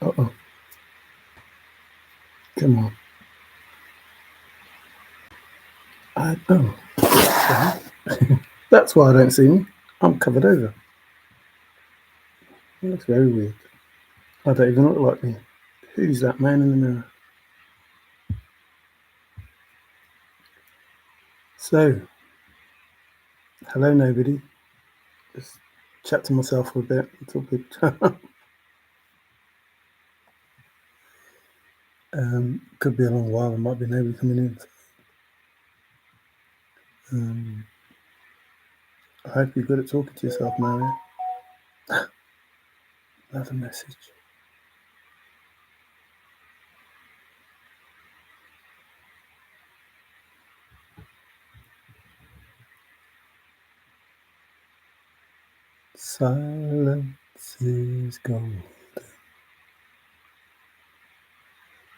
Uh-oh. Come on. Oh. That's why I don't see me. I'm covered over. It looks very weird. I don't even look like me. Who's that man in the mirror? So, hello, nobody. Just chat to myself for a bit until people. Could be a long while. There might be nobody coming in. I hope you're good at talking to yourself, Mario. Another message. Silence is gold.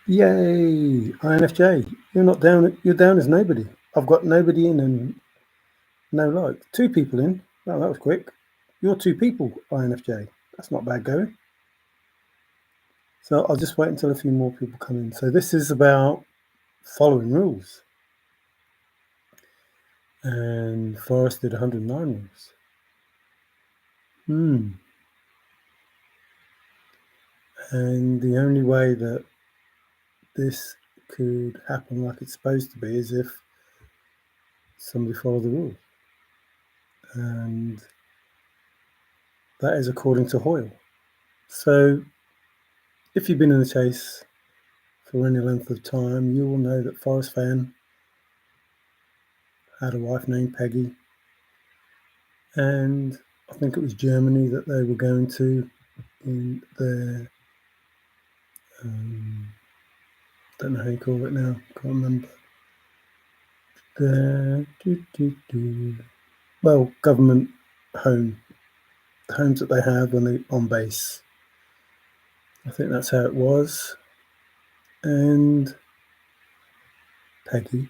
Yay! INFJ. You're not down. You're down as nobody. I've got nobody in and no like. 2 people in. Well, that was quick. You're 2 people, INFJ. That's not bad going. So I'll just wait until a few more people come in. So this is about following rules. And Forrest did 109 rules. And the only way that this could happen like it's supposed to be is if somebody followed the rules. And that is according to Hoyle. So if you've been in the chase for any length of time, you will know that Forrest Fenn had a wife named Peggy, and I think it was Germany that they were going to in their don't know how you call it now, can't remember. The well, government home, the homes that they have when they on base. I think that's how it was. And Peggy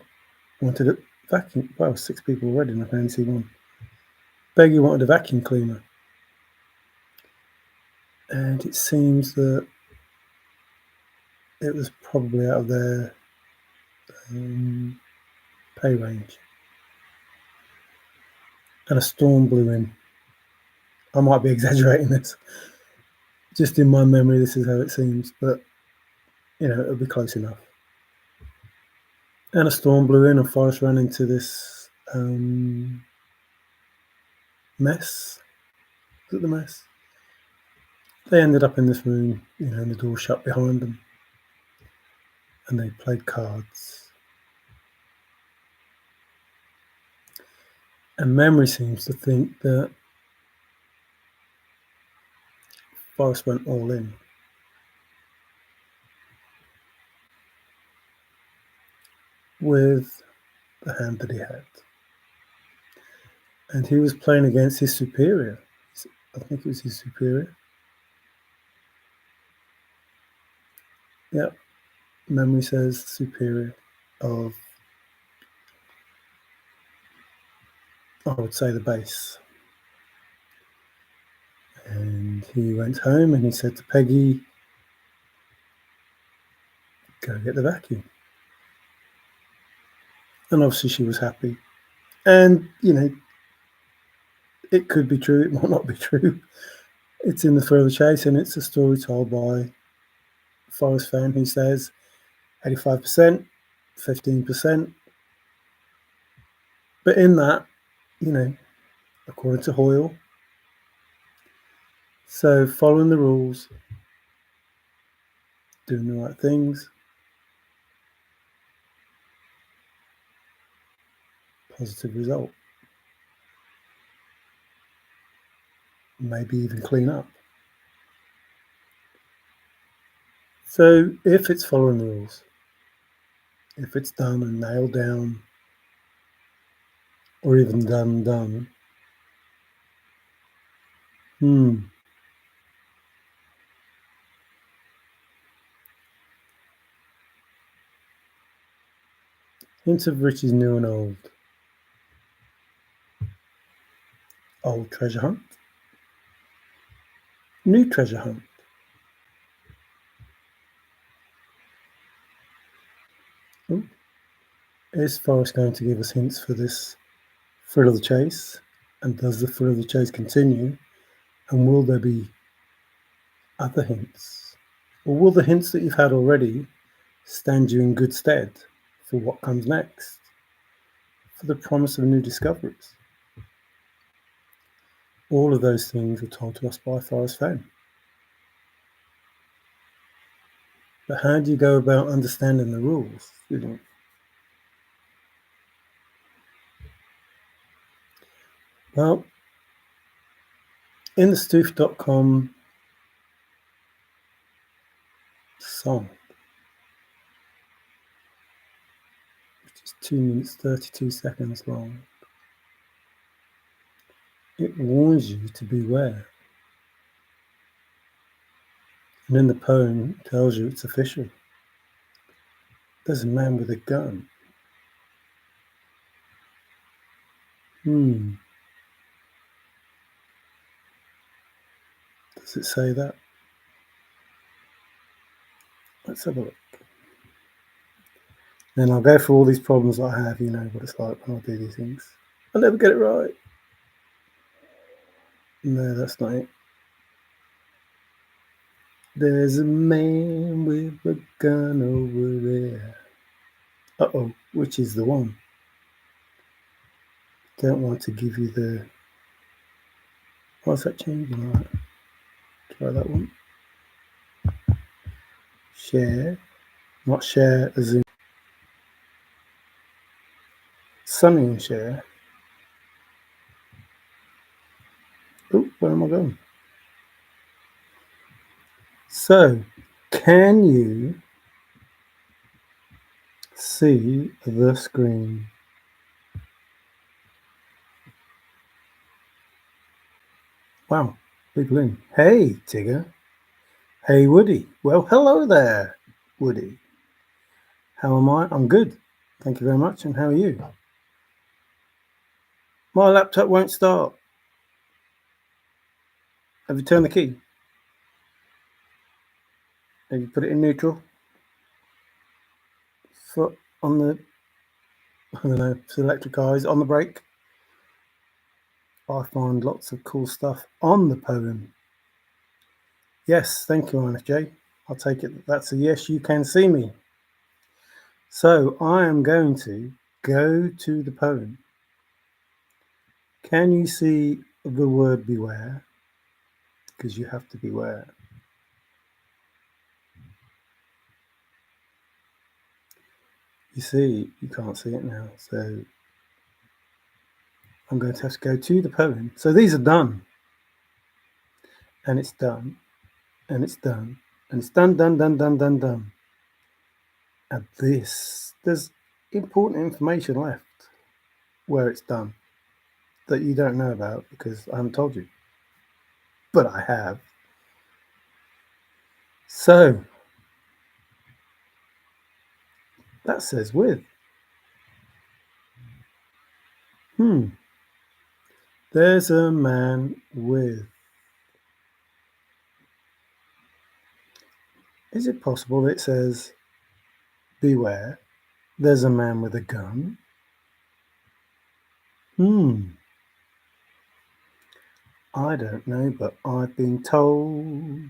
wanted a vacuum. Well, 6 people already, and I can only see 1. Peggy wanted a vacuum cleaner, and it seems that it was probably out of their pay range. And a storm blew in. I might be exaggerating this. Just in my memory, this is how it seems, but it'll be close enough. And a storm blew in, and Forrest ran into this mess. Is it the mess? They ended up in this room, and the door shut behind them, and they played cards. And memory seems to think that Forrest went all in. With the hand that he had. And he was playing against his superior. I think it was his superior. Yep. Memory says superior of, I would say, the base. And he went home and he said to Peggy, go get the vacuum. And obviously she was happy. And, it could be true, it might not be true. It's in the thrill of the chase, and it's a story told by Forrest Fenn, who says 85%, 15%. But in that, according to Hoyle, so following the rules, doing the right things, positive result. Maybe even clean up. So if it's following the rules, if it's done and nailed down, or even done, hints of riches new and old. Old treasure hunt. New treasure hunt. Is Forrest going to give us hints for this thrill of the chase? And does the thrill of the chase continue? And will there be other hints? Or will the hints that you've had already stand you in good stead for what comes next? For the promise of new discoveries? All of those things were told to us by Forrest Fenn. But how do you go about understanding the rules? Well, in the Stoof.com song, which is 2 minutes 32 seconds long, it warns you to beware. And in the poem, it tells you it's official. There's a man with a gun. Does it say that? Let's have a look. Then I'll go through all these problems I have. You know what it's like when I do these things. I never get it right. No, that's not it. There's a man with a gun over there. Uh-oh, which is the one? Don't want to give you the... What's that changing? Right. Try that one. Share. Not share as in Sunny and share. Oh, where am I going? So, can you see the screen? Wow, big Lynn. Hey, Tigger. Hey, Woody. Well, hello there, Woody. How am I? I'm good. Thank you very much. And how are you? My laptop won't start. Have you turned the key? Have you put it in neutral? Foot on the, I don't know, electric eyes on the brake. I find lots of cool stuff on the poem. Yes, thank you, INFJ. I'll take it that's a yes, you can see me. So I am going to go to the poem. Can you see the word beware? Because you have to beware. You see, you can't see it now, so I'm going to have to go to the poem. So these are done. And it's done. And it's done. And it's done. And there's important information left where it's done that you don't know about because I haven't told you. But I have. So that says with. There's a man with. Is it possible it says beware? There's a man with a gun. I don't know, but I've been told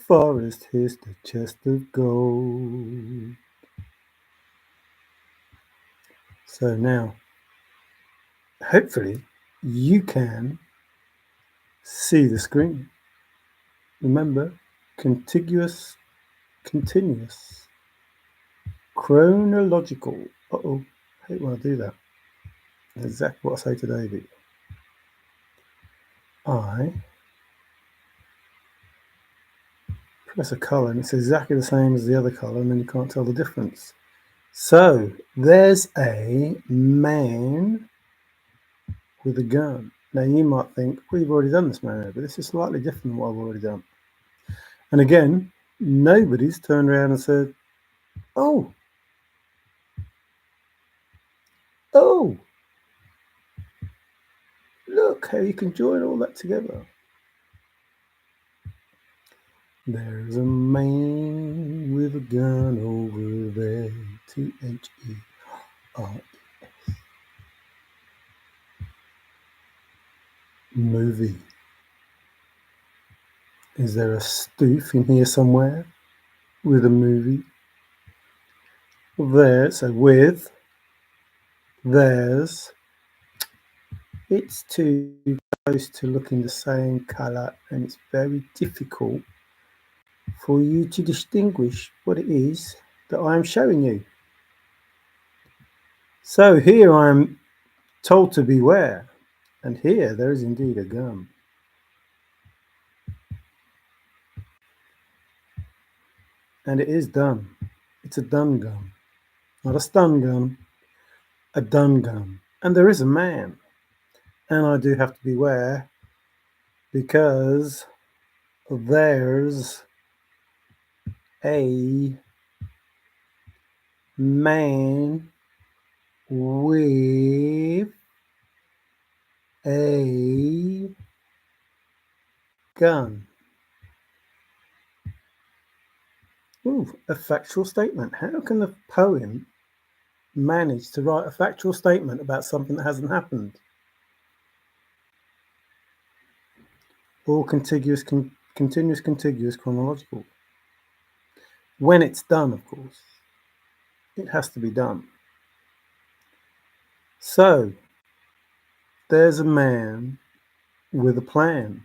Forrest, here's the chest of gold. So now, hopefully, you can see the screen. Remember, contiguous, continuous, chronological. Uh-oh, I hate when I do that. That's exactly what I say to David. I press a colour and it's exactly the same as the other colour and then you can't tell the difference. So, there's a man with a gun. Now you might think, we've already done this man, but this is slightly different than what I've already done. And again, nobody's turned around and said, oh, look how you can join all that together. There's a man with a gun over there. T-H-E-R. Movie. Is there a stoof in here somewhere with a movie? There, so with, there's, it's too close to looking the same colour, and it's very difficult for you to distinguish what it is that I am showing you. So here I am told to beware, and here there is indeed a gun. And it is done. It's a done gun. Not a stun gun, a done gun. And there is a man. And I do have to beware because there's a man with a gun. Ooh, a factual statement. How can the poem manage to write a factual statement about something that hasn't happened? All continuous, chronological. When it's done, of course. It has to be done. So, there's a man with a plan.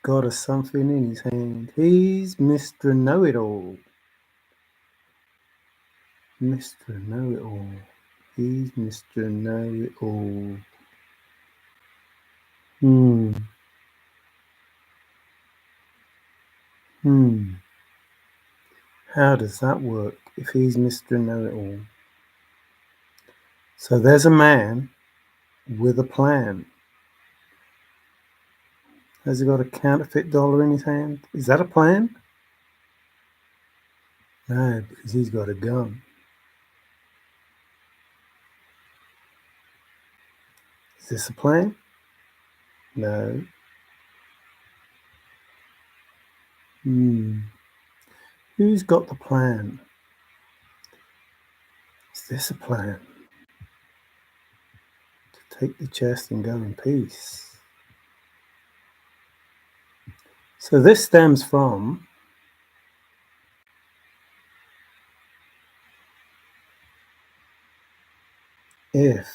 Got a something in his hand. He's Mr. Know-It-All. Mr. Know-It-All. He's Mr. Know-It-All. How does that work if he's Mr. Know-It-All? So there's a man with a plan. Has he got a counterfeit dollar in his hand? Is that a plan? No, because he's got a gun. Is this a plan? No. Who's got the plan? Is this a plan? To take the chest and go in peace. So this stems from if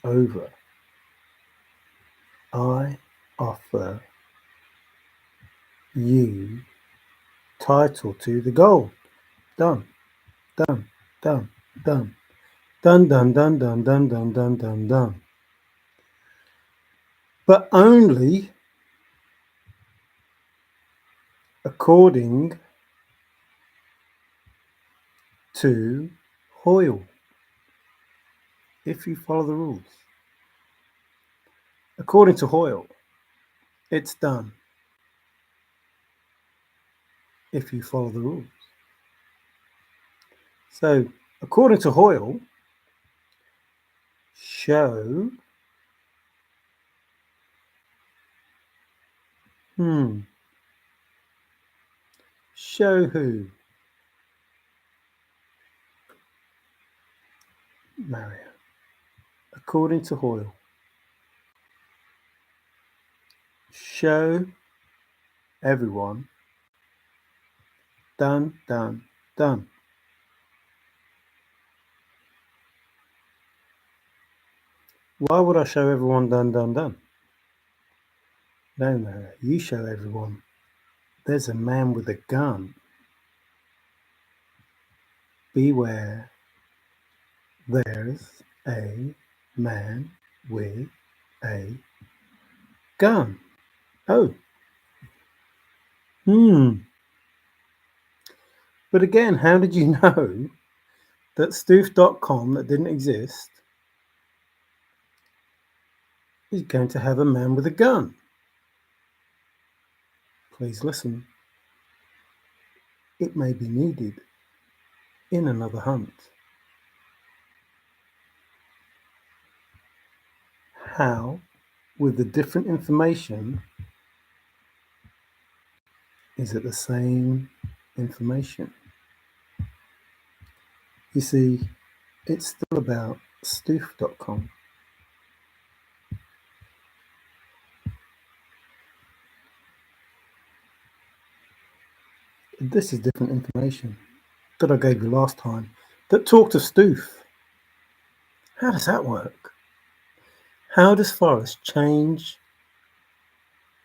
over I offer you title to the gold. Done, done, done, done, done, done, done, done, done, done, done, done, done. But only according to Hoyle, if you follow the rules. According to Hoyle, it's done if you follow the rules. So, according to Hoyle, show show who? Mario. According to Hoyle, show everyone. Done, done, done. Why would I show everyone done, done, done? No, Mario, you show everyone. There's a man with a gun. Beware. There's a man with a gun. Oh. But again, how did you know that stoof.com that didn't exist is going to have a man with a gun? Please listen. It may be needed in another hunt. How, with the different information Is it the same information? You see, it's still about stoof.com. This is different information that I gave you last time that talked of Stoof. How does that work? How does Forrest change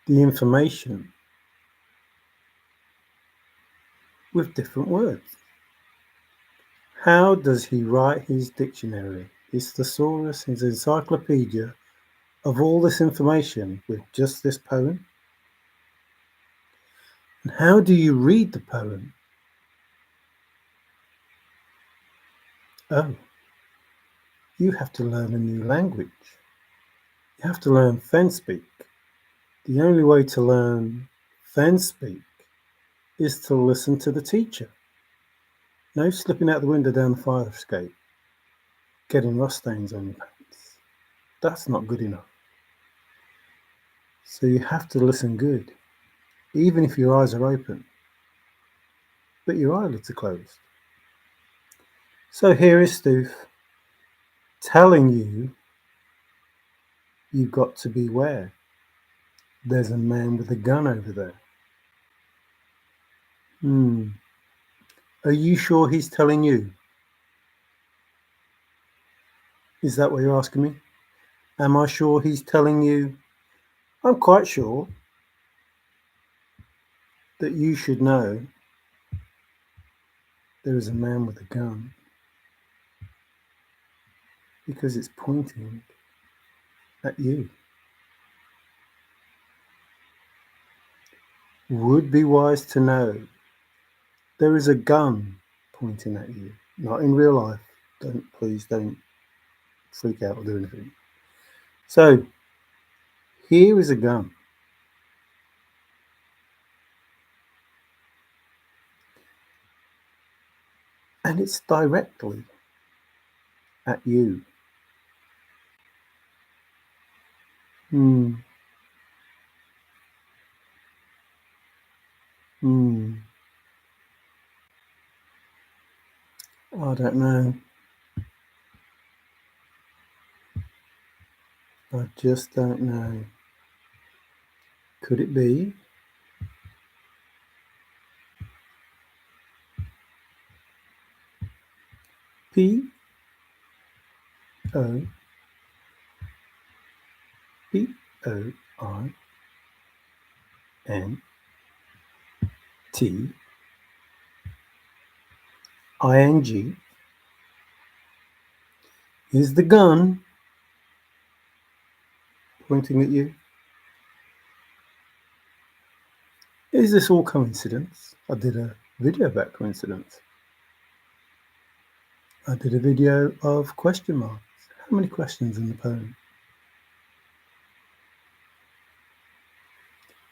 the information with different words? How does he write his dictionary, his thesaurus, his encyclopedia of all this information with just this poem? And how do you read the poem? Oh, you have to learn a new language. You have to learn Fenn speak. The only way to learn Fenn speak is to listen to the teacher. No slipping out the window down the fire escape, getting rust stains on your pants. That's not good enough. So you have to listen good, even if your eyes are open, but your eyelids are closed. So here is Stoof telling you you've got to beware. There's a man with a gun over there. Are you sure he's telling you? Is that what you're asking me? Am I sure he's telling you? I'm quite sure that you should know there is a man with a gun because it's pointing at you. Would be wise to know there is a gun pointing at you. Not in real life. Please don't freak out or do anything. So here is a gun. And it's directly at you. I don't know. I just don't know. Could it be? P-O-P-O-I-N-T. I-N-G is the gun pointing at you. Is this all coincidence? I did a video about coincidence. I did a video of question marks. How many questions in the poem?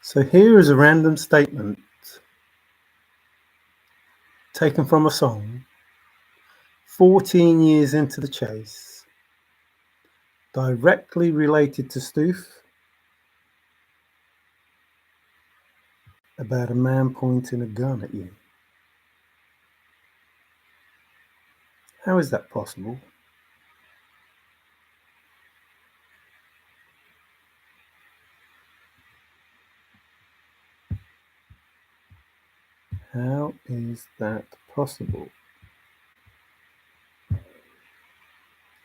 So here is a random statement taken from a song 14 years into the chase, directly related to Stoof, about a man pointing a gun at you. How is that possible? How is that possible?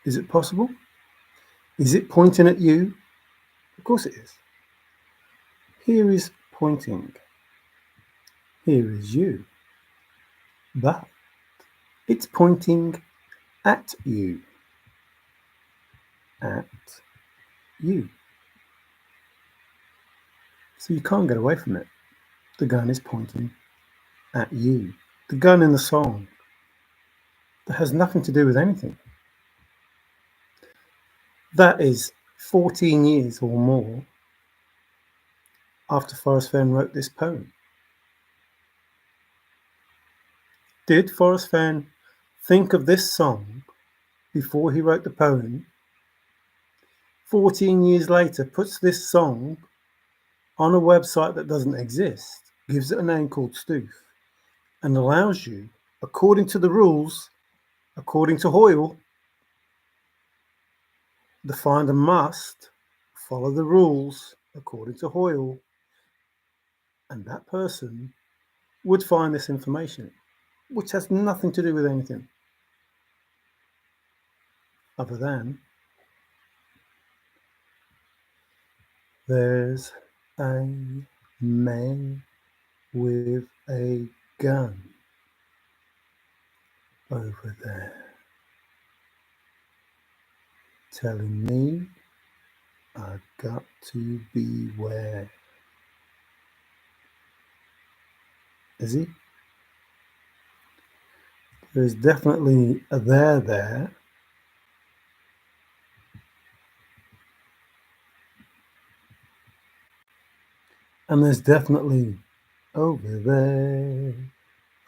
Is it possible? Is it pointing at you? Of course it is. Here is pointing. Here is you. But it's pointing at you. At you. So you can't get away from it. The gun is pointing at you. The gun in the song that has nothing to do with anything. That is 14 years or more after Forrest Fenn wrote this poem. Did Forrest Fenn think of this song before he wrote the poem? 14 years later, puts this song on a website that doesn't exist gives it a name called Stoof, and allows you, according to the rules, according to Hoyle, the finder must follow the rules according to Hoyle, and that person would find this information, which has nothing to do with anything other than there's a man with a gun over there telling me I've got to beware. Is he? There's definitely a there, and there's definitely over there,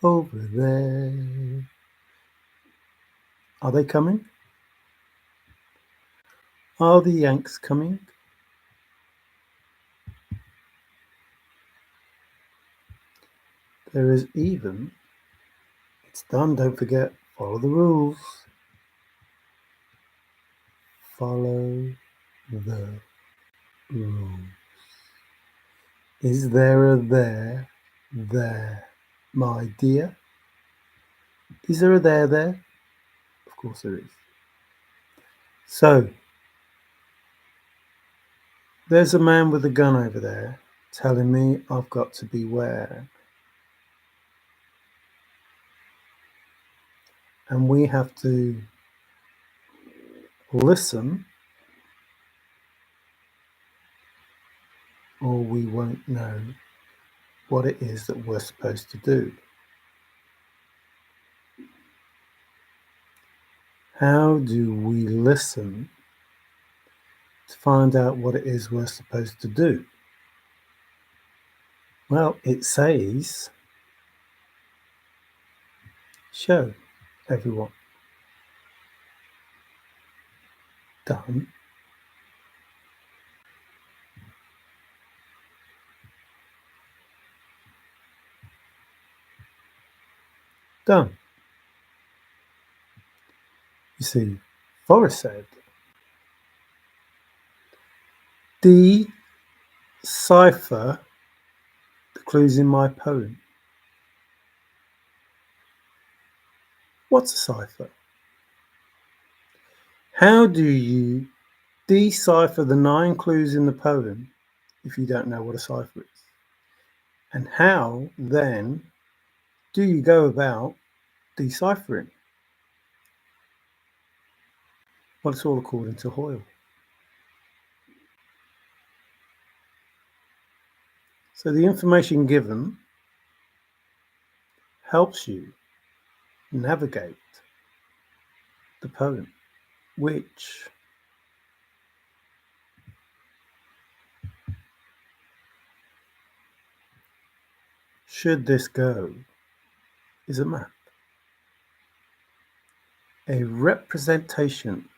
over there. Are they coming? Are the Yanks coming? There is even, it's done, don't forget, follow the rules. Follow the rules. Is there a there, my dear? Is there a there? Of course there is. So, there's a man with a gun over there telling me I've got to beware. And we have to listen or we won't know what it is that we're supposed to do. How do we listen to find out what it is we're supposed to do? Well, it says, show everyone. Done. Done. You see, Forrest said, decipher the clues in my poem. What's a cipher? How do you decipher the 9 clues in the poem if you don't know what a cipher is? And how, then, do you go about deciphering? Well, it's all according to Hoyle. So the information given helps you navigate the poem, which, should this go, is a map. A representation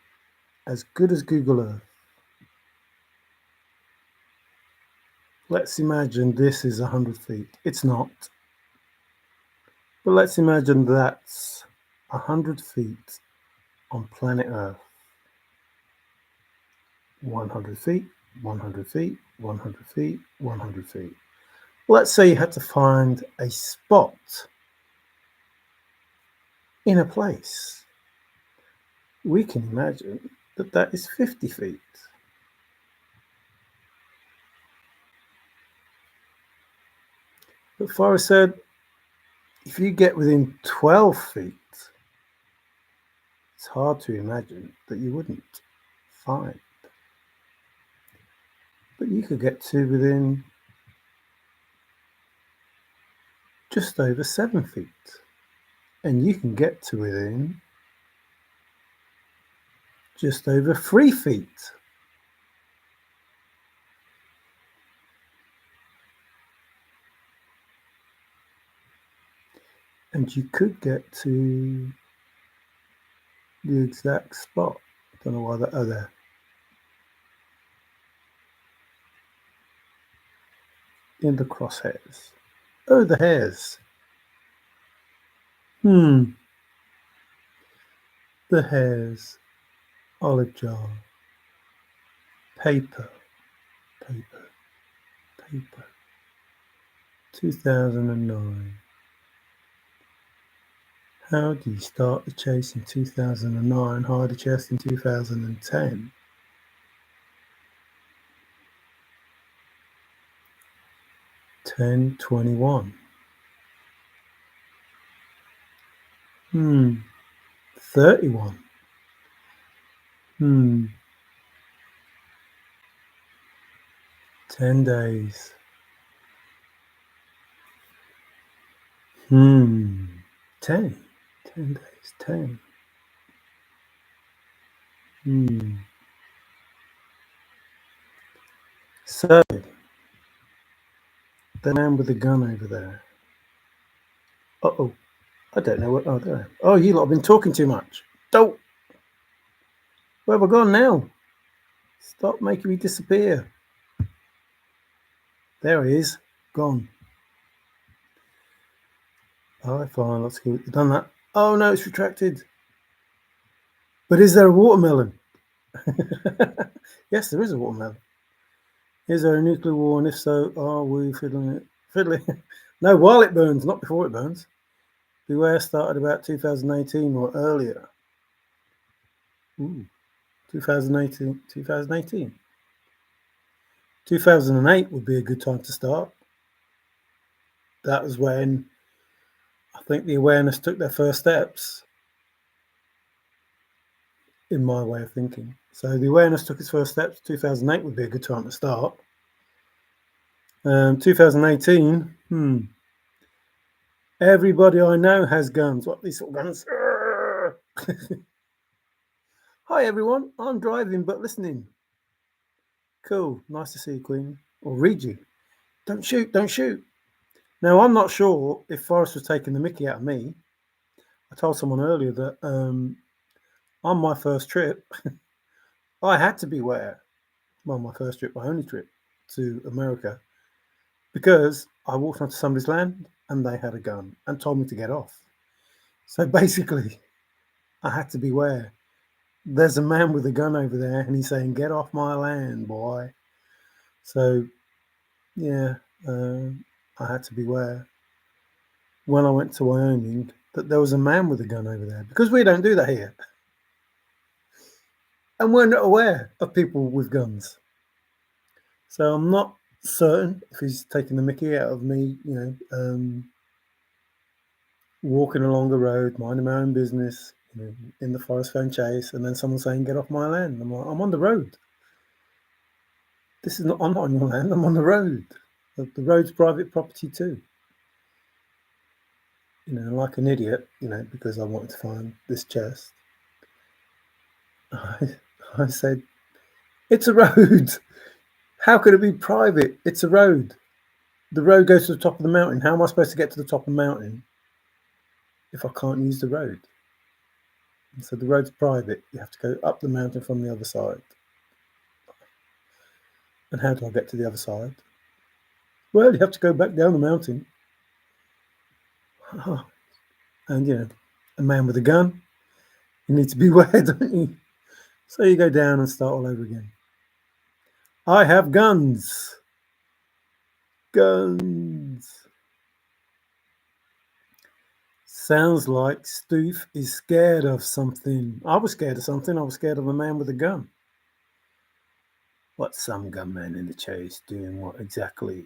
as good as Google Earth. Let's imagine this is 100 feet. It's not. But let's imagine that's 100 feet on planet Earth. 100 feet, 100 feet, 100 feet, 100 feet. Let's say you had to find a spot in a place. We can imagine that that is 50 feet. But Forrest said, if you get within 12 feet, it's hard to imagine that you wouldn't find. But you could get to within just over 7 feet. And you can get to within just over 3 feet. And you could get to the exact spot. I don't know why that other. In the crosshairs. Oh, the hares. The hares. Olive jar. Paper. Paper. Paper. 2009. How do you start the chase in 2009, hide a chest in 2010? 1021. 31. 10 days. 10. 10 days. 10. So, the man with the gun over there. Uh-oh. I don't know what. Oh, there. Oh, you lot have been talking too much. Don't. Where have I gone now? Stop making me disappear. There he is. Gone. Alright, fine. Let's go. Done that. Oh, no, it's retracted. But is there a watermelon? Yes, there is a watermelon. Is there a nuclear war? And if so, are we fiddling it? Fiddling? No, while it burns, not before it burns. Beware started about 2018 or earlier. Ooh, 2018. 2018. 2008 would be a good time to start. That was when I think the awareness took their first steps, in my way of thinking. So the awareness took its first steps. 2008 would be a good time to start. 2018. Everybody I know has guns. What, these sort of guns? Hi everyone, I'm driving but listening. Cool, nice to see you, Queen. Or read you. Don't shoot, don't shoot. Now, I'm not sure if Forrest was taking the mickey out of me. I told someone earlier that on my first trip, I had to beware. Well, my first trip, my only trip to America, because I walked onto somebody's land and they had a gun and told me to get off. So basically, I had to beware. There's a man with a gun over there and he's saying, get off my land, boy. So, yeah, I had to beware when I went to Wyoming that there was a man with a gun over there, because we don't do that here. And we're not aware of people with guns. So I'm not certain if he's taking the mickey out of me, walking along the road, minding my own business, in the Forrest Fenn chase, and then someone saying, get off my land. I'm like, I'm on the road. I'm not on your land, I'm on the road. The road's private property too. Like an idiot, because I wanted to find this chest. I said, it's a road. How could it be private? It's a road. The road goes to the top of the mountain. How am I supposed to get to the top of the mountain if I can't use the road? And so the road's private. You have to go up the mountain from the other side. And how do I get to the other side? Well, you have to go back down the mountain. And, a man with a gun, you need to beware, don't you? So you go down and start all over again. I have guns. Guns. Sounds like Stoof is scared of something. I was scared of something. I was scared of a man with a gun. What's some gunman in the chase doing what exactly?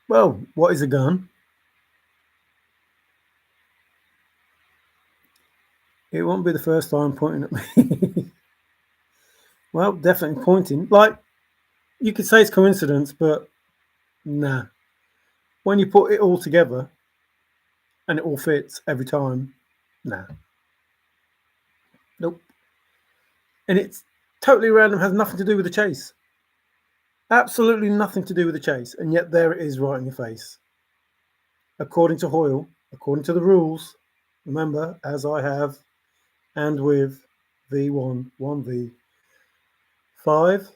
Well, what is a gun? It won't be the first time pointing at me. Well, definitely pointing. Like, you could say it's coincidence, but nah. When you put it all together and it all fits every time, nah. Nope. And it's totally random, has nothing to do with the chase. Absolutely nothing to do with the chase. And yet there it is right in your face. According to Hoyle, according to the rules, remember, as I have, and with V1, 1V, 5,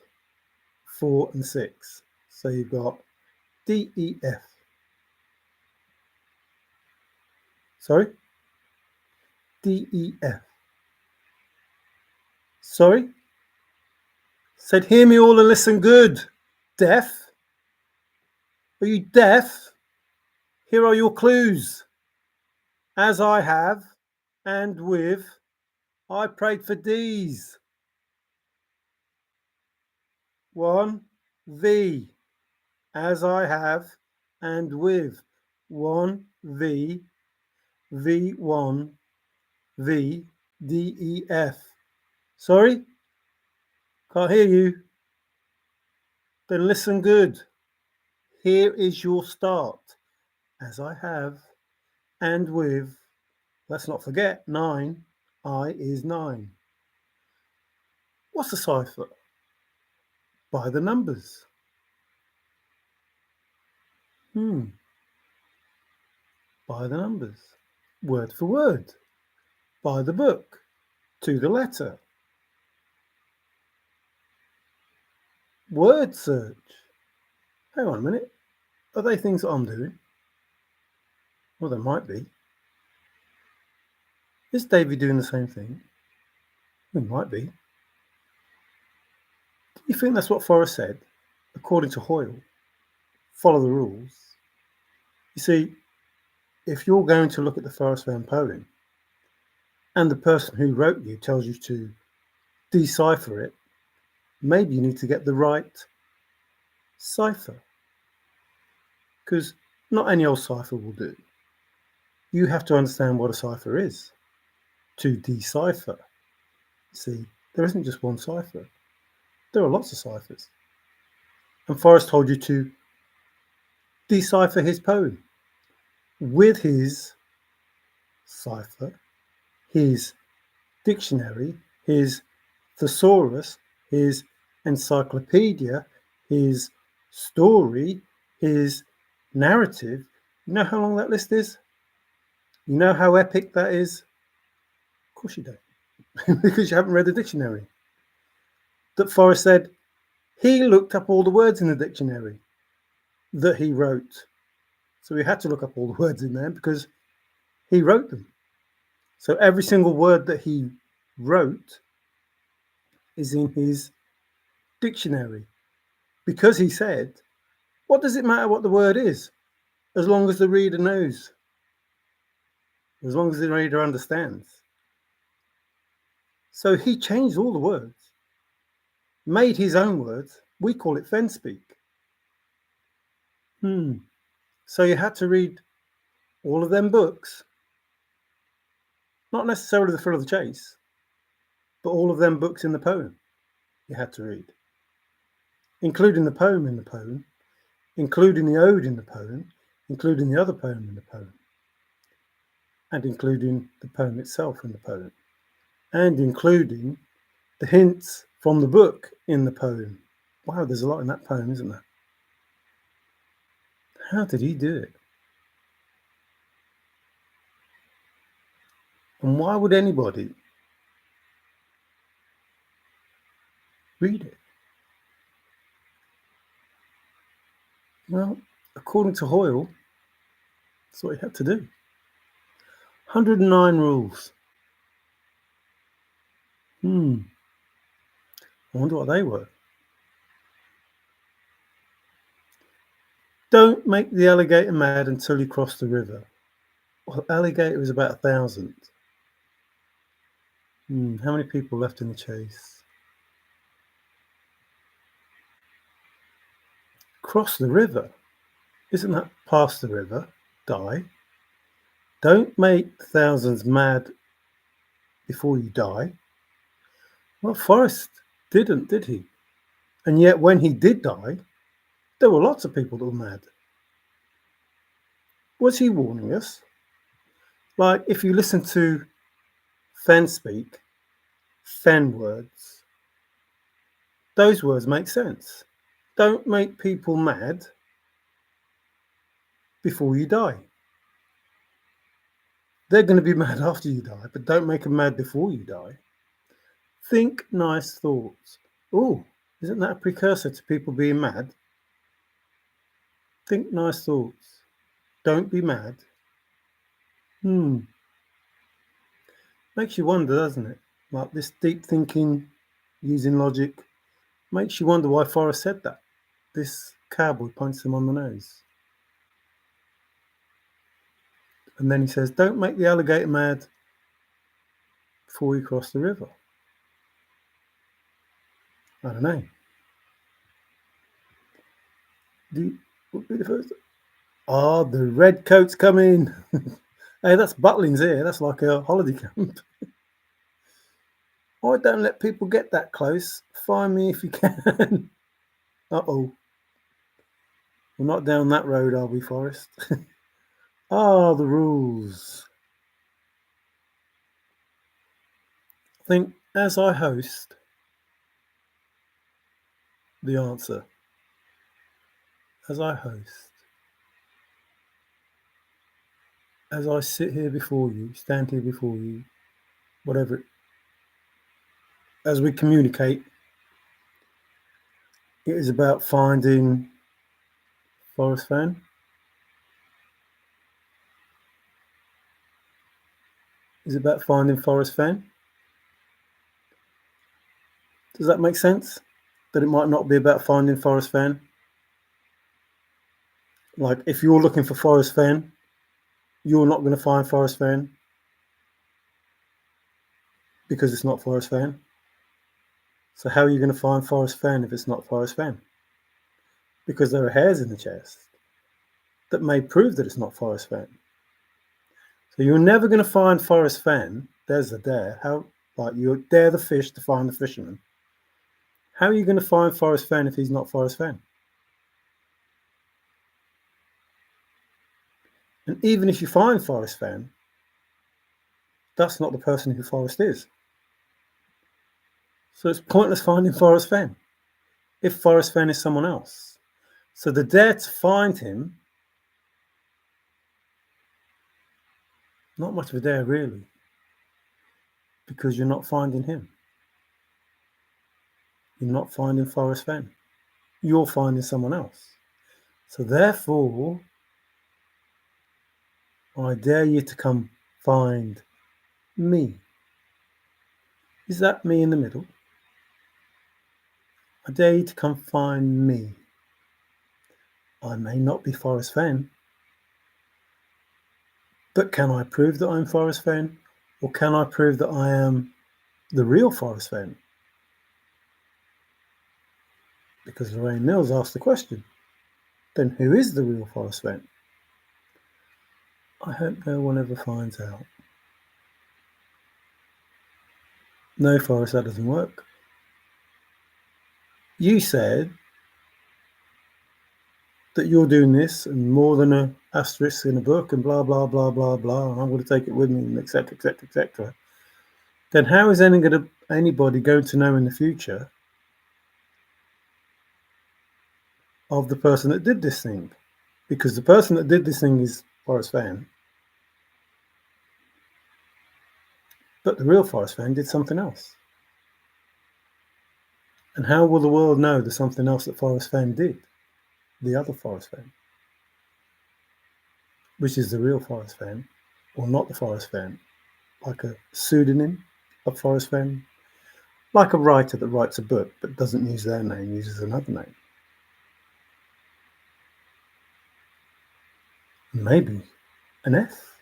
4, and 6. So you've got D, E, F. Sorry? DEF. Sorry? Said, hear me all and listen good. Deaf? Are you deaf? Here are your clues. As I have, and with, I prayed for D's. 1. V. As I have, and with. 1. V. V1. V. DEF. Sorry? Can't hear you. Then listen good. Here is your start. As I have, and with. Let's not forget 9. I is 9. What's the cipher? By the numbers. By the numbers. Word for word. By the book. To the letter. Word search. Hang on a minute. Are they things that I'm doing? Well, there might be. Is Davey doing the same thing? It might be. Do you think that's what Forrest said? According to Hoyle, follow the rules. You see, if you're going to look at the Forrest Fenn poem and the person who wrote you tells you to decipher it, maybe you need to get the right cipher. Because not any old cipher will do. You have to understand what a cipher is to decipher. See, there isn't just one cipher. There are lots of ciphers. And Forrest told you to decipher his poem with his cipher, his dictionary, his thesaurus, his encyclopedia, his story, his narrative. You know how long that list is? You know how epic that is? Of course you don't, because you haven't read the dictionary. That Forrest said he looked up all the words in the dictionary that he wrote. So he had to look up all the words in there because he wrote them. So every single word that he wrote is in his dictionary, because he said, what does it matter what the word is, as long as the reader knows, as long as the reader understands? So he changed all the words, made his own words. We call it Fenn speak. So you had to read all of them books, not necessarily the Thrill of the Chase, but all of them books in the poem you had to read, including the poem in the poem, including the ode in the poem, including the other poem in the poem, and including the poem itself in the poem, and including the hints from the book in the poem. Wow, there's a lot in that poem, isn't there? How did he do it? And why would anybody read it? Well, according to Hoyle, that's what he had to do. 109 rules. I wonder what they were. Don't make the alligator mad until you cross the river. Well, alligator is about 1,000. How many people left in the chase? Cross the river. Isn't that past the river? Die. Don't make thousands mad before you die. Well, Forrest didn't, did he? And yet when he did die, there were lots of people that were mad. Was he warning us? Like, if you listen to Fenn speak, Fenn words, those words make sense. Don't make people mad before you die. They're going to be mad after you die, but don't make them mad before you die. Think nice thoughts. Oh, isn't that a precursor to people being mad? Think nice thoughts. Don't be mad. Makes you wonder, doesn't it? Like this deep thinking, using logic, makes you wonder why Forrest said that. This cowboy punched him on the nose. And then he says, don't make the alligator mad before you cross the river. I don't know. What be the first? Oh, the red coat's coming. Hey, that's Butlins here. That's like a holiday camp. I don't let people get that close. Find me if you can. Uh-oh. We're not down that road, are we, Forrest? Ah, the rules. I think as I host, the answer. As I host. As I sit here before you, stand here before you, whatever, as we communicate, it is about finding Forrest Fenn. Is about finding Forrest Fenn. Does that make sense? That it might not be about finding Forrest Fenn? Like, if you're looking for Forrest Fenn, you're not going to find Forrest Fenn because it's not Forrest Fenn. So how are you going to find Forrest Fenn if it's not Forrest Fenn? Because there are hairs in the chest that may prove that it's not Forrest Fenn. So you're never going to find Forrest Fenn. There's the dare. How, like, you dare the fish to find the fisherman. How are you going to find Forrest Fenn if he's not Forrest Fenn? And even if you find Forrest Fenn, that's not the person who Forrest is. So it's pointless finding Forrest Fenn if Forrest Fenn is someone else. So the dare to find him, not much of a dare really, because you're not finding him. You're not finding Forrest Fenn. You're finding someone else. So therefore, I dare you to come find me. Is that me in the middle? I dare you to come find me. I may not be Forrest Fenn, but can I prove that I'm Forrest Fenn? Or can I prove that I am the real Forrest Fenn? Because Lorraine Mills asked the question. Then who is the real Forrest Fenn? I hope no one ever finds out. No, Forrest, that doesn't work. You said that you're doing this and more than an asterisk in a book and blah, blah, blah, blah, blah, and I'm going to take it with me, and etc., etc., etc. Then how is anybody going to know in the future of the person that did this thing? Because the person that did this thing is Forrest Fenn, but the real Forrest Fenn did something else. And how will the world know the something else that Forrest Fenn did? The other Forrest Fenn, which is the real Forrest Fenn, or not the Forrest Fenn, like a pseudonym of Forrest Fenn, like a writer that writes a book but doesn't use their name, uses another name. Maybe an F,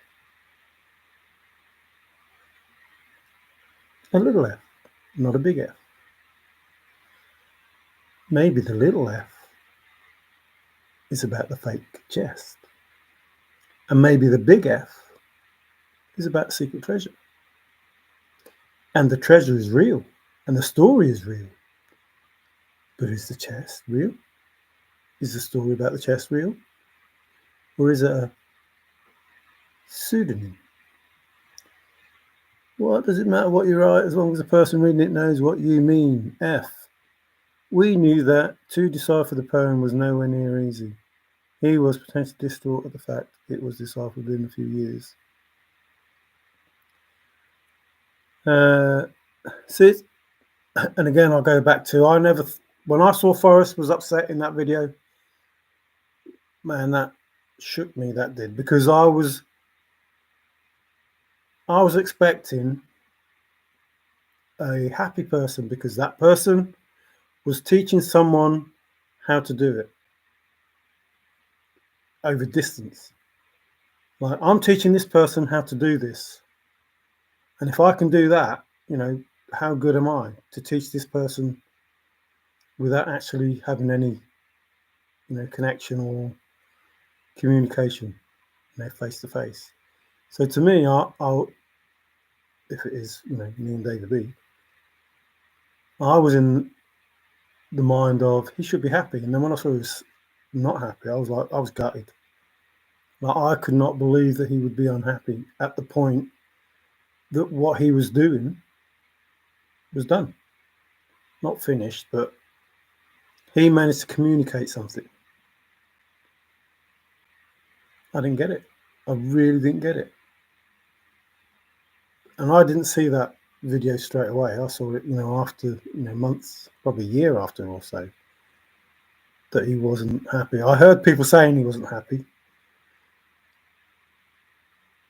a little f, not a big F. Maybe the little f is about the fake chest, and maybe the big F is about secret treasure. And the treasure is real, and the story is real. But is the chest real? Is the story about the chest real? Or is it a pseudonym? What does it matter what you write as long as the person reading it knows what you mean? F. We knew that to decipher the poem was nowhere near easy. He was potentially distraught at the fact it was deciphered within a few years. And again, I'll go back to, when I saw Forrest was upset in that video, man, that shook me, that did, because I was I was expecting a happy person because that person was teaching someone how to do it over distance. Like, I'm teaching this person how to do this. And if I can do that, how good am I to teach this person without actually having any, connection or communication, face to face. So to me, I'll if it is, me and David B, I was in the mind of he should be happy. And then when I saw he was not happy, I was gutted. Like, I could not believe that he would be unhappy at the point that what he was doing was done. Not finished, but he managed to communicate something. I didn't get it. I really didn't get it. And I didn't see that video straight away. I saw it, after, months, probably a year after or so, that he wasn't happy. I heard people saying he wasn't happy,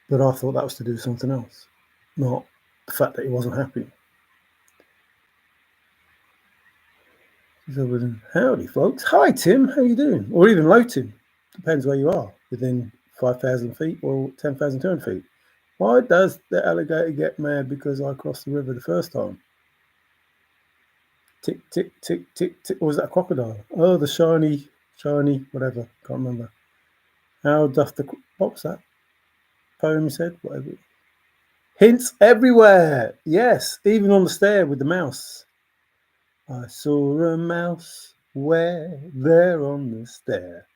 but I thought that was to do with something else, not the fact that he wasn't happy. So, howdy, folks. Hi, Tim. How you doing? Or even low Tim. Depends where you are, within 5,000 feet or 10,200 feet. Why does the alligator get mad because I crossed the river the first time? Tick, tick, tick, tick, tick. Or was that a crocodile? Oh, the shiny, whatever. Can't remember. How doth the... What was that? Poem you said? Whatever. Hints everywhere. Yes, even on the stair with the mouse. I saw a mouse where there on the stair.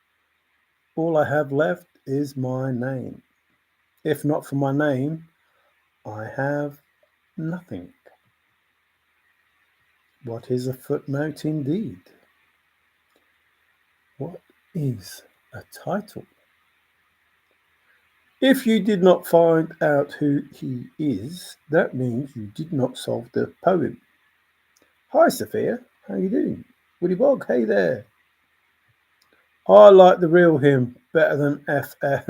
All I have left is my name. If not for my name, I have nothing. What is a footnote indeed? What is a title? If you did not find out who he is, that means you did not solve the poem. Hi, Sophia. How you doing? Woody Bog, hey there. I like the real him better than FF.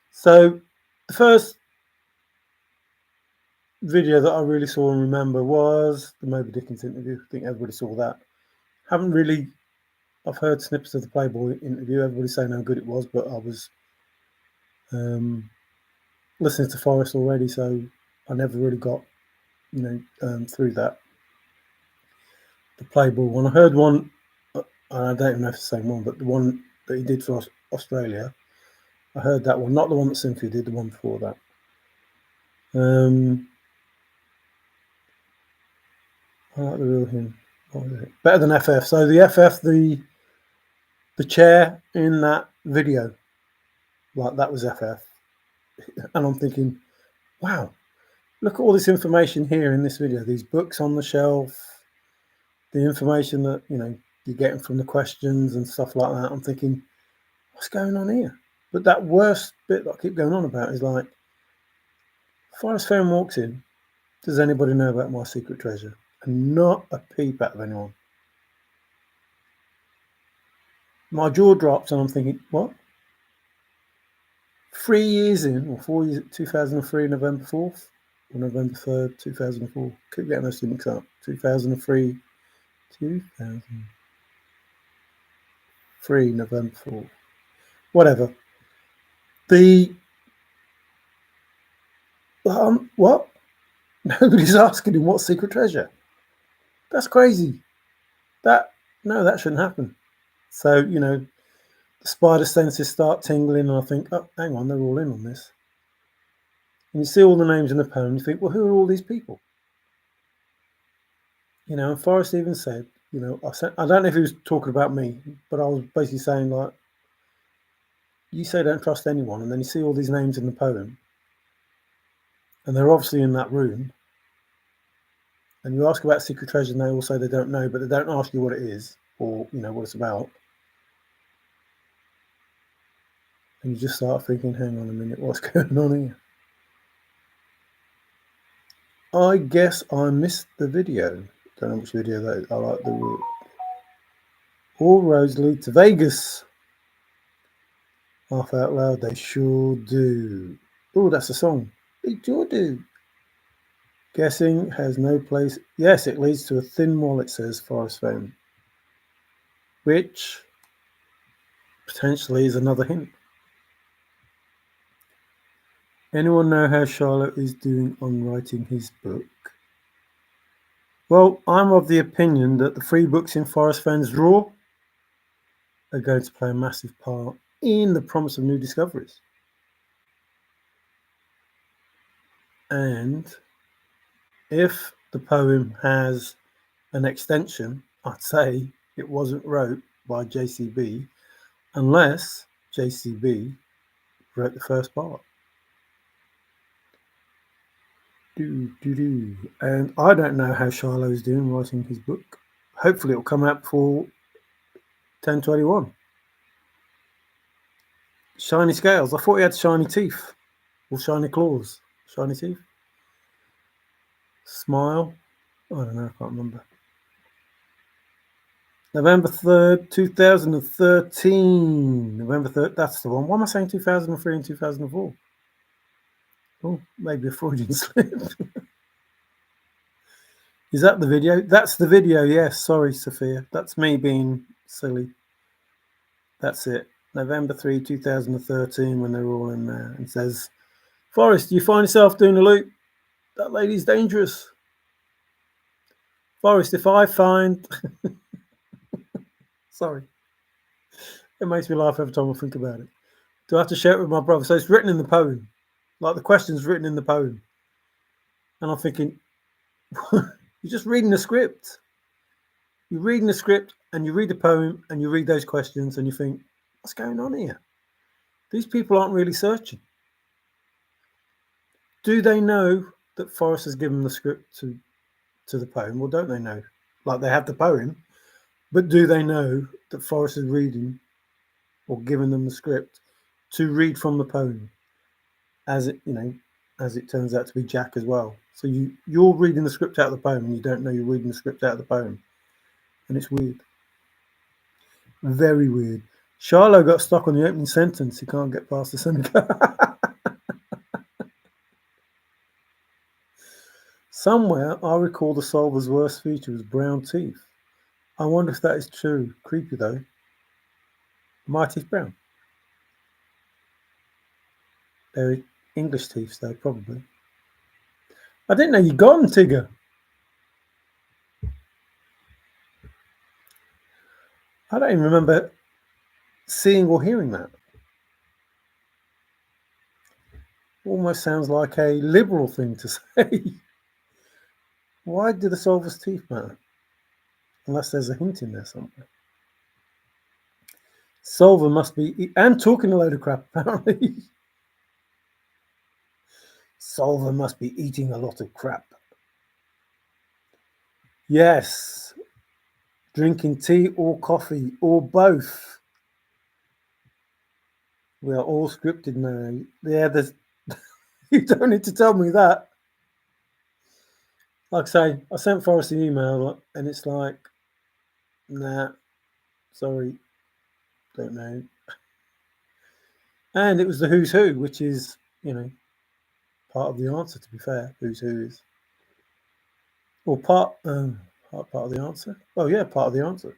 So, the first video that I really saw and remember was the Moby Dickens interview. I think everybody saw that. I've heard snippets of the Playboy interview. Everybody's saying how good it was, but I was listening to Forrest already, so I never really got, through that. The Playboy one. I heard one, I don't even know if it's the same one, but the one that he did for Australia, I heard that one, not the one that Cynthia did, the one before that. I like the real him. What was it? Better than FF. So the FF, the chair in that video, like, that was FF. And I'm thinking, wow, look at all this information here in this video. These books on the shelf, the information that, you're getting from the questions and stuff like that. I'm thinking, what's going on here? But that worst bit that I keep going on about is like, Forrest Fenn walks in. Does anybody know about my secret treasure? And not a peep out of anyone. My jaw drops and I'm thinking, what? 3 years in, or 4 years, 2003, November 4th, or November 3rd, 2004. Keep getting those two mixed up. 2003, November 4th. Whatever. What? Nobody's asking him what secret treasure. That's crazy. That shouldn't happen. So, the spider senses start tingling, and I think, oh, hang on, they're all in on this. And you see all the names in the poem, you think, well, who are all these people? And Forrest even said, I don't know if he was talking about me, but I was basically saying, like, you say don't trust anyone, and then you see all these names in the poem, and they're obviously in that room, and you ask about secret treasure, and they all say they don't know, but they don't ask you what it is, or, what it's about. And you just start thinking, hang on a minute, what's going on here? I guess I missed the video. Don't know which video that is. I like the word. All roads lead to Vegas. Laugh out loud, they sure do. Oh, that's a song. Hey, Jordan. Guessing has no place. Yes, it leads to a thin wallet, says Forrest Fenn, which potentially is another hint. Anyone know how Charlotte is doing on writing his book? Well, I'm of the opinion that the 3 books in Forrest Fenn's drawer are going to play a massive part in the promise of new discoveries. And if the poem has an extension, I'd say it wasn't wrote by JCB unless JCB wrote the first part. And I don't know how Shiloh is doing writing his book. Hopefully it'll come out before 1021. Shiny scales. I thought he had shiny teeth or shiny claws. Shiny teeth. Smile. I don't know. I can't remember. November 3rd, 2013. November 3rd. That's the one. Why am I saying 2003 and 2004? Oh, maybe a Freudian slip. Is that the video? That's the video. Yes. Sorry, Sophia. That's me being silly. That's it. November 3, 2013, when they're all in there, and says, Forrest, you find yourself doing a loop? That lady's dangerous. Forrest, if I find... Sorry. It makes me laugh every time I think about it. Do I have to share it with my brother? So it's written in the poem. Like the question's written in the poem. And I'm thinking, you're just reading the script. You're reading the script and you read the poem and you read those questions and you think, what's going on here? These people aren't really searching. Do they know that Forrest has given the script to the poem, or don't they know? Like they have the poem, but do they know that Forrest is reading or giving them the script to read from the poem, as it turns out to be Jack as well. So you're reading the script out of the poem and you don't know you're reading the script out of the poem, and it's weird, very weird. Charlo got stuck on the opening sentence. He can't get past the semicolon. Somewhere I recall the solver's worst feature was brown teeth. I wonder if that is true. Creepy though. My teeth brown. They're English teeth though, probably. I didn't know you'd gone, Tigger. I don't even remember seeing or hearing that. Almost sounds like a liberal thing to say. Why do the solver's teeth matter? Unless there's a hint in there somewhere. Solver must be... and talking a load of crap, apparently. Solver must be eating a lot of crap. Yes. Drinking tea or coffee or both. We are all scripted now. Yeah, there's... you don't need to tell me that. Like I say, I sent Forrest an email and it's like, nah, sorry, don't know. And it was the who's who, which is, part of the answer, to be fair. Who's who is. Or part of the answer. Oh, yeah, part of the answer.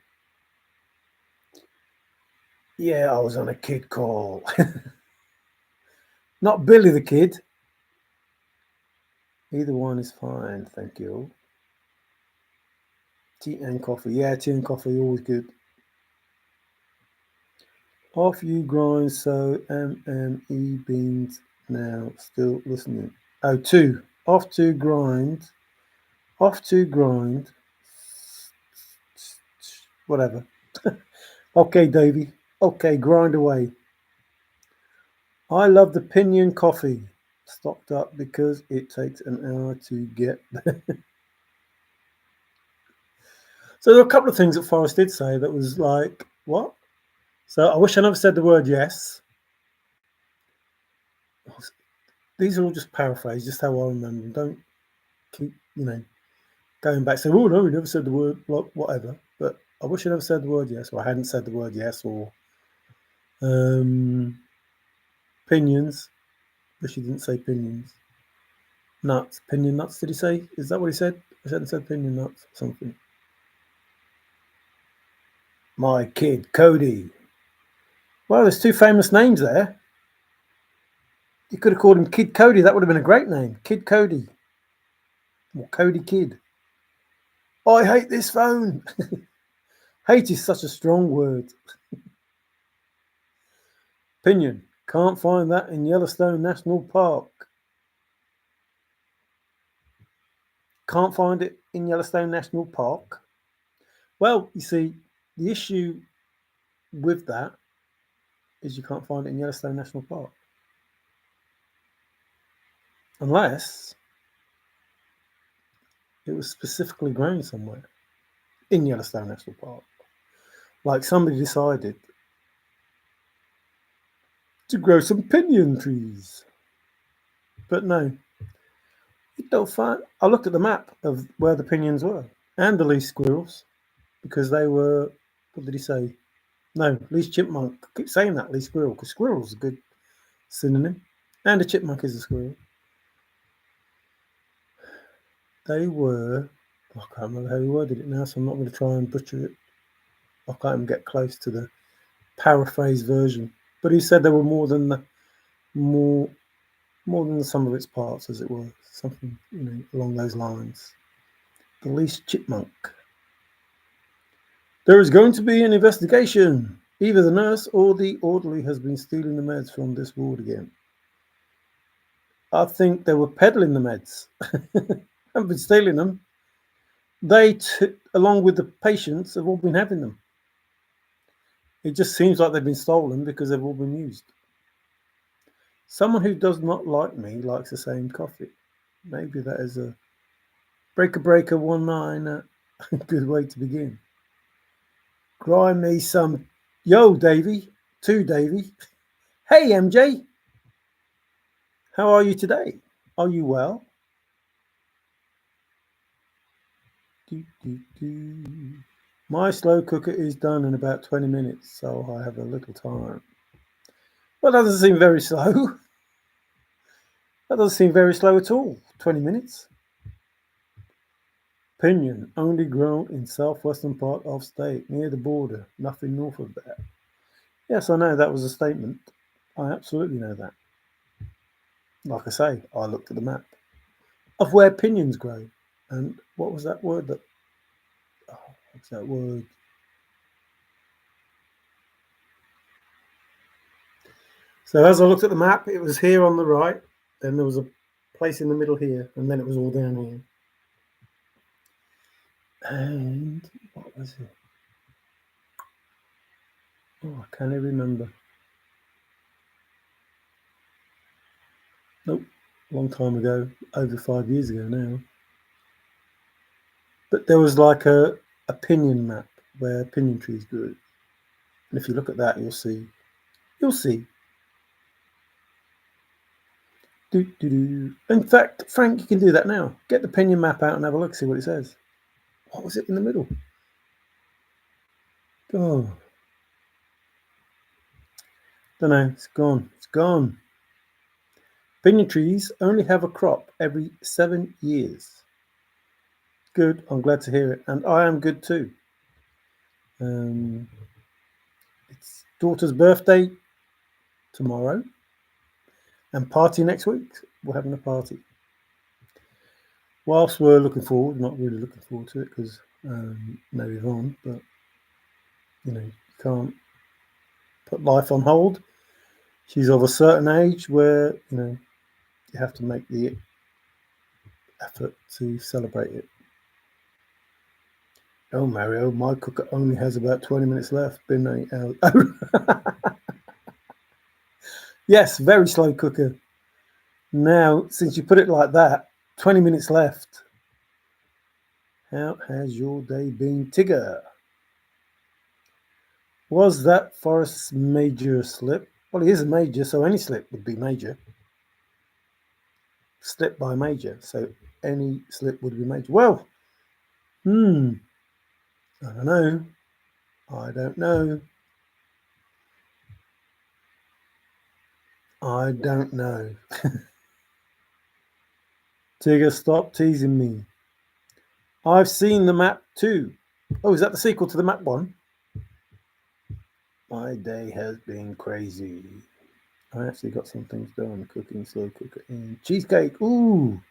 Yeah, I was on a kid call. Not Billy the Kid. Either one is fine, thank you. Tea and coffee. Yeah, tea and coffee, always good. Off you grind, so MME beans now still listening. Oh, two. Off to grind. Whatever. Okay, Davey. Okay, grind away. I love the Pinion coffee. Stocked up because it takes an hour to get there. So there are a couple of things that Forrest did say that was like, what? So I wish I never said the word yes. These are all just paraphrased, just how I remember them. Don't keep, going back saying, oh no, we never said the word, whatever. But I wish I never said the word yes, or I hadn't said the word yes, or opinions. but she didn't say pinions. Nuts. Pinion nuts, did he say? Is that what he said? I said pinion nuts or something. My kid, Cody. Well, there's two famous names there. You could have called him Kid Cody. That would have been a great name. Kid Cody. Or Cody Kid. I hate this phone. Hate is such a strong word. Pinion. Can't find that in Yellowstone National Park. Can't find it in Yellowstone National Park. Well, you see, the issue with that is you can't find it in Yellowstone National Park. Unless it was specifically grown somewhere in Yellowstone National Park. Like somebody decided to grow some pinion trees. But no, you don't find. I looked at the map of where the pinions were and the least squirrels because they were. What did he say? No, least chipmunk. I keep saying that least squirrel because squirrel's a good synonym, and a chipmunk is a squirrel. They were. I can't remember how he worded it now, so I'm not going to try and butcher it. I can't even get close to the paraphrase version. But he said there were more than the sum of its parts, as it were, something along those lines. The least chipmunk. There is going to be an investigation. Either the nurse or the orderly has been stealing the meds from this ward again. I think they were peddling the meds. Haven't been stealing them. They, along with the patients, have all been having them. It just seems like they've been stolen because they've all been used. Someone who does not like me likes the same coffee. Maybe that is a breaker 19 good way to begin. Grind me some. Yo, Davey. To Davey. Hey, MJ. How are you today? Are you well? My slow cooker is done in about 20 minutes, so I have a little time. Well, that doesn't seem very slow. That doesn't seem very slow at all. 20 minutes. Pinion, only grown in southwestern part of state, near the border, nothing north of that. Yes, I know that was a statement. I absolutely know that. Like I say, I looked at the map of where pinions grow. And what was that word that... what's that word? So as I looked at the map, it was here on the right. Then there was a place in the middle here. And then it was all down here. And what was it? Oh, I can't even remember. Nope. Long time ago. Over 5 years ago now. But there was like a pinion map where pinion trees grew. And if you look at that, you'll see. You'll see. In fact, Frank, you can do that now. Get the pinion map out and have a look, see what it says. What was it in the middle? Oh. Don't know. It's gone. It's gone. Pinion trees only have a crop every 7 years. Good. I'm glad to hear it. And I am good too. It's daughter's birthday tomorrow. And party next week. We're having a party. Whilst we're looking forward, not really looking forward to it because maybe on, but you can't put life on hold. She's of a certain age where you have to make the effort to celebrate it. Oh, Mario, my cooker only has about 20 minutes left. Been 8 hours. Yes, very slow cooker. Now, since you put it like that, 20 minutes left. How has your day been, Tigger? Was that Forrest's major slip? Well, he is a major, so any slip would be major. Slip by major, so any slip would be major. Well, I don't know. I don't know. I don't know. Tigger, stop teasing me. I've seen the map too. Oh, is that the sequel to the map one? My day has been crazy. I actually got some things done. Cooking, slow cooker, and cheesecake. Ooh,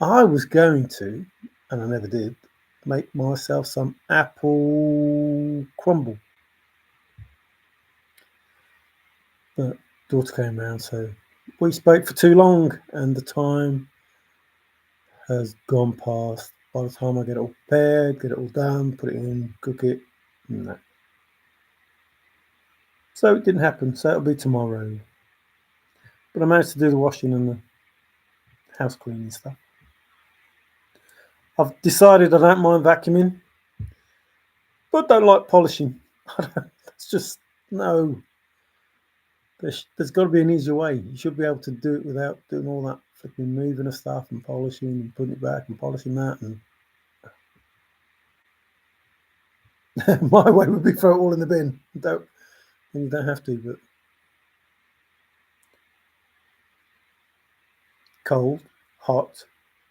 I was going to, and I never did, make myself some apple crumble. But daughter came round, so we spoke for too long, and the time has gone past. By the time I get it all prepared, get it all done, put it in, cook it, no. So it didn't happen. So it'll be tomorrow. But I managed to do the washing and the house cleaning stuff. I've decided I don't mind vacuuming, but don't like polishing. It's just no. There's got to be an easier way. You should be able to do it without doing all that flipping moving of stuff and polishing and putting it back and polishing that. And my way would be throw it all in the bin. And you don't have to, but cold, hot,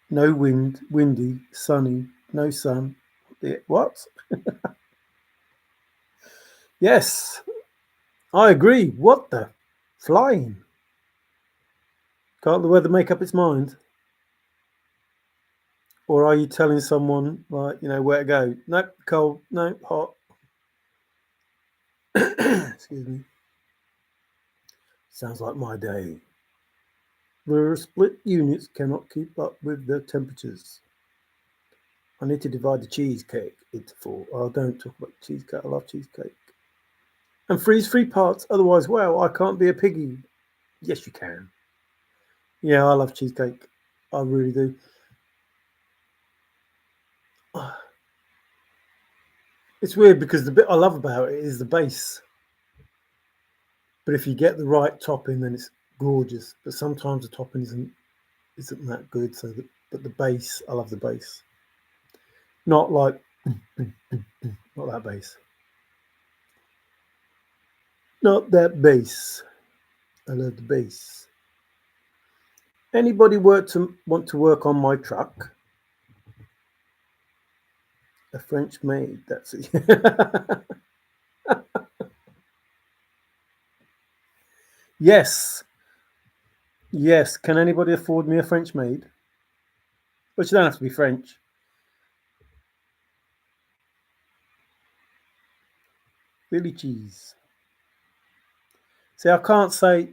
no wind, windy, sunny, no sun. What? Yes, I agree. What the? Flying. Can't the weather make up its mind? Or are you telling someone, like, where to go? Nope, cold. Nope, hot. Excuse me. Sounds like my day. The split units cannot keep up with the temperatures. I need to divide the cheesecake into four. Oh, don't talk about cheesecake. I love cheesecake. And freeze 3 parts. Otherwise, wow, I can't be a piggy. Yes, you can. Yeah, I love cheesecake. I really do. It's weird because the bit I love about it is the base. But if you get the right topping, then it's gorgeous. But sometimes the topping isn't that good. But the base, I love the base. Not like not that base. Not that base. I love the base. Anybody want to work on my truck? A French maid. That's it. Yes. Yes. Can anybody afford me a French maid? But you don't have to be French. Really cheese. See, I can't say.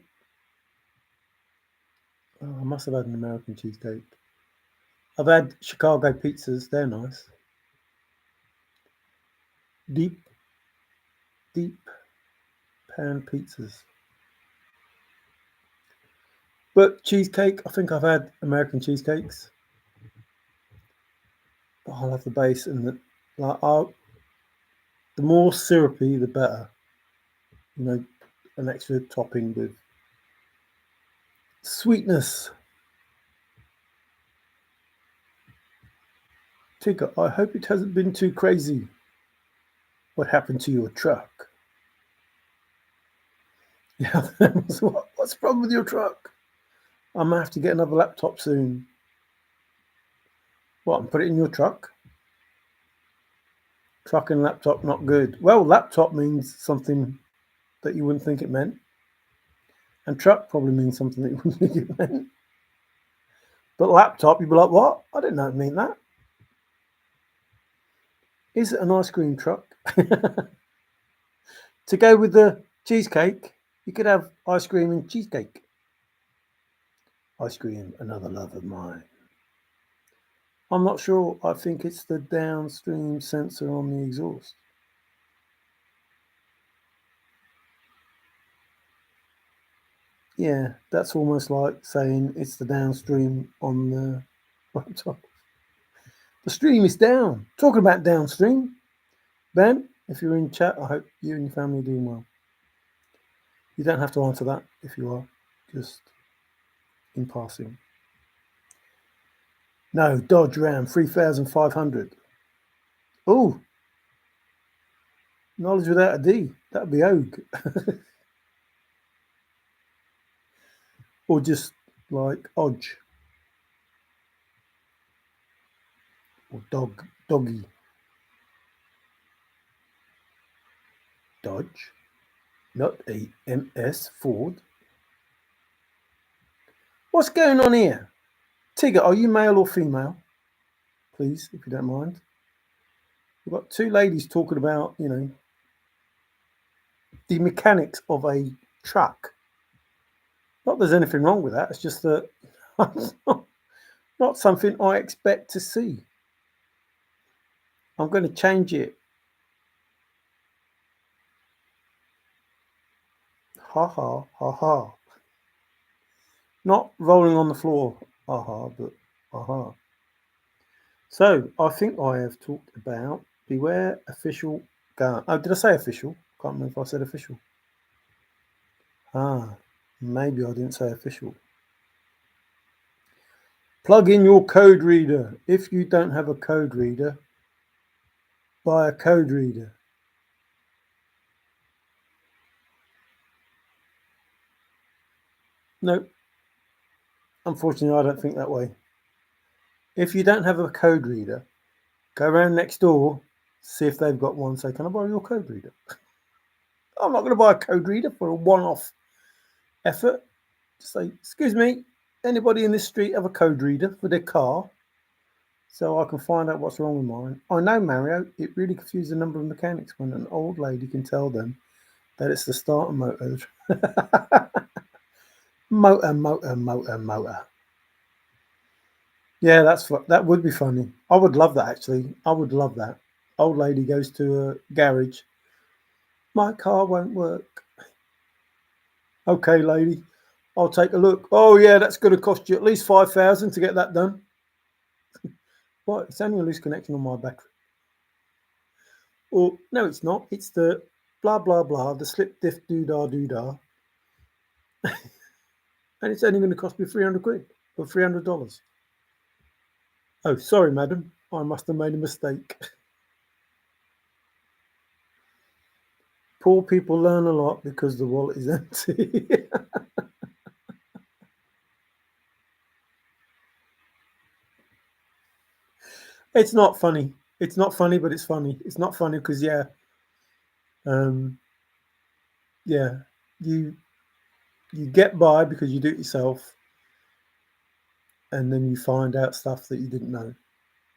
Oh, I must have had an American cheesecake. I've had Chicago pizzas. They're nice. Deep, deep pan pizzas. But cheesecake, I think I've had American cheesecakes. But I love the base and the more syrupy, the better. An extra topping with sweetness. Tigger, I hope it hasn't been too crazy. What happened to your truck? Yeah, what's the problem with your truck? I'm gonna have to get another laptop soon. What, and put it in your truck? Truck and laptop not good. Well, laptop means something that you wouldn't think it meant. And truck probably means something that you wouldn't think it meant. But laptop, you'd be like, what? I didn't know it meant that. Is it an ice cream truck? To go with the cheesecake, you could have ice cream and cheesecake. Ice cream, another love of mine. I'm not sure. I think it's the downstream sensor on the exhaust. Yeah, that's almost like saying it's the downstream on the laptop. The stream is down. Talking about downstream, Ben, if you're in chat, I hope you and your family are doing well. You don't have to answer that if you are, just in passing. No, Dodge Ram 3500. Oh, knowledge without a D. That'd be Og. or just like Odge or Doggy, Dodge, not a MS Ford. What's going on here? Tigger, are you male or female? Please, if you don't mind. We've got two ladies talking about, the mechanics of a truck. Not that there's anything wrong with that. It's just that not something I expect to see. I'm going to change it. Ha ha, ha ha. Not rolling on the floor, ha ha, but ha ha. So I think I have talked about beware official gun. Oh, did I say official? Can't remember if I said official. Maybe I didn't say official. Plug in your code reader. If you don't have a code reader, buy a code reader. Nope. Unfortunately, I don't think that way. If you don't have a code reader, go around next door, see if they've got one. Say, can I borrow your code reader? I'm not going to buy a code reader for a one-off effort. Just say, excuse me, anybody in this street have a code reader for their car so I can find out what's wrong with mine? I know, Mario, it really confuses a number of mechanics when an old lady can tell them that it's the starter motor. Motor. Yeah, that would be funny. I would love that, actually. I would love that. Old lady goes to a garage. My car won't work. Okay, lady, I'll take a look. Oh yeah, that's going to cost you at least 5,000 to get that done. What? It's only a loose connection on my battery. Or no, it's not. It's the blah blah blah, the slip diff doodah, and it's only going to cost me 300 quid or $300. Oh, sorry, madam. I must have made a mistake. Poor people learn a lot because the wallet is empty. It's not funny. It's not funny, but it's funny. It's not funny because yeah, you get by because you do it yourself, and then you find out stuff that you didn't know.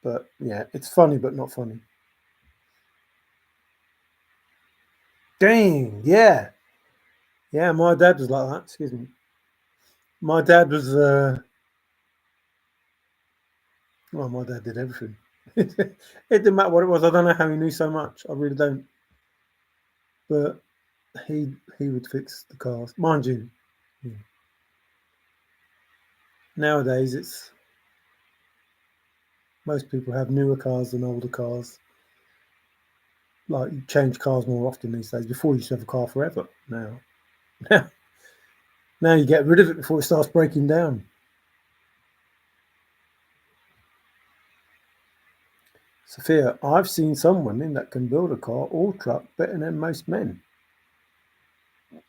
But yeah, it's funny, but not funny. Dang, yeah, yeah. My dad was like that. Excuse me. My dad was. Well, my dad did everything. It didn't matter what it was. I don't know how he knew so much. I really don't. But he would fix the cars, mind you. Yeah. Nowadays, it's most people have newer cars than older cars. Like you change cars more often these days. Before you used to have a car forever. Now, now you get rid of it before it starts breaking down. Sophia, I've seen some women that can build a car or truck better than most men. It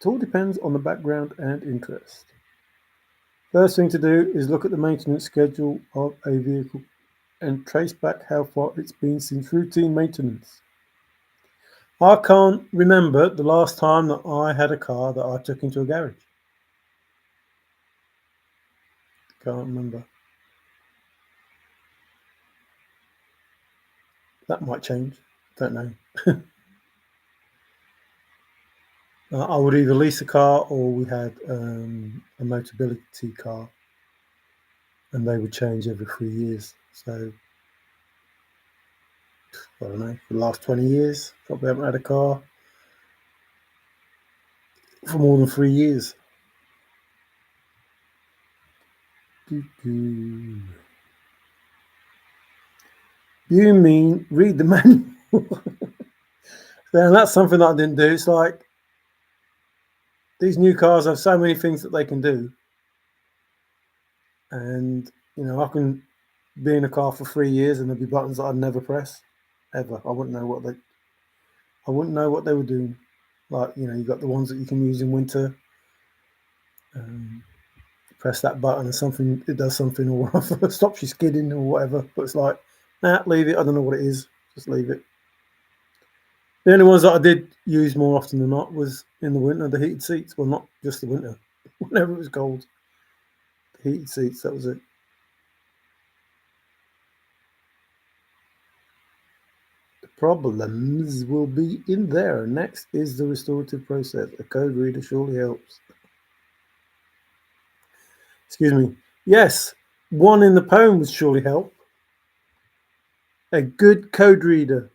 all depends on the background and interest. First thing to do is look at the maintenance schedule of a vehicle and trace back how far it's been since routine maintenance. I can't remember the last time that I had a car that I took into a garage. Can't remember. That might change. Don't know. I would either lease a car or we had a Motability car, and they would change every 3 years. So I don't know. For the last 20 years, probably haven't had a car for more than 3 years. You mean read the manual? Then that's something that I didn't do. It's like these new cars have so many things that they can do, and I can be in a car for 3 years and there'll be buttons that I'd never press ever. I wouldn't know what they were doing. Like you got the ones that you can use in winter, Press that button and something, it does something, or stops you skidding or whatever. But it's like, nah, leave it. I don't know what it is. Just leave it. The only ones that I did use more often than not was in the winter, the heated seats. Well, not just the winter. Whenever it was cold, the heated seats, that was it. The problems will be in there. Next is the restorative process. A code reader surely helps. Excuse me. Yes, one in the poem would surely help. A good code reader,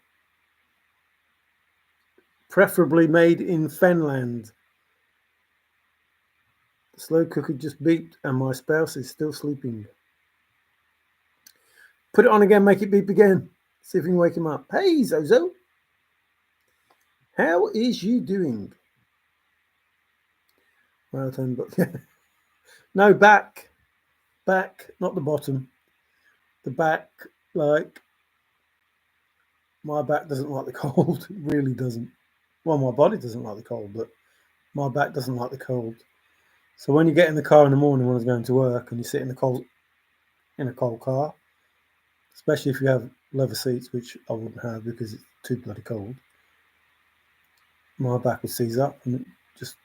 preferably made in Fenland. The slow cooker just beeped and my spouse is still sleeping. Put it on again, make it beep again. See if we can wake him up. Hey, Zozo. How is you doing? Well done, but no, back, not the bottom. The back, like, my back doesn't like the cold. It really doesn't. Well, my body doesn't like the cold, but my back doesn't like the cold. So when you get in the car in the morning when I was going to work and you sit in a cold car, especially if you have leather seats, which I wouldn't have because it's too bloody cold, my back would seize up and just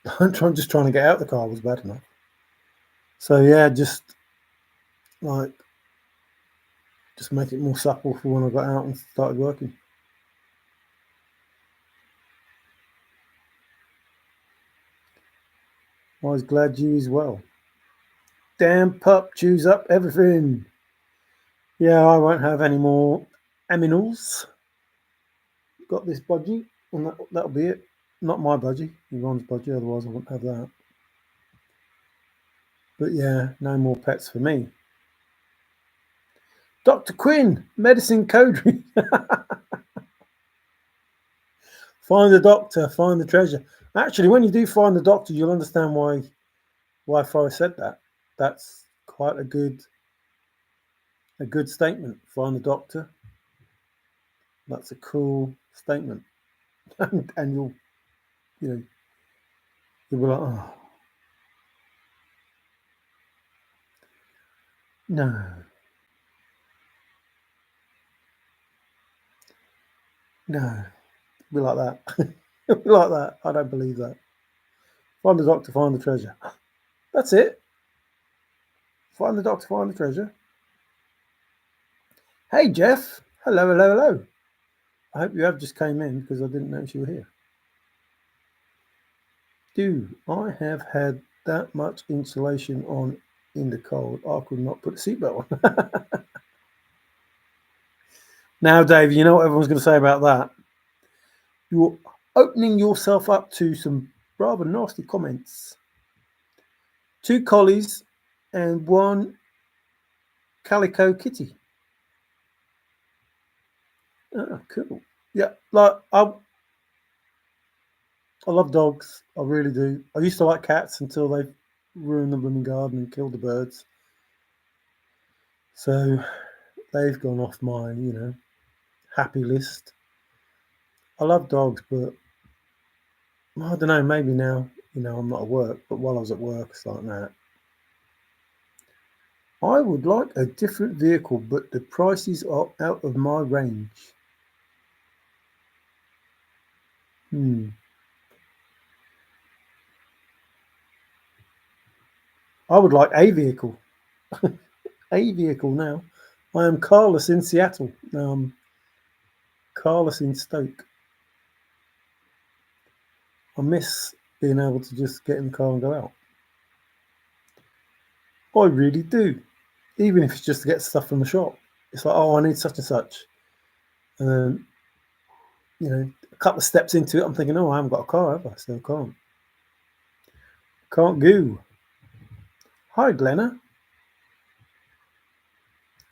just trying to get out of the car was bad enough. So yeah, just like just make it more supple for when I got out and started working. I was glad you as well. Damn pup chews up everything. Yeah, I won't have any more aminals. Got this budgie, and that'll be it. Not my budgie, Yvonne's budgie, otherwise I wouldn't have that. But yeah, no more pets for me. Dr. Quinn, medicine code. Find the doctor, find the treasure. Actually, when you do find the doctor, you'll understand why Forrest said that. That's quite a good statement. Find the doctor. That's a cool statement, and you know you'll be like, oh no, no, be like that. It'll be like that. I don't believe that. Find the doctor, find the treasure. That's it. Find the doctor, find the treasure. Hey Jeff. Hello, hello, hello. I hope you have just came in because I didn't notice you were here. Do I have had that much insulation on in the cold? I could not put a seatbelt on. Now, Dave, you know what everyone's going to say about that? You're opening yourself up to some rather nasty comments. 2 collies and 1 calico kitty. Oh, cool. Yeah, like I love dogs. I really do. I used to like cats until they ruined the blooming garden and killed the birds. So they've gone off my, happy list. I love dogs, but I don't know, maybe now, I'm not at work, but while I was at work, it's like that. I would like a different vehicle, but the prices are out of my range. I would like a vehicle. A vehicle now. I am carless in Seattle. Now I'm carless in Stoke. I miss being able to just get in the car and go out. I really do. Even if it's just to get stuff from the shop. It's like, oh, I need such and such. And then, a couple of steps into it, I'm thinking, oh, I haven't got a car, have I? Still can't. Can't go. Hi, Glenna.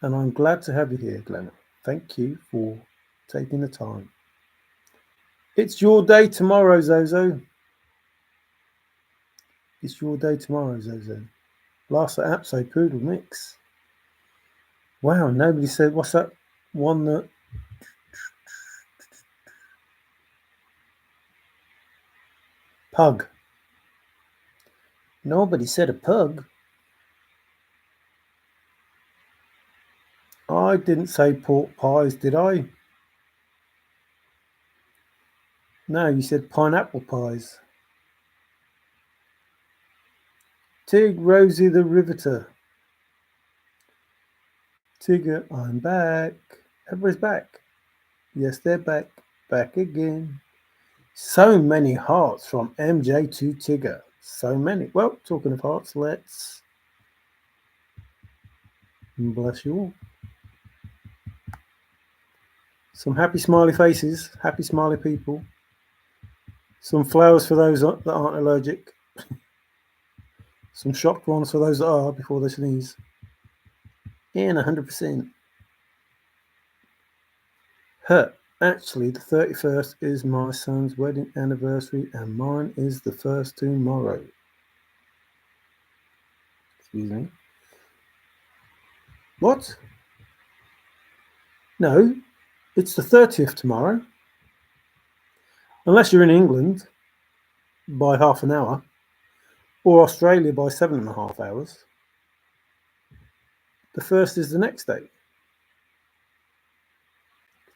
And I'm glad to have you here, Glenna. Thank you for taking the time. It's your day tomorrow, Zozo. It's your day tomorrow, Zozo. Last at Apso Poodle Mix. Wow, nobody said, what's that one that... Pug. Nobody said a pug. I didn't say pork pies, did I? No, you said pineapple pies. Tig, Rosie the Riveter. Tigger, I'm back. Everybody's back. Yes, they're back. Back again. So many hearts from MJ to Tigger. So many. Well, talking of hearts, let's bless you all. Some happy smiley faces, happy smiley people. Some flowers for those that aren't allergic. Some shocked ones for those that are before they sneeze. And 100%. Her. Actually, the 31st is my son's wedding anniversary and mine is the first tomorrow. Excuse me. What? No, it's the 30th tomorrow. Unless you're in England by half an hour or Australia by 7.5 hours. The first is the next day.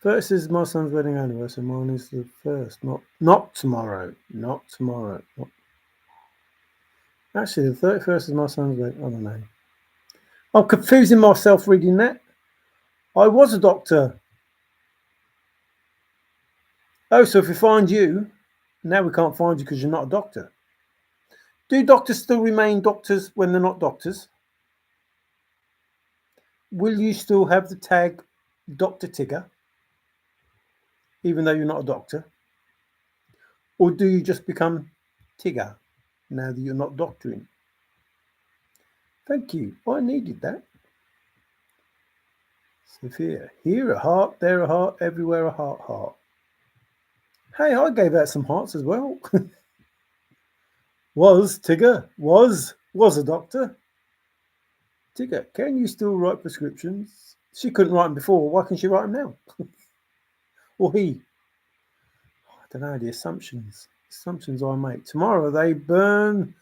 First is my son's wedding anniversary. Mine is the first, not tomorrow. Not tomorrow. Actually, the 31st is my son's wedding. I don't know. I'm confusing myself reading that. I was a doctor. Oh, so if we find you, now we can't find you because you're not a doctor. Do doctors still remain doctors when they're not doctors? Will you still have the tag Dr. Tigger, even though you're not a doctor? Or do you just become Tigger now that you're not doctoring? Thank you. I needed that. Sophia, here a heart, there a heart, everywhere a heart, heart. Hey, I gave out some hearts as well. Was Tigger, was a doctor. Tigger, can you still write prescriptions? She couldn't write them before. Why can she write them now? Or he? I don't know, the assumptions I make. Tomorrow they burn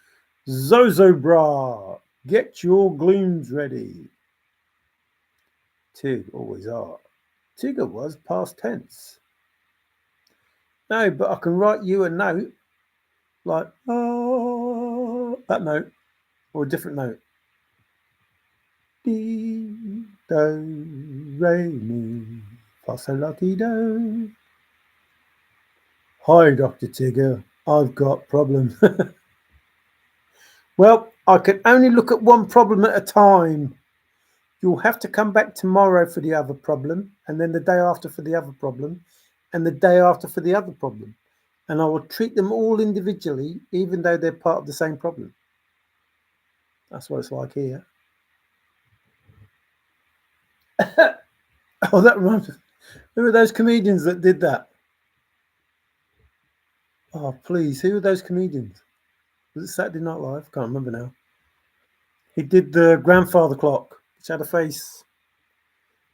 Zozo Bra. Get your glooms ready. Tig, always are. Tigger was past tense. No, but I can write you a note like, oh, that note, or a different note. Dee, do, re, mi, fa, sol, la, ti, do. Hi, Dr. Tigger. I've got problems. Well, I can only look at one problem at a time. You'll have to come back tomorrow for the other problem, and then the day after for the other problem, and the day after for the other problem. And I will treat them all individually, even though they're part of the same problem. That's what it's like here. Oh, that reminds me. Who are those comedians that did that? Oh, please, who are those comedians? Was it Saturday Night Live? Can't remember now. He did the grandfather clock, which had a face.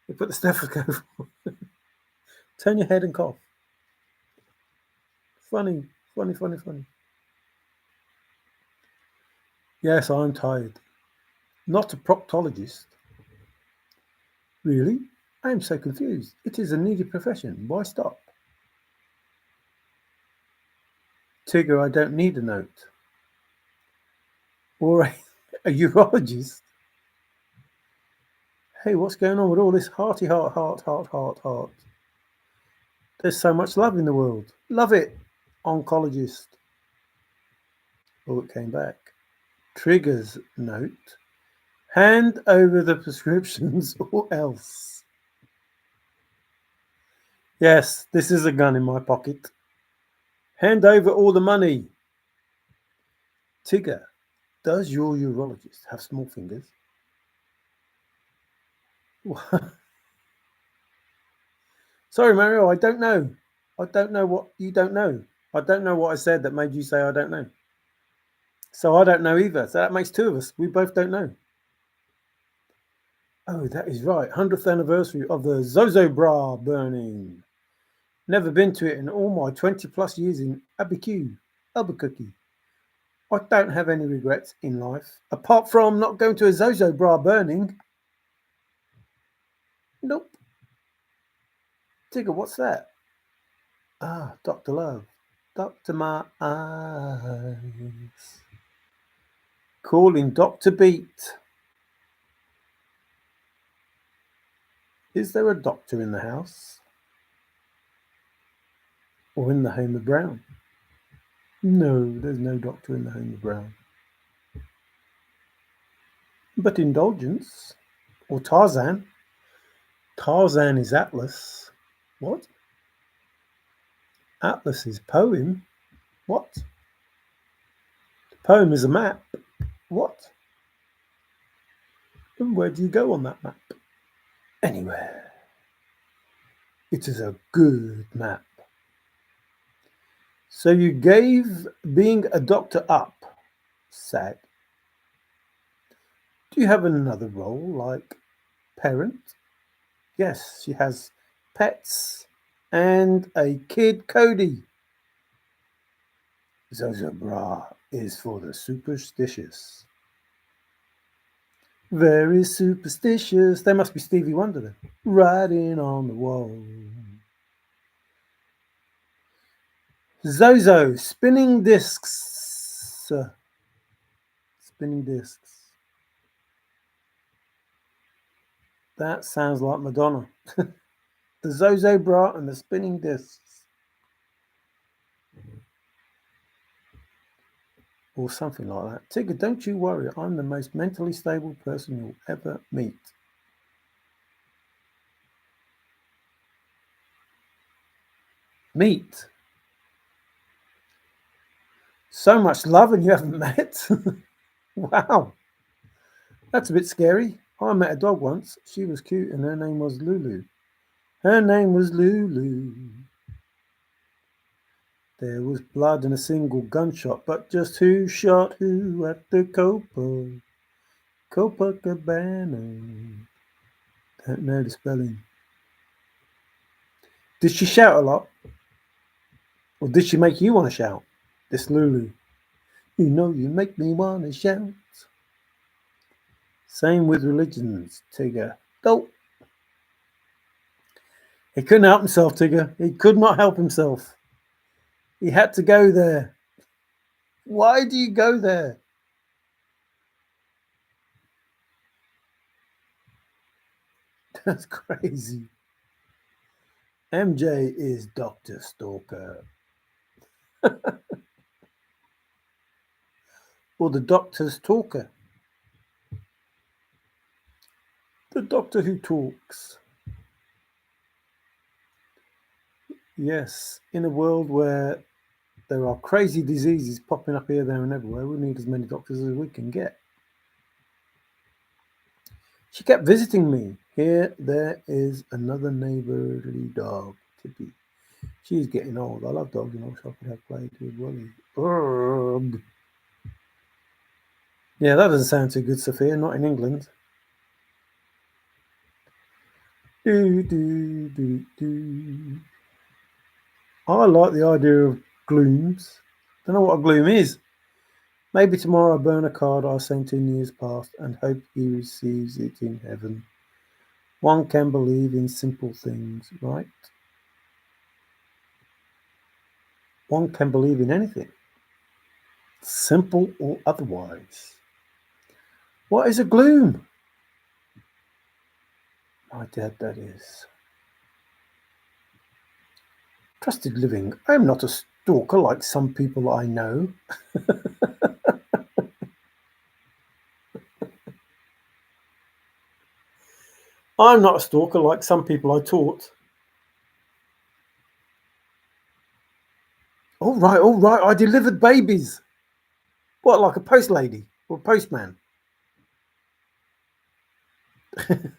He put the stethoscope on. Turn your head and cough. Funny. Yes, I'm tired. Not a proctologist. Really? I am so confused. It is a needed profession. Why stop? Tigger, I don't need a note. Or a urologist. Hey, what's going on with all this hearty heart? There's so much love in the world. Love it. Oncologist. Oh, it came back. Trigger's note. Hand over the prescriptions or else. Yes, this is a gun in my pocket. Hand over all the money. Tigger, does your urologist have small fingers? Sorry, Mario, I don't know. I don't know what you don't know. I don't know what I said that made you say I don't know. So I don't know either. So that makes two of us. We both don't know. Oh, that is right. 100th anniversary of the Zozo Bra burning. Never been to it in all my 20 plus years in Albuquerque. I don't have any regrets in life, apart from not going to a Zozo bra burning. Nope. Tigger, what's that? Ah, Dr. Love. Dr. My eyes. Calling Dr. Beat. Is there a doctor in the house? Or in the home of Brown? No, there's no doctor in the home of Brown. But Indulgence? Or Tarzan? Tarzan is Atlas. What? Atlas is poem? What? The poem is a map? What? And where do you go on that map? Anywhere. It is a good map. So you gave being a doctor up. Sad. Do you have another role, like parent? Yes, she has pets and a kid, Cody. Zozo Bra is for the superstitious. Very superstitious. They must be Stevie Wonder then. Writing on the wall. Zozo, spinning discs. Spinning discs. That sounds like Madonna. The Zozo Bra and the spinning discs. Or something like that. Tigger, don't you worry. I'm the most mentally stable person you'll ever meet. Meet? So much love and you haven't met? Wow. That's a bit scary. I met a dog once. She was cute and her name was Lulu. Her name was Lulu. There was blood and a single gunshot, but just who shot who at the Copacabana? Don't know the spelling. Did she shout a lot? Or did she make you want to shout? This Lulu. You know you make me want to shout. Same with religions, Tigger. Go. He couldn't help himself, Tigger. He could not help himself. He had to go there. Why do you go there? That's crazy. MJ is Dr. Stalker. Or the Doctor's Talker. The Doctor who talks. Yes, in a world where there are crazy diseases popping up here, there, and everywhere, we need as many doctors as we can get. She kept visiting me. Here, there is another neighbourly dog, Tippy. She's getting old. I love dogs and I wish I could have played with Wally. Urgh. Yeah, that doesn't sound too good, Sophia. Not in England. Do, do, do, do. I like the idea of glooms. Don't know what a gloom is. Maybe tomorrow I burn a card I sent in years past and hope he receives it in heaven. One can believe in simple things, right? One can believe in anything, simple or otherwise. What is a gloom? My dad, that is. Trusted living. I am not a stalker like some people I know. I'm not a stalker like some people I taught. All right, I delivered babies. What, like a post lady or postman? Here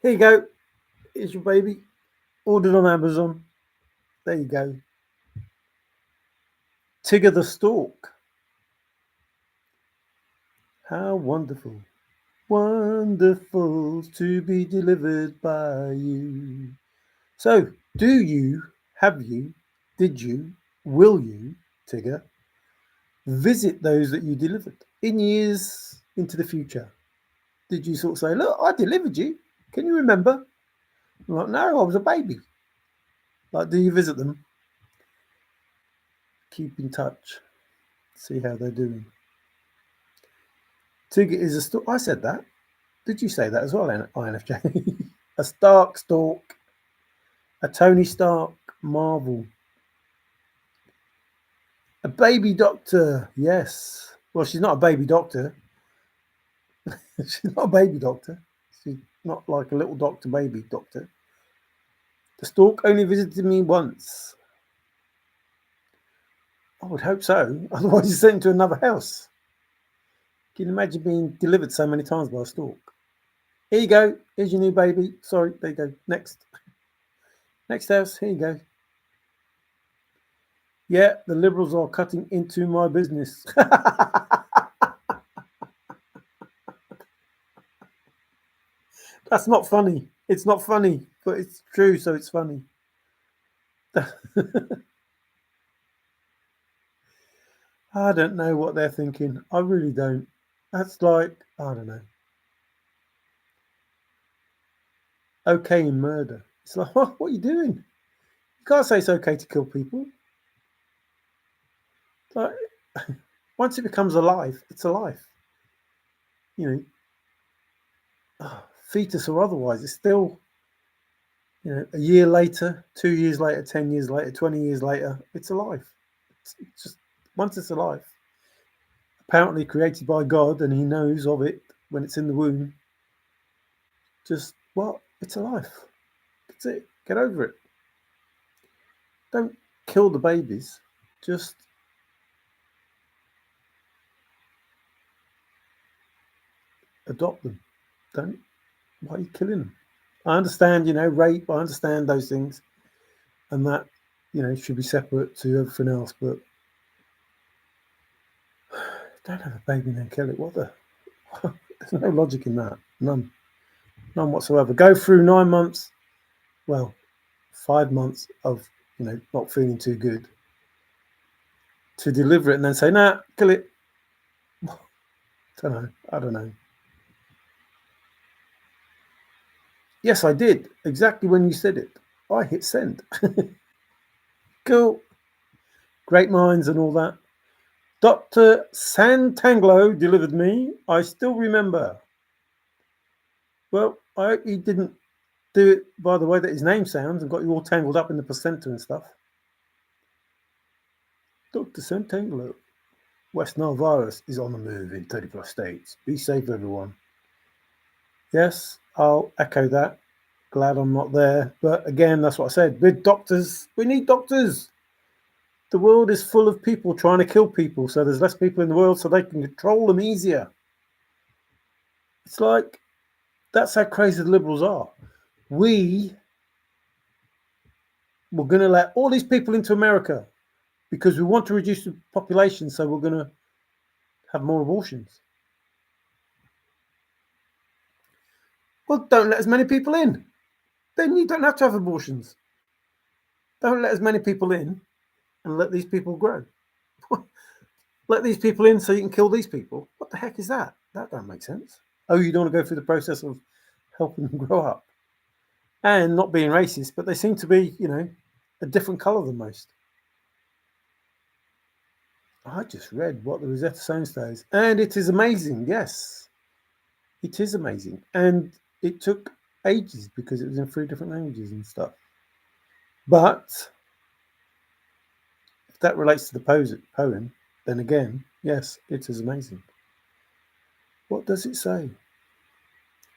you go. Here's your baby. Ordered on Amazon. There you go. Tigger the Stalk. How wonderful. Wonderful to be delivered by you. So, do you, have you, did you, will you, Tigger, Visit those that you delivered in years into the future. Did you sort of say, look, I delivered you? Can you remember? I'm like, no, I was a baby. Like, do you visit them? Keep in touch. See how they're doing. Tig is a stalk. I said that. Did you say that as well, INFJ? A Stark stalk. A Tony Stark Marvel. A baby doctor. Yes. Well, she's not a baby doctor. She's not a baby doctor. She's not like a little doctor, baby doctor. The stalk only visited me once. I would hope so. Otherwise, he's sent to another house. Can you imagine being delivered so many times by a stalk? Here you go. Here's your new baby. Sorry, there you go. Next. Next house. Here you go. Yeah, the Liberals are cutting into my business. That's not funny. It's not funny, but it's true, so it's funny. I don't know what they're thinking. I really don't. That's like, I don't know. Okay in murder. It's like, what are you doing? You can't say it's okay to kill people. Like, once it becomes a life, it's a life. You know, fetus or otherwise, it's still, a year later, 2 years later, 10 years later, 20 years later, it's alive. It's just, once it's alive, apparently created by God, and he knows of it when it's in the womb, just, well, it's alive. That's it. Get over it. Don't kill the babies. Just adopt them. Don't. Why are you killing them? I understand, rape. I understand those things, and that, should be separate to everything else. But don't have a baby and then kill it. What the? There's no logic in that. None whatsoever. Go through 9 months. Well, 5 months of not feeling too good to deliver it and then say, nah, kill it. I don't know. Yes, I did. Exactly when you said it. I hit send. Cool. Great minds and all that. Dr. Santangelo delivered me. I still remember. Well, I hope he didn't do it by the way that his name sounds and got you all tangled up in the placenta and stuff. Dr. Santangelo. West Nile virus is on the move in 30 plus states. Be safe, everyone. Yes, I'll echo that. Glad I'm not there. But again, that's what I said. With doctors, we need doctors. The world is full of people trying to kill people, so there's less people in the world so they can control them easier. It's like, that's how crazy the Liberals are. We were going to let all these people into America because we want to reduce the population, so we're going to have more abortions. Well, don't let as many people in. Then you don't have to have abortions. Don't let as many people in and let these people grow. Let these people in so you can kill these people. What the heck is that? That don't make sense. Oh, you don't want to go through the process of helping them grow up. And not being racist, but they seem to be, a different colour than most. I just read what the Rosetta Stone says, and it is amazing. Yes, it is amazing. And it took ages because it was in 3 different languages and stuff. But if that relates to the poem, then again, yes, it is amazing. What does it say?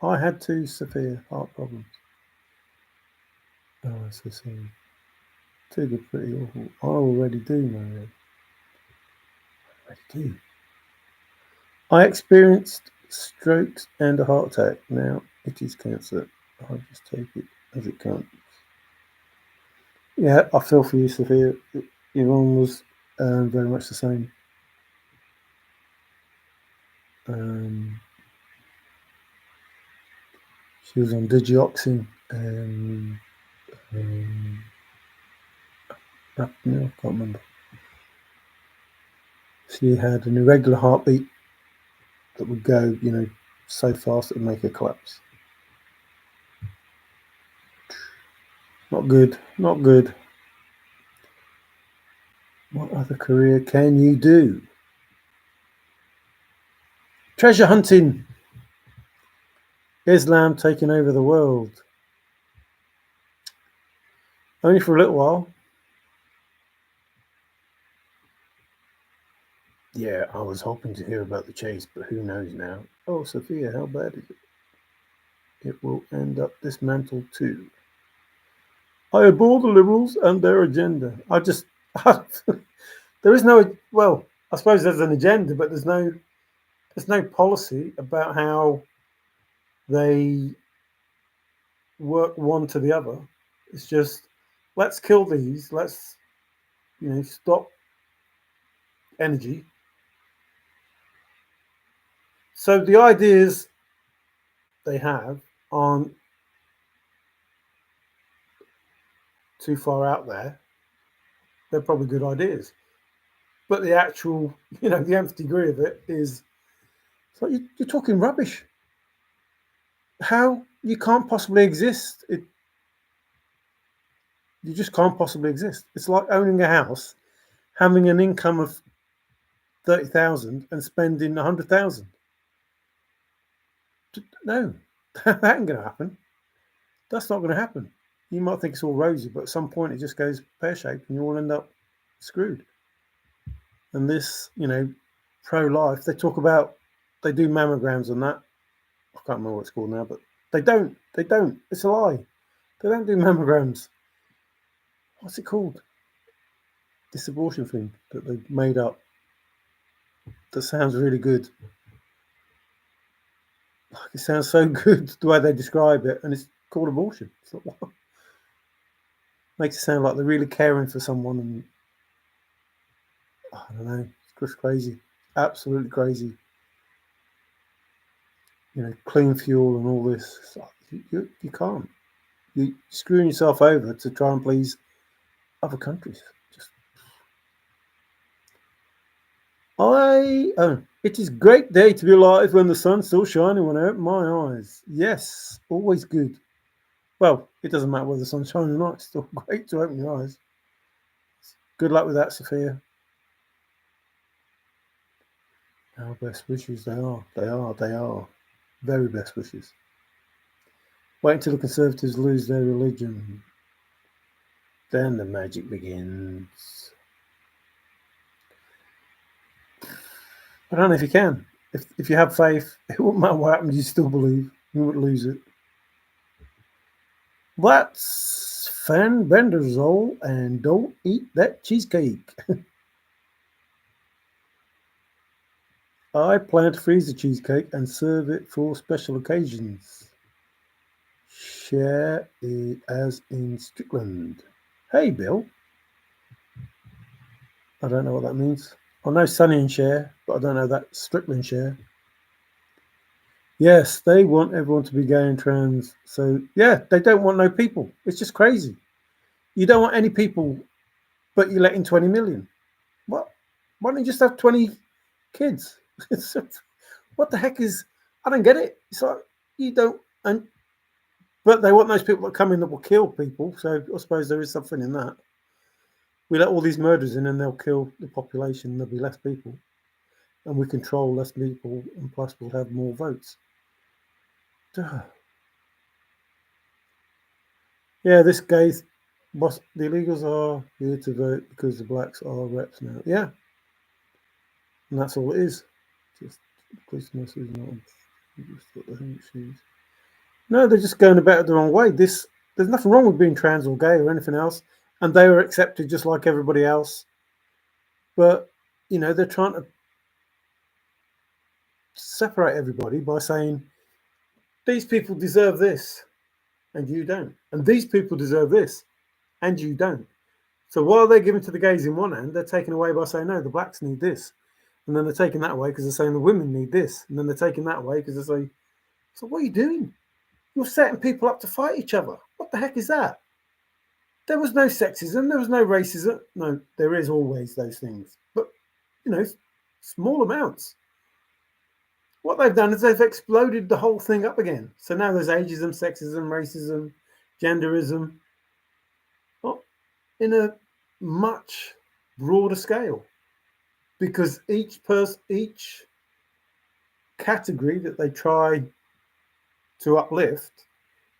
I had 2 severe heart problems. Oh, I'm so sorry. 2 good, pretty awful. I already do know it. I already do. I experienced strokes and a heart attack. Now it is cancer. I'll just take it as it comes. Yeah, I feel for you, Sophia. Yvonne was very much the same. She was on digioxin and no, I can't remember. She had an irregular heartbeat that would go, so fast it would make her collapse. Not good, not good. What other career can you do? Treasure hunting. Islam taking over the world. Only for a little while. Yeah, I was hoping to hear about the chase, but who knows now? Oh, Sophia, how bad is it? It will end up dismantled too. I abhor the Liberals and their agenda. There is no, well, I suppose there's an agenda, but there's no policy about how they work one to the other. It's just, let's kill these, let's, stop energy. So the ideas they have aren't too far out there. They're probably good ideas. But the actual, the nth degree of it is, it's like you're talking rubbish. How you can't possibly exist. You just can't possibly exist. It's like owning a house, having an income of 30,000 and spending 100,000. No, that ain't going to happen. That's not going to happen. You might think it's all rosy, but at some point it just goes pear-shaped and you all end up screwed. And this, pro-life, they do mammograms on that. I can't remember what it's called now, but they don't. It's a lie. They don't do mammograms. What's it called? This abortion thing that they've made up. That sounds really good. It sounds so good the way they describe it, and it's called abortion. It's like, what? Makes it sound like they're really caring for someone, and I don't know. It's just crazy, absolutely crazy. Clean fuel and all this. You can't. You're screwing yourself over to try and please other countries. It is a great day to be alive when the sun's still shining when I open my eyes. Yes, always good. Well, it doesn't matter whether the sun's shining or not. It's still great to open your eyes. Good luck with that, Sophia. Our best wishes, they are. Very best wishes. Wait until the Conservatives lose their religion. Then the magic begins. I don't know if you can. If you have faith, it won't matter what happens, you still believe. You won't lose it. That's Fenn Benderzole, and don't eat that cheesecake. I plan to freeze the cheesecake and serve it for special occasions. Share it as in Strickland. Hey, Bill. I don't know what that means. I know Sonny and Cher, but I don't know that Strickland Cher. Yes, they want everyone to be gay and trans. So, yeah, they don't want no people. It's just crazy. You don't want any people, but you let in 20 million. What? Why don't you just have 20 kids? What the heck is... I don't get it. It's like, you don't... But they want those people that come in that will kill people. So I suppose there is something in that. We let all these murders in and they'll kill the population. There'll be less people. And we control less people. And plus we'll have more votes. Duh. Yeah, this gay... The illegals are here to vote because the blacks are reps now. Yeah. And that's all it is. Just Christmas is not... No, they're just going about it the wrong way. There's nothing wrong with being trans or gay or anything else, and they are accepted just like everybody else. But they're trying to separate everybody by saying these people deserve this, and you don't, and these people deserve this, and you don't. So while they're giving to the gays in one hand, they're taken away by saying no, the blacks need this, and then they're taking that away because they're saying the women need this, and then they're taking that away because they say, so what are you doing? You're setting people up to fight each other. What the heck is that? There was no sexism. There was no racism. No, there is always those things. But, Small amounts. What they've done is they've exploded the whole thing up again. So now there's ageism, sexism, racism, genderism, in a much broader scale, because each category that they try to uplift,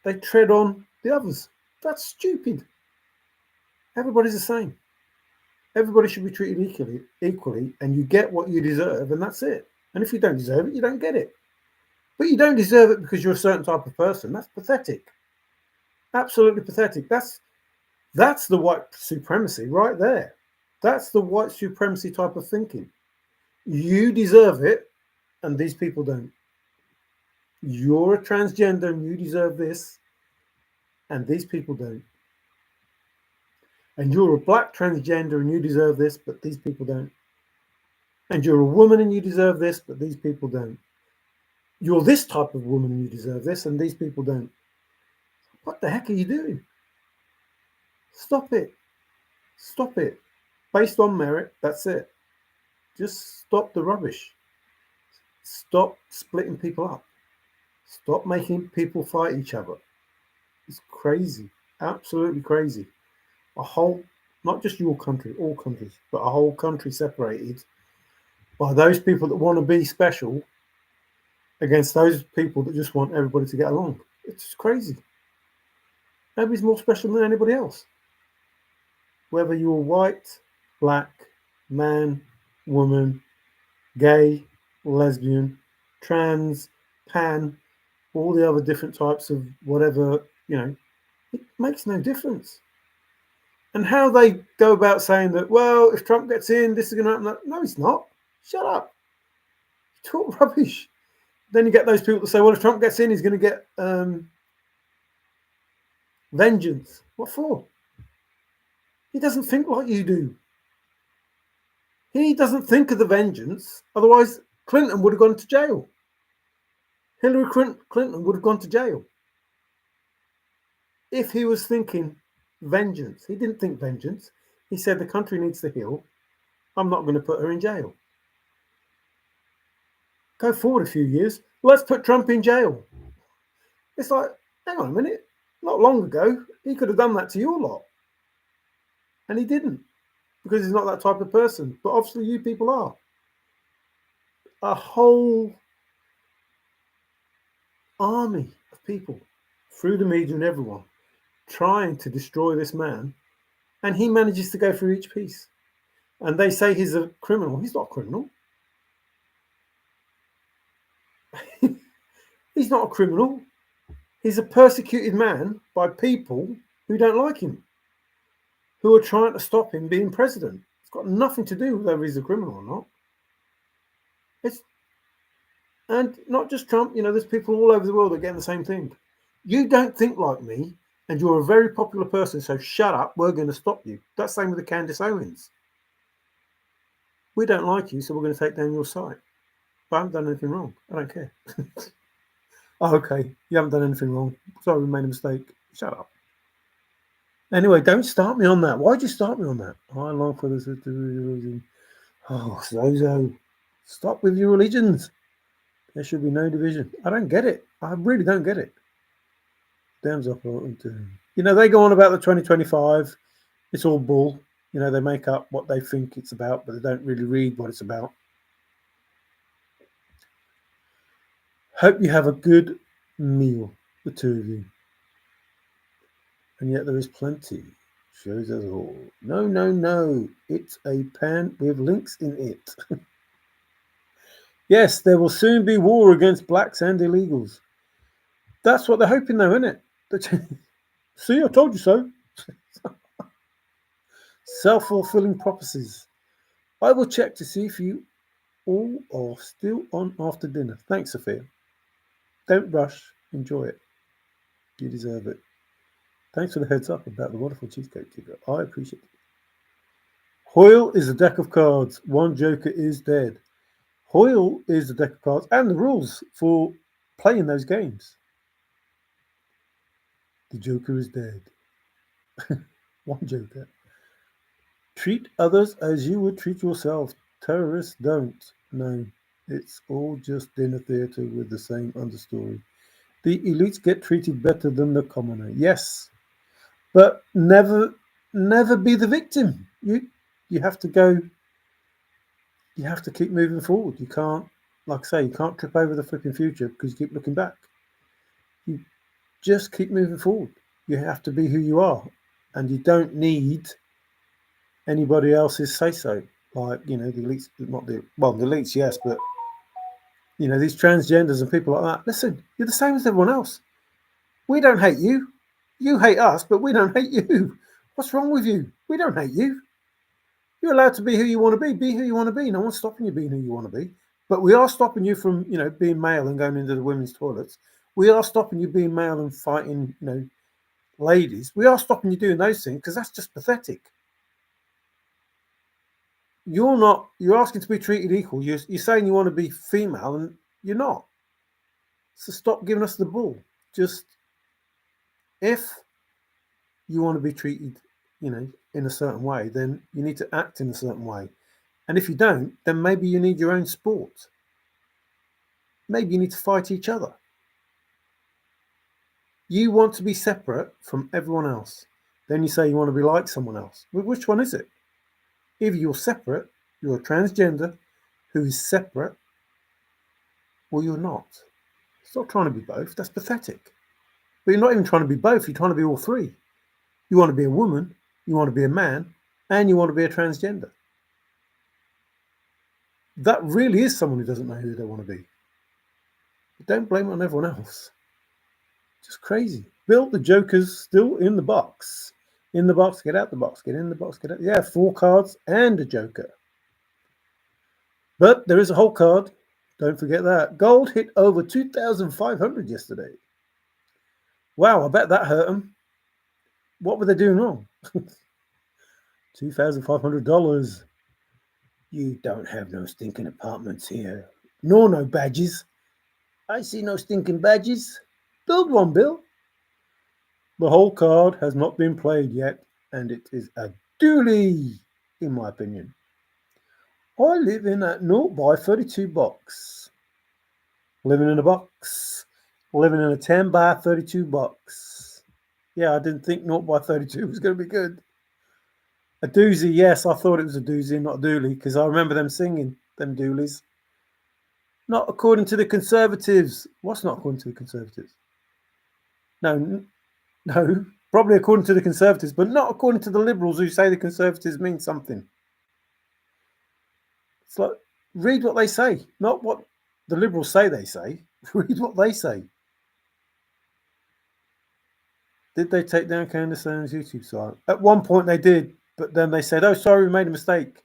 they tread on the others. That's stupid. Everybody's the same. Everybody should be treated equally, and you get what you deserve, and that's it. And if you don't deserve it, you don't get it. But you don't deserve it because you're a certain type of person. That's pathetic. Absolutely pathetic. That's the white supremacy right there. That's the white supremacy type of thinking. You deserve it, and these people don't. You're a transgender and you deserve this, and these people don't. And you're a black transgender and you deserve this, but these people don't. And you're a woman and you deserve this, but these people don't. You're this type of woman and you deserve this, and these people don't. What the heck are you doing? Stop it. Stop it. Based on merit, that's it. Just stop the rubbish. Stop splitting people up. Stop making people fight each other. It's crazy. Absolutely crazy. A whole, not just your country, all countries, but a whole country separated by those people that want to be special against those people that just want everybody to get along. It's crazy. Nobody's more special than anybody else. Whether you're white, black, man, woman, gay, lesbian, trans, pan, all the other different types of whatever, it makes no difference. And how they go about saying that, well, if Trump gets in, this is going to happen. No, it's not. Shut up. Talk rubbish. Then you get those people that say, well, if Trump gets in, he's going to get vengeance. What for? He doesn't think like you do. He doesn't think of the vengeance. Otherwise, Clinton would have gone to jail. Hillary Clinton would have gone to jail. If he was thinking vengeance. He didn't think vengeance. He said the country needs to heal. I'm not going to put her in jail. Go forward a few years. Let's put Trump in jail. It's like, hang on a minute. Not long ago, he could have done that to your lot. And he didn't. Because he's not that type of person. But obviously you people are. A whole army of people, through the media and everyone, trying to destroy this man. And he manages to go through each piece. And they say he's a criminal. He's not a criminal. He's not a criminal. He's a persecuted man by people who don't like him, who are trying to stop him being president. It's got nothing to do with whether he's a criminal or not. And not just Trump, there's people all over the world that are getting the same thing. You don't think like me, and you're a very popular person, so shut up, we're going to stop you. That's the same with the Candace Owens. We don't like you, so we're going to take down your site. But I haven't done anything wrong. I don't care. Oh, okay, you haven't done anything wrong. Sorry, we made a mistake. Shut up. Anyway, don't start me on that. Why'd you start me on that? I long for this religion. Oh, so. Stop with your religions. There should be no division. I don't get it. I really don't get it. Damns up. They go on about the 2025. It's all bull. They make up what they think it's about, but they don't really read what it's about. Hope you have a good meal, the two of you. And yet there is plenty. Shows us all. No. It's a pan with links in it. Yes, there will soon be war against blacks and illegals. That's what they're hoping, though, isn't it? See, I told you so. Self-fulfilling prophecies. I will check to see if you all are still on after dinner. Thanks, Sophia. Don't rush. Enjoy it. You deserve it. Thanks for the heads up about the wonderful cheesecake, Tigger. I appreciate it. Hoyle is a deck of cards. One joker is dead. Hoyle is the deck of cards and the rules for playing those games. The joker is dead. One joker. Treat others as you would treat yourself. Terrorists don't. No, it's all just dinner theatre with the same understory. The elites get treated better than the commoner. Yes, but never be the victim. You have to go. You have to keep moving forward. You can't, like I say, you can't trip over the flipping future because you keep looking back. You just keep moving forward. You have to be who you are, and you don't need anybody else's say so. Like the elites, not the elites, yes, but these transgenders and people like that. Listen, you're the same as everyone else. We don't hate you. You hate us, but we don't hate you. What's wrong with you? We don't hate you. You're allowed to be who you want to be. Be who you want to be. No one's stopping you being who you want to be. But we are stopping you from, being male and going into the women's toilets. We are stopping you being male and fighting, ladies. We are stopping you doing those things because that's just pathetic. You're asking to be treated equal. You're saying you want to be female and you're not. So stop giving us the bull. Just if you want to be treated, in a certain way, then you need to act in a certain way. And if you don't, then maybe you need your own sport. Maybe you need to fight each other. You want to be separate from everyone else. Then you say you want to be like someone else. Well, which one is it? Either you're separate, you're a transgender who is separate, or you're not. Stop trying to be both. That's pathetic. But you're not even trying to be both. You're trying to be all three. You want to be a woman, you want to be a man, and you want to be a transgender. That really is someone who doesn't know who they want to be. But don't blame it on everyone else. Just crazy. Bill, the Joker's still in the box. In the box, get out the box. Get in the box, get out. Yeah, 4 cards and a Joker. But there is a whole card. Don't forget that. Gold hit over 2,500 yesterday. Wow, I bet that hurt them. What were they doing wrong? $2,500. You don't have no stinking apartments here. Nor no badges. I see no stinking badges. Build one, Bill. The whole card has not been played yet, and it is a doolie, in my opinion. I live in a 0x32 box. Living in a box. Living in a 10x32 box. Yeah, I didn't think 0x32 was going to be good. A doozy, yes, I thought it was a doozy, not a doolie, because I remember them singing, them doolies. Not according to the Conservatives. What's not according to the Conservatives? No, probably according to the Conservatives, but not according to the Liberals who say the Conservatives mean something. It's like, read what they say, not what the Liberals say they say. Read what they say. Did they take down Candace Owens' YouTube site? At one point they did, but then they said, oh, sorry, we made a mistake.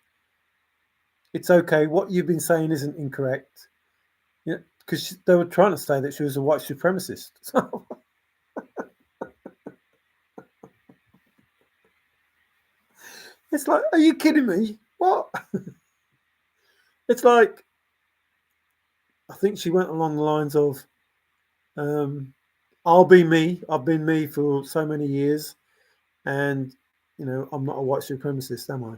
It's okay. What you've been saying isn't incorrect. Yeah, because they were trying to say that she was a white supremacist. It's like, are you kidding me? What? It's like, I think she went along the lines of, I'll be me. I've been me for so many years. And, I'm not a white supremacist, am I?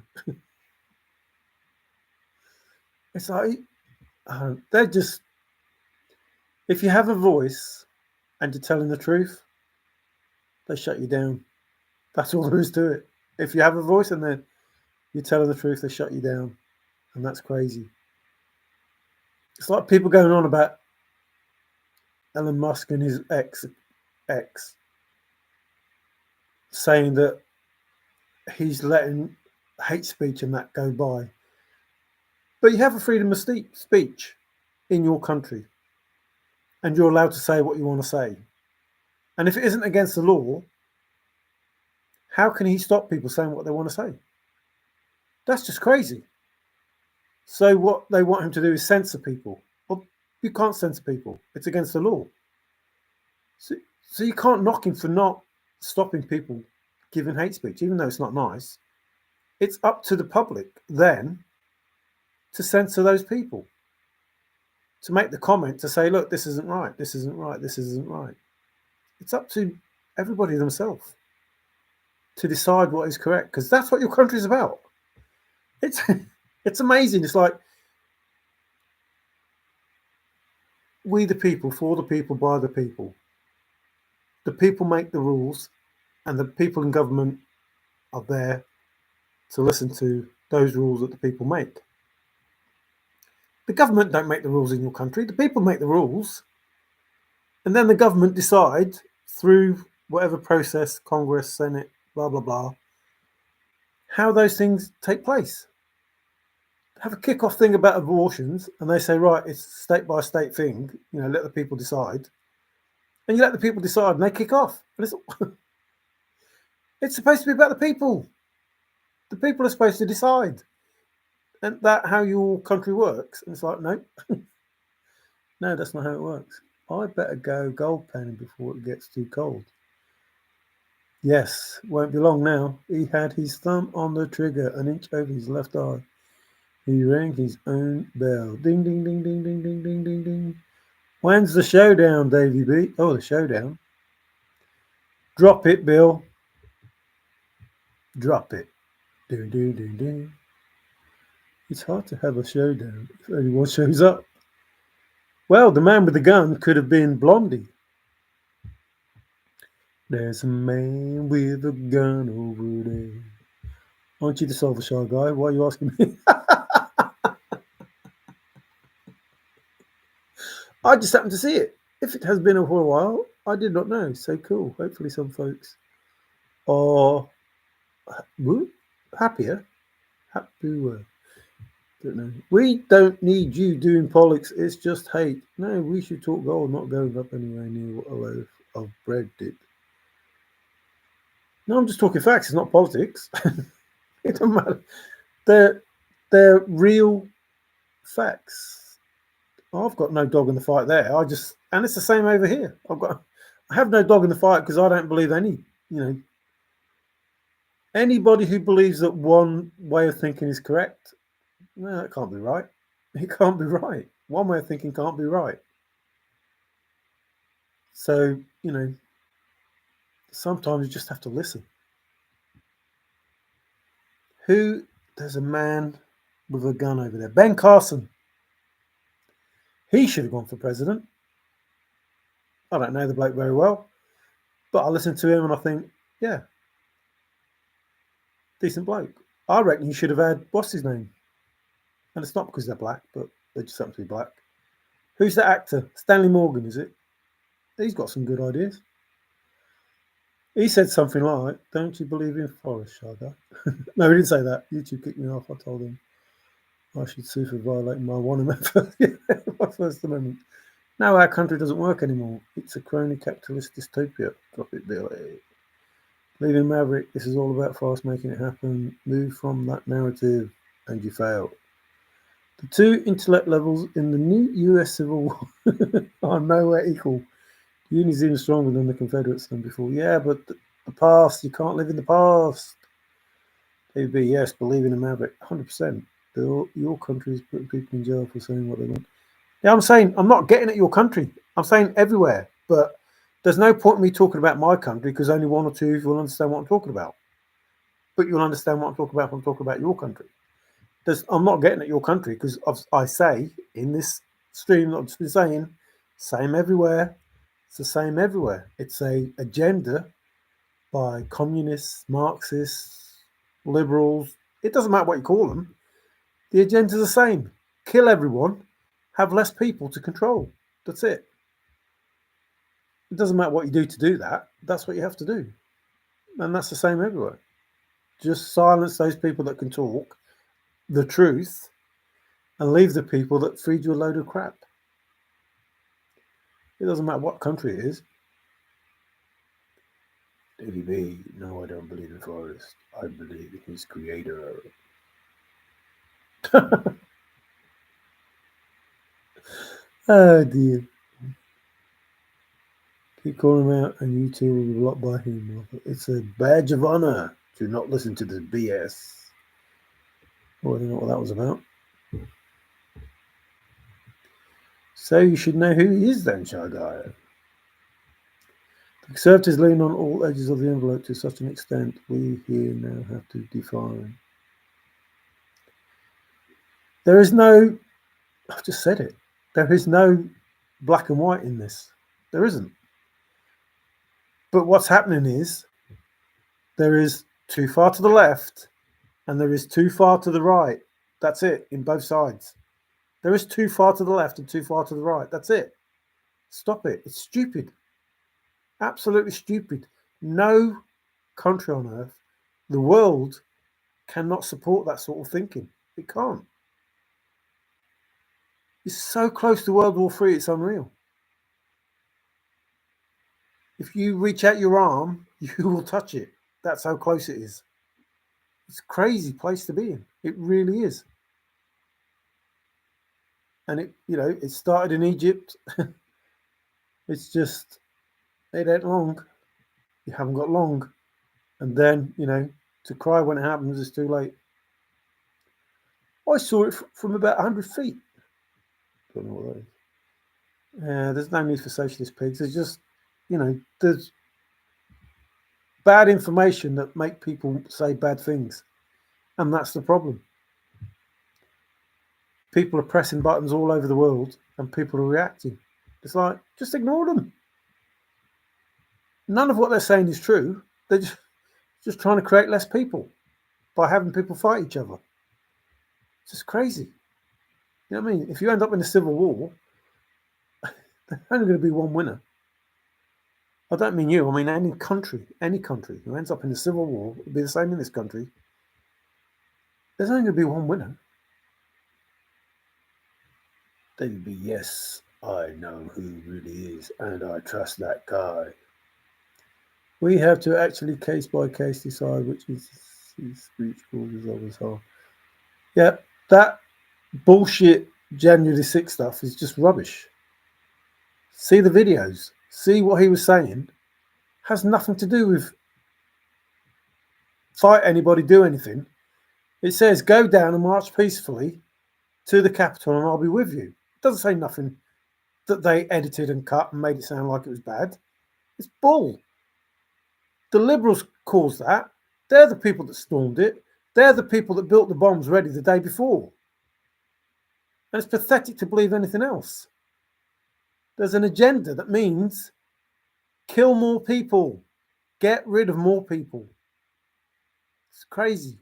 It's like, they're just, if you have a voice and you're telling the truth, they shut you down. That's all there is to it. If you have a voice and then you're telling the truth, they shut you down. And that's crazy. It's like people going on about Elon Musk and his ex saying that he's letting hate speech and that go by. But you have a freedom of speech in your country. And you're allowed to say what you want to say. And if it isn't against the law, how can he stop people saying what they want to say? That's just crazy. So what they want him to do is censor people. Well, you can't censor people. It's against the law. So you can't knock him for not stopping people giving hate speech, even though it's not nice. It's up to the public then to censor those people. To make the comment to say, look, this isn't right, this isn't right, this isn't right. It's up to everybody themselves to decide what is correct, because that's what your country's about. It's It's amazing. It's like we the people, for the people, by the people. The people make the rules, and the people in government are there to listen to those rules that the people make. The government don't make the rules in your country. The people make the rules, and then the government decide through whatever process, Congress, Senate, blah blah blah, how those things take place. Have a kick-off thing about abortions, and they say, right, it's a state by state thing. Let the people decide, and you let the people decide, and they kick off. And it's supposed to be about the people. The people are supposed to decide, and that how your country works. And it's like, no, no, that's not how it works. I better go gold panning before it gets too cold. Yes, won't be long now. He had his thumb on the trigger, an inch over his left eye. He rang his own bell. Ding, ding, ding, ding, ding, ding, ding, ding, ding. When's the showdown, Davy B? Oh, the showdown. Drop it, Bill. Drop it. Do, do, do, do. It's hard to have a showdown if anyone shows up. Well, the man with the gun could have been Blondie. There's a man with a gun over there. Aren't you the Silver Shy guy? Why are you asking me? I just happened to see it. If it has been for a while, I did not know. So cool. Hopefully some folks are happier. Happier. Don't know. We don't need you doing politics. It's just hate. No, we should talk gold, not going up anywhere near what a loaf of bread did. No, I'm just talking facts. It's not politics. It doesn't matter. They're real facts. I've got no dog in the fight there. And it's the same over here. I have no dog in the fight because I don't believe anybody who believes that one way of thinking is correct. No, that can't be right. It can't be right. One way of thinking can't be right. So, sometimes you just have to listen. There's a man with a gun over there. Ben Carson. He should have gone for president. I don't know the bloke very well, but I listen to him and I think, yeah, decent bloke. I reckon he should have had, what's his name? And it's not because they're black, but they just happen to be black. Who's the actor? Stanley Morgan, is it? He's got some good ideas. He said something like, don't you believe in Forrest, Sugar? No, he didn't say that. YouTube kicked me off. I told him I should sue for violating my my First Amendment. Now our country doesn't work anymore. It's a crony capitalist dystopia. Drop it, Billy. Leaving Maverick, this is all about Forrest making it happen. Move from that narrative and you fail. The two intellect levels in the new US Civil War are nowhere equal. The Union's even stronger than the Confederates than before. Yeah, but the past, you can't live in the past. AB, yes, believe in a Maverick, 100%. Your country is putting people in jail for saying what they want. Yeah, I'm saying, I'm not getting at your country. I'm saying everywhere. But there's no point in me talking about my country because only one or two of you will understand what I'm talking about. But you'll understand what I'm talking about when I'm talking about your country. I'm not getting at your country because I say in this stream that I've just been saying, same everywhere. It's the same everywhere. It's a agenda by communists, Marxists, liberals. It doesn't matter what you call them. The agenda's the same. Kill everyone, have less people to control. That's it. It doesn't matter what you do to do that. That's what you have to do. And that's the same everywhere. Just silence those people that can talk the truth and leave the people that feed you a load of crap. It doesn't matter what country it is. Davy B, no, I don't believe in Forrest. I believe in his creator. Oh dear. Keep calling him out and you two will be blocked by him. It's a badge of honor to not listen to this BS. Oh, I don't know what that was about. So you should know who he is then, Shy Guy. The Conservatives lean on all edges of the envelope to such an extent we here now have to define. There is no, I've just said it, there is no black and white in this. There isn't. But what's happening is there is too far to the left and there is too far to the right. That's it, in both sides. There is too far to the left and too far to the right. That's it. Stop it. It's stupid. Absolutely stupid. No country on earth, the world, cannot support that sort of thinking. It can't. It's so close to World War III, it's unreal. If you reach out your arm, you will touch it. That's how close it is. It's a crazy place to be in. It really is. And it started in Egypt. It's just, it ain't long. You haven't got long. And then, to cry when it happens is too late. I saw it from about 100 feet. Don't know what that is. There's no need for socialist pigs. There's just, there's bad information that make people say bad things. And that's the problem. People are pressing buttons all over the world and people are reacting. It's like, just ignore them. None of what they're saying is true. They're just trying to create less people by having people fight each other. It's just crazy. You know what I mean? If you end up in a civil war, there's only going to be one winner. I don't mean you. I mean any country who ends up in a civil war, it'll be the same in this country. There's only going to be one winner. They would be, yes, I know who really is, and I trust that guy. We have to actually case by case decide which is speech causes others harm. Yeah, that bullshit January 6th stuff is just rubbish. See the videos. See what he was saying. Has nothing to do with fight anybody, do anything. It says go down and march peacefully to the Capitol and I'll be with you. It doesn't say nothing that they edited and cut and made it sound like it was bad. It's bull. The Liberals caused that. They're the people that stormed it. They're the people that built the bombs ready the day before. And it's pathetic to believe anything else. There's an agenda that means kill more people. Get rid of more people. It's crazy.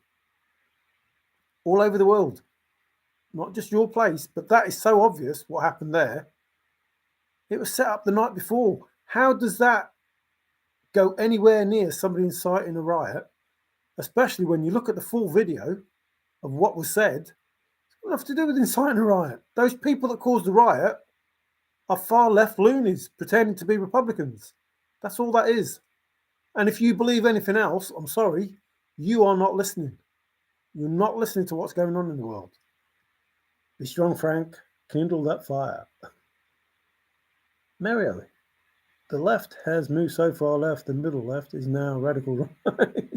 All over the world. Not just your place, but that is so obvious what happened there. It was set up the night before. How does that go anywhere near somebody inciting a riot, especially when you look at the full video of what was said? It's got nothing to do with inciting a riot. Those people that caused the riot are far left loonies pretending to be Republicans. That's all that is. And if you believe anything else, I'm sorry, you are not listening. You're not listening to what's going on in the world. Be strong, Frank. Kindle that fire. Mario, the left has moved so far left, the middle left is now radical right.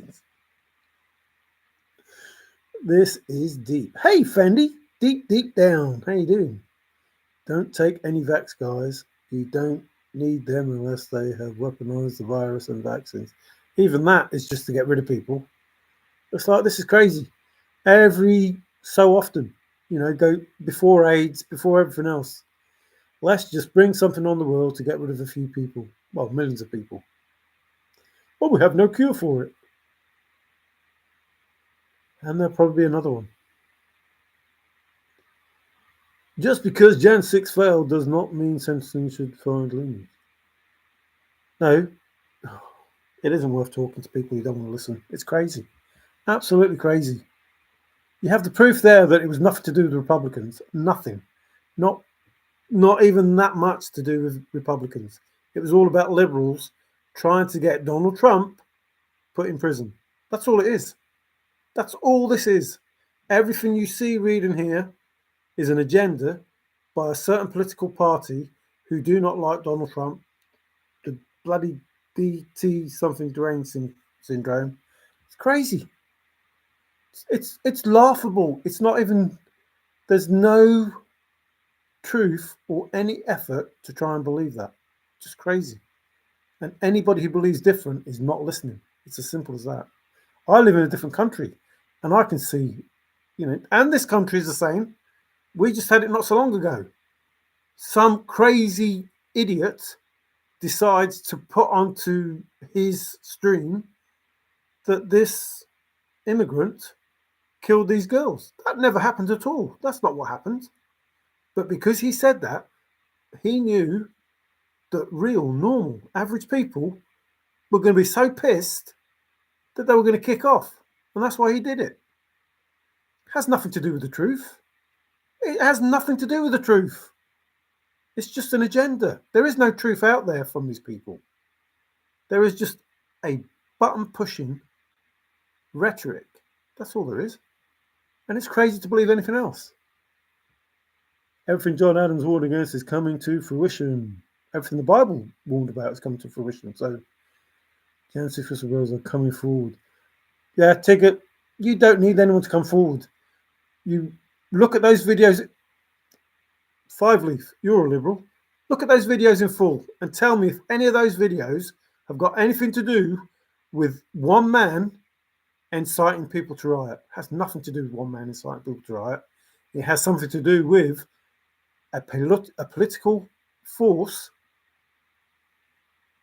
This is deep. Hey, Fendi, deep down. How you doing? Don't take any vax, guys. You don't need them unless they have weaponized the virus and vaccines. Even that is just to get rid of people. It's like, this is crazy. Every so often, go before AIDS, before everything else. Let's just bring something on the world to get rid of a few people. Well, millions of people. Well, we have no cure for it. And there'll probably be another one. Just because Jan 6 failed does not mean sentencing should find lenient. No, it isn't worth talking to people who don't want to listen. It's crazy. Absolutely crazy. You have the proof there that it was nothing to do with the Republicans. Nothing. Not even that much to do with Republicans. It was all about liberals trying to get Donald Trump put in prison. That's all it is. That's all this is. Everything you see, read, and hear is an agenda by a certain political party who do not like Donald Trump, the bloody DT something deranged syndrome. It's crazy. It's laughable. It's not even, there's no truth or any effort to try and believe that. Just crazy. And anybody who believes different is not listening. It's as simple as that. I live in a different country and I can see, and this country is the same. We just had it not so long ago. Some crazy idiot decides to put onto his stream that this immigrant killed these girls. That never happened at all. That's not what happened. But because he said that, he knew that real, normal, average people were going to be so pissed that they were going to kick off. And that's why he did it. It has nothing to do with the truth. It has nothing to do with the truth. It's just an agenda. There is no truth out there from these people. There is just a button-pushing rhetoric. That's all there is. And it's crazy to believe anything else. Everything John Adams warned against is coming to fruition. Everything the Bible warned about is coming to fruition. So, Genesis whistleblowers are coming forward. Yeah, Tigger, you don't need anyone to come forward. You look at those videos. Five Leaf, you're a liberal. Look at those videos in full and tell me if any of those videos have got anything to do with one man inciting people to riot. It has nothing to do with one man inciting people to riot. It has something to do with a political force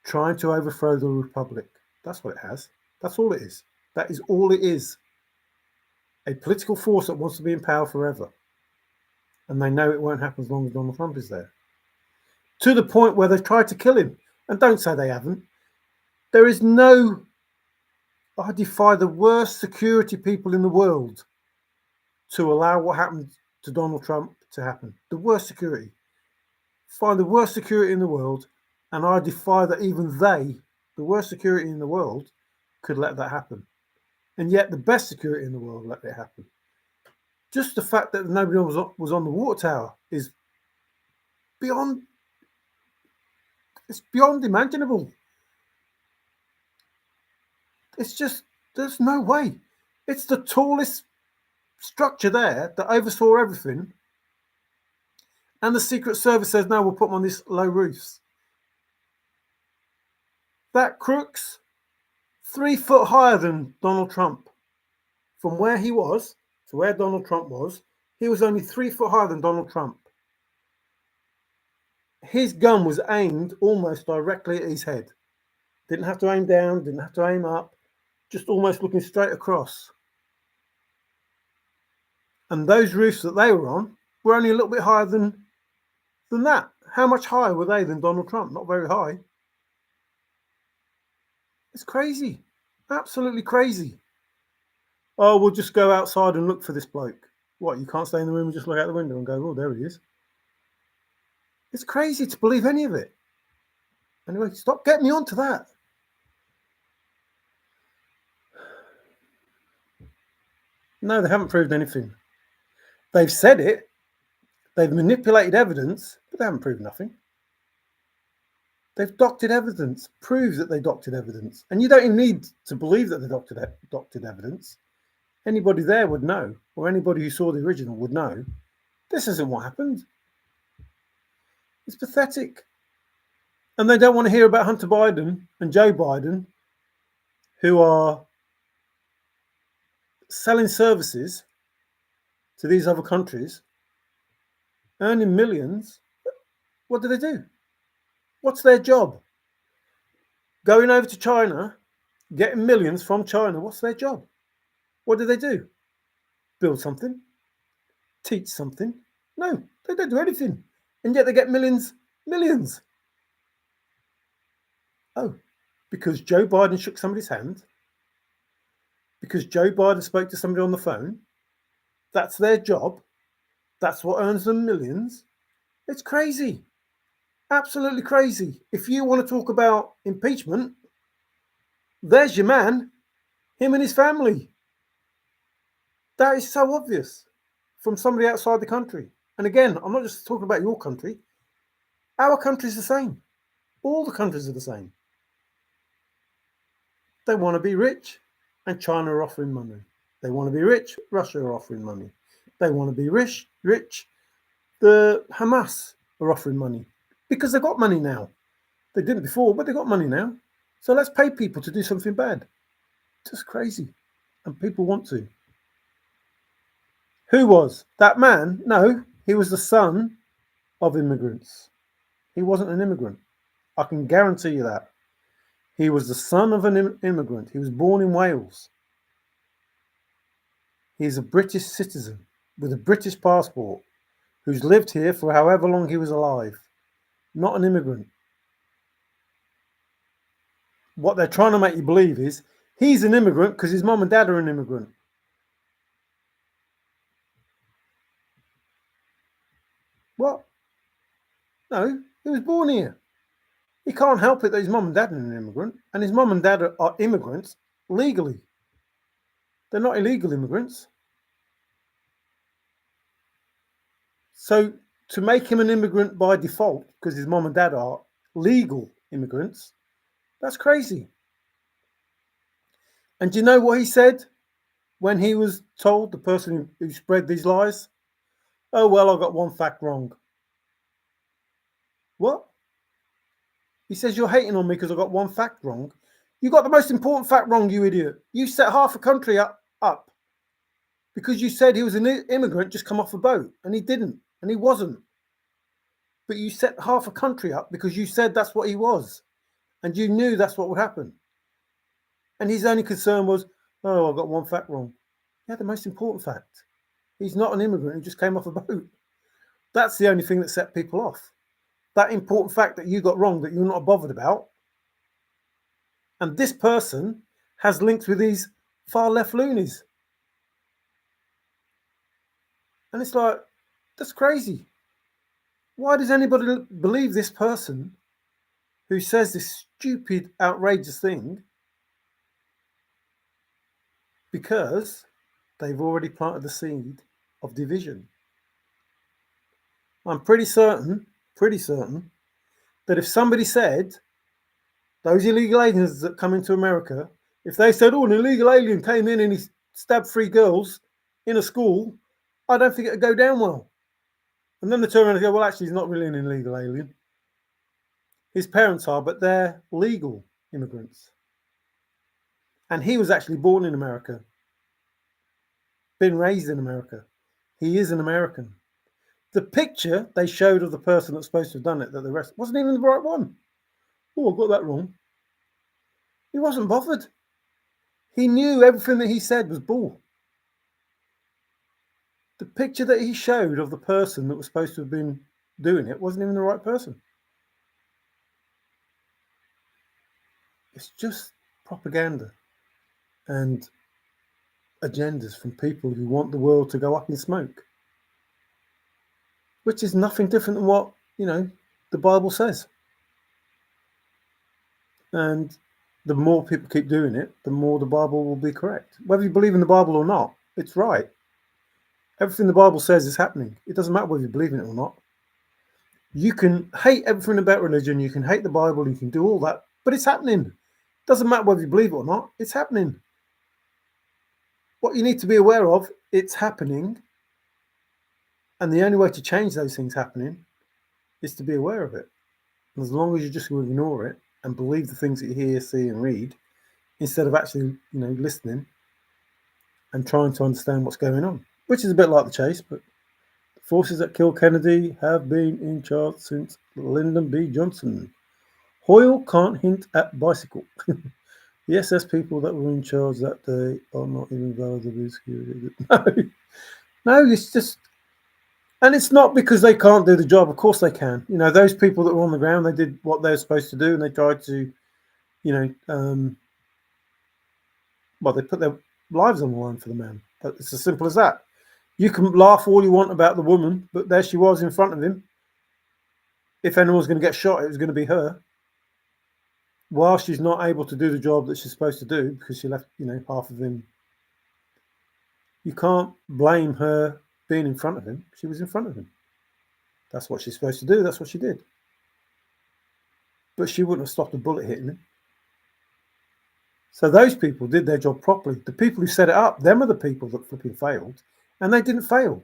trying to overthrow the republic. That's what it has. That's all it is. That is all it is. A political force that wants to be in power forever. And they know it won't happen as long as Donald Trump is there. To the point where they've tried to kill him. And don't say they haven't. There is no... I defy the worst security people in the world to allow what happened to Donald Trump to happen. The worst security. Find the worst security in the world, and I defy that even they, the worst security in the world, could let that happen. And yet the best security in the world let it happen. Just the fact that nobody was on the water tower is beyond... It's beyond imaginable. It's just, there's no way. It's the tallest structure there that oversaw everything. And the Secret Service says, no, we'll put them on these low roofs. That crook's 3 foot higher than Donald Trump. From where he was to where Donald Trump was, he was only 3 foot higher than Donald Trump. His gun was aimed almost directly at his head. Didn't have to aim down, didn't have to aim up, just almost looking straight across. And those roofs that they were on were only a little bit higher than that. How much higher were they than Donald Trump? Not very high. It's crazy. Absolutely crazy. Oh, we'll just go outside and look for this bloke. What, you can't stay in the room and just look out the window and go, oh, there he is. It's crazy to believe any of it. Anyway, stop getting me onto that. No, they haven't proved anything. They've said it. They've manipulated evidence, but they haven't proved nothing. They've doctored evidence, proves that they doctored evidence. And you don't even need to believe that they doctored evidence. Anybody there would know, or anybody who saw the original would know, this isn't what happened. It's pathetic. And they don't want to hear about Hunter Biden and Joe Biden, who are selling services to these other countries, earning millions. What do they do? What's their job? Going over to China, getting millions from China. What's their job? What do they do? Build something? Teach something? No, they don't do anything. And yet they get millions. Oh, because Joe Biden shook somebody's hand? Because Joe Biden spoke to somebody on the phone? That's their job? That's what earns them millions? It's crazy. Absolutely crazy. If you want to talk about impeachment, there's your man, him and his family. That is so obvious from somebody outside the country. And again, I'm not just talking about your country. Our country's the same. All the countries are the same. They want to be rich, and China are offering money. They want to be rich, Russia are offering money. They want to be rich, the Hamas are offering money. Because they've got money now. They didn't before, but they've got money now. So let's pay people to do something bad. Just crazy. And people want to. Who was? That man? No, He was the son of immigrants. He wasn't an immigrant. I can guarantee you that. He was the son of an immigrant. He was born in Wales. He's a British citizen with a British passport who's lived here for however long he was alive. Not an immigrant. What they're trying to make you believe is he's an immigrant because his mum and dad are an immigrant. What? No, he was born here. He can't help it that his mum and dad are an immigrant, and his mum and dad are immigrants legally. They're not illegal immigrants. So to make him an immigrant by default, because his mum and dad are legal immigrants, that's crazy. And do you know what he said when he was told, the person who spread these lies? Oh, well, I got one fact wrong. What? He says, you're hating on me because I got one fact wrong. You got the most important fact wrong, you idiot. You set half a country up because you said he was an immigrant just come off a boat, and he didn't, and he wasn't. But you set half a country up because you said that's what he was, and you knew that's what would happen. And his only concern was, oh, I got one fact wrong. Yeah, the most important fact. He's not an immigrant who just came off a boat. That's the only thing that set people off. That important fact that you got wrong, that you're not bothered about. And this person has links with these far left loonies. And it's like, that's crazy. Why does anybody believe this person who says this stupid, outrageous thing? Because they've already planted the seed of division. I'm pretty certain that if somebody said, those illegal aliens that come into America, if they said, oh, an illegal alien came in and he stabbed 3 girls in a school, I don't think it would go down well. And then they turn around and go, well, actually, he's not really an illegal alien. His parents are, but they're legal immigrants. And he was actually born in America, been raised in America. He is an American. The picture they showed of the person that's supposed to have done it, that the rest wasn't even the right one. Oh, I got that wrong. He wasn't bothered. He knew everything that he said was bull. The picture that he showed of the person that was supposed to have been doing it wasn't even the right person. It's just propaganda and agendas from people who want the world to go up in smoke, which is nothing different than what, the Bible says. And the more people keep doing it, the more the Bible will be correct. Whether you believe in the Bible or not, it's right. Everything the Bible says is happening. It doesn't matter whether you believe in it or not. You can hate everything about religion, you can hate the Bible, you can do all that, but it's happening. It doesn't matter whether you believe it or not, it's happening. What you need to be aware of, it's happening. And the only way to change those things happening is to be aware of it. And as long as you just ignore it and believe the things that you hear, see, and read, instead of actually, listening and trying to understand what's going on, which is a bit like the chase, but the forces that killed Kennedy have been in charge since Lyndon B. Johnson. Hoyle can't hint at bicycle. The SS people that were in charge that day are not even valid of security. No, it's just, and it's not because they can't do the job. Of course they can. Those people that were on the ground, they did what they're supposed to do, and they tried to, they put their lives on the line for the man. But it's as simple as that. You can laugh all you want about the woman, but there she was in front of him. If anyone's going to get shot, it was going to be her. While she's not able to do the job that she's supposed to do because she left, half of him. You can't blame her being in front of him. She was in front of him. That's what she's supposed to do. That's what she did. But she wouldn't have stopped a bullet hitting him. So those people did their job properly. The people who set it up, them are the people that flipping failed. And they didn't fail.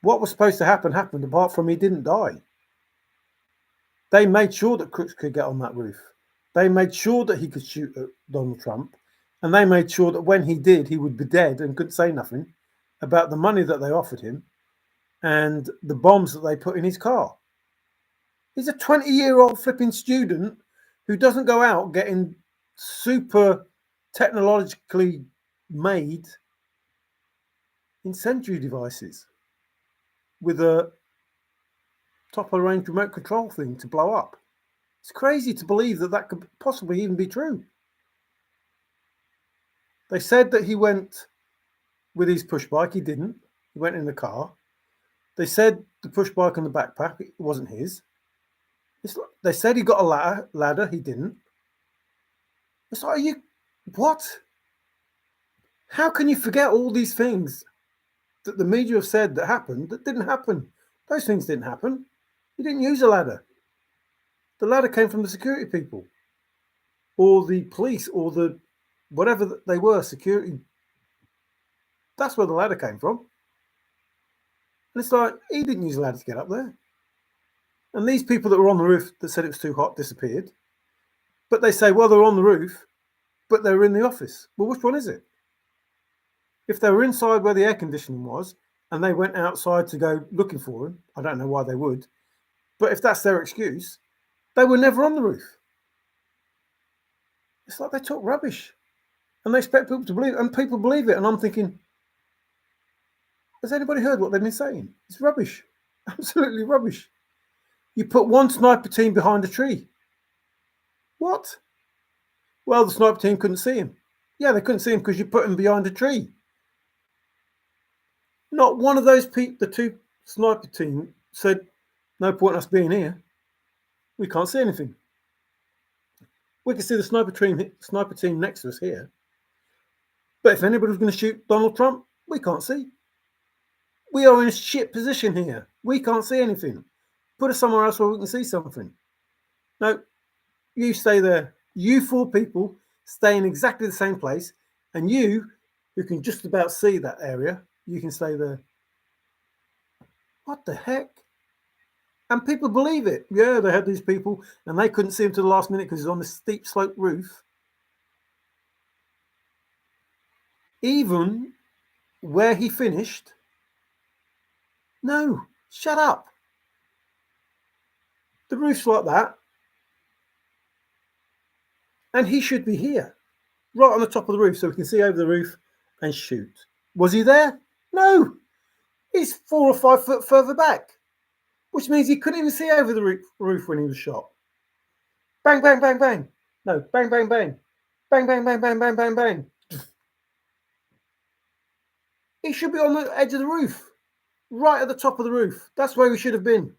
What was supposed to happen happened, apart from he didn't die. They made sure that crooks could get on that roof. They made sure that he could shoot at Donald Trump. And they made sure that when he did, he would be dead and couldn't say nothing about the money that they offered him and the bombs that they put in his car. He's a 20-year-old flipping student who doesn't go out getting super technologically made incendiary devices with a top of the range remote control thing to blow up. It's crazy to believe that that could possibly even be true. They said that he went with his push bike. He didn't. He went in the car. They said the push bike and the backpack, it wasn't his. They said he got a ladder. He didn't. It's like, what? How can you forget all these things that the media have said that happened that didn't happen? Those things didn't happen. He didn't use a ladder. The ladder came from the security people or the police or the whatever they were, security. That's where the ladder came from. And it's like, he didn't use a ladder to get up there. And these people that were on the roof that said it was too hot disappeared. But they say, well, they're on the roof, but they were in the office. Well, which one is it? If they were inside where the air conditioning was and they went outside to go looking for him, I don't know why they would. But if that's their excuse, they were never on the roof. It's like they talk rubbish and they expect people to believe it, and people believe it. And I'm thinking, has anybody heard what they've been saying? It's rubbish. Absolutely rubbish. You put one sniper team behind a tree. What? Well, the sniper team couldn't see him. Yeah, they couldn't see him because you put him behind a tree. Not one of those people, the two sniper team, said, no point us being here. We can't see anything. We can see the sniper team next to us here. But if anybody was going to shoot Donald Trump, we can't see. We are in a shit position here. We can't see anything. Put us somewhere else where we can see something. No, you stay there. You four people stay in exactly the same place. And you, who can just about see that area, you can stay there. What the heck? And people believe it. Yeah, they had these people and they couldn't see him to the last minute because he's on this steep slope roof. Even where he finished. No, shut up. The roof's like that. And he should be here, right on the top of the roof, so we can see over the roof and shoot. Was he there? No. He's 4 or 5 foot further back, which means he couldn't even see over the roof when he was shot. Bang, bang, bang, bang. No, bang, bang, bang. Bang, bang, bang, bang, bang, bang, bang. He should be on the edge of the roof, right at the top of the roof. That's where he should have been,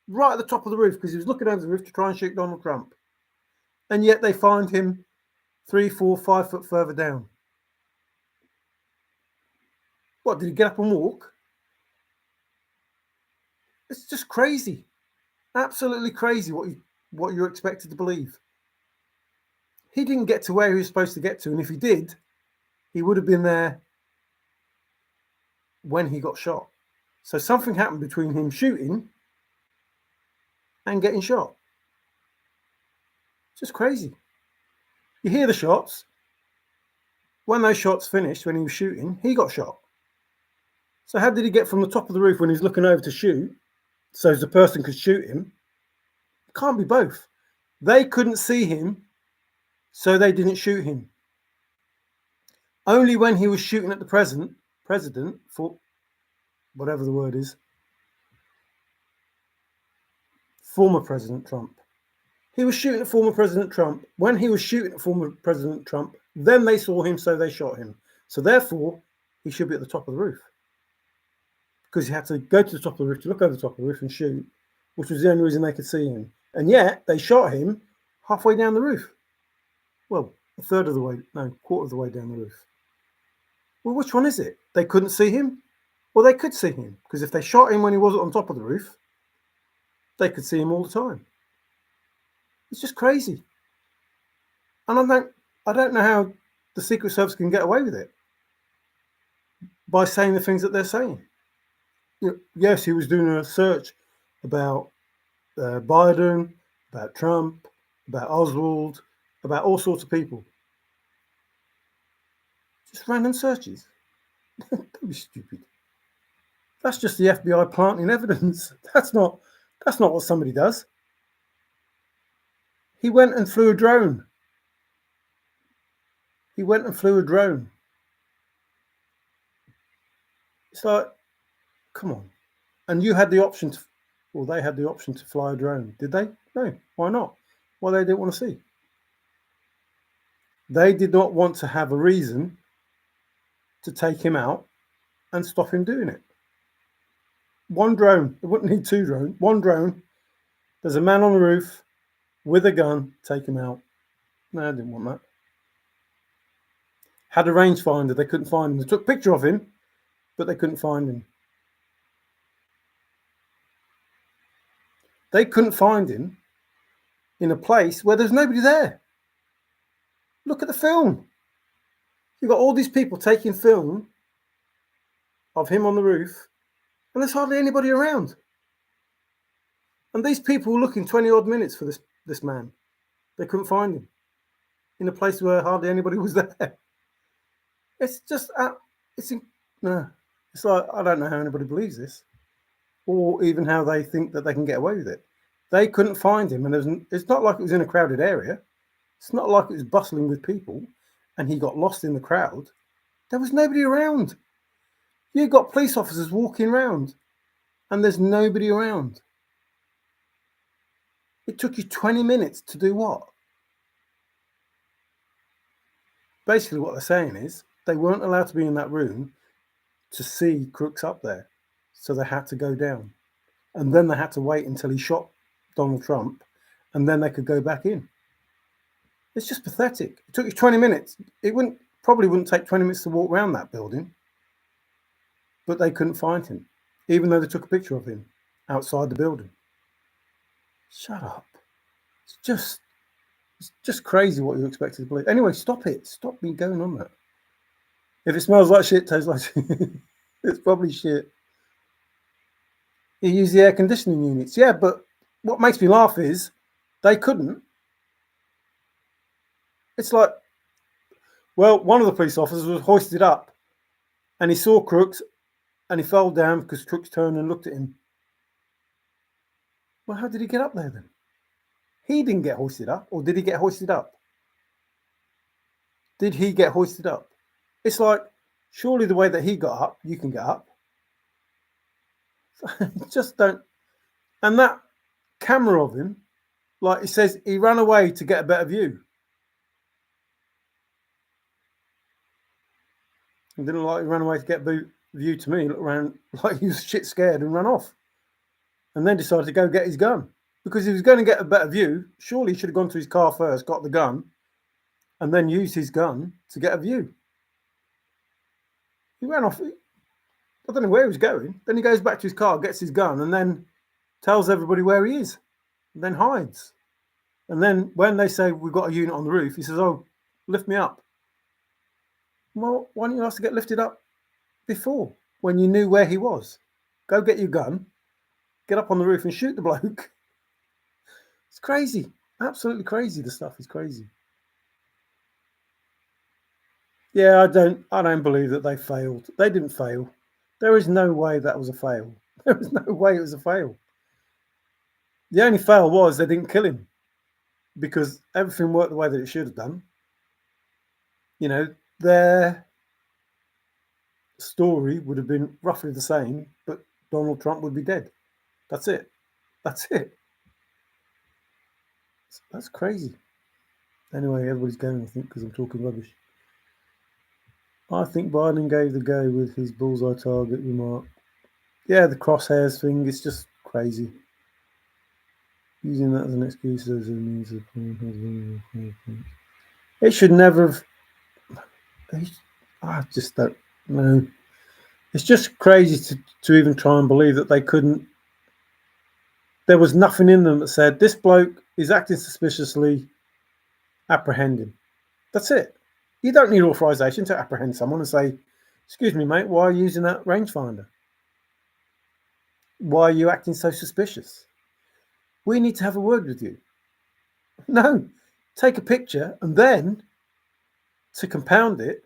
right at the top of the roof, because he was looking over the roof to try and shoot Donald Trump. And yet they find him 3, 4, 5 foot further down. What, did he get up and walk? It's just crazy. Absolutely crazy what you're expected to believe. He didn't get to where he was supposed to get to, and if he did, he would have been there when he got shot. So something happened between him shooting and getting shot. It's just crazy. You hear the shots. When those shots finished, when he was shooting, he got shot. So how did he get from the top of the roof when he's looking over to shoot, so the person could shoot him? It can't be both. They couldn't see him, so they didn't shoot him. Only when he was shooting at the president, for whatever the word is, former President Trump. He was shooting at former President Trump. When he was shooting at former President Trump, then they saw him, so they shot him. So therefore, he should be at the top of the roof. Because he had to go to the top of the roof to look over the top of the roof and shoot, which was the only reason they could see him. And yet, they shot him halfway down the roof. Well, quarter of the way down the roof. Well, which one is it? They couldn't see him? Well, they could see him. Because if they shot him when he wasn't on top of the roof, they could see him all the time. It's just crazy. And I don't know how the Secret Service can get away with it by saying the things that they're saying. Yes, he was doing a search about Biden, about Trump, about Oswald, about all sorts of people. Just random searches. Don't be stupid. That's just the FBI planting evidence. That's not what somebody does. He went and flew a drone. It's like, come on. And you had the option to, well, they had the option to fly a drone. Did they? No. Why not? Well, they didn't want to see. They did not want to have a reason to take him out and stop him doing it. One drone. They wouldn't need two drones. One drone. There's a man on the roof with a gun. Take him out. No, I didn't want that. Had a rangefinder. They couldn't find him. They took a picture of him, but they couldn't find him. They couldn't find him in a place where there's nobody there. Look at the film. You've got all these people taking film of him on the roof, and there's hardly anybody around. And these people were looking 20 odd minutes for this man. They couldn't find him in a place where hardly anybody was there. It's just, it's like, I don't know how anybody believes this, or even how they think that they can get away with it. They couldn't find him, and it's not like it was in a crowded area. It's not like it was bustling with people, and he got lost in the crowd. There was nobody around. You've got police officers walking around, and there's nobody around. It took you 20 minutes to do what? Basically, what they're saying is they weren't allowed to be in that room to see crooks up there. So they had to go down. And then they had to wait until he shot Donald Trump, and then they could go back in. It's just pathetic. It took you 20 minutes. It probably wouldn't take 20 minutes to walk around that building. But they couldn't find him, even though they took a picture of him outside the building. Shut up. It's just crazy what you expected to believe. Anyway, stop it. Stop me going on that. If it smells like shit, tastes like shit, it's probably shit. You use the air conditioning units. Yeah, but what makes me laugh is they couldn't. It's like, well, one of the police officers was hoisted up and he saw crooks and he fell down because crooks turned and looked at him. Well, how did he get up there then? He didn't get hoisted up, or did he get hoisted up? Did he get hoisted up? It's like, surely the way that he got up, you can get up. Just don't. And that camera of him, like it says, he ran away to get a better view. He didn't look like he ran away to get a view to me. He looked around like he was shit scared and ran off. And then decided to go get his gun. Because he was going to get a better view, surely he should have gone to his car first, got the gun, and then used his gun to get a view. He ran off. I don't know where he was going. Then he goes back to his car, gets his gun, and then tells everybody where he is, and then hides. And then when they say, we've got a unit on the roof, he says, oh, lift me up. Well, why didn't you ask to get lifted up before, when you knew where he was? Go get your gun, get up on the roof and shoot the bloke. It's crazy. Absolutely crazy. The stuff is crazy. Yeah, I don't believe that they failed. They didn't fail. There is no way that was a fail. There was no way it was a fail. The only fail was they didn't kill him, because everything worked the way that it should have done. You know, their story would have been roughly the same, but Donald Trump would be dead. That's it. That's it. That's crazy. Anyway, everybody's going, I think, because I'm talking rubbish. I think Biden gave the go with his bullseye target remark. Yeah, the crosshairs thing, it's just crazy. Using that as an excuse as a means of... It should never have... I just don't know. It's just crazy to even try and believe that they couldn't... There was nothing in them that said, this bloke is acting suspiciously, apprehend him. That's it. You don't need authorization to apprehend someone and say, excuse me, mate, why are you using that rangefinder? Why are you acting so suspicious? We need to have a word with you. No, take a picture and then, to compound it,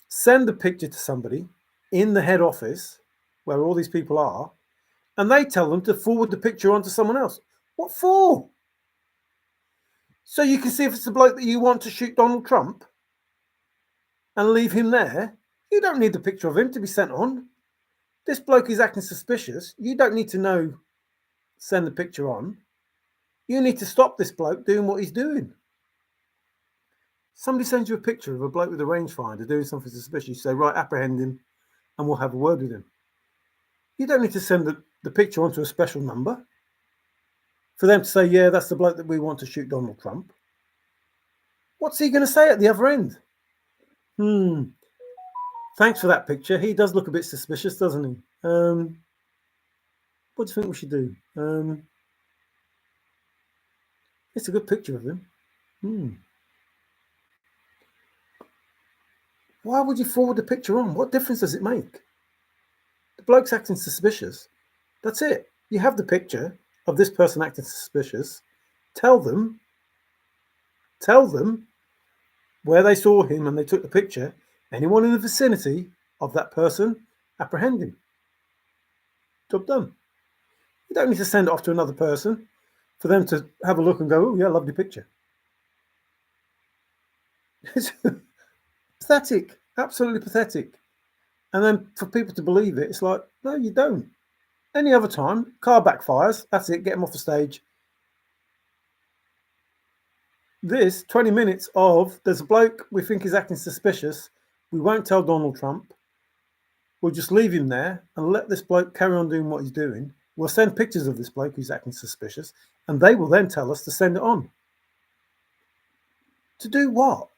send the picture to somebody in the head office where all these people are, and they tell them to forward the picture on to someone else. What for? So you can see if it's the bloke that you want to shoot Donald Trump and leave him there. You don't need the picture of him to be sent on. This bloke is acting suspicious. You don't need to send the picture on. You need to stop this bloke doing what he's doing. Somebody sends you a picture of a bloke with a rangefinder doing something suspicious. You say, right, apprehend him and we'll have a word with him. You don't need to send the picture onto a special number for them to say, yeah, that's the bloke that we want to shoot Donald Trump. What's he going to say at the other end? Thanks for that picture. He does look a bit suspicious, doesn't he? What do you think we should do? It's a good picture of him. Why would you forward the picture on? What difference does it make? The bloke's acting suspicious. That's it. You have the picture of this person acting suspicious. Tell them where they saw him and they took the picture. Anyone in the vicinity of that person, apprehend him. Job done. You don't need to send it off to another person for them to have a look and go, oh yeah, lovely picture. It's pathetic, absolutely pathetic. And then for people to believe it, it's like, no, you don't. Any other time, car backfires, that's it, get him off the stage. This 20 minutes of, there's a bloke we think is acting suspicious, we won't tell Donald Trump, we'll just leave him there and let this bloke carry on doing what he's doing. We'll send pictures of this bloke who's acting suspicious, and they will then tell us to send it on. To do what?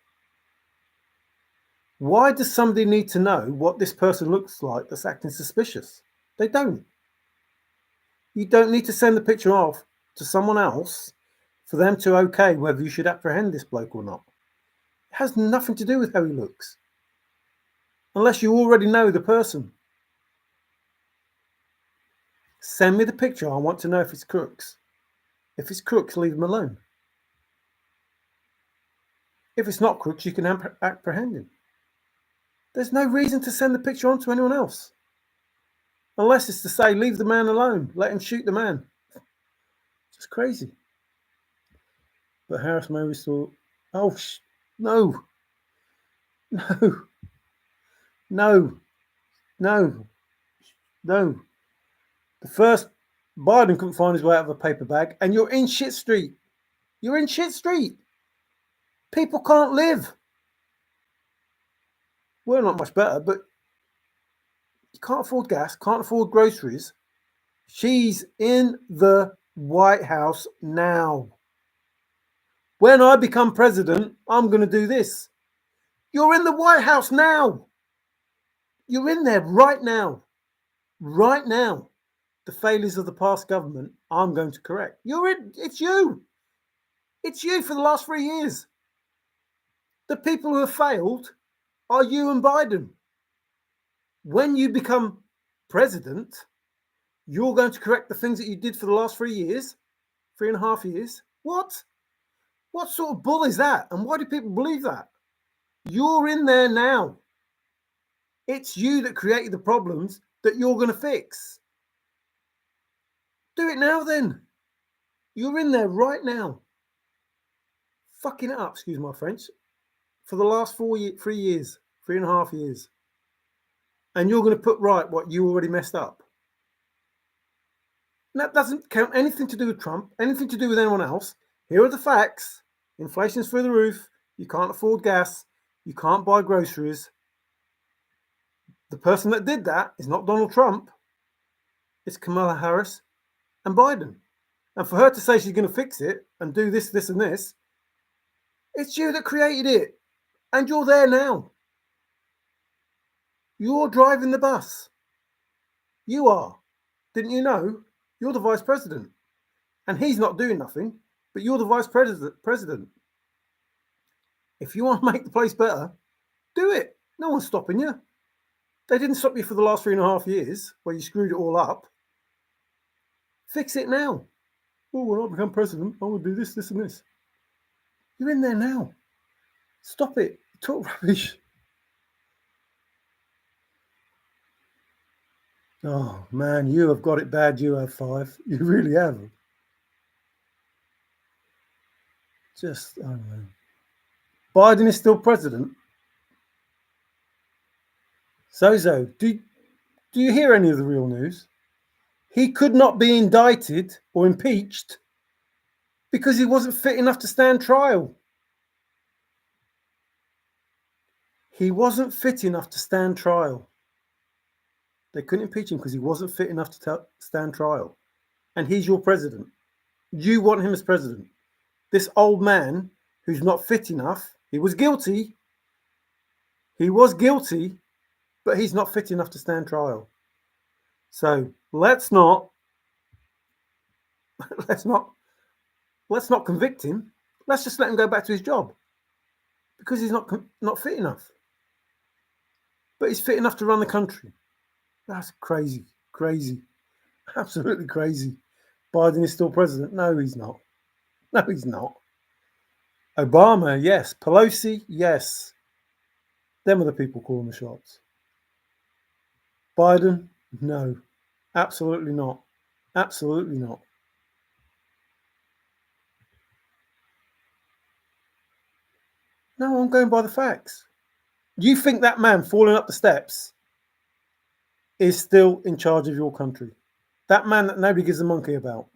Why does somebody need to know what this person looks like that's acting suspicious? They don't. You don't need to send the picture off to someone else for them to okay whether you should apprehend this bloke or not. It has nothing to do with how he looks. Unless you already know the person. Send me the picture. I want to know if it's crooks. If it's crooks, leave them alone. If it's not crooks, you can apprehend him. There's no reason to send the picture on to anyone else. Unless it's to say, leave the man alone. Let him shoot the man. It's just crazy. But Harris Murray thought, oh, no. No. No. No. No. The first, Biden couldn't find his way out of a paper bag, and you're in shit street. You're in shit street. People can't live. We're not much better, but you can't afford gas, can't afford groceries. She's in the White House now. When I become president, I'm going to do this. You're in the White House now. You're in there right now. Right now. The failures of the past government, I'm going to correct. You're in. It's you. It's you for the last 3 years. The people who have failed are you and Biden. When you become president, you're going to correct the things that you did for the last 3 years, 3.5 years. What? What sort of bull is that? And why do people believe that? You're in there now. It's you that created the problems that you're going to fix. Do it now then. You're in there right now. Fucking it up, excuse my French, for the last 3 years, 3.5 years. And you're going to put right what you already messed up. And that doesn't count anything to do with Trump, anything to do with anyone else. Here are the facts. Inflation's through the roof. You can't afford gas. You can't buy groceries. The person that did that is not Donald Trump. It's Kamala Harris and Biden. And for her to say she's going to fix it and do this, this, and this, it's you that created it. And you're there now. You're driving the bus. You are. Didn't you know? You're the vice president. And he's not doing nothing, but you're the vice president. If you want to make the place better, do it. No one's stopping you. They didn't stop you for the last 3.5 years where you screwed it all up. Fix it now. Oh, when I become president, I will do this, this, and this. You're in there now. Stop it. Talk rubbish. Oh man, you have got it bad. You have five. You really have. Just, I don't know. Biden is still president. Zozo, do you hear any of the real news? He could not be indicted or impeached because he wasn't fit enough to stand trial. He wasn't fit enough to stand trial. They couldn't impeach him because he wasn't fit enough to stand trial. And he's your president. You want him as president. This old man who's not fit enough, he was guilty. He was guilty, but he's not fit enough to stand trial. So let's not let's not convict him. Let's just let him go back to his job because he's not fit enough. But he's fit enough to run the country. That's crazy, crazy, absolutely crazy. Biden is still president. No, he's not. No, he's not. Obama, yes. Pelosi, yes. Them are the people calling the shots. Biden, no. Absolutely not. Absolutely not. No, I'm going by the facts. You think that man falling up the steps is still in charge of your country? That man that nobody gives a monkey about.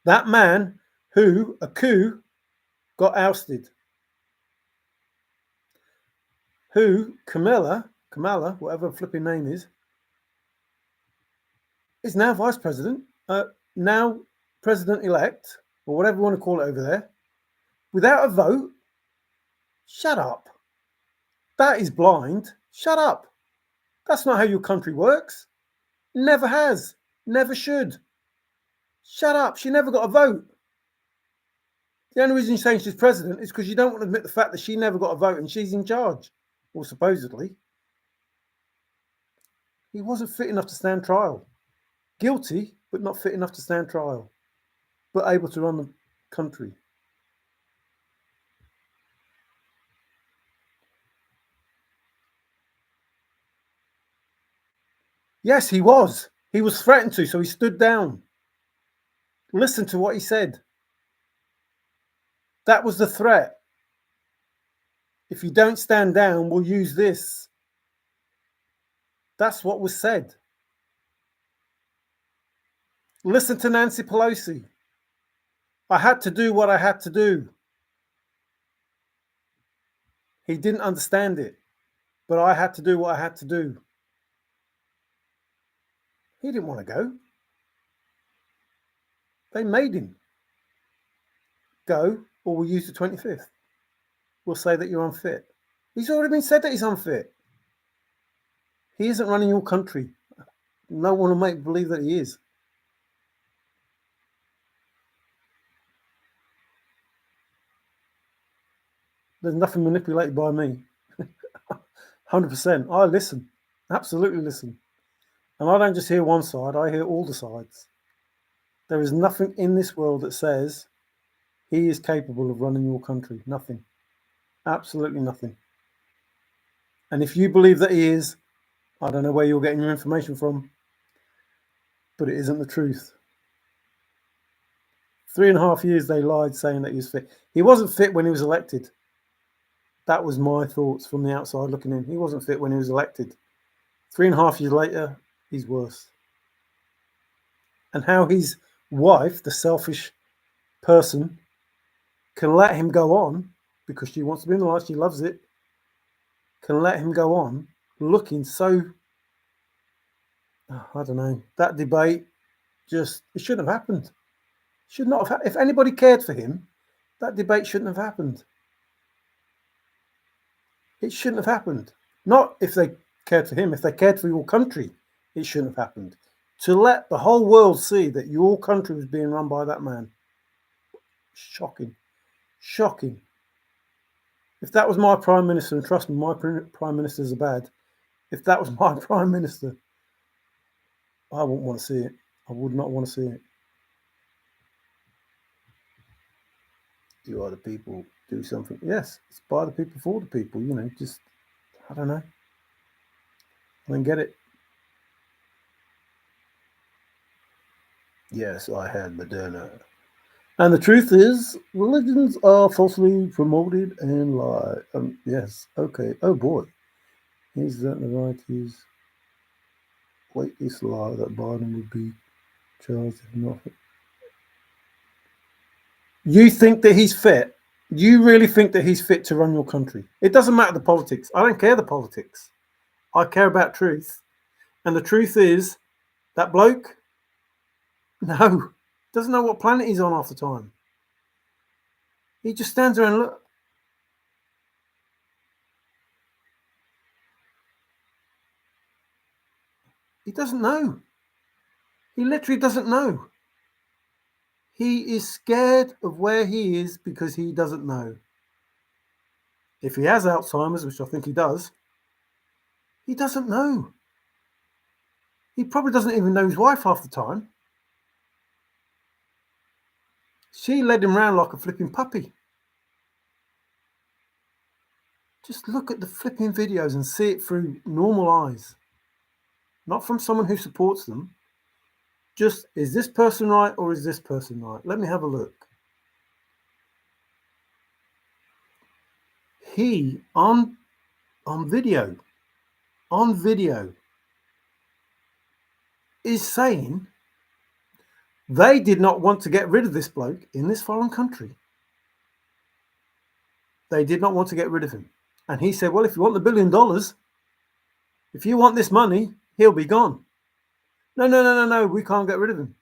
That man who, a coup, got ousted. Who, Kamala, whatever flipping name is now vice president, now president-elect, or whatever you want to call it over there, without a vote. Shut up. That is blind. Shut up. That's not how your country works. Never has. Never should. Shut up. She never got a vote. The only reason you're saying she's president is because you don't want to admit the fact that she never got a vote and she's in charge. Or supposedly. He wasn't fit enough to stand trial. Guilty, but not fit enough to stand trial. But able to run the country. Yes, he was. He was threatened to, so he stood down. Listen to what he said. That was the threat. If you don't stand down, we'll use this. That's what was said. Listen to Nancy Pelosi. I had to do what I had to do. He didn't understand it, but I had to do what I had to do. He didn't want to go. They made him go, or we'll use the 25th. We'll say that you're unfit. He's already been said that he's unfit. He isn't running your country. No one will make believe that he is. There's nothing manipulated by me. 100%. I listen. Absolutely listen. And I don't just hear one side, I hear all the sides. There is nothing in this world that says he is capable of running your country. Nothing. Absolutely nothing. And if you believe that he is, I don't know where you're getting your information from, but it isn't the truth. 3.5 years they lied saying that he was fit. He wasn't fit when he was elected. That was my thoughts from the outside looking in. He wasn't fit when he was elected. 3.5 years later, he's worse. And how his wife, the selfish person, can let him go on because she wants to be in the light, she loves it, can let him go on looking so, I don't know, that debate just, it shouldn't have happened. Should not have. If anybody cared for him, that debate shouldn't have happened. It shouldn't have happened. Not if they cared for him, if they cared for your country, it shouldn't have happened. To let the whole world see that your country was being run by that man. Shocking. Shocking. If that was my prime minister, and trust me, my prime ministers are bad. If that was my prime minister, I wouldn't want to see it. I would not want to see it. You are the people, do something. Yes, it's by the people, for the people, just, I don't know. I don't get it. Yes, I had Moderna. And the truth is, religions are falsely promoted and lie. Yes, okay. Oh boy. Is that the varieties latest lie that Biden would be charged if not? You think that he's fit? You really think that he's fit to run your country? It doesn't matter the politics. I don't care the politics. I care about truth. And the truth is, that bloke, no, doesn't know what planet he's on half the time. He just stands around and look. He doesn't know. He literally doesn't know. He is scared of where he is because he doesn't know. If he has Alzheimer's, which I think he doesn't know. He probably doesn't even know his wife half the time. She led him around like a flipping puppy. Just look at the flipping videos and see it through normal eyes. Not from someone who supports them. Just, is this person right or is this person right? Let me have a look. He, on video, is saying they did not want to get rid of this bloke in this foreign country. They did not want to get rid of him. And he said, well, if you want the $1 billion, if you want this money, he'll be gone. No, we can't get rid of him.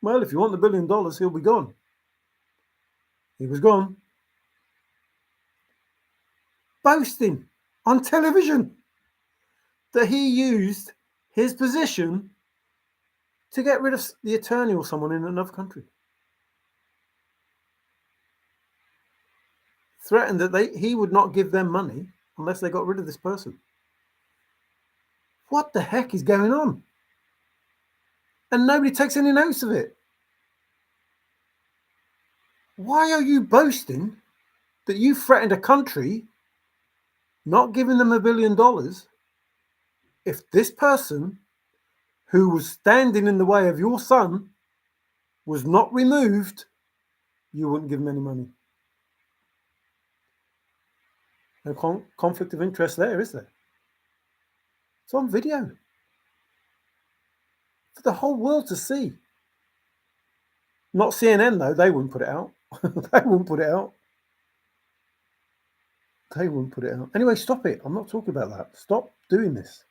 Well, if you want the $1 billion, he'll be gone. He was gone. Boasting on television that he used his position to get rid of the attorney or someone in another country. Threatened that he would not give them money unless they got rid of this person. What the heck is going on? And nobody takes any notice of it. Why are you boasting that you threatened a country not giving them $1 billion if this person who was standing in the way of your son was not removed? You wouldn't give him any money. No conflict of interest there, is there? It's on video for the whole world to see. Not CNN, though. They wouldn't put it out. They wouldn't put it out. They wouldn't put it out. Anyway, stop it. I'm not talking about that. Stop doing this.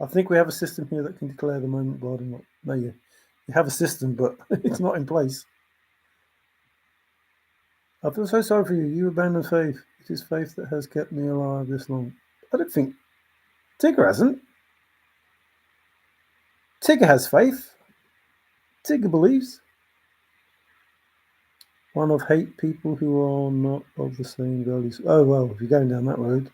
I think we have a system here that can declare the moment God and not. No, you have a system, but it's not in place. I feel so sorry for you. You abandoned faith. It is faith that has kept me alive this long. I don't think Tigger hasn't. Tigger has faith. Tigger believes. One of hate people who are not of the same values. Oh, well, if you're going down that road.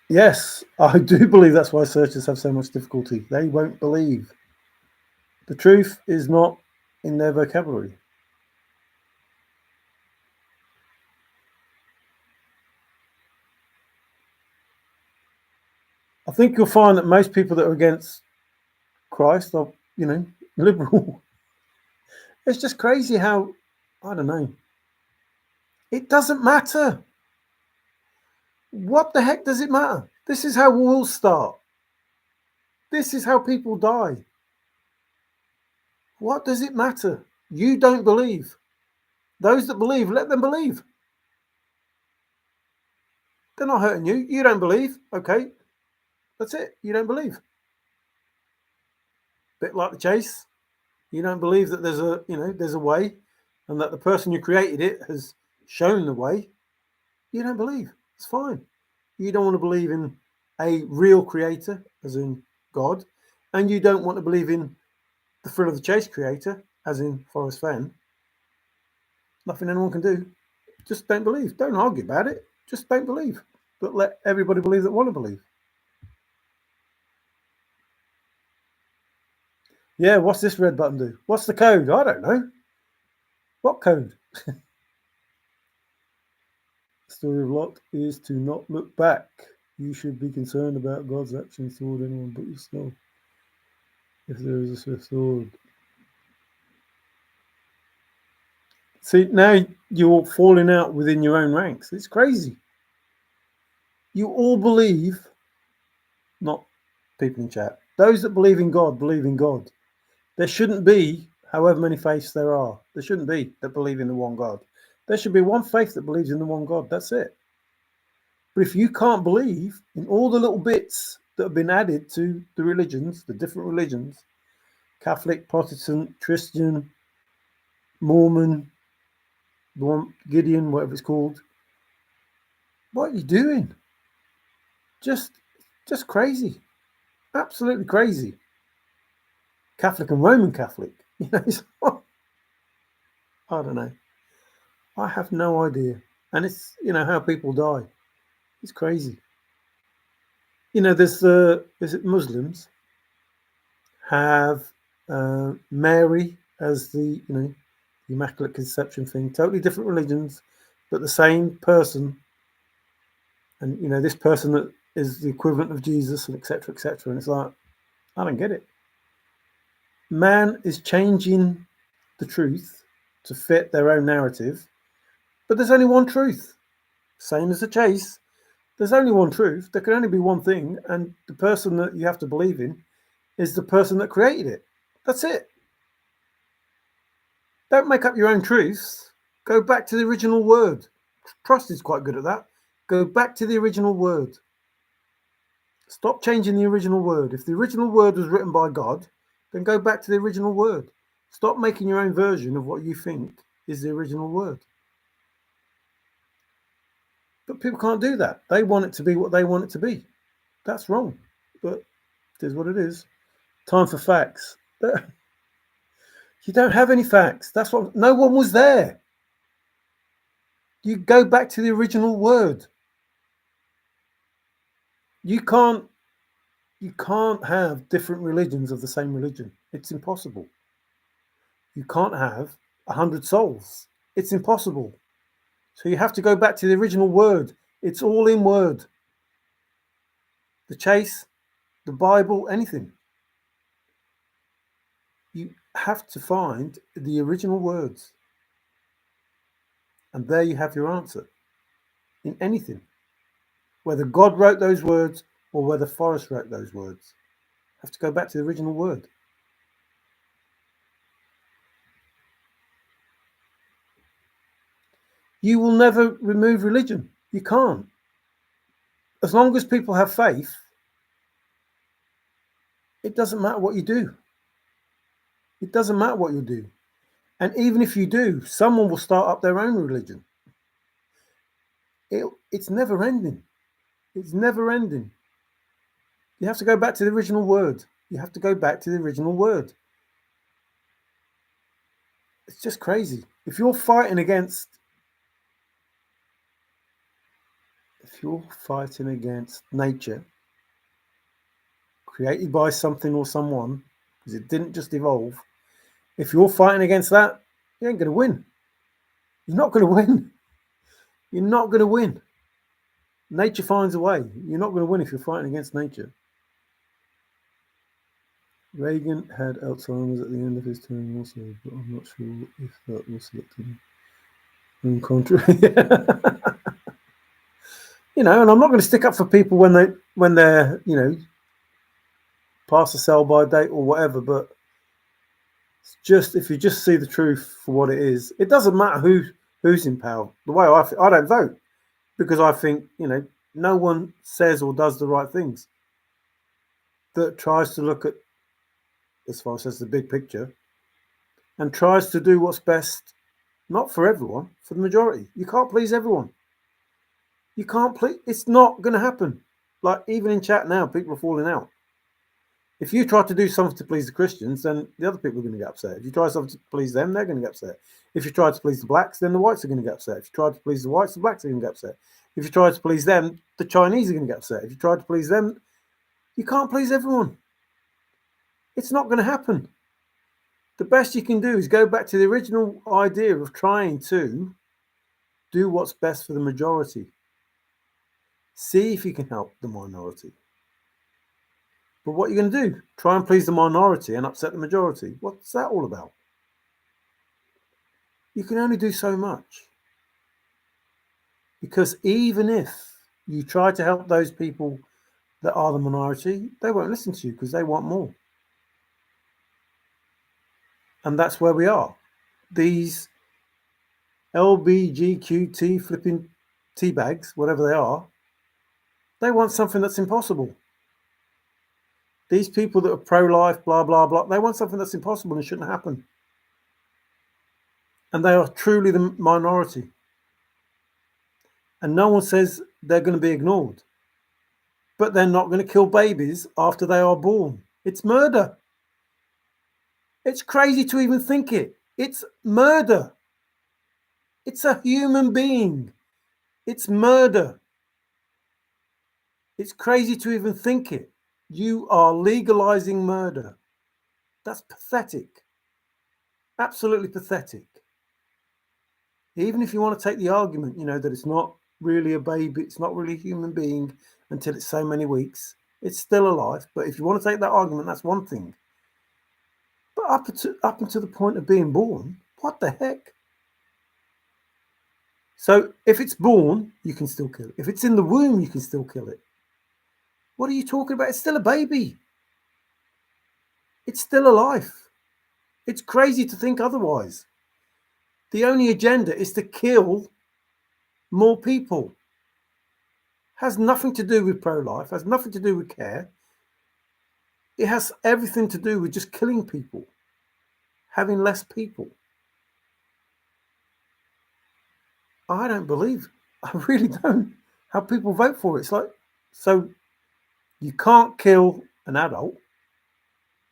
Yes, I do believe that's why searchers have so much difficulty. They won't believe. The truth is not in their vocabulary. I think you'll find that most people that are against Christ are, liberal. It's just crazy how, I don't know. It doesn't matter. What the heck does it matter? This is how wars start. This is how people die. What does it matter? You don't believe. Those that believe, let them believe. They're not hurting you. You don't believe. Okay. That's it. You don't believe. Bit like the chase. You don't believe that there's a way and that the person who created it has shown the way. You don't believe. It's fine. You don't want to believe in a real creator, as in God, and you don't want to believe in the thrill of the chase creator, as in Forrest Fenn. Nothing anyone can do. Just don't believe. Don't argue about it. Just don't believe. But let everybody believe that want to believe. Yeah, what's this red button do? What's the code? I don't know. What code? The story of Lot is to not look back. You should be concerned about God's actions toward anyone but yourself. If there is a swift sword. See, now you're falling out within your own ranks. It's crazy. You all believe, not people in chat, those that believe in God believe in God. There shouldn't be however many faiths there are. There shouldn't be that believe in the one God. There should be one faith that believes in the one God. That's it. But if you can't believe in all the little bits that have been added to the religions, the different religions, Catholic, Protestant, Christian, Mormon, the one Gideon, whatever it's called, what are you doing? Just crazy. Absolutely crazy. Catholic and Roman Catholic. You know, it's, I don't know. I have no idea. And it's, how people die. It's crazy. There's is it Muslims have Mary as the Immaculate Conception thing. Totally different religions, but the same person. And this person that is the equivalent of Jesus, and etc. etc. And it's like, I don't get it. Man is changing the truth to fit their own narrative, but there's only one truth. Same as the chase. There's only one truth. There can only be one thing, and the person that you have to believe in is the person that created it. That's it. Don't make up your own truths. Go back to the original word. Trust is quite good at that. Go back to the original word. Stop changing the original word. If the original word was written by God, then go back to the original word. Stop making your own version of what you think is the original word. But people can't do that. They want it to be what they want it to be. That's wrong. But it is what it is. Time for facts. You don't have any facts. That's what. No one was there. You go back to the original word. You can't have different religions of the same religion. It's impossible. You can't have 100 souls. It's impossible. So you have to go back to the original word. It's all in word. The chase, the Bible, anything. You have to find the original words. And there you have your answer. In anything. Whether God wrote those words or whether Forrest wrote those words. You have to go back to the original word. You will never remove religion. You can't. As long as people have faith, it doesn't matter what you do. It doesn't matter what you do. And even if you do, someone will start up their own religion. It's never ending. It's never ending. You have to go back to the original word. You have to go back to the original word. It's just crazy. If you're fighting against nature, created by something or someone, because it didn't just evolve, if you're fighting against that, you ain't going to win. You're not going to win. You're not going to win. Nature finds a way. You're not going to win if you're fighting against nature. Reagan had Alzheimer's at the end of his term also, but I'm not sure if that was selected. In contrary, and I'm not going to stick up for people when they're past the sell-by date or whatever. But it's just, if you just see the truth for what it is, it doesn't matter who's in power. The way I don't vote because I think no one says or does the right things. That tries to look at, as far as the big picture, and tries to do what's best, not for everyone, for the majority. You can't please everyone. You can't please. It's not going to happen. Like, even in chat now, people are falling out. If you try to do something to please the Christians, then the other people are going to get upset. If you try something to please them, they're going to get upset. If you try to please the blacks, then the whites are going to get upset. If you try to please the whites, the blacks are going to get upset. If you try to please them, the Chinese are going to get upset. If you try to please them, you can't please everyone. It's not going to happen. The best you can do is go back to the original idea of trying to do what's best for the majority. See if you can help the minority. But what are you going to do? Try and please the minority and upset the majority? What's that all about? You can only do so much. Because even if you try to help those people that are the minority, they won't listen to you because they want more. And that's where we are. These LBGQT flipping tea bags, whatever they want something that's impossible. These people that are pro-life, blah, blah, blah, they want something that's impossible and shouldn't happen. And they are truly the minority. And no one says they're going to be ignored. But they're not going to kill babies after they are born. It's murder. It's crazy to even think it. It's murder. It's a human being. It's murder. It's crazy to even think it. You are legalizing murder. That's pathetic. Absolutely pathetic. Even if you want to take the argument, that it's not really a baby, it's not really a human being until it's so many weeks, it's still alive. But if you want to take that argument, that's one thing. But up until the point of being born, what the heck? So if it's born, you can still kill it. If it's in the womb, you can still kill it. What are you talking about? It's still a baby. It's still alive. It's crazy to think otherwise. The only agenda is to kill more people. Has nothing to do with pro-life, has nothing to do with care. It has everything to do with just killing people, having less people. I don't believe, I really don't, how people vote for it. It's like, so you can't kill an adult,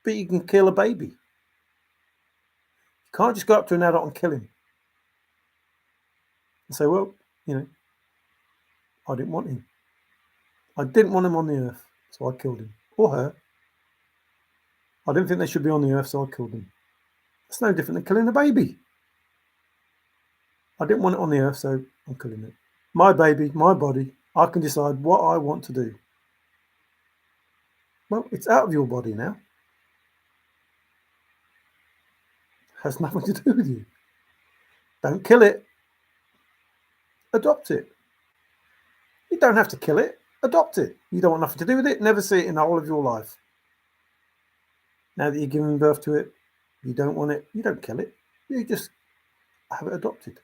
but you can kill a baby. You can't just go up to an adult and kill him and say, well, I didn't want him. I didn't want him on the earth, so I killed him. Or her. I didn't think they should be on the earth, so I killed them. It's no different than killing a baby. I didn't want it on the earth, so I'm killing it. My baby, my body, I can decide what I want to do. Well, it's out of your body now. Has nothing to do with you. Don't kill it. Adopt it. You don't have to kill it. Adopt it. You don't want nothing to do with it. Never see it in the whole of your life. Now that you're giving birth to it, you don't want it. You don't kill it. You just have it adopted.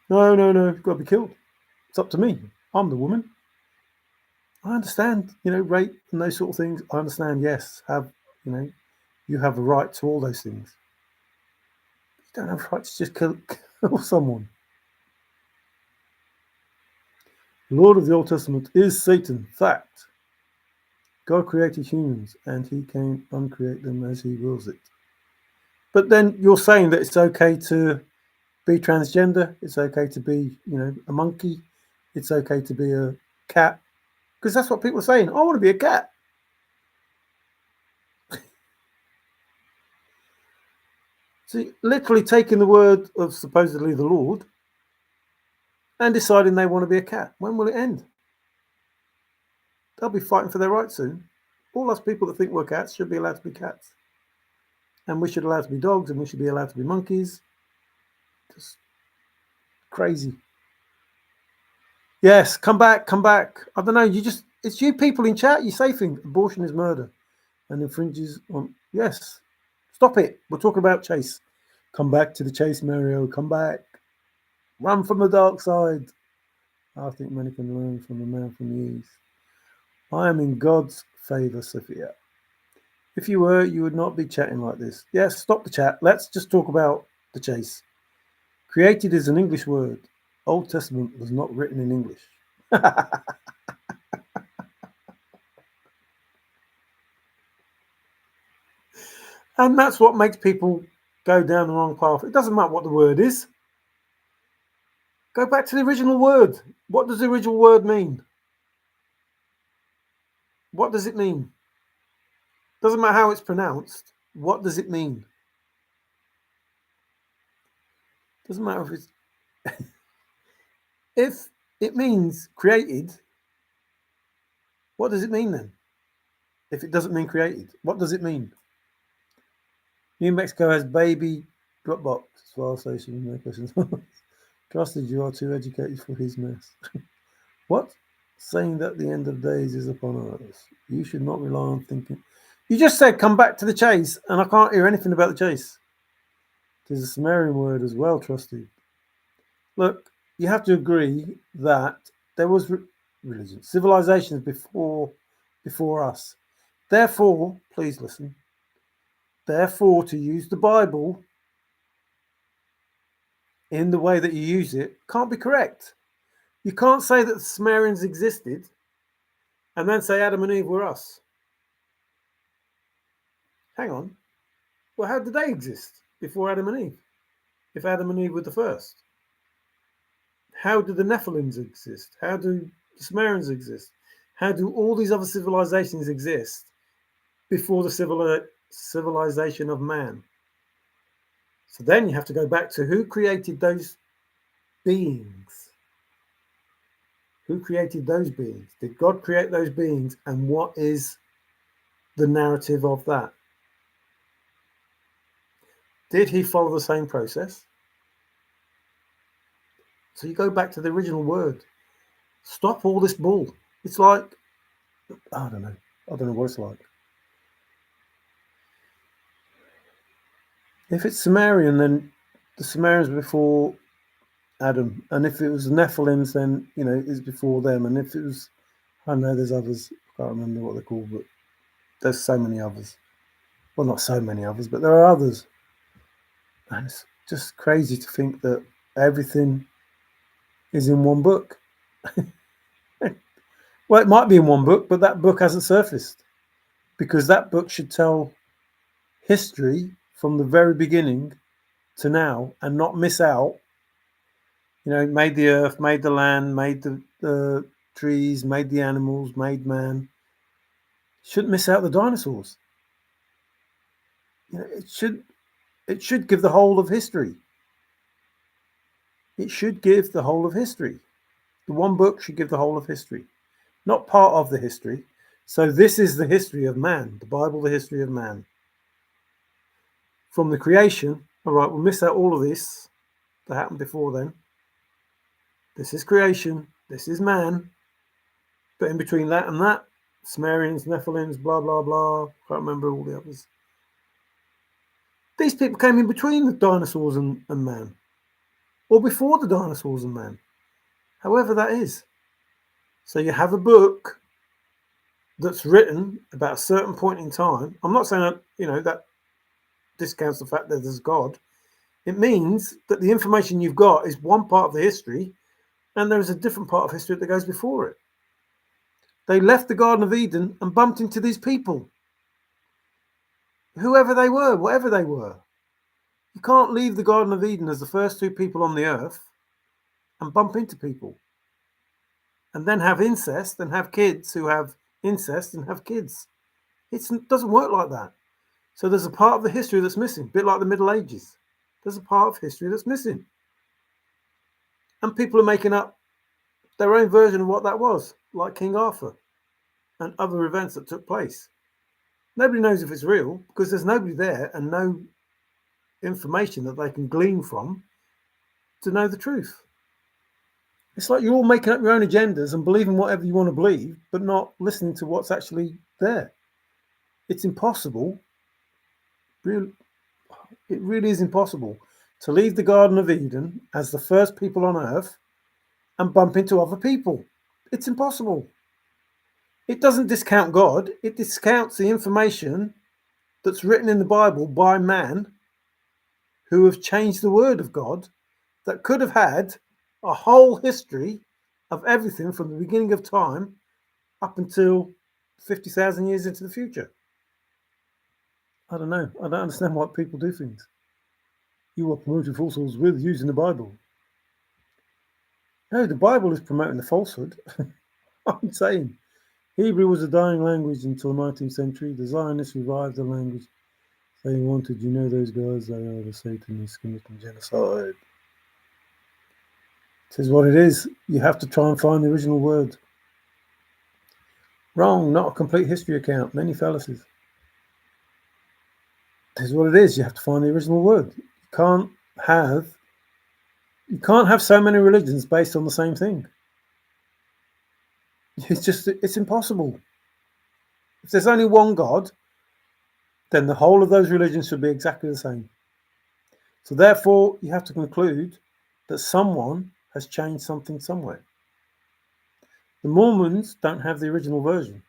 No, you've got to be killed. It's up to me. I'm the woman. I understand, rape and those sort of things. I understand, yes, you have a right to all those things. You don't have a right to just kill someone. The Lord of the Old Testament is Satan. Fact. God created humans and he can uncreate them as he wills it. But then you're saying that it's okay to be transgender. It's okay to be, a monkey. It's okay to be a cat. Because that's what people are saying. I want to be a cat. So literally taking the word of supposedly the Lord and deciding they want to be a cat. When will it end? They'll be fighting for their rights soon. All us people that think we're cats should be allowed to be cats. And we should be allowed to be dogs and we should be allowed to be monkeys. Just crazy. Yes, come back. I don't know, it's you people in chat, you say things. Abortion is murder and infringes on, yes. Stop it. We're talking about Chase. Come back to the chase, Mario. Come back. Run from the dark side. I think many can learn from the man from the east. I am in God's favour, Sophia. If you were, you would not be chatting like this. Yes, stop the chat. Let's just talk about the chase. Created is an English word. Old Testament was not written in English. And that's what makes people go down the wrong path. It doesn't matter what the word is. Go back to the original word. What does the original word mean? What does it mean? Doesn't matter how it's pronounced. What does it mean? Doesn't matter if it's... it means created. What does it mean then? If it doesn't mean created, what does it mean? New Mexico has baby Dropbox file station. No questions. Trusted, you are too educated for his mess. What? Saying that the end of days is upon us. You should not rely on thinking. You just said come back to the chase, and I can't hear anything about the chase. There's a Sumerian word as well, trusted. Look, you have to agree that there was religion, civilizations before us. Therefore, please listen. Therefore, to use the Bible in the way that you use it can't be correct. You can't say that the Sumerians existed and then say Adam and Eve were us. Hang on. Well, how did they exist before Adam and Eve? If Adam and Eve were the first? How do the Nephilims exist? How do the Sumerians exist? How do all these other civilizations exist before the civilization of man? So then you have to go back to who created those beings? Who created those beings? Did God create those beings? And what is the narrative of that? Did he follow the same process? So you go back to the original word. Stop all this bull. It's like, I don't know. I don't know what it's like. If it's Sumerian, then the Sumerians were before Adam. And if it was Nephilims, then, it's before them. And if it was, I don't know, there's others. I can't remember what they're called, but there's so many others. Well, not so many others, but there are others. And it's just crazy to think that everything is in one book. Well, it might be in one book, but that book hasn't surfaced because that book should tell history from the very beginning to now and not miss out. Made the earth, made the land, made the trees, made the animals, made man. Shouldn't miss out the dinosaurs. It should give the whole of history. It should give the whole of history. The one book should give the whole of history, not part of the history. So this is the history of man, the Bible, the history of man. From the creation, all right, we'll miss out all of this that happened before then. This is creation, this is man. But in between that and that, Sumerians, Nephilims, blah, blah, blah. Can't remember all the others. These people came in between the dinosaurs and man. Or before the dinosaurs and man. However that is. So you have a book that's written about a certain point in time. I'm not saying that, that discounts the fact that there's God. It means that the information you've got is one part of the history, and there is a different part of history that goes before it. They left the Garden of Eden and bumped into these people. Whoever they were, whatever they were. You can't leave the Garden of Eden as the first two people on the earth and bump into people. And then have incest and have kids who have incest and have kids. It doesn't work like that. So there's a part of the history that's missing, a bit like the Middle Ages. There's a part of history that's missing. And people are making up their own version of what that was, like King Arthur and other events that took place. Nobody knows if it's real because there's nobody there and no information that they can glean from to know the truth. It's like you're all making up your own agendas and believing whatever you want to believe, but not listening to what's actually there. It's impossible. It really is impossible to leave the Garden of Eden as the first people on earth and bump into other people. It's impossible. It doesn't discount God. It discounts the information that's written in the Bible by man who have changed the word of God that could have had a whole history of everything from the beginning of time up until 50,000 years into the future. I don't know. I don't understand why people do things. You are promoting falsehoods with using the Bible. No, the Bible is promoting the falsehood. I'm saying Hebrew was a dying language until the 19th century. The Zionists revived the language. They wanted, those guys, they are the Satanists committing genocide. This is what it is. You have to try and find the original word. Wrong, not a complete history account. Many fallacies. This is what it is. You have to find the original word. You can't have so many religions based on the same thing. It's impossible. If there's only one God, then the whole of those religions should be exactly the same. So therefore, you have to conclude that someone has changed something somewhere. The Mormons don't have the original version.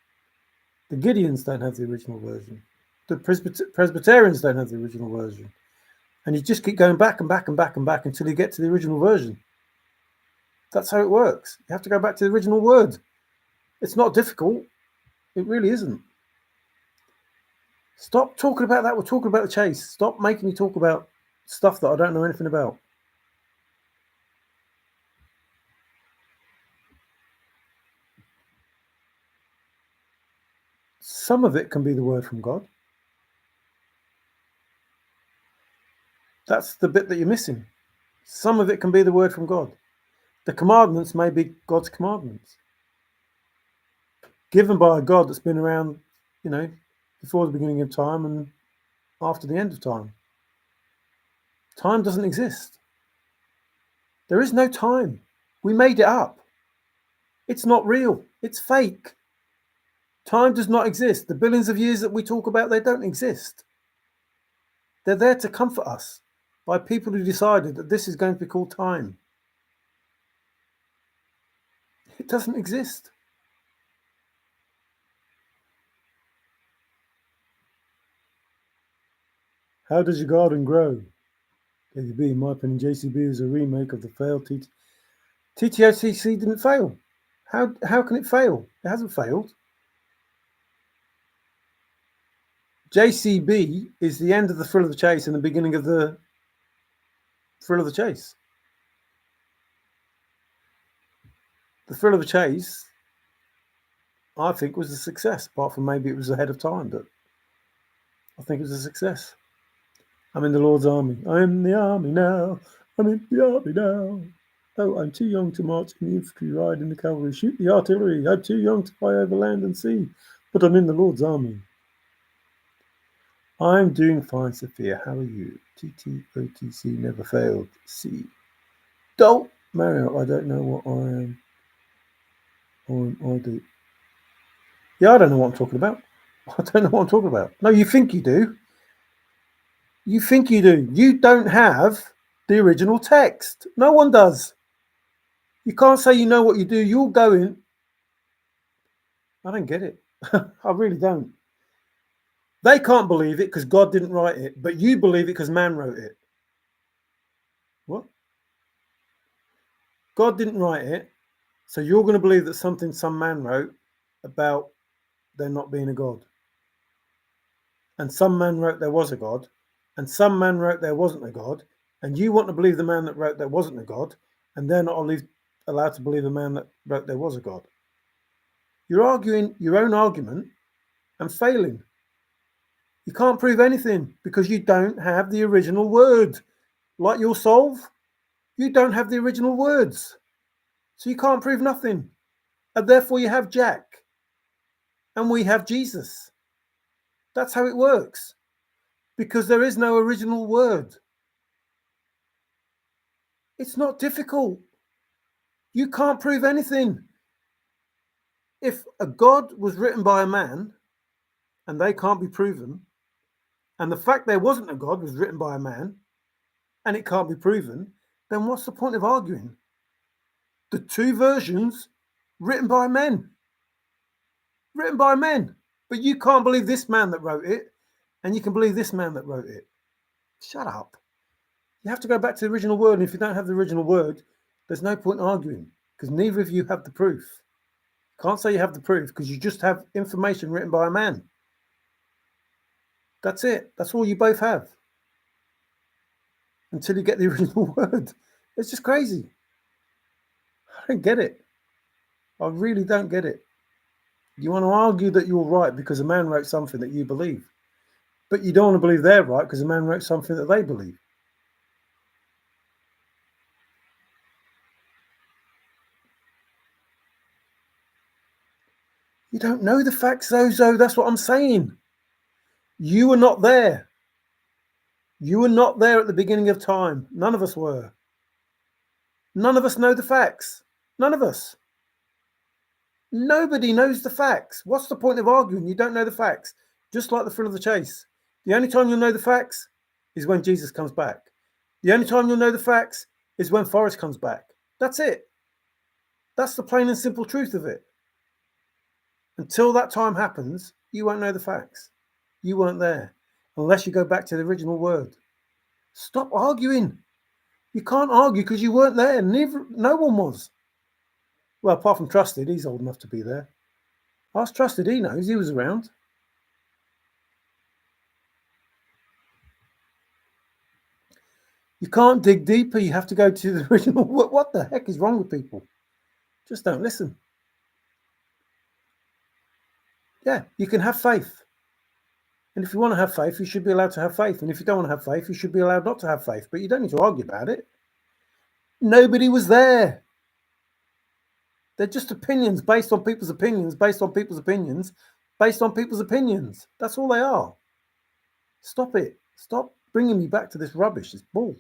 The Gideons don't have the original version. The Presbyterians don't have the original version. And you just keep going back and back and back and back until you get to the original version. That's how it works. You have to go back to the original word. It's not difficult. It really isn't. Stop talking about that. We're talking about the chase. Stop making me talk about stuff that I don't know anything about. Some of it can be the word from God. That's the bit that you're missing. Some of it can be the word from God. The commandments may be God's commandments, given by a God that's been around, before the beginning of time and after the end of time. Time doesn't exist. There is no time. We made it up. It's not real. It's fake. Time does not exist. The billions of years that we talk about, they don't exist. They're there to comfort us by people who decided that this is going to be called time. It doesn't exist. How does your garden grow? KDB, in my opinion, JCB is a remake of the failed TTOCC didn't fail. How can it fail? It hasn't failed. JCB is the end of the thrill of the chase and the beginning of the thrill of the chase. The thrill of the chase, I think, was a success, apart from maybe it was ahead of time, but I think it was a success. I'm in the Lord's army. I'm in the army now. I'm in the army now. Oh, I'm too young to march in the infantry, ride in the cavalry, shoot the artillery. I'm too young to fly over land and sea, but I'm in the Lord's army. I'm doing fine, Sophia. How are you? TTOTC never failed. C. Don't, Mario, I don't know what I am. I do. Yeah, I don't know what I'm talking about. I don't know what I'm talking about. No, you think you do. You think you do. You don't have the original text. No one does. You can't say you know what you do. You're going. I don't get it. I really don't. They can't believe it because God didn't write it, but you believe it because man wrote it. What? God didn't write it, so you're going to believe that something some man wrote about there not being a God. And some man wrote there was a God, and some man wrote there wasn't a God, and you want to believe the man that wrote there wasn't a God, and they're not allowed to believe the man that wrote there was a God. You're arguing your own argument and failing. You can't prove anything because you don't have the original word. Like you'll solve, you don't have the original words. So you can't prove nothing. And therefore you have Jack. And we have Jesus. That's how it works. Because there is no original word. It's not difficult. You can't prove anything. If a God was written by a man and they can't be proven, and the fact there wasn't a God was written by a man and it can't be proven, then what's the point of arguing? The two versions written by men. Written by men. But you can't believe this man that wrote it, and you can believe this man that wrote it. Shut up. You have to go back to the original word, and if you don't have the original word, there's no point arguing, because neither of you have the proof. You can't say you have the proof, because you just have information written by a man. That's it. That's all you both have. Until you get the original word. It's just crazy. I don't get it. I really don't get it. You want to argue that you're right because a man wrote something that you believe. But you don't want to believe they're right because a man wrote something that they believe. You don't know the facts, Zozo. That's what I'm saying. You were not there. You were not there at the beginning of time. None of us were. None of us know the facts. None of us. Nobody knows the facts. What's the point of arguing? You don't know the facts. Just like the thrill of the chase. The only time you'll know the facts is when Jesus comes back. The only time you'll know the facts is when Forrest comes back. That's it. That's the plain and simple truth of it. Until that time happens, you won't know the facts. You weren't there. Unless you go back to the original word. Stop arguing. You can't argue because you weren't there. No one was. Well, apart from Trusted, he's old enough to be there. Ask Trusted, he knows, he was around. You can't dig deeper, you have to go to the original. What the heck is wrong with people? Just don't listen. Yeah, you can have faith. And if you want to have faith, you should be allowed to have faith. And if you don't want to have faith, you should be allowed not to have faith. But you don't need to argue about it. Nobody was there. They're just opinions based on people's opinions, based on people's opinions, based on people's opinions. That's all they are. Stop it. Stop bringing me back to this rubbish, this bull.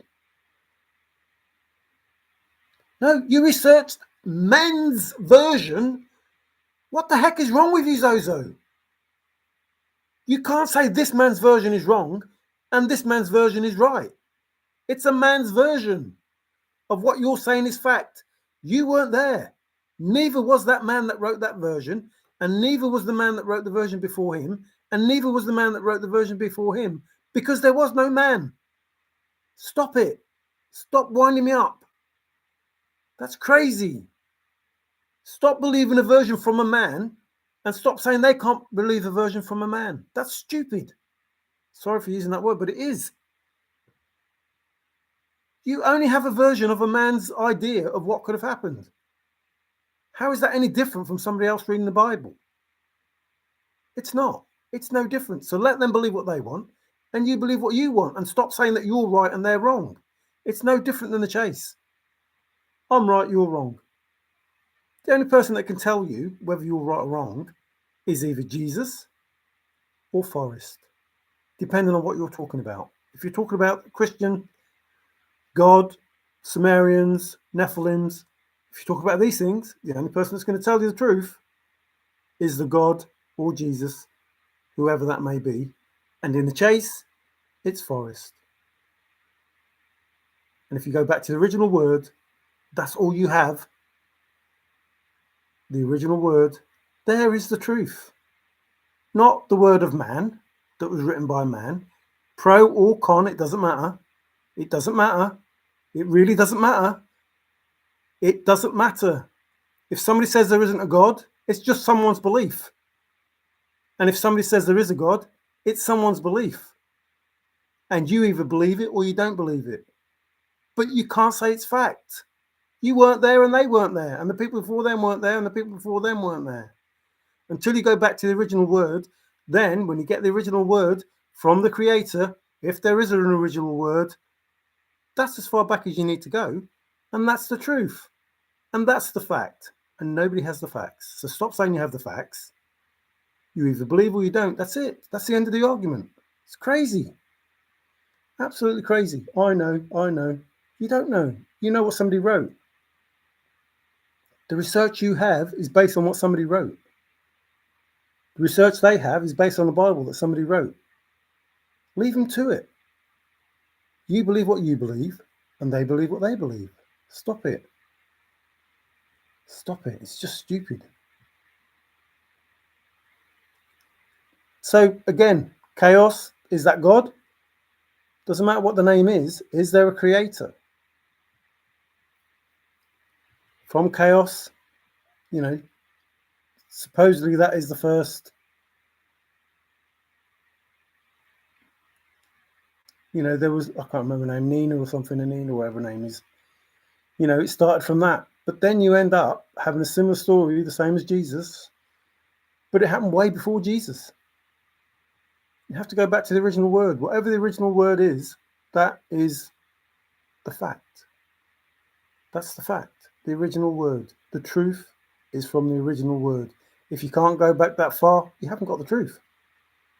No, you researched men's version. What the heck is wrong with you, Zozo? You can't say this man's version is wrong and this man's version is right. It's a man's version of what you're saying is fact. You weren't there. Neither was that man that wrote that version, and neither was the man that wrote the version before him, and neither was the man that wrote the version before him, because there was no man. Stop it. Stop winding me up. That's crazy. Stop believing a version from a man and stop saying they can't believe a version from a man. That's stupid. Sorry for using that word, but it is. You only have a version of a man's idea of what could have happened. How is that any different from somebody else reading the Bible? It's not. It's no different. So let them believe what they want and you believe what you want and stop saying that you're right and they're wrong. It's no different than the chase. I'm right, you're wrong. The only person that can tell you whether you're right or wrong is either Jesus or Forrest, depending on what you're talking about. If you're talking about Christian, God, Sumerians, Nephilims, if you talk about these things, the only person that's going to tell you the truth is the God or Jesus, whoever that may be. And in the chase, it's Forrest. And if you go back to the original word, that's all you have. The original word, there is the truth. Not the word of man that was written by man. Pro or con, it doesn't matter. It doesn't matter. It really doesn't matter. It doesn't matter. If somebody says there isn't a God, it's just someone's belief. And if somebody says there is a God, it's someone's belief. And you either believe it or you don't believe it. But you can't say it's fact. You weren't there and they weren't there. And the people before them weren't there and the people before them weren't there. Until you go back to the original word, then when you get the original word from the creator, if there is an original word, that's as far back as you need to go. And that's the truth. And that's the fact. And nobody has the facts. So stop saying you have the facts. You either believe or you don't. That's it. That's the end of the argument. It's crazy. Absolutely crazy. I know. You don't know. You know what somebody wrote. The research you have is based on what somebody wrote. The research they have is based on the Bible that somebody wrote. Leave them to it. You believe what you believe, and they believe what they believe. Stop it. Stop it. It's just stupid. So again, chaos, is that God? Doesn't matter what the name is there a creator? From chaos, supposedly that is the first, there was, I can't remember her name, Nina or something, Nina, whatever her name is. It started from that. But then you end up having a similar story, the same as Jesus, but it happened way before Jesus. You have to go back to the original word. Whatever the original word is, that is the fact. That's the fact. The original word. The truth is from the original word. If you can't go back that far, you haven't got the truth.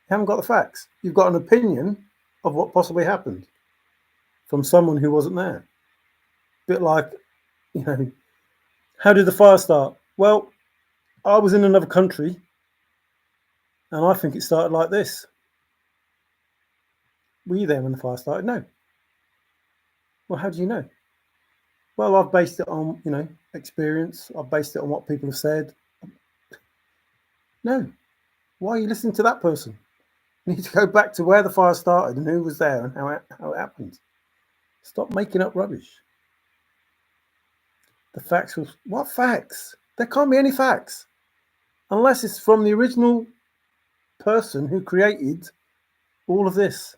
You haven't got the facts. You've got an opinion of what possibly happened from someone who wasn't there. A bit like, how did the fire start? Well, I was in another country and I think it started like this. Were you there when the fire started? No. Well, how do you know? Well, I've based it on, experience. I've based it on what people have said. No. Why are you listening to that person? You need to go back to where the fire started and who was there and how it happened. Stop making up rubbish. The facts was, what facts? There can't be any facts unless it's from the original person who created all of this.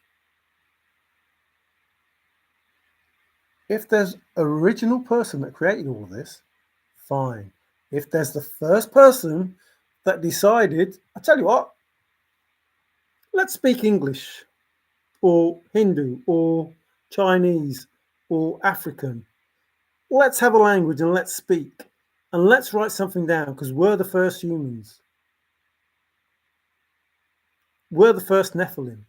If there's an original person that created all of this, fine. If there's the first person that decided, I tell you what, let's speak English or Hindu or Chinese or African. Let's have a language and let's speak and let's write something down because we're the first humans. We're the first Nephilim.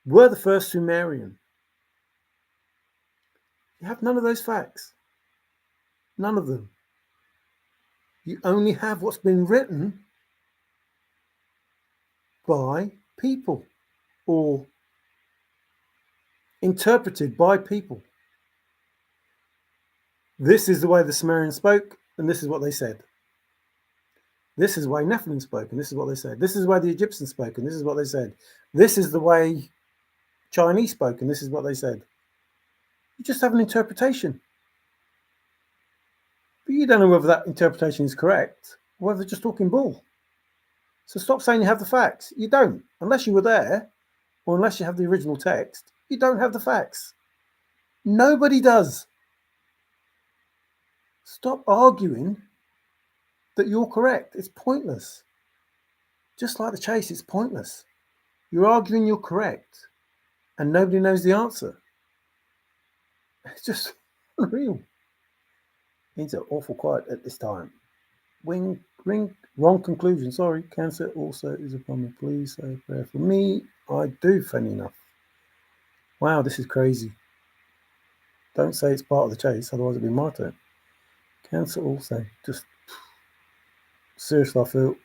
We're the first Sumerian. You have none of those facts. None of them. You only have what's been written by people or interpreted by people. This is the way the Sumerians spoke, and this is what they said. This is the way Nephilim spoke, and this is what they said. This is the way the Egyptians spoke, and this is what they said. This is the way Chinese spoke, and this is what they said. You just have an interpretation. But you don't know whether that interpretation is correct, or whether they're just talking bull. So stop saying you have the facts. You don't. Unless you were there, or unless you have the original text, you don't have the facts. Nobody does. Stop arguing that you're correct. It's pointless. Just like the chase, it's pointless. You're arguing you're correct, and nobody knows the answer. It's just unreal. Things are awful quiet at this time. Wrong conclusion. Sorry, cancer also is upon me. Please say a prayer for me. I do, Fenn enough. Wow, this is crazy. Don't say it's part of the chase, otherwise it'll be my turn. Cancer also. Just seriously, I feel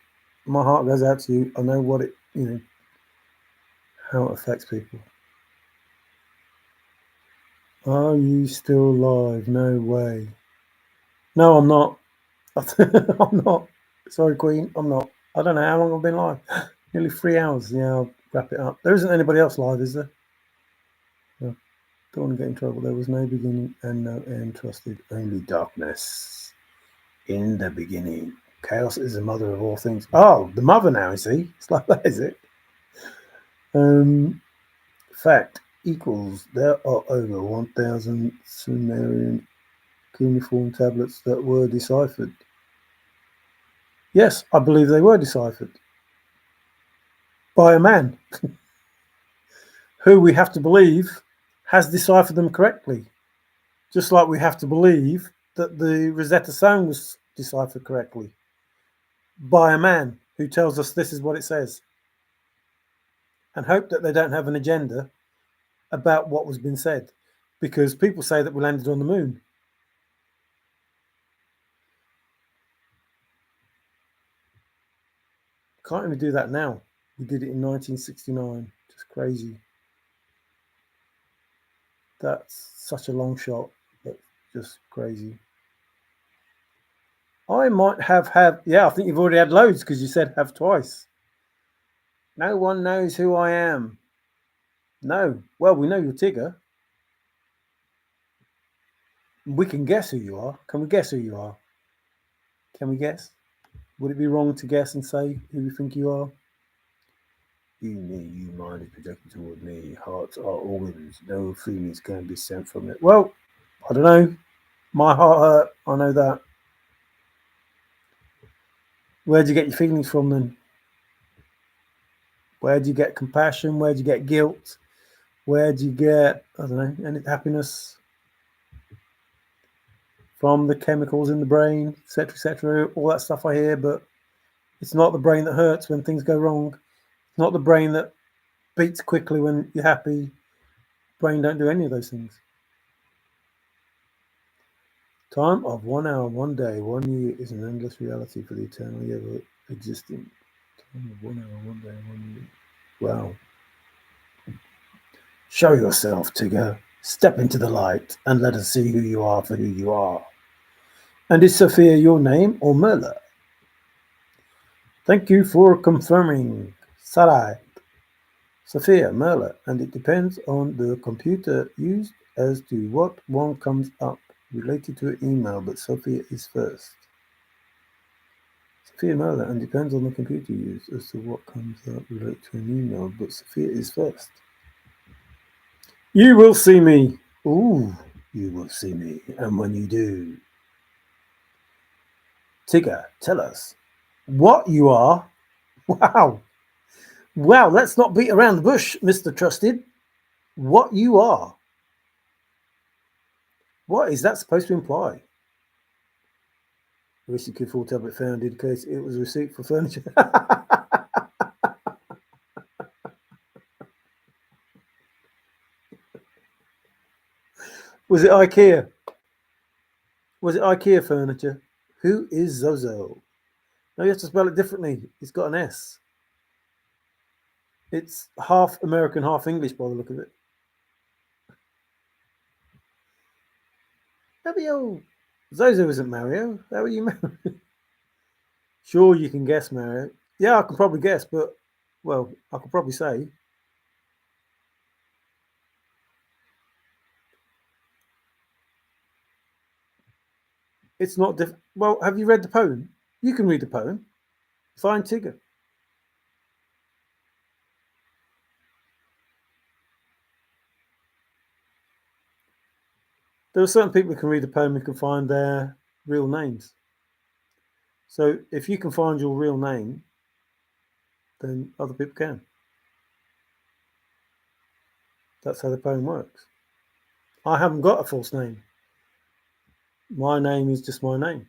my heart goes out to you. I know what how it affects people. Are you still alive? No way. No, I'm not. I'm not. Sorry, Queen, I'm not. I don't know how long I've been live. Nearly 3 hours. Yeah, I'll wrap it up. There isn't anybody else live, is there? No. Don't want to get in trouble. There was no beginning and no end. Trusted only darkness. In the beginning, chaos is the mother of all things. Oh, the mother now, you see? It's like that, is it? Fact equals there are over 1,000 Sumerian cuneiform tablets that were deciphered. Yes, I believe they were deciphered by a man who we have to believe has deciphered them correctly. Just like we have to believe that the Rosetta Stone was deciphered correctly by a man who tells us this is what it says. And hope that they don't have an agenda about what was being said. Because people say that we landed on the moon. Can't even do that now. We did it in 1969. Just crazy. That's such a long shot, but just crazy. I might have had, I think you've already had loads because you said have twice. No one knows who I am. No. Well, we know you're Tigger. We can guess who you are. Can we guess who you are? Can we guess? Would it be wrong to guess and say who we think you are? You mind is projected toward me. Hearts are organs. No feelings can be sent from it. Well, I don't know. My heart hurt. I know that. Where'd you get your feelings from then? Where'd you get compassion? Where'd you get guilt? Where'd you get, I don't know, any happiness? From the chemicals in the brain, etc., all that stuff I hear, but It's not the brain that hurts when things go wrong. It's not the brain that beats quickly when you're happy. Brain don't do any of those things. Time of 1 hour, 1 day, 1 year is an endless reality for the eternally ever existing. Time of 1 hour, 1 day, 1 year. Wow. Show yourself, Tigger. Step into the light and let us see who you are for who you are. And is Sophia your name or Merla? Thank you for confirming. Sarai. Sophia, Merla, and it depends on the computer used as to what one comes up related to an email, but Sophia is first. Sophia Merla, and depends on the computer used as to what comes up related to an email, but Sophia is first. You will see me. Ooh, you will see me. And when you do, Tigger, tell us what you are. Wow. Wow, let's not beat around the bush, Mr. Trusted. What you are. What is that supposed to imply? I wish you could full tablet found in case it was a receipt for furniture. Was it IKEA? Was it IKEA furniture? Who is Zozo? No, you have to spell it differently. It's got an S. It's half American, half English by the look of it. Mario. Zozo isn't Mario. How are you Mario? Sure, you can guess Mario. Yeah, I can probably guess, but, well, I could probably say. It's not well, have you read the poem? You can read the poem. Find Tigger. There are certain people who can read the poem who can find their real names. So if you can find your real name, then other people can. That's how the poem works. I haven't got a false name. My name is just my name.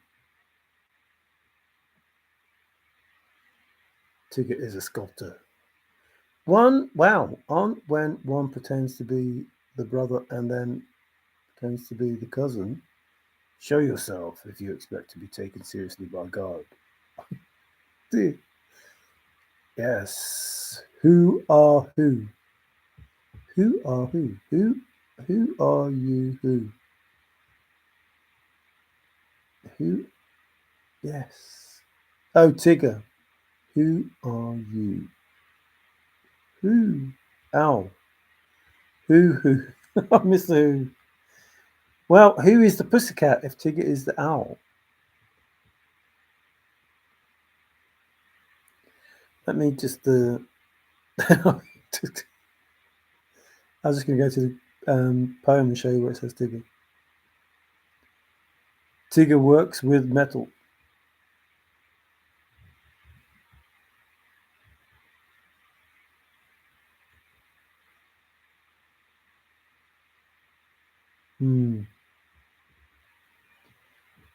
Tigger is a sculptor. On when one pretends to be the brother and then pretends to be the cousin, show yourself if you expect to be taken seriously by God. Yes. Who are who? Who are who? Who are you who? Who? Yes. Oh, Tigger. Who are you? Who? Ow. Who? I missed the who. Well, who is the pussycat if Tigger is the owl? Let me just I was just going to go to the poem and show you where it says Tigger. Tigger works with metal.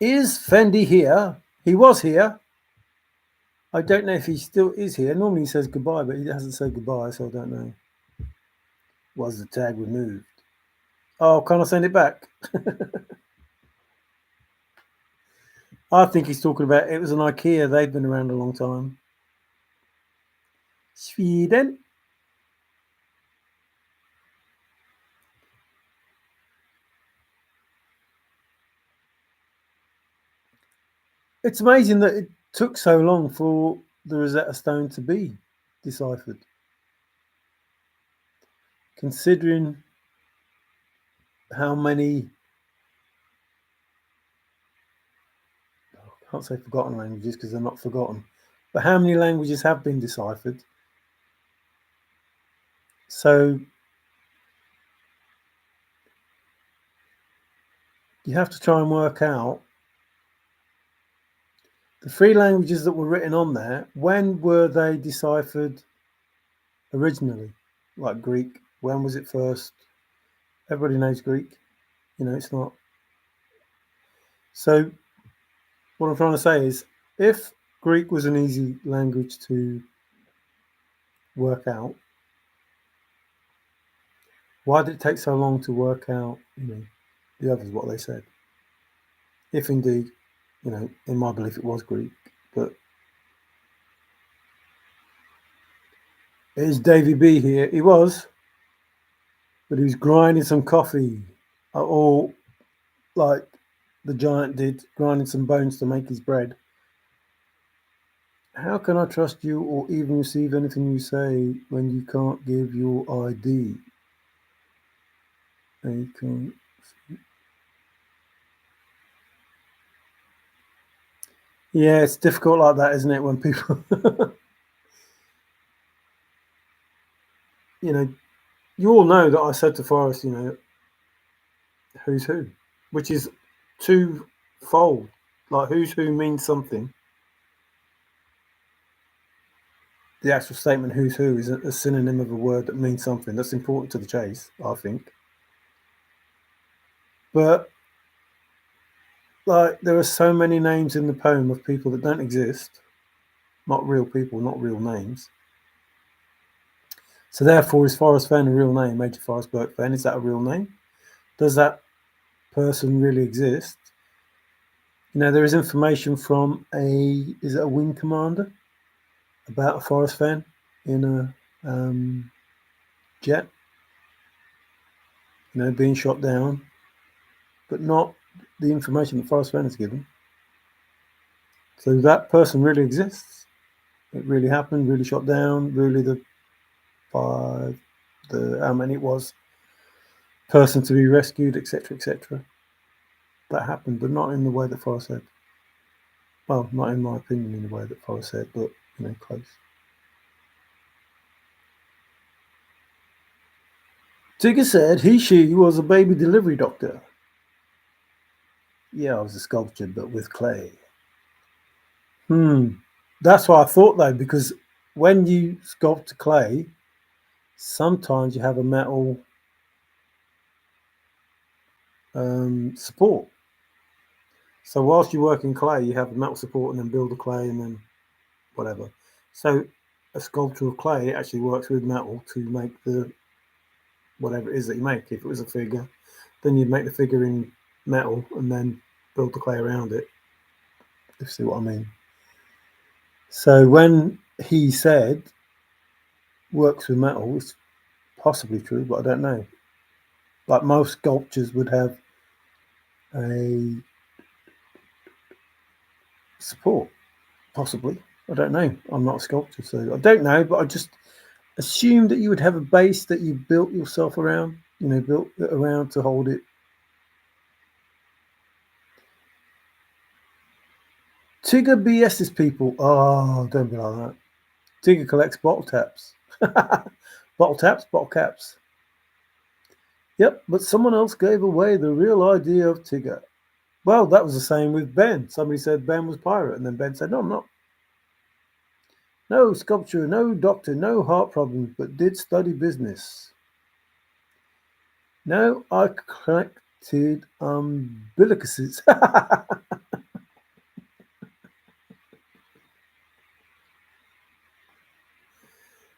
Is Fendi here? He was here. I don't know if he still is here. Normally he says goodbye, but he hasn't said goodbye, so I don't know. Was the tag removed? Oh, can I send it back? I think he's talking about it was an IKEA. They've been around a long time. Sweden. It's amazing that it took so long for the Rosetta Stone to be deciphered. Considering how many, I can't say forgotten languages because they're not forgotten, but how many languages have been deciphered? So you have to try and work out the three languages that were written on there. When were they deciphered originally? Like Greek, when was it first? Everybody knows Greek. It's not. So what I'm trying to say is, if Greek was an easy language to work out. Why did it take so long to work out, the others, what they said? If indeed, in my belief it was Greek, but is Davy B here? He was, but he was grinding some coffee, or like the giant did, grinding some bones to make his bread. How can I trust you or even receive anything you say when you can't give your ID? And you can't. Yeah, it's difficult like that, isn't it? When people, you know, you all know that I said to Forrest, who's who, which is twofold. Like who's who means something. The actual statement "who's who" is a synonym of a word that means something. That's important to the chase, I think. But like, there are so many names in the poem of people that don't exist, not real people, not real names. So therefore, is Forrest Fenn a real name? Major Forrest Burke Fenn, is that a real name? Does that person really exist? There is information from is it a wing commander about a Forrest Fenn in a jet, being shot down, but not the information that Forrest Fenn has given. So that person really exists. It really happened, really shot down, really how many it was, person to be rescued, etc., etc. That happened, but not in the way that Forrest said. Well, not in my opinion in the way that Forrest said, but close. Tigger said she was a baby delivery doctor. Yeah, I was a sculptor, but with clay. That's what I thought though, because when you sculpt clay, sometimes you have a metal support. So whilst you work in clay, you have a metal support and then build the clay and then whatever. So a sculpture of clay actually works with metal to make the whatever it is that you make. If it was a figure, then you'd make the figure in metal and then build the clay around it. If you see what I mean. So when he said works with metal, it's possibly true, but I don't know. Like most sculptures would have a support, possibly. I don't know. I'm not a sculptor, so I don't know, but I just assume that you would have a base that you built yourself around, built it around to hold it. Tigger BS's people. Oh, don't be like that. Tigger collects bottle taps. Bottle taps, bottle caps. Yep, but someone else gave away the real idea of Tigger. Well, that was the same with Ben. Somebody said Ben was pirate, and then Ben said, no, I'm not. No sculpture, no doctor, no heart problems, but did study business. No, I collected umbilicuses.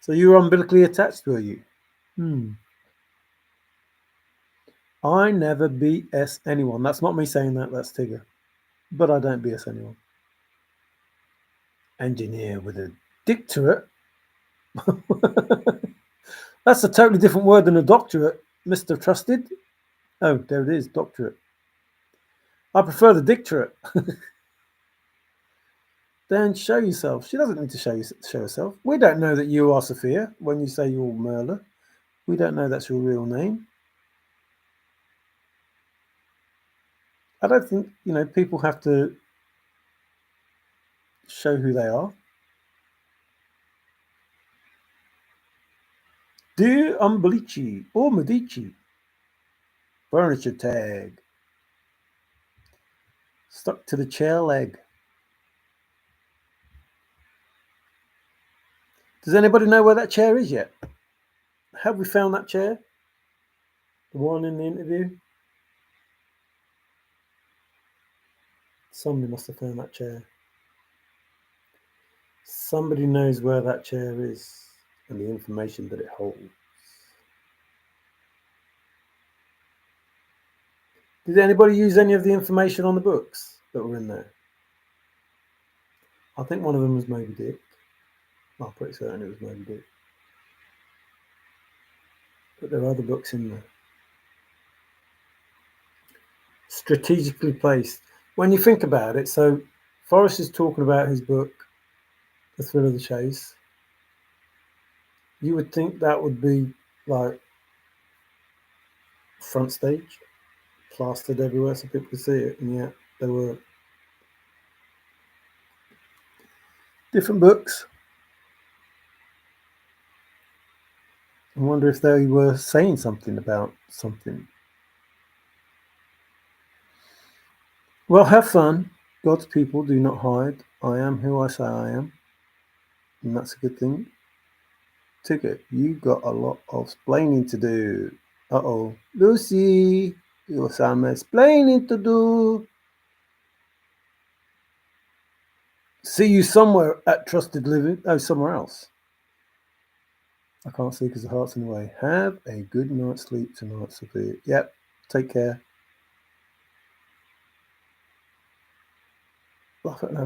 So you were umbilically attached, were you? I never BS anyone. That's not me saying that, that's Tigger. But I don't BS anyone. Engineer with a doctorate? That's a totally different word than a doctorate, Mr. Trusted. Oh, there it is, doctorate. I prefer the dictorate. Then show yourself. She doesn't need to show herself. We don't know that you are Sophia when you say you're Merla. We don't know that's your real name. I don't think, people have to show who they are. Dear Umbelici or Medici. Furniture tag. Stuck to the chair leg. Does anybody know where that chair is yet? Have we found that chair? The one in the interview? Somebody must have found that chair. somebody knows where that chair is and the information that it holds. Did anybody use any of the information on the books that were in there? I think one of them was Moby Dick. I'm pretty certain it was Moby Dick. But there are other books in there. Strategically placed. When you think about it, so Forrest is talking about his book, The Thrill of the Chase. You would think that would be like front stage, plastered everywhere so people could see it, and yet there were different books. I wonder if they were saying something about something. Well, have fun. God's people do not hide. I am who I say I am. And that's a good thing. Ticket, you got a lot of splaining to do. Uh-oh. Lucy, you got some explaining to do. See you somewhere at Trusted Living. Oh, somewhere else. I can't see because the heart's in the way. Have a good night's sleep tonight, Sophia. Yep. Take care.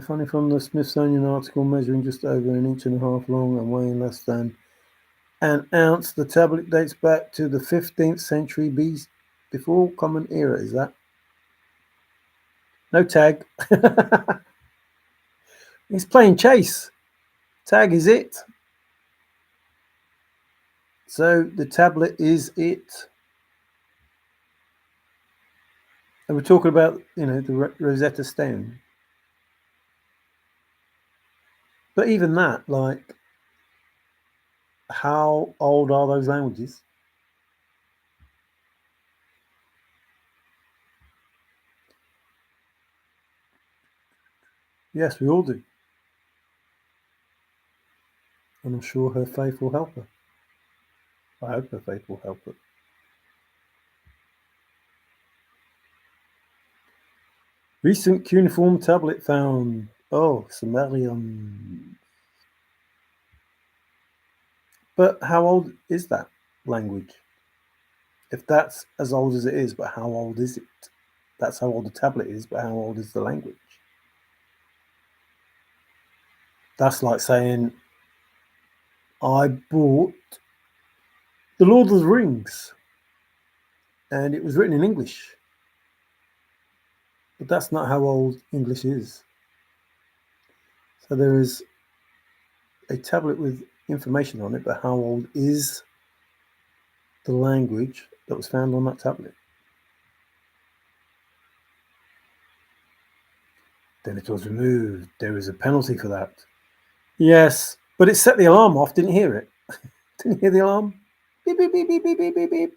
Funny from the Smithsonian article, measuring just over 1.5 inches long and weighing less than an ounce. The tablet dates back to the 15th century BC, before Common Era. Is that? No tag. He's playing chase. Tag is it. So the tablet is it. And we're talking about, the Rosetta Stone. But even that, like, how old are those languages? Yes, we all do. And I'm sure her faith will help her. I hope her faith will help her. Recent cuneiform tablet found. Oh, Sumerian. But how old is that language? If that's as old as it is, but how old is it? That's how old the tablet is, but how old is the language? That's like saying, I bought The Lord of the Rings, and it was written in English. But that's not how old English is. So there is a tablet with information on it, but how old is the language that was found on that tablet? Then it was removed. There is a penalty for that. Yes, but it set the alarm off. Didn't hear it. Didn't hear the alarm. Beep, beep, beep, beep, beep, beep, beep, beep.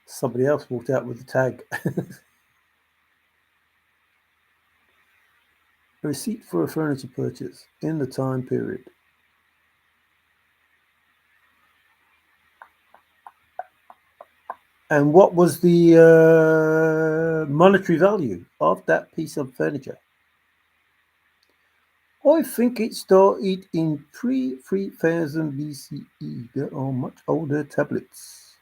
Somebody else walked out with the tag. A receipt for a furniture purchase in the time period. And what was the monetary value of that piece of furniture? I think it started in pre-3000 BCE. There are much older tablets.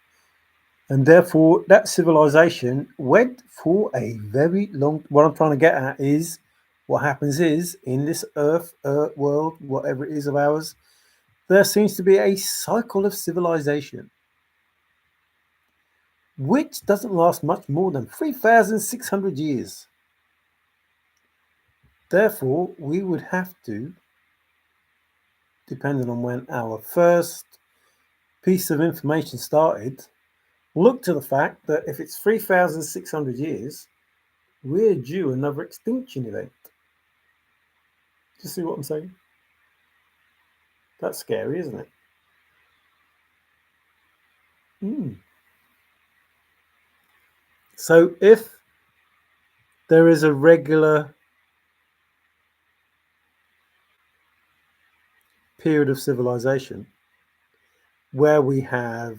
And therefore, that civilization went for a very long... What I'm trying to get at is, what happens is, in this Earth world, whatever it is of ours, there seems to be a cycle of civilization, which doesn't last much more than 3,600 years. Therefore, we would have to, depending on when our first piece of information started, look to the fact that if it's 3,600 years, we're due another extinction event. Do you see what I'm saying? That's scary, isn't it? So if there is a regular period of civilization where we have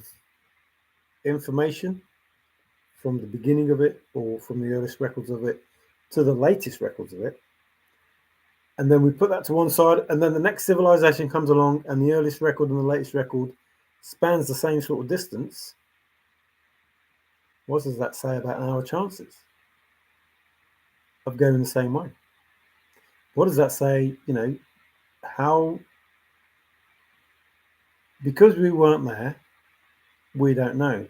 information from the beginning of it or from the earliest records of it to the latest records of it, And then we put that to one side, and then the next civilization comes along, and the earliest record and the latest record spans the same sort of distance. What does that say about our chances of going the same way? What does that say? How, because we weren't there, we don't know.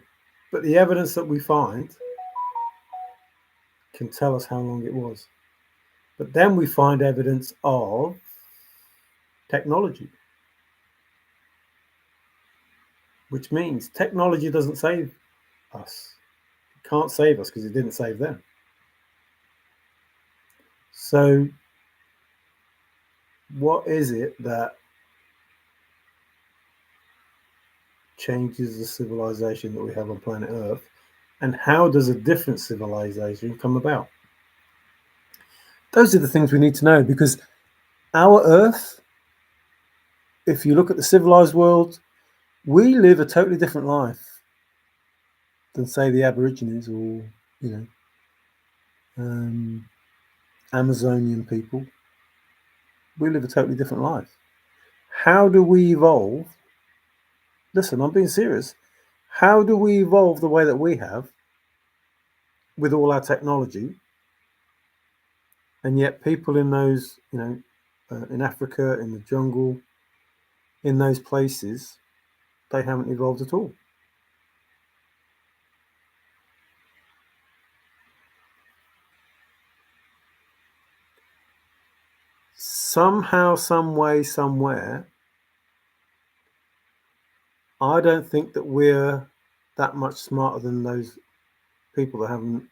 But the evidence that we find can tell us how long it was. But then we find evidence of technology, which means technology doesn't save us. It can't save us because it didn't save them. So what is it that changes the civilization that we have on planet Earth? And how does a different civilization come about? Those are the things we need to know, because our Earth, if you look at the civilized world, we live a totally different life than, say, the Aborigines or, Amazonian people. We live a totally different life. How do we evolve? Listen, I'm being serious. How do we evolve the way that we have with all our technology? And yet people in those, in Africa, in the jungle, in those places, they haven't evolved at all. Somehow, some way, somewhere, I don't think that we're that much smarter than those people that haven't,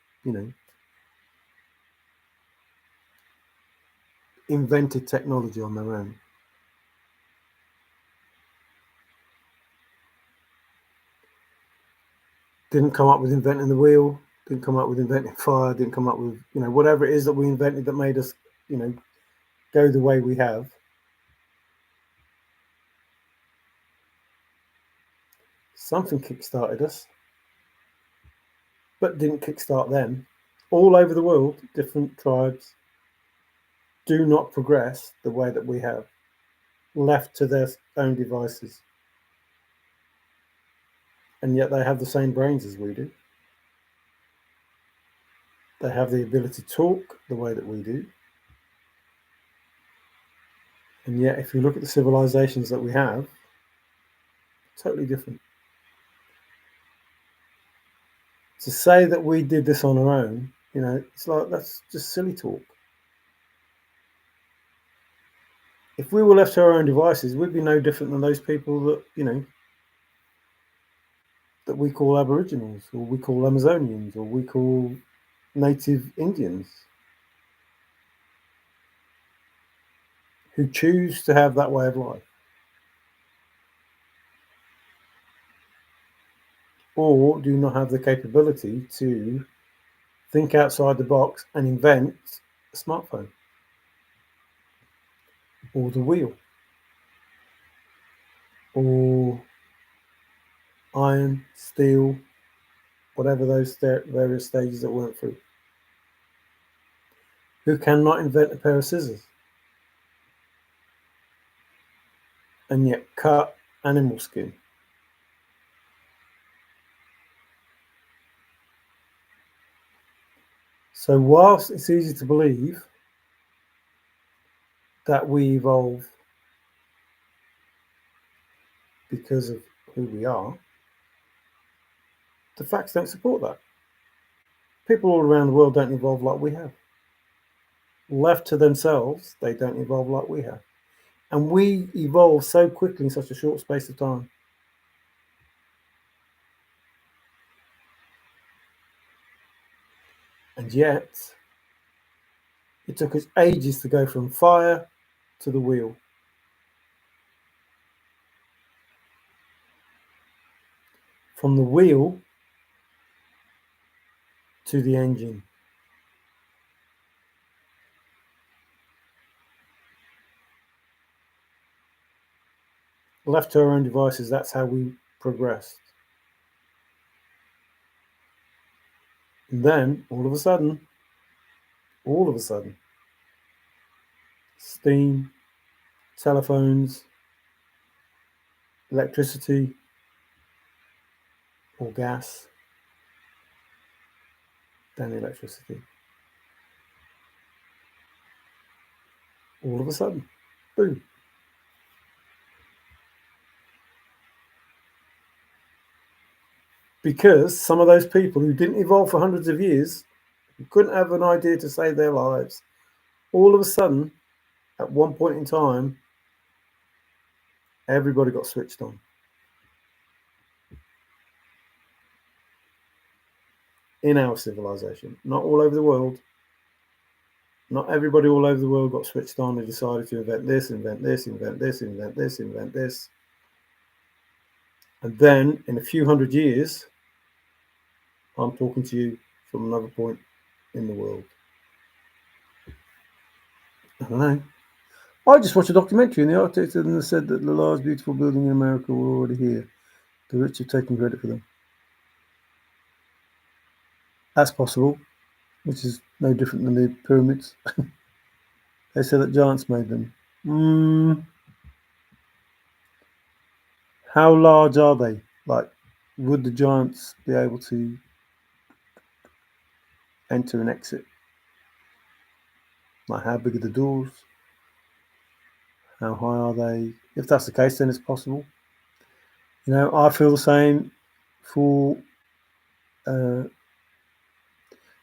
invented technology on their own. Didn't come up with inventing the wheel, didn't come up with inventing fire, didn't come up with, whatever it is that we invented that made us, go the way we have. Something kick-started us, but didn't kick-start them. All over the world, different tribes do not progress the way that we have, left to their own devices. And yet they have the same brains as we do. They have the ability to talk the way that we do. And yet, if you look at the civilizations that we have, totally different. To say that we did this on our own, it's like, that's just silly talk. If we were left to our own devices, we'd be no different than those people that, that we call Aboriginals, or we call Amazonians, or we call native Indians, who choose to have that way of life, or do not have the capability to think outside the box and invent a smartphone or the wheel or iron, steel, whatever those various stages that went through, who cannot invent a pair of scissors and yet cut animal skin. So whilst it's easy to believe that we evolve because of who we are, the facts don't support that. People all around the world don't evolve like we have. Left to themselves, they don't evolve like we have. And we evolve so quickly in such a short space of time. And yet, it took us ages to go from fire to the wheel. From the wheel to the engine. Left to our own devices, that's how we progressed. And then, all of a sudden, steam, telephones, electricity or gas, then electricity. All of a sudden, boom. Because some of those people who didn't evolve for hundreds of years, who couldn't have an idea to save their lives, all of a sudden, at one point in time, everybody got switched on. In our civilization, not all over the world. Not everybody all over the world got switched on and decided to invent this, invent this, invent this, invent this, invent this. And then in a few hundred years, I'm talking to you from another point in the world. I don't know. I just watched a documentary and the architect said that the large, beautiful building in America were already here. The rich have taken credit for them. That's possible, which is no different than the pyramids. They said that giants made them. How large are they? Like, would the giants be able to enter and exit? Like, how big are the doors? How high are they? If that's the case, then it's possible. You know, I feel the same for.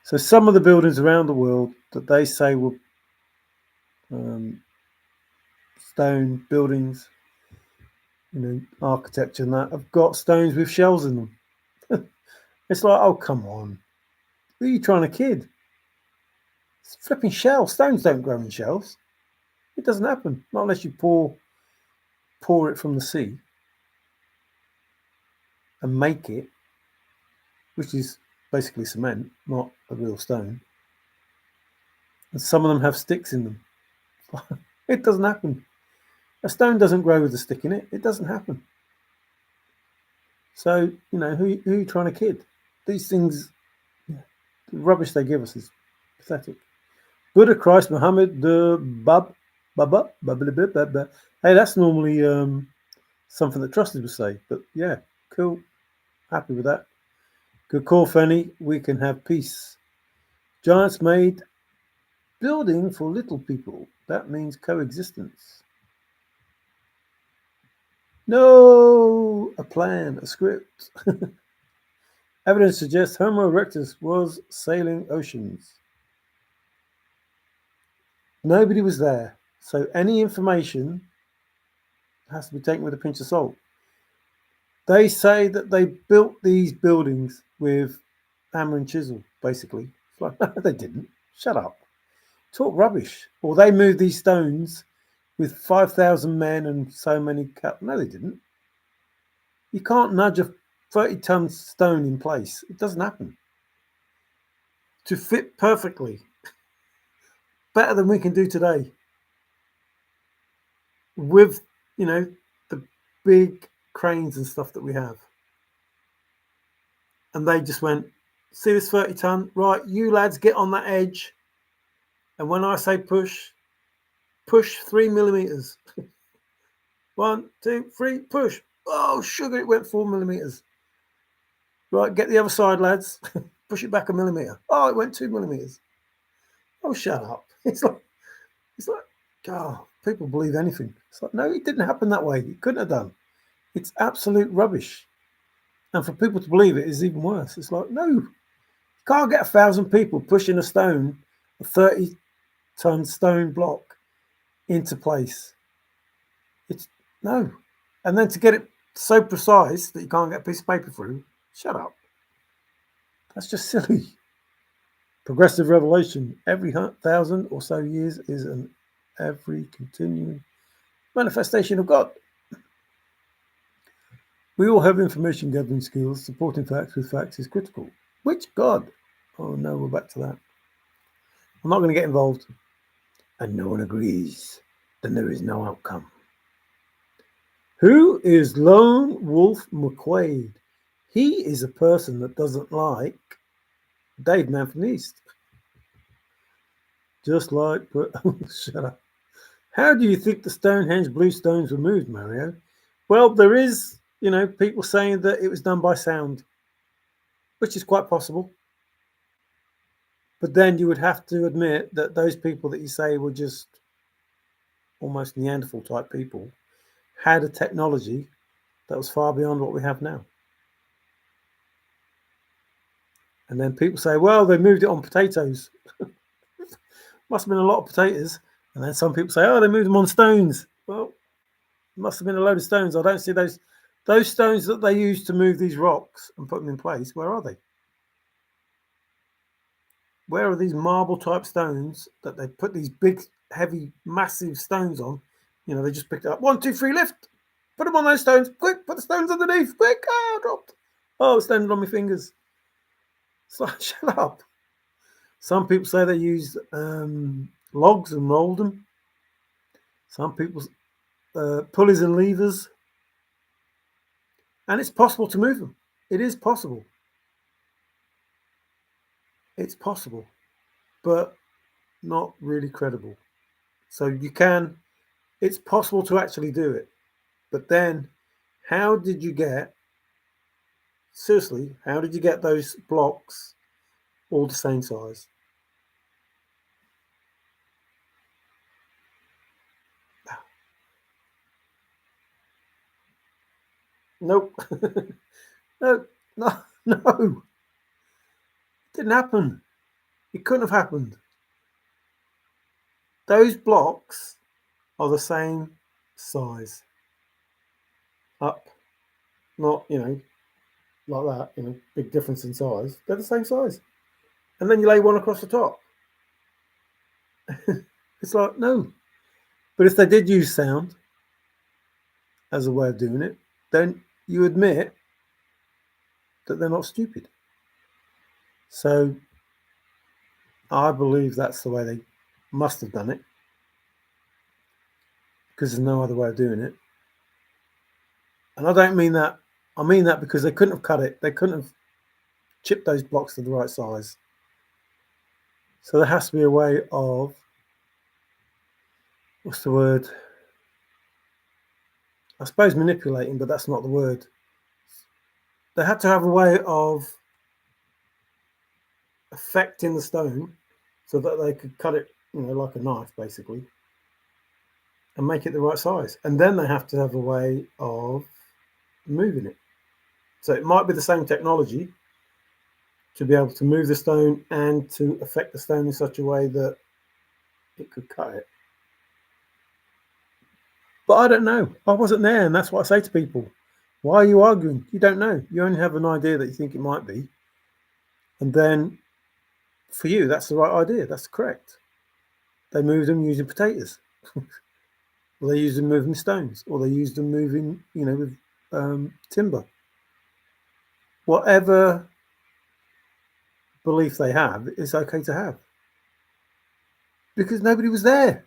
So some of the buildings around the world that they say were stone buildings, you know, architecture and that, have got stones with shells in them. It's like, oh, come on. Who are you trying to kid? It's flipping shells. Stones don't grow in shells. It doesn't happen. Not unless you pour it from the sea and make it, which is basically cement, not a real stone. And some of them have sticks in them. It doesn't happen. A stone doesn't grow with a stick in it. It doesn't happen. So, you know, who are you trying to kid? These things, the rubbish they give us is pathetic. Buddha, Christ, Muhammad, the Baba. Hey, that's normally something that trusted would say. But yeah, cool. Happy with that. Good call, Fenny. We can have peace. Giants made building for little people. That means coexistence. No, a plan, a script. Evidence suggests Homo erectus was sailing oceans. Nobody was there, so any information has to be taken with a pinch of salt. They say that they built these buildings with hammer and chisel, basically. It's like, no, they didn't. Shut up. Talk rubbish. Or they moved these stones with 5,000 men and so many cut. No, they didn't. You can't nudge a 30-ton stone in place. It doesn't happen. To fit perfectly. Better than we can do today. With, you know, the big cranes and stuff that we have. And they just went, see this 30-ton? Right, you lads get on that edge. And when I say push 3 millimeters. 1, 2, 3, push. Oh, sugar, it went 4 millimeters. Right, get the other side, lads. Push it back a millimeter. Oh, it went 2 millimeters. Oh, shut up. It's like, oh, people believe anything. It's like, no, it didn't happen that way. It couldn't have done. It's absolute rubbish. And for people to believe it is even worse. It's like, no, you can't get 1,000 people pushing a 30-ton stone block into place. It's no. And then to get it so precise that you can't get a piece of paper through, shut up. That's just silly. Progressive revelation. Every 1,000 or so years is an every continuing manifestation of God. We all have information gathering skills. Supporting facts with facts is critical. Which God? Oh no, we're back to that. I'm not going to get involved. And no one agrees. Then there is no outcome. Who is Lone Wolf McQuaid? He is a person that doesn't like Dave Man from the East. Just like, shut up. How do you think the Stonehenge blue stones were moved, Mario? Well, there is, people saying that it was done by sound, which is quite possible. But then you would have to admit that those people that you say were just almost Neanderthal type people had a technology that was far beyond what we have now. And then people say, well, they moved it on potatoes. Must have been a lot of potatoes. And then some people say, oh, they moved them on stones. Well, it must have been a load of stones. I don't see those stones that they used to move these rocks and put them in place. Where are they? Where are these marble type stones that they put these big, heavy, massive stones on? They just picked it up. 1, 2, 3, lift. Put them on those stones. Quick, put the stones underneath. Quick. Oh, dropped. Oh, it's standing on my fingers. It's like, shut up. Some people say they used logs and rolled them. Some people pulleys and levers. And it's possible to move them. It is possible. It's possible, but not really credible. So it's possible to actually do it. But then, how did you get those blocks all the same size? Nope. No, no, no. It didn't happen. It couldn't have happened. Those blocks are the same size. Up. Not, like that, big difference in size. They're the same size. And then you lay one across the top. It's like, no. But if they did use sound as a way of doing it, then you admit that they're not stupid. So I believe that's the way they must have done it, because there's no other way of doing it. And I don't mean that. I mean that because they couldn't have cut it. They couldn't have chipped those blocks to the right size. So there has to be a way of, what's the word? I suppose manipulating, but that's not the word. They had to have a way of affecting the stone so that they could cut it, like a knife, basically, and make it the right size. And then they have to have a way of moving it. So it might be the same technology to be able to move the stone and to affect the stone in such a way that it could cut it. But I don't know. I wasn't there, and that's what I say to people. Why are you arguing? You don't know. You only have an idea that you think it might be. And then for you, that's the right idea. That's correct. They moved them using potatoes. Or they used them moving stones. Or they used them moving, with timber. Whatever belief they have, it's okay to have. Because nobody was there.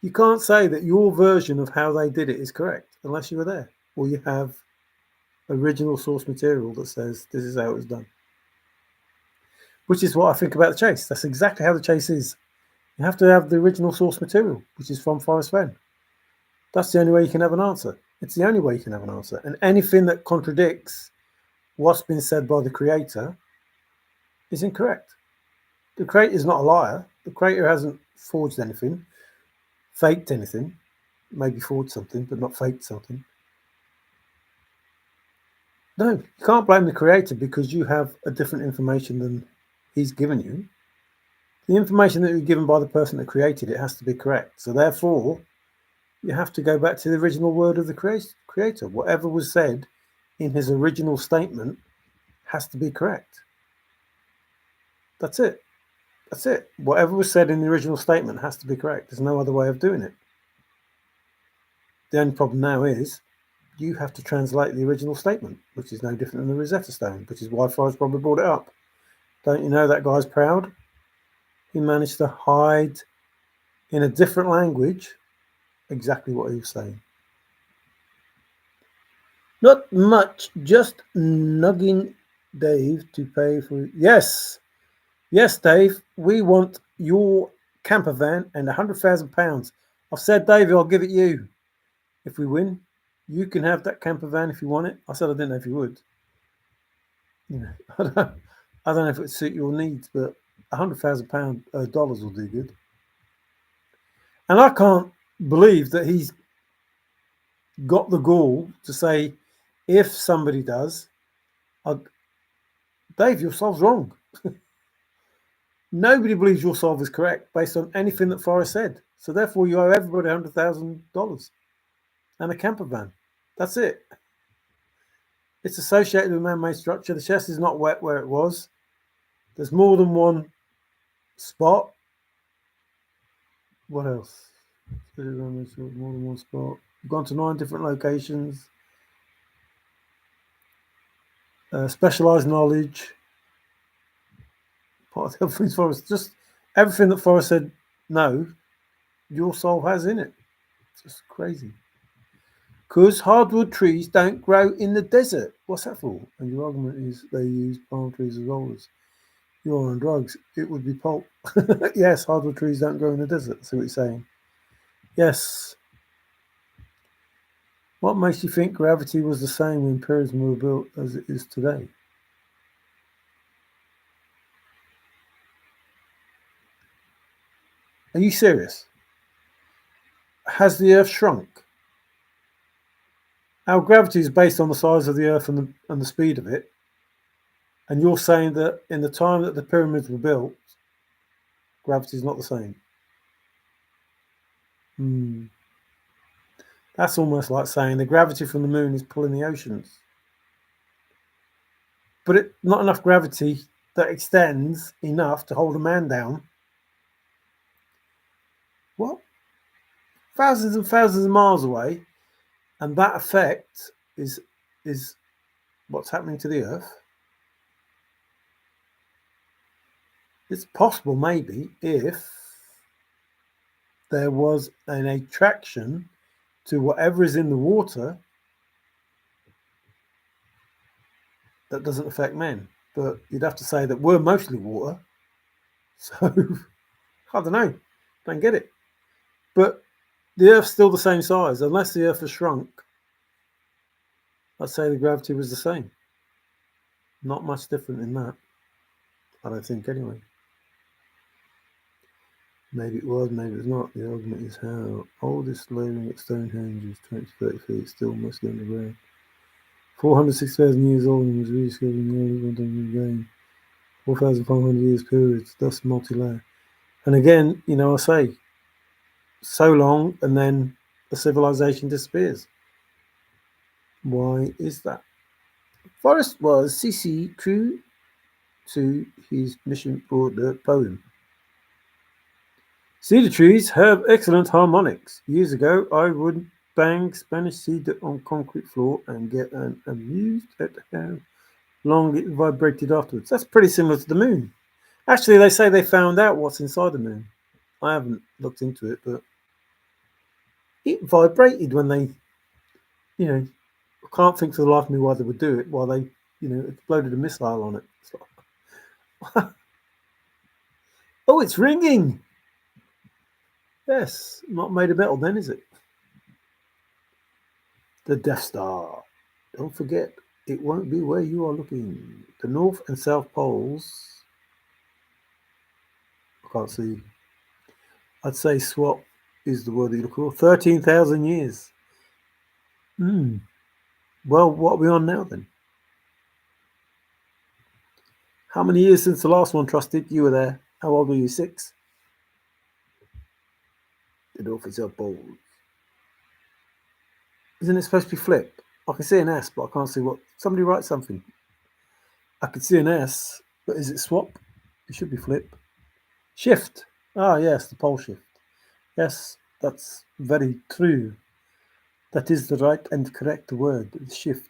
You can't say that your version of how they did it is correct unless you were there, or you have original source material that says this is how it was done. Which is what I think about the chase. That's exactly how the chase is. You have to have the original source material, which is from Forrest Fenn. That's the only way you can have an answer. It's the only way you can have an answer. And anything that contradicts what's been said by the creator is incorrect. The creator is not a liar. The creator hasn't forged anything, faked anything, maybe forged something, but not faked something. No, you can't blame the creator because you have a different information than he's given you. The information that you're given by the person that created it has to be correct. So therefore, you have to go back to the original word of the creator. Whatever was said in his original statement has to be correct. That's it. That's it. Whatever was said in the original statement has to be correct. There's no other way of doing it. The only problem now is you have to translate the original statement, which is no different than the Rosetta Stone, which is why Forrest probably brought it up. Don't you know that guy's proud? He managed to hide in a different language exactly what he was saying. Not much, just nugging Dave to pay for. Yes, Dave, we want your camper van and £100,000. I've said, David, I'll give it you if we win. You can have that camper van if you want it. I said I didn't know if you would. You know, I don't know if it would suit your needs, but £100,000 dollars will do good. And I can't believe that he's got the gall to say, if somebody does, Dave, your solve's wrong. Nobody believes your solve is correct based on anything that Forrest said. So therefore, you owe everybody $100,000 and a camper van. That's it. It's associated with a man-made structure. The chest is not wet where it was. There's more than one spot. What else? More than one spot. We've gone to 9 different locations. Specialised knowledge. Part of the other things Forrest. Just everything that Forrest said, no, your soul has in it. It's just crazy. Because hardwood trees don't grow in the desert. What's that for? And your argument is they use palm trees as rollers. You're on drugs. It would be pulp. Yes, hardwood trees don't grow in the desert. That's what you're saying. Yes. What makes you think gravity was the same when pyramids were built as it is today? Are you serious? Has the Earth shrunk? Our gravity is based on the size of the Earth and the speed of it. And you're saying that in the time that the pyramids were built, gravity is not the same. That's almost like saying the gravity from the moon is pulling the oceans. But not enough gravity that extends enough to hold a man down. What? Thousands and thousands of miles away, and that effect is what's happening to the Earth. It's possible, maybe, if there was an attraction to whatever is in the water that doesn't affect men. But you'd have to say that we're mostly water. So, I don't know. Don't get it. But the Earth's still the same size. Unless the Earth has shrunk, I'd say the gravity was the same. Not much different in that. I don't think, anyway. Maybe it was, maybe it's not. The argument is how oldest layering at Stonehenge is 20 to 30 feet, still mostly underground. 406,000 years old and was rediscovered in the early again. 4,500 years periods, thus multi-layer. And again, I say, so long, and then the civilization disappears. Why is that? Forrest was CC true to his mission for the poem. Cedar trees have excellent harmonics. Years ago, I would bang Spanish cedar on concrete floor and get amused at how long it vibrated afterwards. That's pretty similar to the moon. Actually, they say they found out what's inside the moon. I haven't looked into it, but it vibrated when they, I can't think for the life of me why they would do it, while they, exploded a missile on it. It's like, oh, it's ringing! Yes, not made of metal then, is it? The Death Star. Don't forget, it won't be where you are looking. The North and South Poles. I can't see. I'd say swap is the word that you look for. 13,000 years. Well, what are we on now then? How many years since the last one, Trusted? You were there. How old were you? 6? The North and South Poles. Isn't it supposed to be flip? I can see an S, but I can't see what. Somebody write something. I can see an S, but is it swap? It should be flip. Shift. Ah, yes, the pole shift. Yes, that's very true. That is the right and correct word, shift.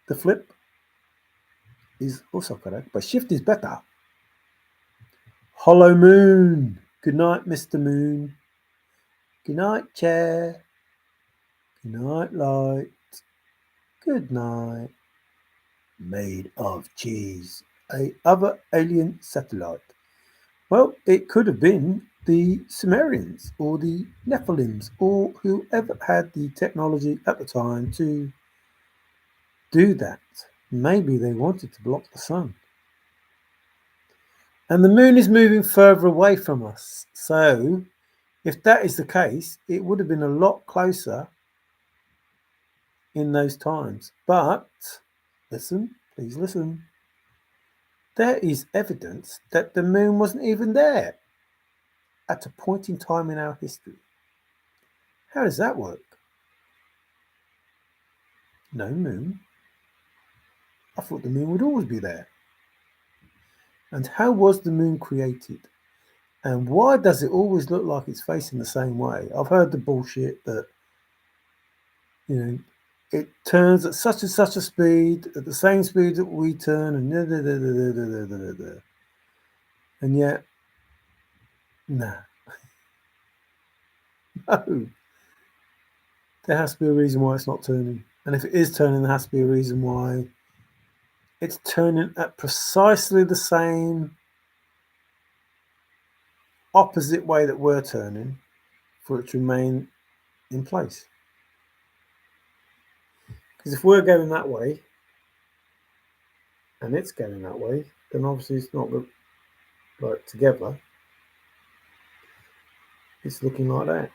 The flip is also correct, but shift is better. Hollow moon. Good night, Mr. Moon. Good night, chair. Good night, light. Good night. Made of cheese. A other alien satellite. Well, it could have been the Sumerians or the Nephilims or whoever had the technology at the time to do that. Maybe they wanted to block the sun. And the moon is moving further away from us. So if that is the case, it would have been a lot closer in those times. But listen, please listen. There is evidence that the moon wasn't even there at a point in time in our history. How does that work? No moon. I thought the moon would always be there. And how was the moon created? And why does it always look like it's facing the same way? I've heard the bullshit that, it turns at such and such a speed, at the same speed that we turn, and and yet, nah. No. There has to be a reason why it's not turning. And if it is turning, there has to be a reason why it's turning at precisely the same opposite way that we're turning for it to remain in place. Because if we're going that way and it's going that way, then obviously it's not like together. It's looking like that.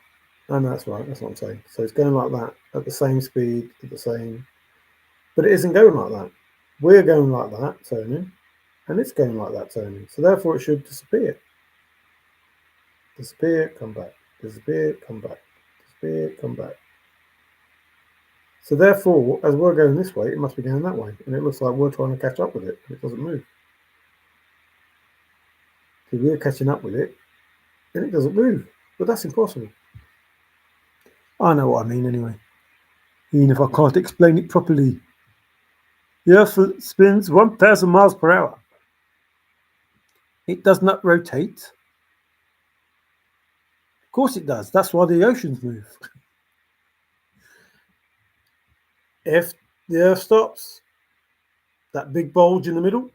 Oh, no, that's right. That's what I'm saying. So it's going like that at the same speed, but it isn't going like that. We're going like that, turning, and it's going like that, turning. So therefore, it should disappear. Disappear, come back. Disappear, come back. Disappear, come back. So therefore, as we're going this way, it must be going that way. And it looks like we're trying to catch up with it, and it doesn't move. If we're catching up with it, then it doesn't move. But that's impossible. I know what I mean anyway. Even if I can't explain it properly. The Earth spins 1,000 miles per hour. It does not rotate. Of course it does. That's why the oceans move. If the Earth stops, that big bulge in the middle.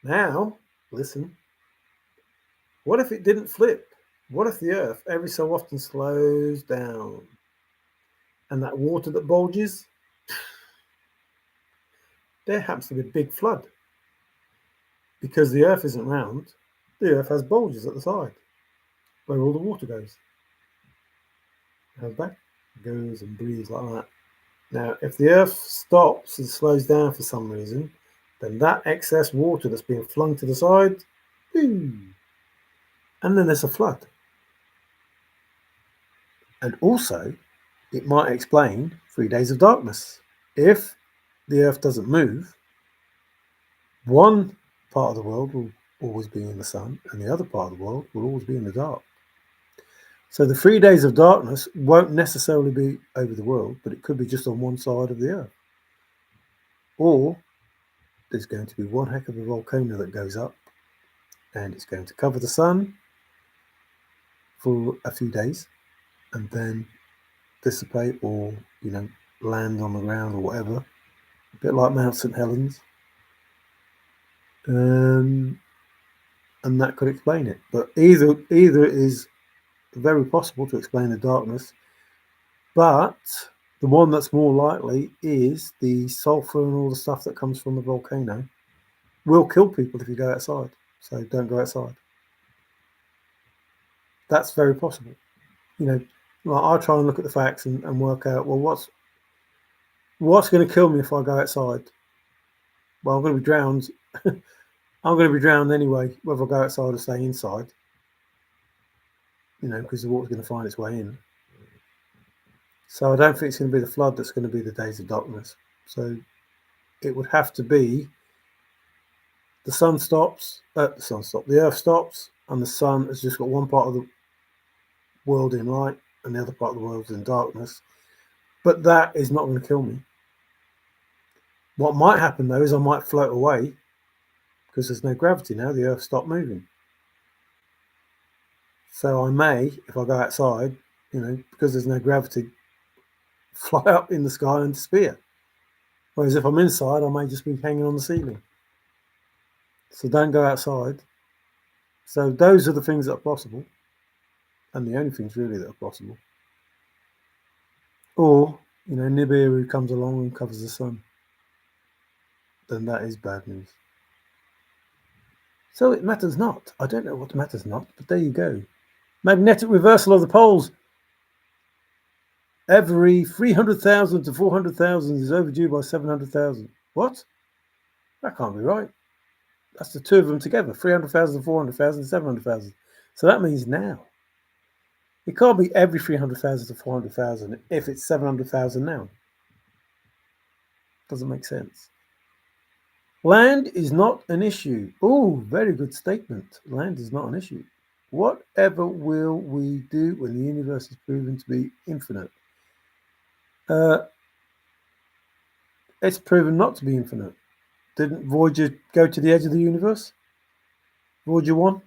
Now, listen. What if it didn't flip? What if the Earth every so often slows down? And that water that bulges, there happens to be a big flood. Because the Earth isn't round, the Earth has bulges at the side where all the water goes. Goes back, goes and breathes like that. Now, if the Earth stops and slows down for some reason, then that excess water that's being flung to the side, and then there's a flood. And also, it might explain 3 days of darkness. If the Earth doesn't move, one part of the world will always be in the sun, and the other part of the world will always be in the dark. So the 3 days of darkness won't necessarily be over the world, but it could be just on one side of the Earth. Or there's going to be one heck of a volcano that goes up, and it's going to cover the sun for a few days, and then dissipate or, land on the ground or whatever. A bit like Mount St. Helens. And that could explain it. But either it is very possible to explain the darkness, but the one that's more likely is the sulfur and all the stuff that comes from the volcano will kill people if you go outside. So don't go outside. That's very possible. Like I try and look at the facts and work out, well, what's going to kill me if I go outside? Well, I'm going to be drowned. I'm going to be drowned anyway, whether I go outside or stay inside. Because the water's going to find its way in. So I don't think it's going to be the flood that's going to be the days of darkness. So it would have to be the sun stops, the Earth stops, and the sun has just got one part of the world in light and the other part of the world is in darkness. But that is not going to kill me. What might happen though is I might float away because there's no gravity now. The Earth stopped moving. So I may, if I go outside, because there's no gravity, fly up in the sky and disappear. Whereas if I'm inside, I may just be hanging on the ceiling. So don't go outside. So those are the things that are possible, and the only things really that are possible. Or, Nibiru comes along and covers the sun. Then that is bad news. So it matters not. I don't know what matters not, but there you go. Magnetic reversal of the poles. Every 300,000 to 400,000 is overdue by 700,000. What? That can't be right. That's the two of them together. 300,000, 400,000, 700,000. So that means now. It can't be every 300,000 to 400,000 if it's 700,000 now. Doesn't make sense. Land is not an issue. Oh, very good statement. Land is not an issue. Whatever will we do when the universe is proven to be infinite? It's proven not to be infinite. Didn't Voyager go to the edge of the universe? Voyager 1?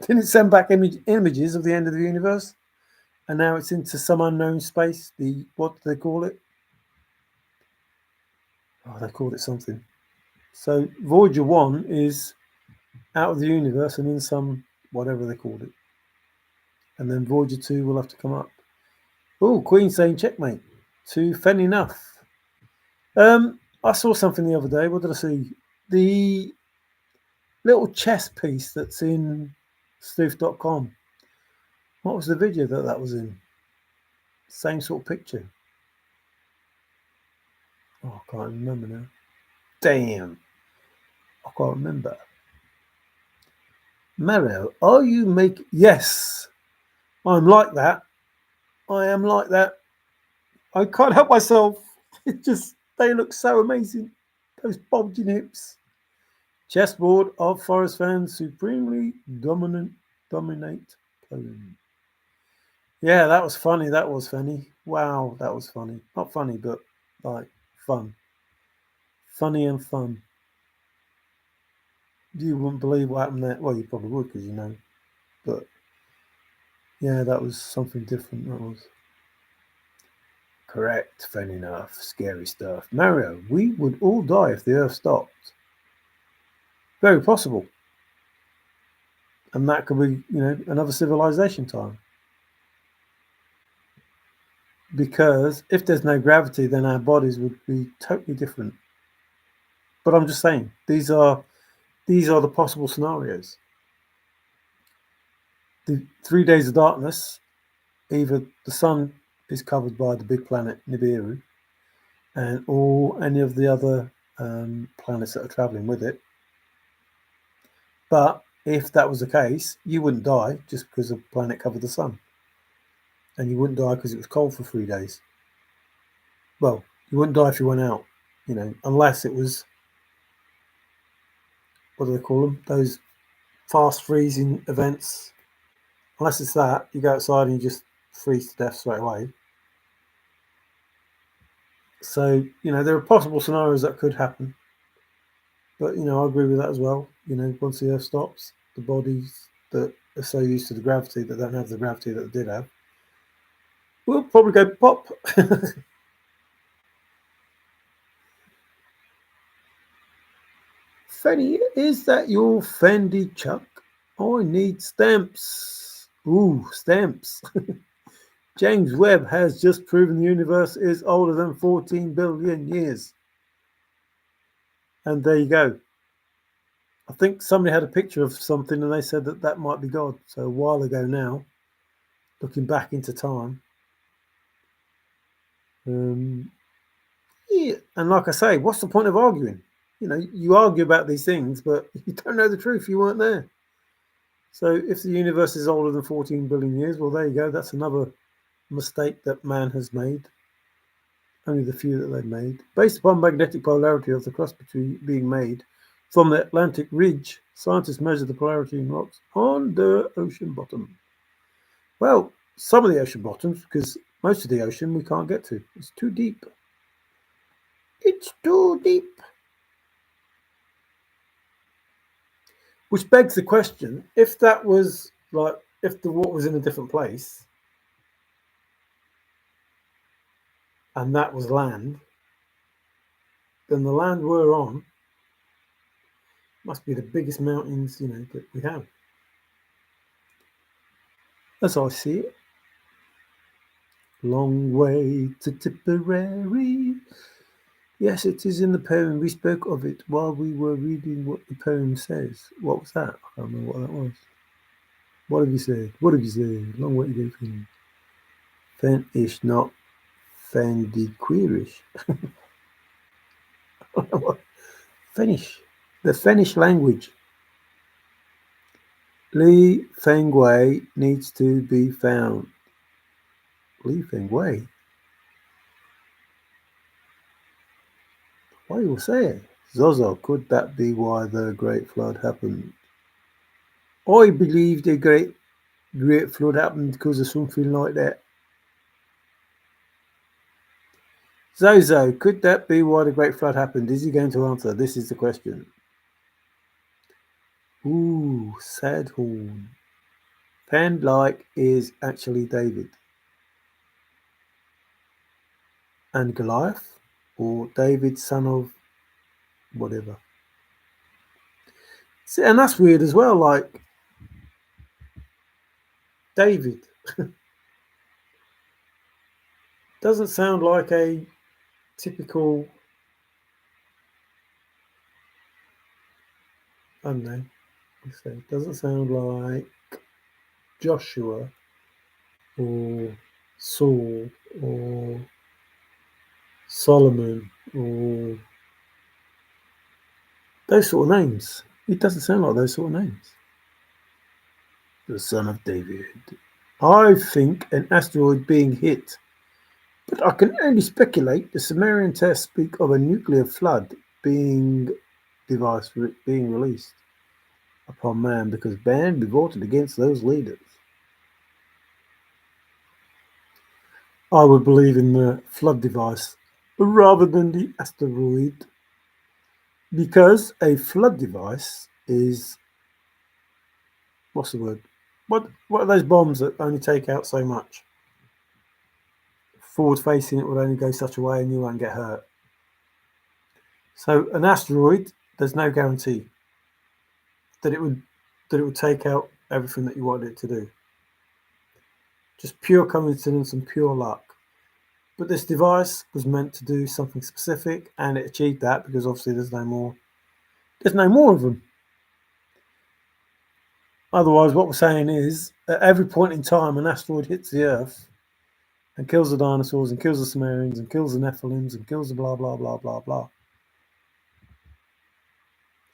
Didn't it send back images of the end of the universe? And now it's into some unknown space. What do they call it? Oh, they called it something. So Voyager 1 is out of the universe and in some whatever they called it. And then Voyager 2 will have to come up. Oh, Queen saying checkmate to Fenn enough. I saw something the other day. What did I see? The little chess piece that's in Stoof.com. What was the video that was in? Same sort of picture. Oh, I can't remember now. Damn. I can't remember. Mario, are you making... Yes. I'm like that. I am like that. I can't help myself. They look so amazing. Those bulging hips. Chessboard of Forrest fans supremely dominate Poland. Yeah, that was funny. That was funny. Wow, that was funny. Not funny, but like fun. Funny and fun. You wouldn't believe what happened there. Well, you probably would because you know. But yeah, that was something different. That was correct. Fair enough. Scary stuff. Mario, we would all die if the Earth stopped. Very possible. And that could be, another civilization time. Because if there's no gravity, then our bodies would be totally different. But I'm just saying, these are the possible scenarios. The 3 days of darkness, either the sun is covered by the big planet Nibiru, and any of the other planets that are traveling with it. But if that was the case, you wouldn't die just because the planet covered the sun. And you wouldn't die because it was cold for 3 days. Well, you wouldn't die if you went out, unless it was, what do they call them? Those fast freezing events. Unless it's that, you go outside and you just freeze to death straight away. So, there are possible scenarios that could happen. But, I agree with that as well. Once the Earth stops, the bodies that are so used to the gravity that don't have the gravity that they did have will probably go pop. Fenny, is that your Fendi Chuck? I need stamps. Ooh, stamps. James Webb has just proven the universe is older than 14 billion years. And there you go. I think somebody had a picture of something and they said that might be God. So a while ago now, looking back into time. Yeah, and like I say, what's the point of arguing? You argue about these things, but you don't know the truth. You weren't there. So if the universe is older than 14 billion years, well, there you go. That's another mistake that man has made. Only the few that they've made. Based upon magnetic polarity of the crust being made from the Atlantic ridge, scientists measured the polarity in rocks on the ocean bottom. Well, some of the ocean bottoms, because most of the ocean we can't get to. It's too deep. It's too deep. Which begs the question, if that was if the water was in a different place and that was land, then the land we're on must be the biggest mountains, that we have. as I see it. Long way to Tipperary. Yes, it is in the poem. We spoke of it while we were reading what the poem says. What was that? I can't remember what that was. What have you said? What have you said? Long way to go, Finn. Fenn-ish, not Fendiquirish. Finnish. The Finnish language. Li Fengwei needs to be found. Li Fengwei? Why you say it? Zozo, could that be why the Great Flood happened? I believe the Great Flood happened because of something like that. Zozo, could that be why the Great Flood happened? Is he going to answer? This is the question. Ooh, sad horn. Pan like is actually David and Goliath, or David, son of whatever. See, and that's weird as well. Like David doesn't sound like a typical. I don't know. Doesn't sound like Joshua or Saul or Solomon or those sort of names. It doesn't sound like those sort of names. The son of David. I think an asteroid being hit, but I can only speculate. The Sumerian tests speak of a nuclear flood being being released upon man because man revolted against those leaders. I would believe in the flood device rather than the asteroid because a flood device is what's the word? What are those bombs that only take out so much? Forward facing it would only go such a way and you won't get hurt. So an asteroid, there's no guarantee that it would take out everything that you wanted it to do. Just pure coincidence and pure luck. But this device was meant to do something specific and it achieved that because obviously there's no more of them. Otherwise, what we're saying is at every point in time an asteroid hits the Earth and kills the dinosaurs and kills the Sumerians and kills the Nephilims and kills the blah blah blah blah blah.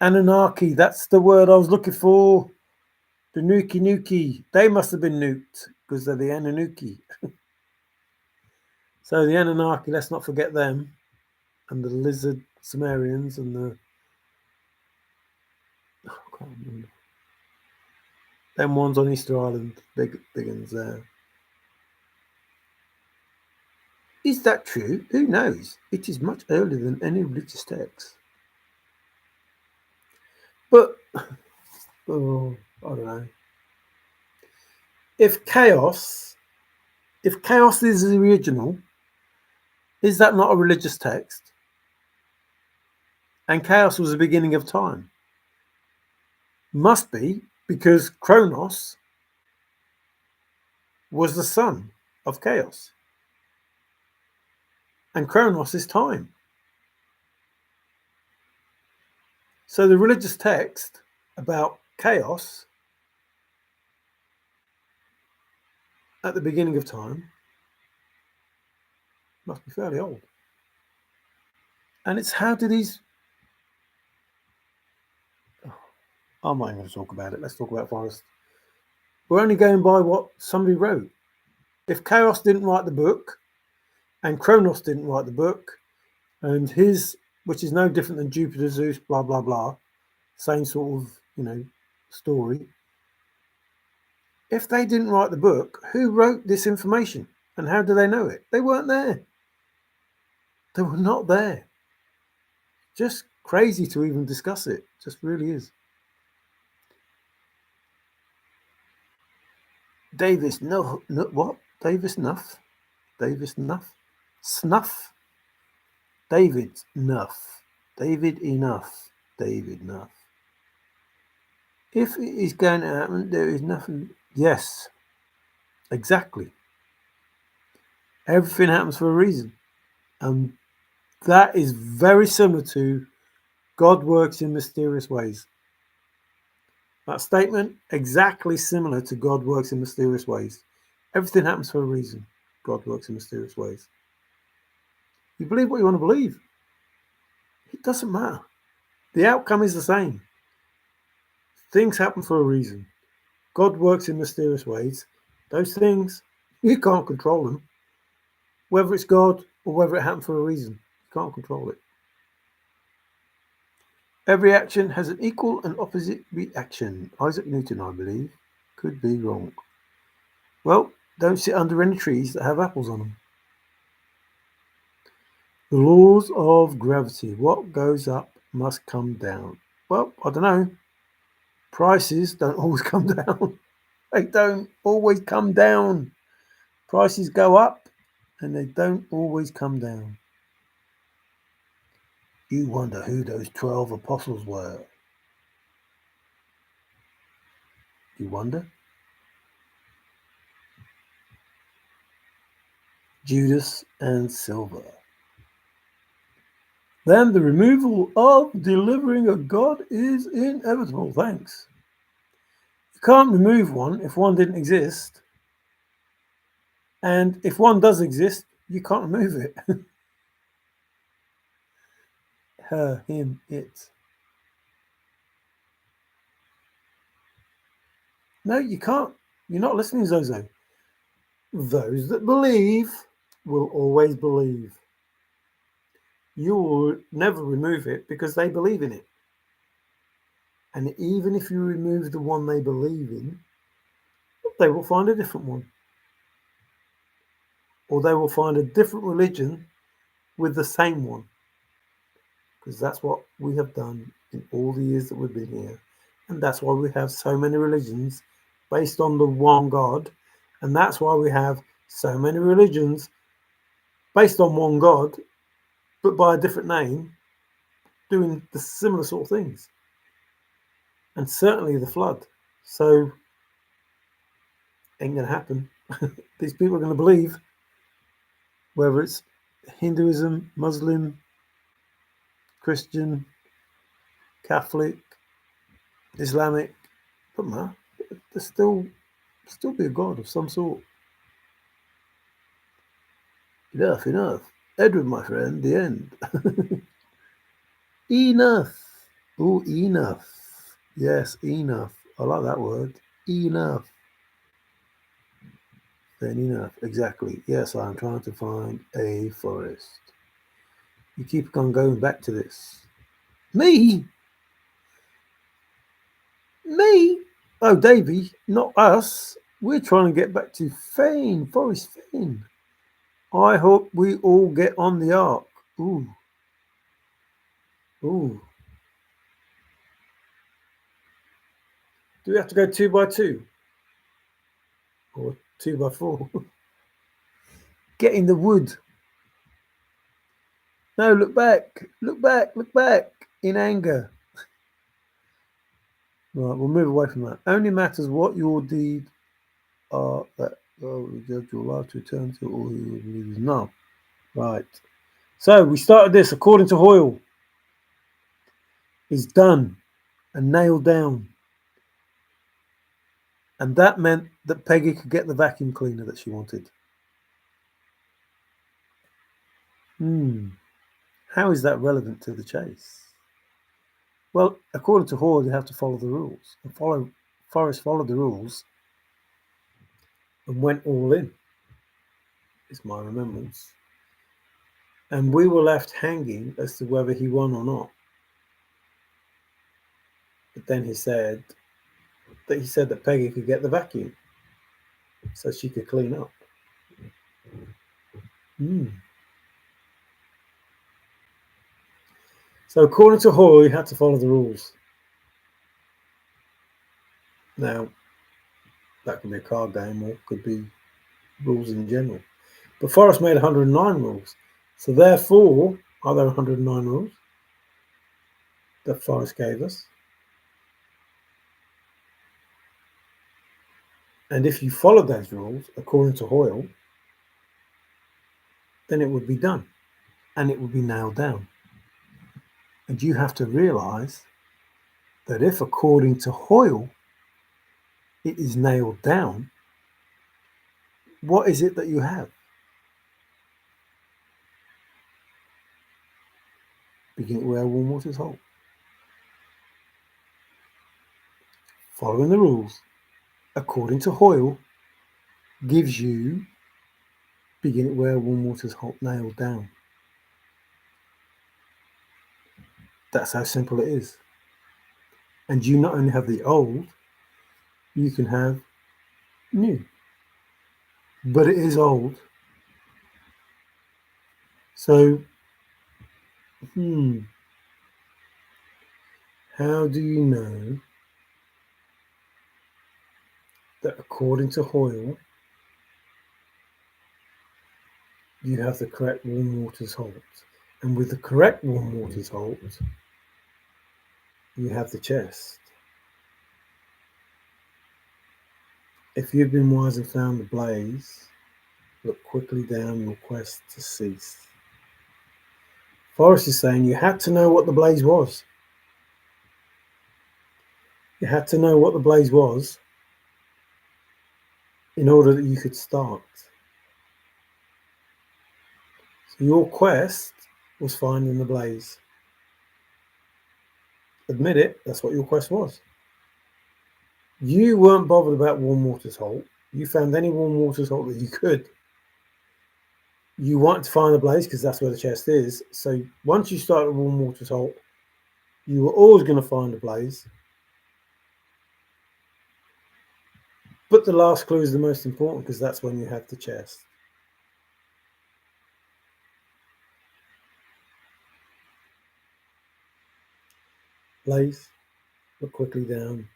Anunnaki, that's the word I was looking for. The Nuki. They must have been nuked because they're the Anunnaki. So the Anunnaki, let's not forget them. And the lizard Sumerians and the I can't remember. Them ones on Easter Island, big ones there. Is that true? Who knows? It is much earlier than any religious text. But I don't know. If chaos is the original, is that not a religious text? And chaos was the beginning of time. Must be, because Kronos was the son of chaos. And Kronos is time. So the religious text about chaos at the beginning of time must be fairly old. And it's how do these... I'm not even going to talk about it. Let's talk about Forrest. We're only going by what somebody wrote. If Chaos didn't write the book, and Kronos didn't write the book, and his, which is no different than Jupiter, Zeus, blah, blah, blah, same sort of, story. If they didn't write the book, who wrote this information? And how do they know it? They weren't there. They were not there. Just crazy to even discuss it. Just really is. Davis, no, what? Davis Nuff? Davis Nuff? Snuff? David Nuff. David Enough. David Nuff. If it is going to happen, there is nothing. Yes. Exactly. Everything happens for a reason. And that is very similar to God works in mysterious ways. That statement, exactly similar to God works in mysterious ways. Everything happens for a reason. God works in mysterious ways. You believe what you want to believe. It doesn't matter. The outcome is the same. Things happen for a reason. God works in mysterious ways. Those things, you can't control them. Whether it's God or whether it happened for a reason, you can't control it. Every action has an equal and opposite reaction. Isaac Newton, I believe. Could be wrong. Well, don't sit under any trees that have apples on them. The laws of gravity. What goes up must come down. Well, I don't know. Prices don't always come down. They don't always come down. Prices go up and they don't always come down. You wonder who those 12 apostles were. You wonder? Judas and Silver. Then the removal of delivering a God is inevitable. Thanks. You can't remove one if one didn't exist. And if one does exist, you can't remove it. Her, him, it. No, you can't. You're not listening, Zozo. Those that believe will always believe. You will never remove it because they believe in it. And even if you remove the one they believe in, they will find a different one. Or they will find a different religion with the same one. Because that's what we have done in all the years that we've been here. And that's why we have so many religions based on the one God. And that's why we have so many religions based on one God, but by a different name, doing the similar sort of things. And certainly the flood. So, ain't going to happen. These people are going to believe, whether it's Hinduism, Muslim, Christian, Catholic, Islamic, doesn't matter. There's still be a God of some sort. Enough, enough. Edward, my friend, the end. Enough. Oh, enough. Yes, enough. I like that word. Enough. Then enough. Exactly. Yes, I'm trying to find a forest. You keep on going back to this. Me? Me? Oh, Davy, not us. We're trying to get back to Fenn, Forrest Fenn. I hope we all get on the ark. Ooh. Ooh. Do we have to go 2 by 2? Or 2 by 4? Get in the wood. No, look back. Look back. Look back. In anger. Right, we'll move away from that. Only matters what your deed are that will judge your life to return to, or you will believe is no. Right. So we started this according to Hoyle. Is done and nailed down. And that meant that Peggy could get the vacuum cleaner that she wanted. How is that relevant to the chase? Well, according to Hoyle, you have to follow the rules. And Forrest followed the rules and went all in, is my remembrance. And we were left hanging as to whether he won or not. But then he said that Peggy could get the vacuum so she could clean up. So according to Hoyle, you had to follow the rules. Now, that could be a card game or could be rules in general. But Forrest made 109 rules. So therefore, are there 109 rules that Forrest gave us? And if you followed those rules according to Hoyle, then it would be done and it would be nailed down. And you have to realize that if according to Hoyle it is nailed down, what is it that you have? Begin where warm waters halt. Following the rules according to Hoyle gives you begin where warm waters halt nailed down. That's how simple it is. And you not only have the old, you can have new. But it is old. So, how do you know that according to Hoyle, you have the correct warm waters halt? And with the correct warm waters halt, you have the chest. If you've been wise and found the blaze, look quickly down your quest to cease. Forrest is saying you had to know what the blaze was. You had to know what the blaze was in order that you could start. So your quest was finding the blaze. Admit it, that's what your quest was. You weren't bothered about warm waters halt. You found any warm waters halt that you could. You wanted to find the blaze because that's where the chest is. So once you started warm waters halt, you were always going to find the blaze. But the last clue is the most important because that's when you have the chest. Blaze, look quickly down.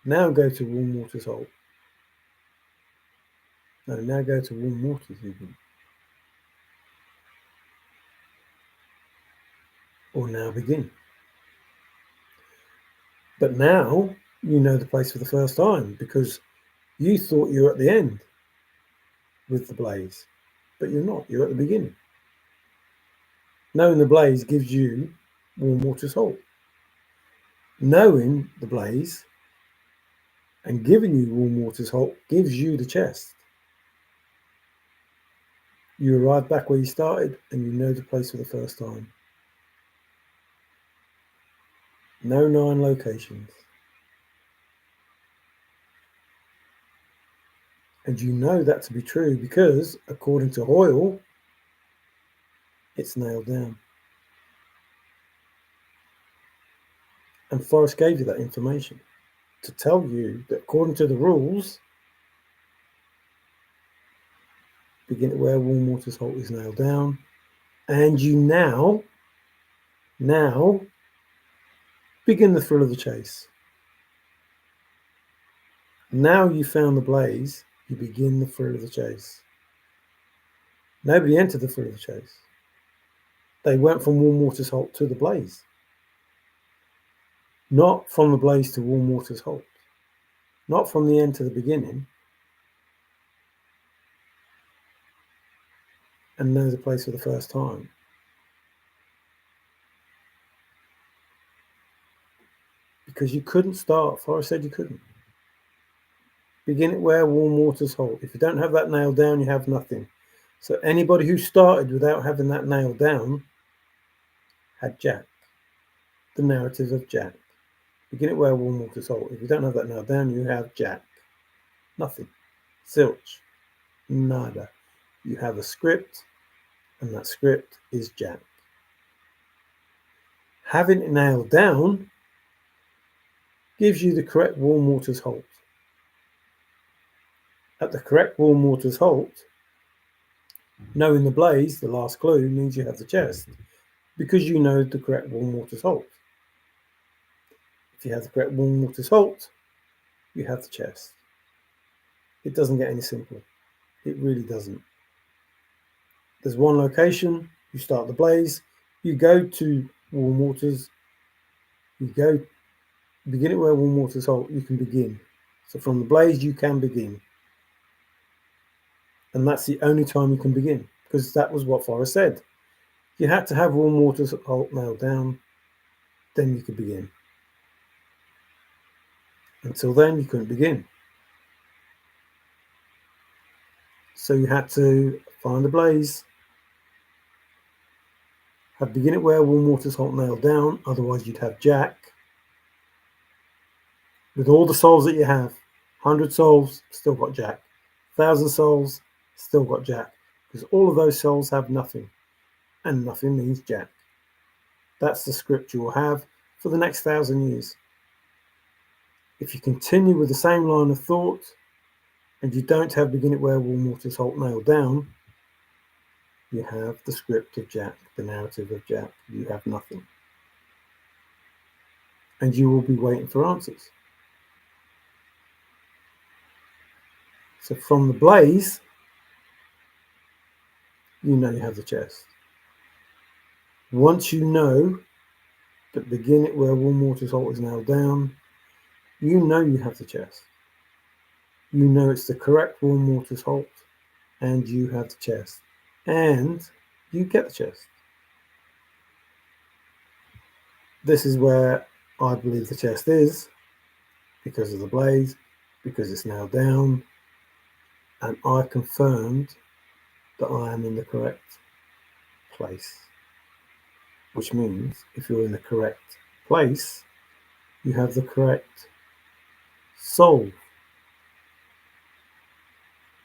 Now go to warm waters halt. No, now go to warm waters even. Or now begin. But now you know the place for the first time because you thought you were at the end with the blaze, but you're not. You're at the beginning. Knowing the blaze gives you warm waters halt. Knowing the blaze and giving you warm waters halt gives you the chest. You arrive back where you started and you know the place for the first time. No 9 locations. And you know that to be true because, according to Hoyle, it's nailed down. And Forrest gave you that information to tell you that according to the rules, begin at where warm waters halt is nailed down. And you now begin the thrill of the chase. Now you found the blaze, you begin the thrill of the chase. Nobody entered the thrill of the chase. They went from warm waters halt to the blaze. Not from the blaze to warm waters halt. Not from the end to the beginning. And know the place for the first time. Because you couldn't start. Forrest said you couldn't. Begin it where warm waters halt. If you don't have that nailed down, you have nothing. So anybody who started without having that nailed down had Jack. The narrative of Jack. Begin it where warm waters halt. If you don't have that nailed down, you have Jack. Nothing. Zilch. Nada. You have a script, and that script is Jack. Having it nailed down gives you the correct warm waters halt. At the correct warm waters halt, knowing the blaze, the last clue, means you have the chest because you know the correct warm waters halt. If you have the correct warm waters halt, you have the chest. It doesn't get any simpler. It really doesn't. There's one location, you start the blaze, you go to warm waters, you go begin it where warm waters halt, you can begin. So from the blaze you can begin. And that's the only time you can begin, because that was what Forrest said. You had to have warm water salt nailed down, then you could begin. Until then, you couldn't begin. So you had to find a blaze, begin it where warm water salt nailed down, otherwise you'd have Jack. With all the souls that you have, 100 souls, still got Jack. 1,000 souls, still got Jack. Because all of those souls have nothing. And nothing means Jack. That's the script you will have for the next 1,000 years. If you continue with the same line of thought, and you don't have begin it where warm water salt nailed down, you have the script of Jack, the narrative of Jack. You have nothing. And you will be waiting for answers. So from the blaze, you know you have the chest. Once you know that begin it where warm water salt is nailed down, you know you have the chest. You know it's the correct warm water salt, and you have the chest. And you get the chest. This is where I believe the chest is, because of the blaze, because it's nailed down, and I confirmed that I am in the correct place. Which means if you're in the correct place, you have the correct soul.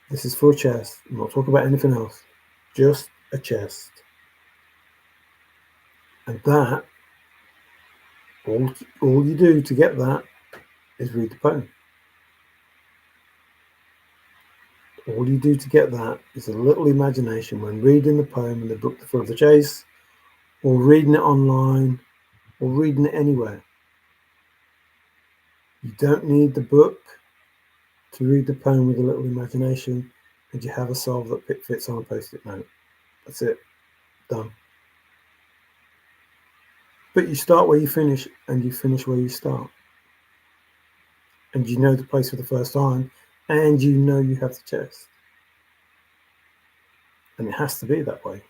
This is for a chest. I'm not talking about anything else. Just a chest. And that, all you do to get that is read the poem. All you do to get that is a little imagination when reading the poem in the book for the chase, or reading it online, or reading it anywhere. You don't need the book to read the poem with a little imagination, and you have a solve that fits on a post-it note. That's it. Done. But you start where you finish, and you finish where you start. And you know the place for the first time, and you know you have the chest. And it has to be that way.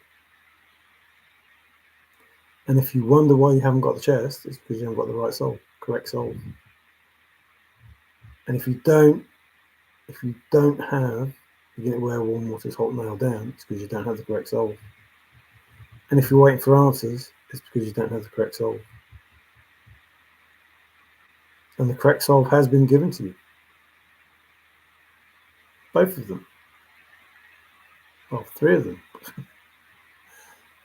And if you wonder why you haven't got the chest, it's because you haven't got the right soul, correct soul. And if you don't have, you get where warm water is hot nailed down, it's because you don't have the correct soul. And if you're waiting for answers, it's because you don't have the correct soul. And the correct soul has been given to you. Both of them. Well, 3 of them.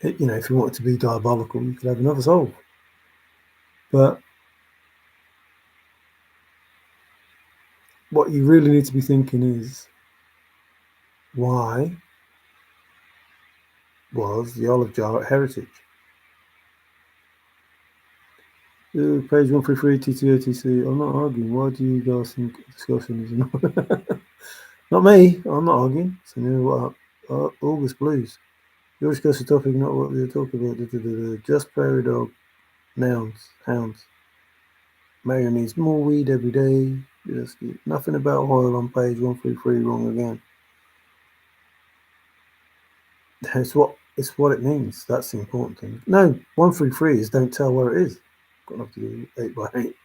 If you wanted to be diabolical, you could have another soul. But what you really need to be thinking is, why was the olive jar at Heritage? Page 133, TTOTC. I'm not arguing. Why do you guys think discussion is not? Not me. I'm not arguing. So, what? August Blues. You always discuss the topic, not what they're talking about. Just prairie dog. Nouns. Hounds. Mario needs more weed every day. Nothing about Hoyle on page 133 wrong again. It's what it means. That's the important thing. No, 133 is don't tell where it is. Got enough to do 8 by 8.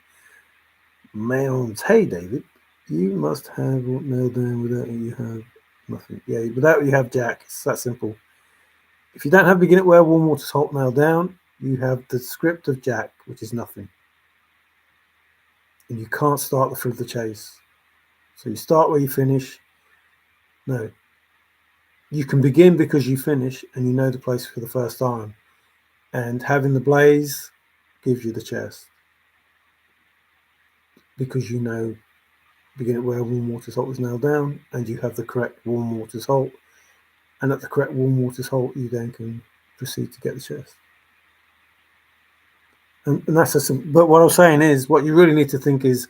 Mounds. Hey, David, you must have what nailed down. Without it, you have nothing. Yeah, without it, you have Jack. It's that simple. If you don't have begin it where warm water salt nailed down, you have the script of Jack, which is nothing. And you can't start through the chase. So you start where you finish. No. You can begin because you finish and you know the place for the first time. And having the blaze gives you the chest. Because you know begin it where warm water salt is nailed down and you have the correct warm water salt. And at the correct warm water salt, you then can proceed to get the chest. And that's a simple. But what I was saying is, what you really need to think is,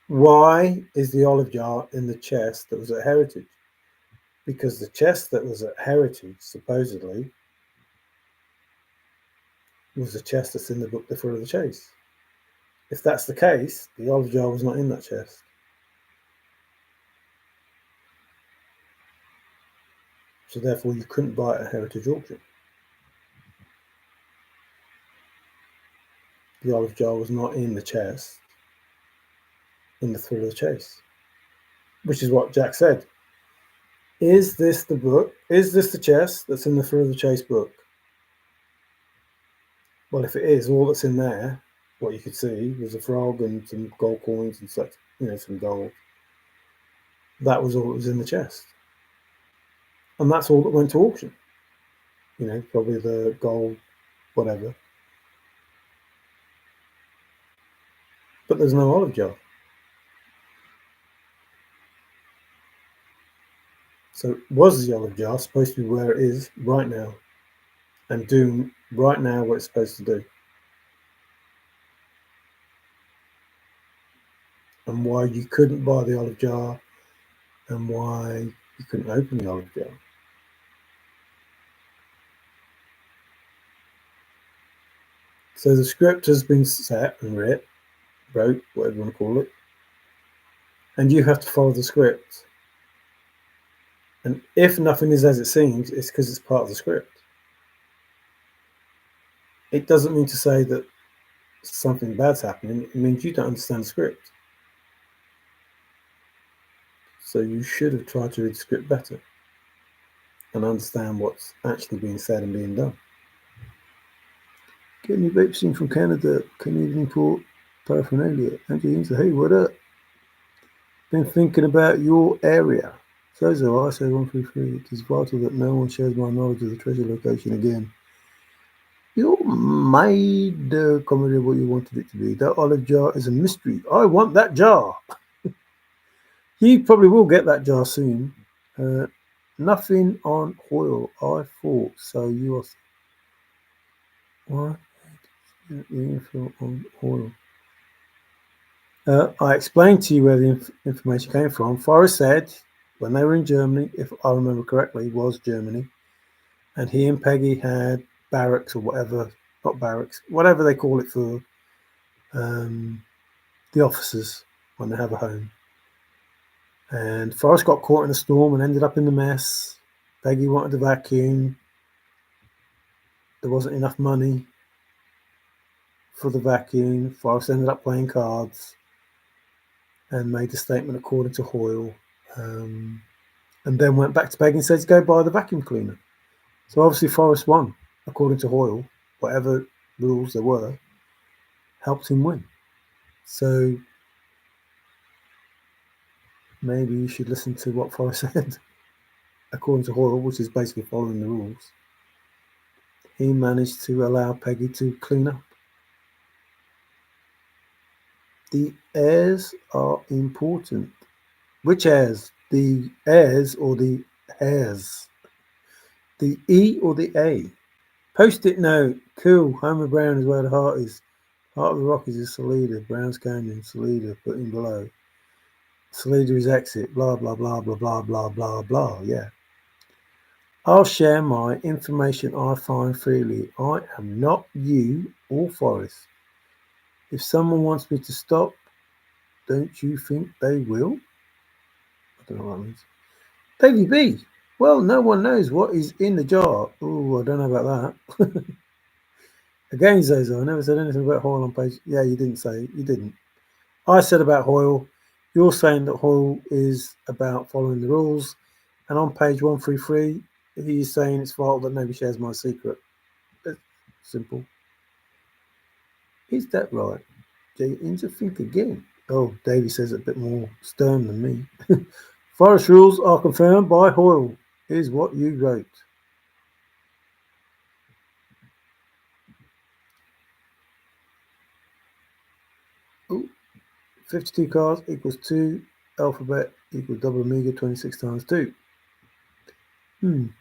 why is the olive jar in the chest that was at Heritage? Because the chest that was at Heritage, supposedly, was the chest that's in the book before the chase. If that's the case, the olive jar was not in that chest. So therefore you couldn't buy it at a heritage auction. The olive jar was not in the chest in the Thrill of the Chase, which is what Jack said. Is this the book? Is this the chest that's in the Thrill of the Chase book? Well, if it is, all that's in there, what you could see was a frog and some gold coins and such, some gold. That was all that was in the chest. And that's all that went to auction. Probably the gold, whatever. But there's no olive jar. So was the olive jar supposed to be where it is right now and doing right now what it's supposed to do? And why you couldn't buy the olive jar and why you couldn't open the olive jar. So the script has been set and wrote, whatever you want to call it, and you have to follow the script. And if nothing is as it seems, it's because it's part of the script. It doesn't mean to say that something bad's happening. It means you don't understand the script. So you should have tried to read the script better and understand what's actually being said and being done. Getting your vapes in from Canada, Canadian import paraphernalia. Andrew, hey, what up? Been thinking about your area. So I say 133. It is vital that no one shares my knowledge of the treasure location again. You made the comedy what you wanted it to be. That olive jar is a mystery. I want that jar. You probably will get that jar soon. Nothing on Hoyle, I thought. So you are. What? The info on Hoyle. I explained to you where the information came from. Forrest said when they were in Germany, if I remember correctly, was Germany, and he and Peggy had barracks or whatever, not barracks, whatever they call it for the officers when they have a home. And Forrest got caught in a storm and ended up in the mess. Peggy wanted to vacuum. There wasn't enough money for the vacuum. Forrest ended up playing cards and made a statement according to Hoyle. And then went back to Peggy and said, go buy the vacuum cleaner. So obviously Forrest won, according to Hoyle. Whatever rules there were, helped him win. So maybe you should listen to what Forrest said. According to Hoyle, which is basically following the rules, he managed to allow Peggy to clean up. The heirs are important. Which heirs? The heirs or the hairs? The E or the A? Post-it note. Cool. Homer Brown is where the heart is. Heart of the Rockies is Salida. Browns Canyon. Salida. Put in below. Salida is exit. Blah, blah, blah, blah, blah, blah, blah, blah. Yeah. I'll share my information I find freely. I am not you or Forrest. If someone wants me to stop, don't you think they will? I don't know what that means. Davy B. Well, no one knows what is in the jar. Oh, I don't know about that. Again, Zozo, I never said anything about Hoyle on page. Yeah, you didn't say. You didn't. I said about Hoyle. You're saying that Hoyle is about following the rules. And on page 133, he's saying it's vital that nobody shares my secret. It's simple. Is that right? Jay Inza, think again. Oh, Davey says it a bit more stern than me. Forest rules are confirmed by Hoyle. Here's what you wrote. Ooh, 52 cards equals 2. Alphabet equals double omega 26 times 2.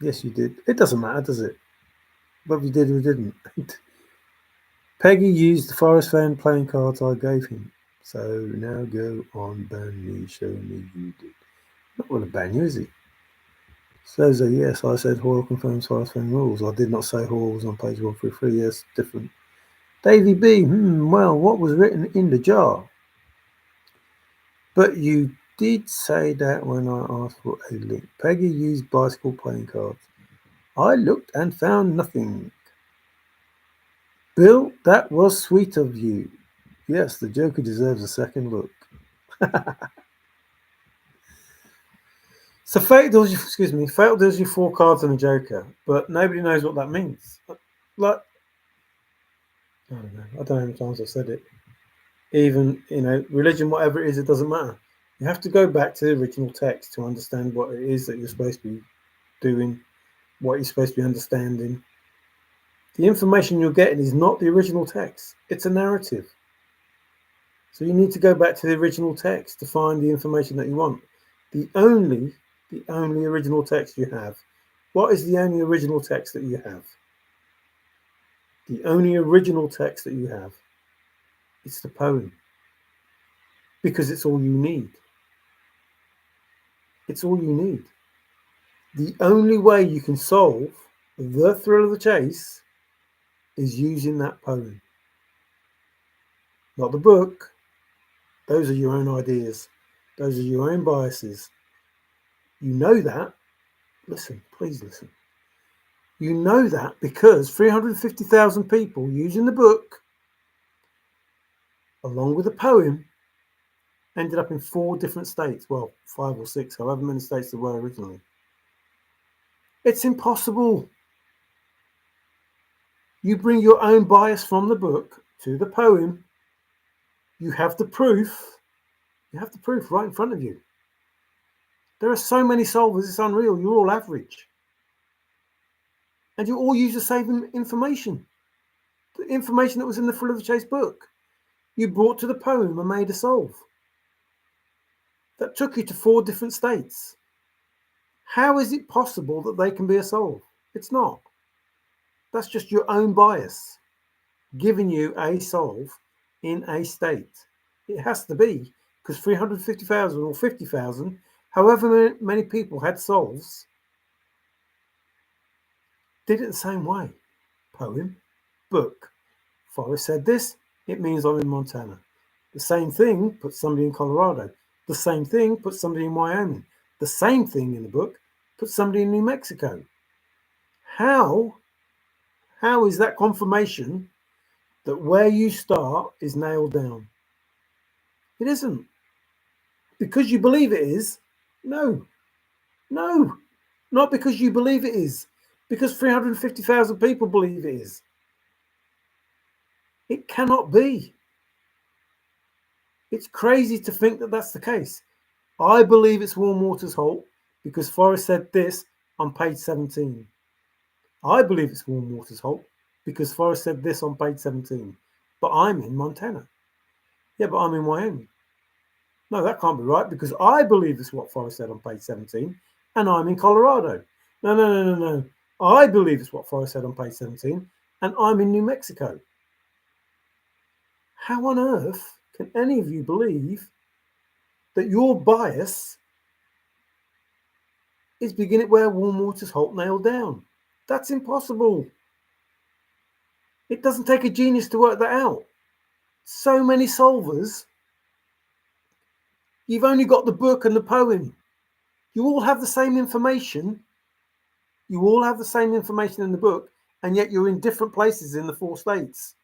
Yes, you did. It doesn't matter, does it? Whether you did or didn't. Peggy used the Forest Fenn playing cards I gave him. So now go on, ban me, show me you did. Not going to ban you, is he? Says yes, I said Hoyle confirms Forest Fenn rules. I did not say Hoyle was on page 133. Yes, different. Davy B. Well, what was written in the jar? But you did say that when I asked for a link. Peggy used bicycle playing cards. I looked and found nothing. Bill, that was sweet of you. Yes, the Joker deserves a second look. So Fate deals you 4 cards and a Joker, but nobody knows what that means. Like, I don't know. I don't know how many times I've said it. Even, religion, whatever it is, it doesn't matter. You have to go back to the original text to understand what it is that you're supposed to be doing, what you're supposed to be understanding. The information you're getting is not the original text. It's a narrative. So you need to go back to the original text to find the information that you want. The only original text you have. What is the only original text that you have? The only original text that you have. It's the poem. Because it's all you need. It's all you need. The only way you can solve the thrill of the chase is using that poem. Not the book. Those are your own ideas. Those are your own biases. You know that. Listen, please listen. You know that because 350,000 people using the book, along with the poem, ended up in 4 different states. Well, 5 or 6, however many states there were originally. It's impossible. You bring your own bias from the book to the poem. You have the proof. You have the proof right in front of you. There are so many solvers, it's unreal. You're all average. And you all use the same information. The information that was in the Thrill of the Chase book. You brought to the poem and made a solve. That took you to 4 different states. How is it possible that they can be a solve? It's not. That's just your own bias giving you a solve in a state. It has to be because 350,000 or 50,000, however many people had solves, did it the same way. Poem, book. Forrest said this, it means I'm in Montana. The same thing puts somebody in Colorado. The same thing puts somebody in Wyoming. The same thing in the book puts somebody in New Mexico. How is that confirmation that where you start is nailed down? It isn't. Because you believe it is? No. No. Not because you believe it is. Because 350,000 people believe it is. It cannot be. It's crazy to think that that's the case. I believe it's Warm Waters Holt because Forrest said this on page 17. I believe it's Warm Waters Holt because Forrest said this on page 17. But I'm in Montana. Yeah, but I'm in Wyoming. No, that can't be right because I believe it's what Forrest said on page 17 and I'm in Colorado. No. I believe it's what Forrest said on page 17 and I'm in New Mexico. How on earth can any of you believe that your bias is beginning where Warm Waters Holt nailed down? That's impossible. It doesn't take a genius to work that out. So many solvers. You've only got the book and the poem. You all have the same information. You all have the same information in the book, and yet you're in different places in the 4 states.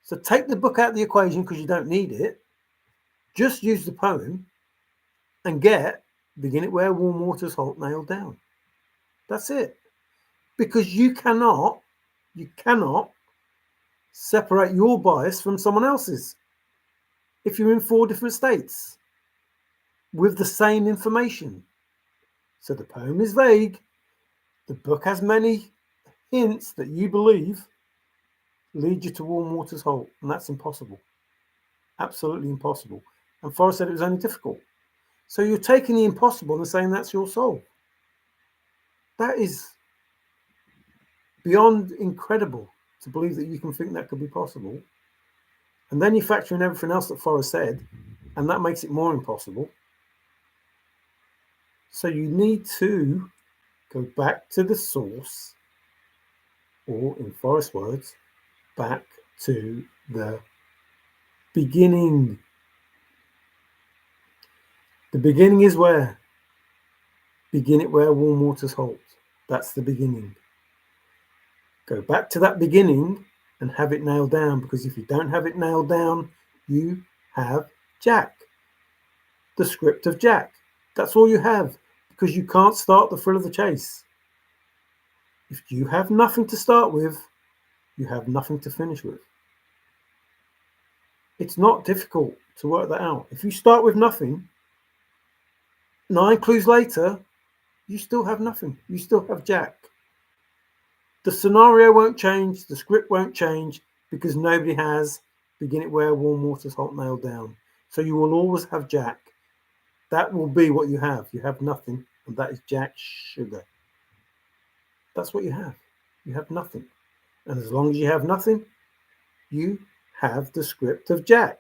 So take the book out of the equation because you don't need it. Just use the poem and begin it where Warm Waters Holt nailed down. That's it. Because you cannot separate your bias from someone else's if you're in 4 different states with the same information. So the poem is vague. The book has many hints that you believe lead you to Warm Waters Holt, and that's impossible. Absolutely impossible. And Forrest said it was only difficult. So you're taking the impossible and saying that's your soul. That is beyond incredible to believe that you can think that could be possible. And then you factor in everything else that Forrest said, and that makes it more impossible. So you need to go back to the source, or in Forrest's words, back to the beginning. The beginning is where? Begin it where warm waters halt. That's the beginning. Go back to that beginning and have it nailed down, because if you don't have it nailed down, you have Jack. The script of Jack. That's all you have, because you can't start the thrill of the chase. If you have nothing to start with, you have nothing to finish with. It's not difficult to work that out. If you start with nothing, 9 clues later, you still have nothing. You still have Jack. The scenario won't change, the script won't change, because nobody has begin it where warm waters halt nailed down. So you will always have Jack. That will be what you have. You have nothing, and that is Jack Sugar. That's what you have. You have nothing. And as long as you have nothing, you have the script of Jack.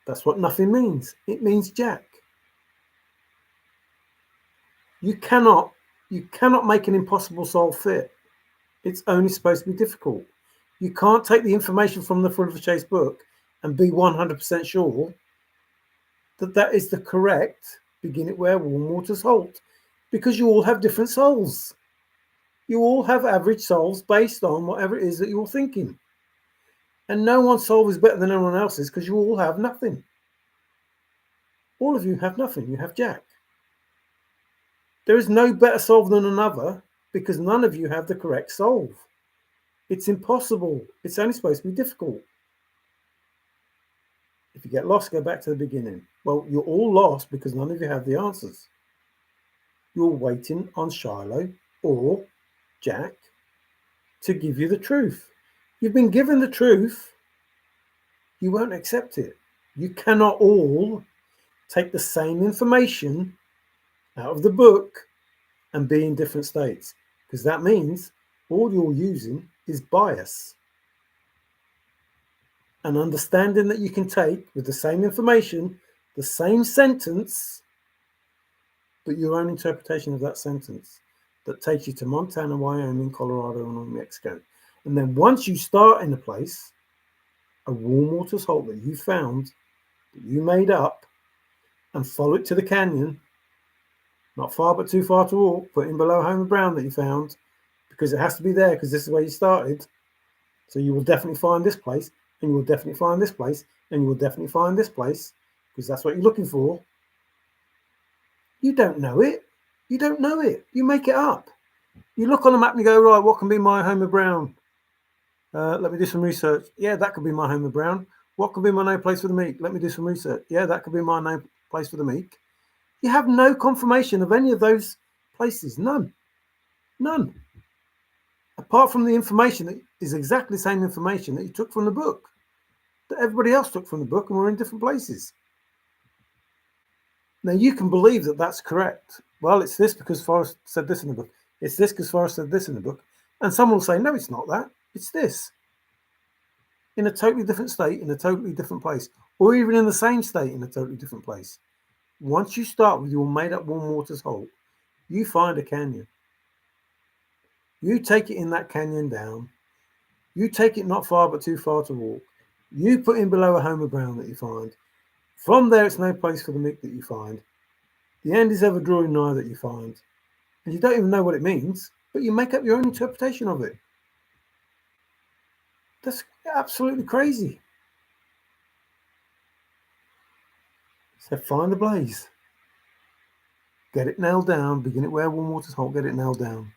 That's what nothing means. It means Jack. You cannot make an impossible solve fit. It's only supposed to be difficult. You can't take the information from the Thrill of the Chase book and be 100% sure that that is the correct begin it where warm waters halt, because you all have different souls. You all have average souls based on whatever it is that you're thinking. And no one's soul is better than anyone else's, because you all have nothing. All of you have nothing. You have Jack. There is no better solve than another, because none of you have the correct solve. It's impossible. It's only supposed to be difficult. If you get lost, go back to the beginning. Well, you're all lost because none of you have the answers. You're waiting on Shiloh or Jack to give you the truth. You've been given the truth. You won't accept it. You cannot all take the same information out of the book and be in different states, because that means all you're using is bias. An understanding that you can take with the same information, the same sentence, but your own interpretation of that sentence that takes you to Montana, Wyoming, Colorado, and New Mexico. And then once you start in a place, a warm waters halt that you found, that you made up, and follow it to the canyon, not far but too far to walk, put in below Homer Brown that you found, because it has to be there, because this is where you started. So you will definitely find this place, and you will definitely find this place, and you will definitely find this place, because that's what you're looking for. You don't know it. You don't know it. You make it up. You look on the map and you go, right, what can be my Homer Brown? Let me do some research. Yeah, that could be my Homer Brown. What could be my no place for the meek? Let me do some research. Yeah, that could be my no place for the meek. You have no confirmation of any of those places. None. None. Apart from the information that is exactly the same information that you took from the book, that everybody else took from the book, and we're in different places. Now, you can believe that that's correct. Well, it's this because Forrest said this in the book. It's this because Forrest said this in the book. And someone will say, no, it's not that. It's this. In a totally different state, in a totally different place, or even in the same state, in a totally different place. Once you start with your made-up warm waters halt, you find a canyon. You take it in that canyon down. You take it not far but too far to walk. You put in below a Homer Brown that you find. From there, it's no place for the meek that you find. The end is ever drawing nigh that you find. And you don't even know what it means, but you make up your own interpretation of it. That's absolutely crazy. So find the blaze. Get it nailed down. Begin it where warm waters halt. Get it nailed down.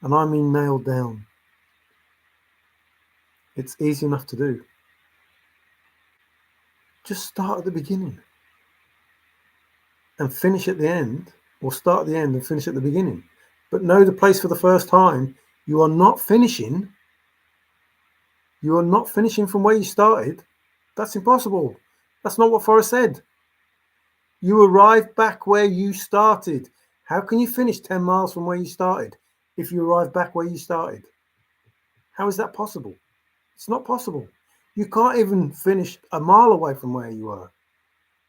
And I mean nailed down. It's easy enough to do. Just start at the beginning and finish at the end, or start at the end and finish at the beginning. But know the place for the first time. You are not finishing. You are not finishing from where you started. That's impossible. That's not what Forrest said. You arrive back where you started. How can you finish 10 miles from where you started if you arrive back where you started? How is that possible? It's not possible. You can't even finish a mile away from where you were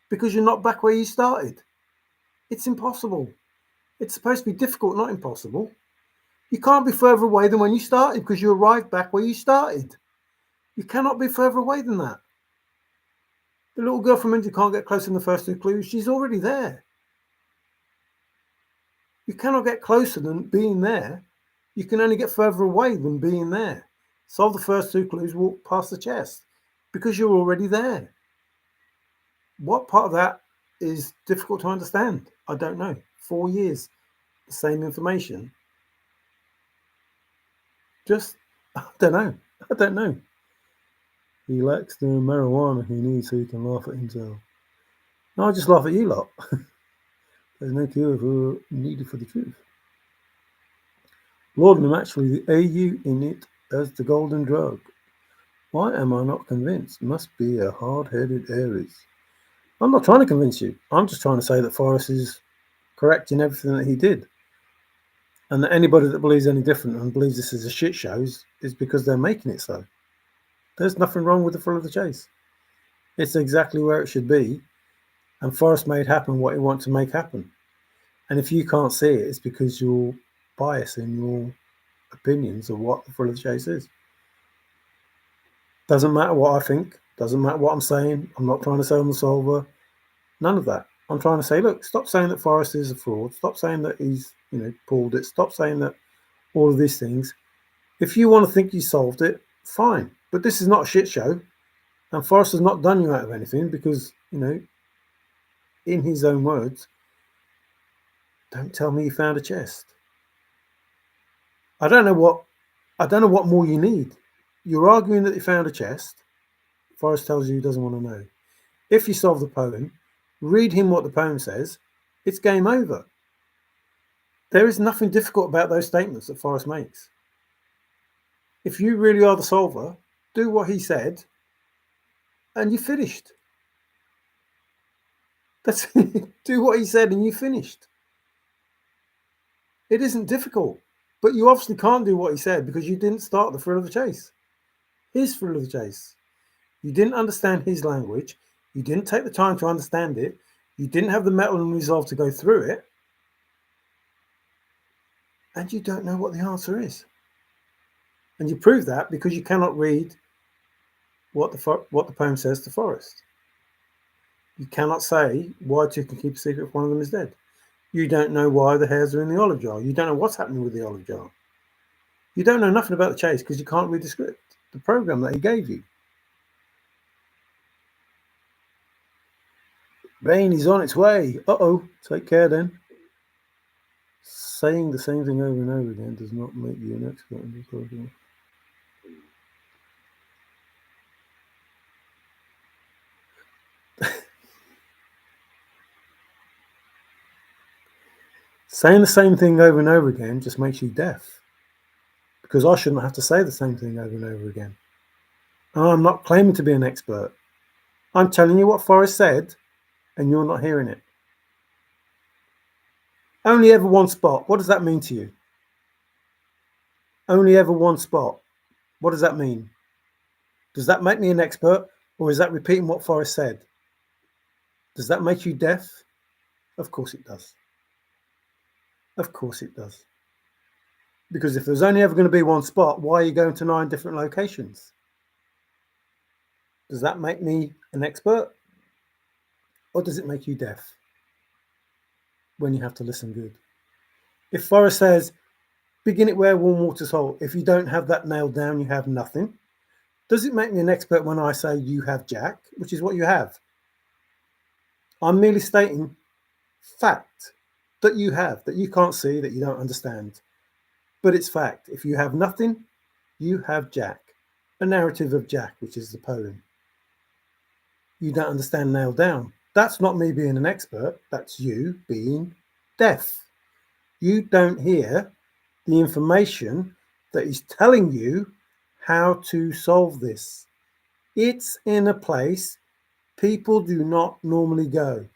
because you're not back where you started. It's impossible. It's supposed to be difficult, not impossible. You can't be further away than when you started because you arrived back where you started. You cannot be further away than that. The little girl from India can't get close in the first 2 clues. She's already there. You cannot get closer than being there. You can only get further away than being there. Solve the first 2 clues, walk past the chest, because you're already there. What part of that is difficult to understand? I don't know. 4 years, the same information. Just, I don't know. He lacks the marijuana he needs so he can laugh at himself. No, I just laugh at you lot. There's no cure needed for the truth. Laudanum, actually, the AU in it as the golden drug. Why am I not convinced? Must be a hard-headed Aries. I'm not trying to convince you. I'm just trying to say that Forrest is correct in everything that he did. And that anybody that believes any different and believes this is a shit show is because they're making it so. There's nothing wrong with the thrill of the chase. It's exactly where it should be. And Forrest made happen what he wanted to make happen. And if you can't see it, it's because you're biased in your opinions of what the thrill of the chase is. Doesn't matter what I think. Doesn't matter what I'm saying. I'm not trying to say I'm the solver. None of that. I'm trying to say, look, stop saying that Forrest is a fraud. Stop saying that he's, pulled it. Stop saying that all of these things. If you want to think you solved it, fine. But this is not a shit show. And Forrest has not done you out of anything because, in his own words, don't tell me you found a chest. I don't know what more you need. You're arguing that you found a chest. Forrest tells you he doesn't want to know. If you solve the poem, read him what the poem says, it's game over. There is nothing difficult about those statements that Forrest makes. If you really are the solver, do what he said, and you finished. That's do what he said and you finished. It isn't difficult, but you obviously can't do what he said because you didn't start the thrill of the chase. His thrill of the chase. You didn't understand his language. You didn't take the time to understand it. You didn't have the mettle and resolve to go through it. And you don't know what the answer is. And you prove that because you cannot read what the poem says to Forrest. You cannot say why two can keep a secret if one of them is dead. You don't know why the hairs are in the olive jar. You don't know what's happening with the olive jar. You don't know nothing about the chase because you can't read the script, the program that he gave you. Rain is on its way. Uh-oh. Take care then. Saying the same thing over and over again does not make you an expert in this program. Saying the same thing over and over again just makes you deaf. Because I shouldn't have to say the same thing over and over again. And I'm not claiming to be an expert. I'm telling you what Forrest said, and you're not hearing it. Only ever one spot. What does that mean to you? Only ever one spot. What does that mean? Does that make me an expert, or is that repeating what Forrest said? Does that make you deaf? Of course it does. Of course it does. Because if there's only ever going to be one spot, why are you going to 9 different locations? Does that make me an expert? Or does it make you deaf when you have to listen good? If Forrest says, begin it where warm water's whole, if you don't have that nailed down, you have nothing. Does it make me an expert when I say you have Jack, which is what you have? I'm merely stating fact that you have, that you can't see, that you don't understand. But it's fact. If you have nothing, you have Jack. A narrative of Jack, which is the poem. You don't understand nailed down. That's not me being an expert. That's you being deaf. You don't hear the information that is telling you how to solve this. It's in a place people do not normally go.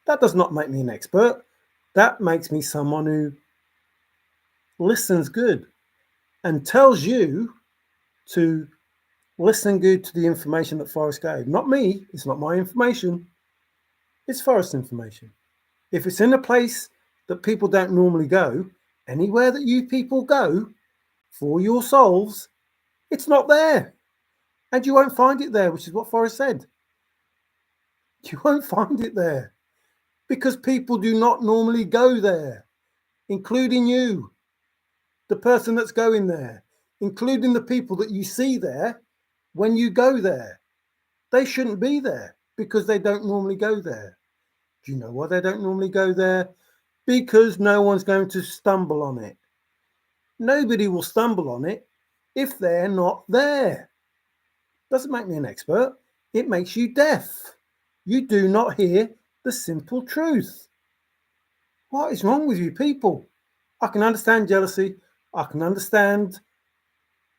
That does not make me an expert. That makes me someone who listens good and tells you to listen good to the information that Forrest gave. Not me. It's not my information. It's Forrest information. If it's in a place that people don't normally go, anywhere that you people go for your souls, it's not there. And you won't find it there, which is what Forrest said. You won't find it there because people do not normally go there, including you, the person that's going there, including the people that you see there when you go there. They shouldn't be there because they don't normally go there. Do you know why they don't normally go there? Because no one's going to stumble on it. Nobody will stumble on it if they're not there. Doesn't make me an expert. It makes you deaf. You do not hear the simple truth. What is wrong with you people? I can understand jealousy. I can understand,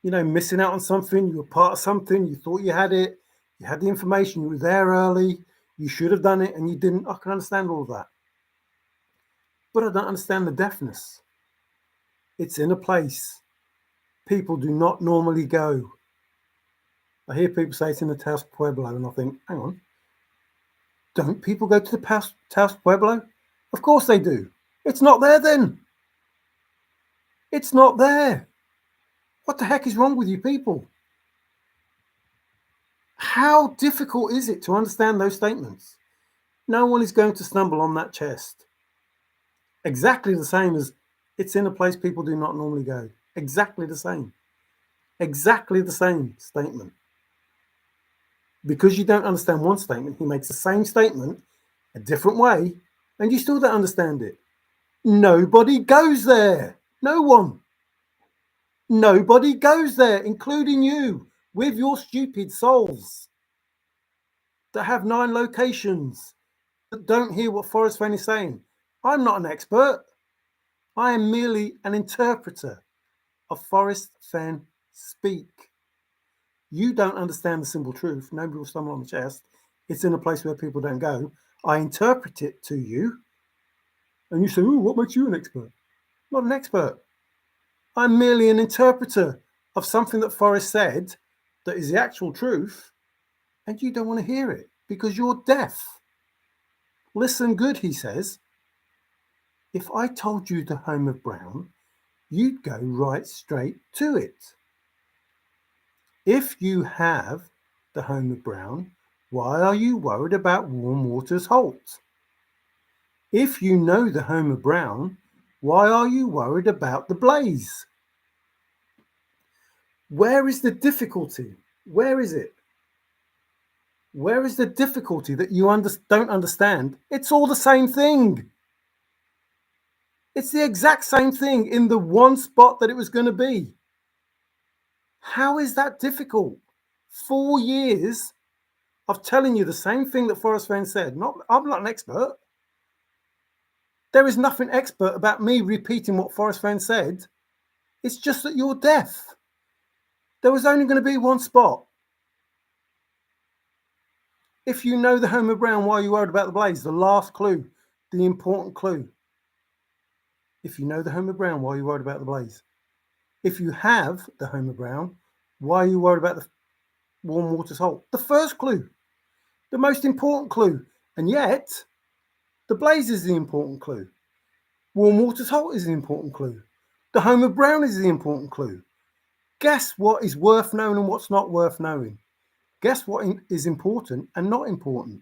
missing out on something. You were part of something. You thought you had it. You had the information. You were there early. You should have done it and you didn't. I can understand all of that. But I don't understand the deafness. It's in a place people do not normally go. I hear people say it's in the Taos Pueblo, and I think, hang on, don't people go to the Taos Pueblo? Of course they do. It's not there then. It's not there. What the heck is wrong with you people? How difficult is it to understand those statements? No one is going to stumble on that chest. Exactly the same as it's in a place people do not normally go. Exactly the same. Exactly the same statement. Because you don't understand one statement, he makes the same statement a different way, and you still don't understand it. Nobody goes there. No one. Nobody goes there, including you, with your stupid souls that have 9 locations, that don't hear what Forrest Fenn is saying. I'm not an expert. I am merely an interpreter of Forrest Fenn speak. You don't understand the simple truth. Nobody will stumble on the chest. It's in a place where people don't go. I interpret it to you. And you say, oh, what makes you an expert? Not an expert. I'm merely an interpreter of something that Forrest said that is the actual truth. And you don't want to hear it because you're deaf. Listen good, he says. If I told you the home of Brown, you'd go right straight to it. If you have the home of Brown, why are you worried about Warm Waters Holt? If you know the home of Brown, why are you worried about the Blaze? Where is the difficulty? Where is it? Where is the difficulty that you don't understand? It's all the same thing. It's the exact same thing in the one spot that it was going to be. How is that difficult? 4 years of telling you the same thing that Forrest Fenn said. I'm not an expert. There is nothing expert about me repeating what Forrest Fenn said. It's just that you're deaf. There was only going to be one spot. If you know the home of Brown, why are you worried about the Blaze? The last clue, the important clue. If you know the home of Brown, why are you worried about the Blaze? If you have the home of Brown, why are you worried about the Warm Waters Holt? The first clue, the most important clue. And yet, the Blaze is the important clue. Warm Waters Holt is the important clue. The home of Brown is the important clue. Guess what is worth knowing and what's not worth knowing? Guess what is important and not important?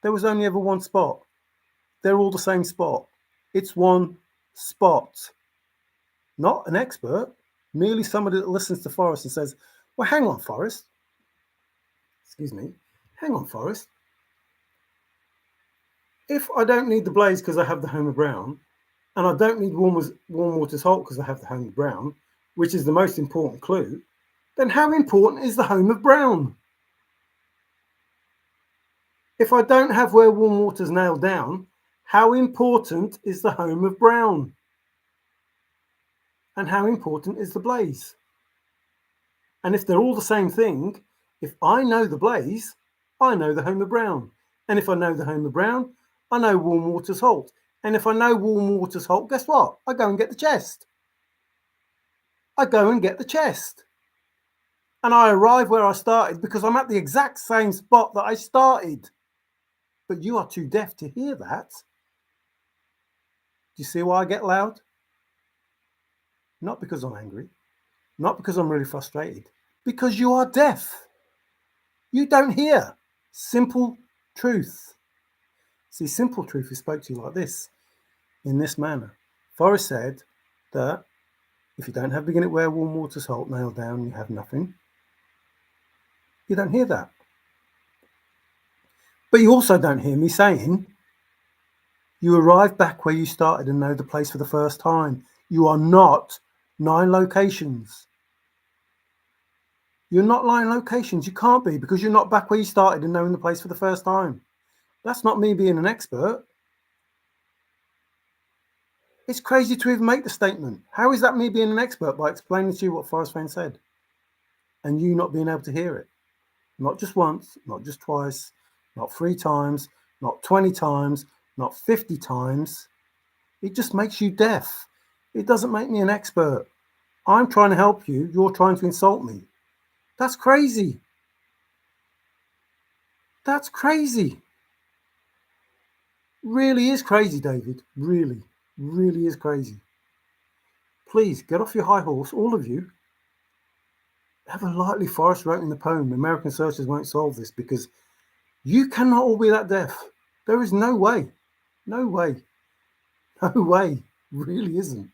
There was only ever one spot. They're all the same spot. It's one spot. Not an expert, merely somebody that listens to Forrest and says, well, hang on, Forrest. Excuse me. Hang on, Forrest. If I don't need the Blaze because I have the home of Brown, and I don't need Warm Waters Holt because I have the home of Brown, which is the most important clue, then how important is the home of Brown? If I don't have where Warm Waters nailed down, how important is the home of Brown? And how important is the Blaze? And if they're all the same thing, if I know the Blaze, I know the home of Brown. And if I know the home of Brown, I know Warm Waters Holt. And if I know Warm Waters Holt, guess what? I go and get the chest. I go and get the chest. And I arrive where I started because I'm at the exact same spot that I started. But you are too deaf to hear that. Do you see why I get loud? Not because I'm angry. Not because I'm really frustrated. Because you are deaf. You don't hear simple truth. See, simple truth is spoke to you like this, in this manner. Forrest said that if you don't have begin at where warm water salt nailed down, you have nothing. You don't hear that. But you also don't hear me saying you arrive back where you started and know the place for the first time. You are not 9 locations. You're not 9 locations. You can't be, because you're not back where you started and knowing the place for the first time. That's not me being an expert. It's crazy to even make the statement. How is that me being an expert? By explaining to you what Forrest Fenn said and you not being able to hear it. Not just once, not just twice, not 3 times, not 20 times, not 50 times. It just makes you deaf. It doesn't make me an expert. I'm trying to help you. You're trying to insult me. That's crazy. That's crazy. Really is crazy, David. Really, really is crazy. Please get off your high horse, all of you. Have a lightly. Forrest wrote in the poem, American searchers won't solve this, because you cannot all be that deaf. There is no way. No way. No way. Really isn't.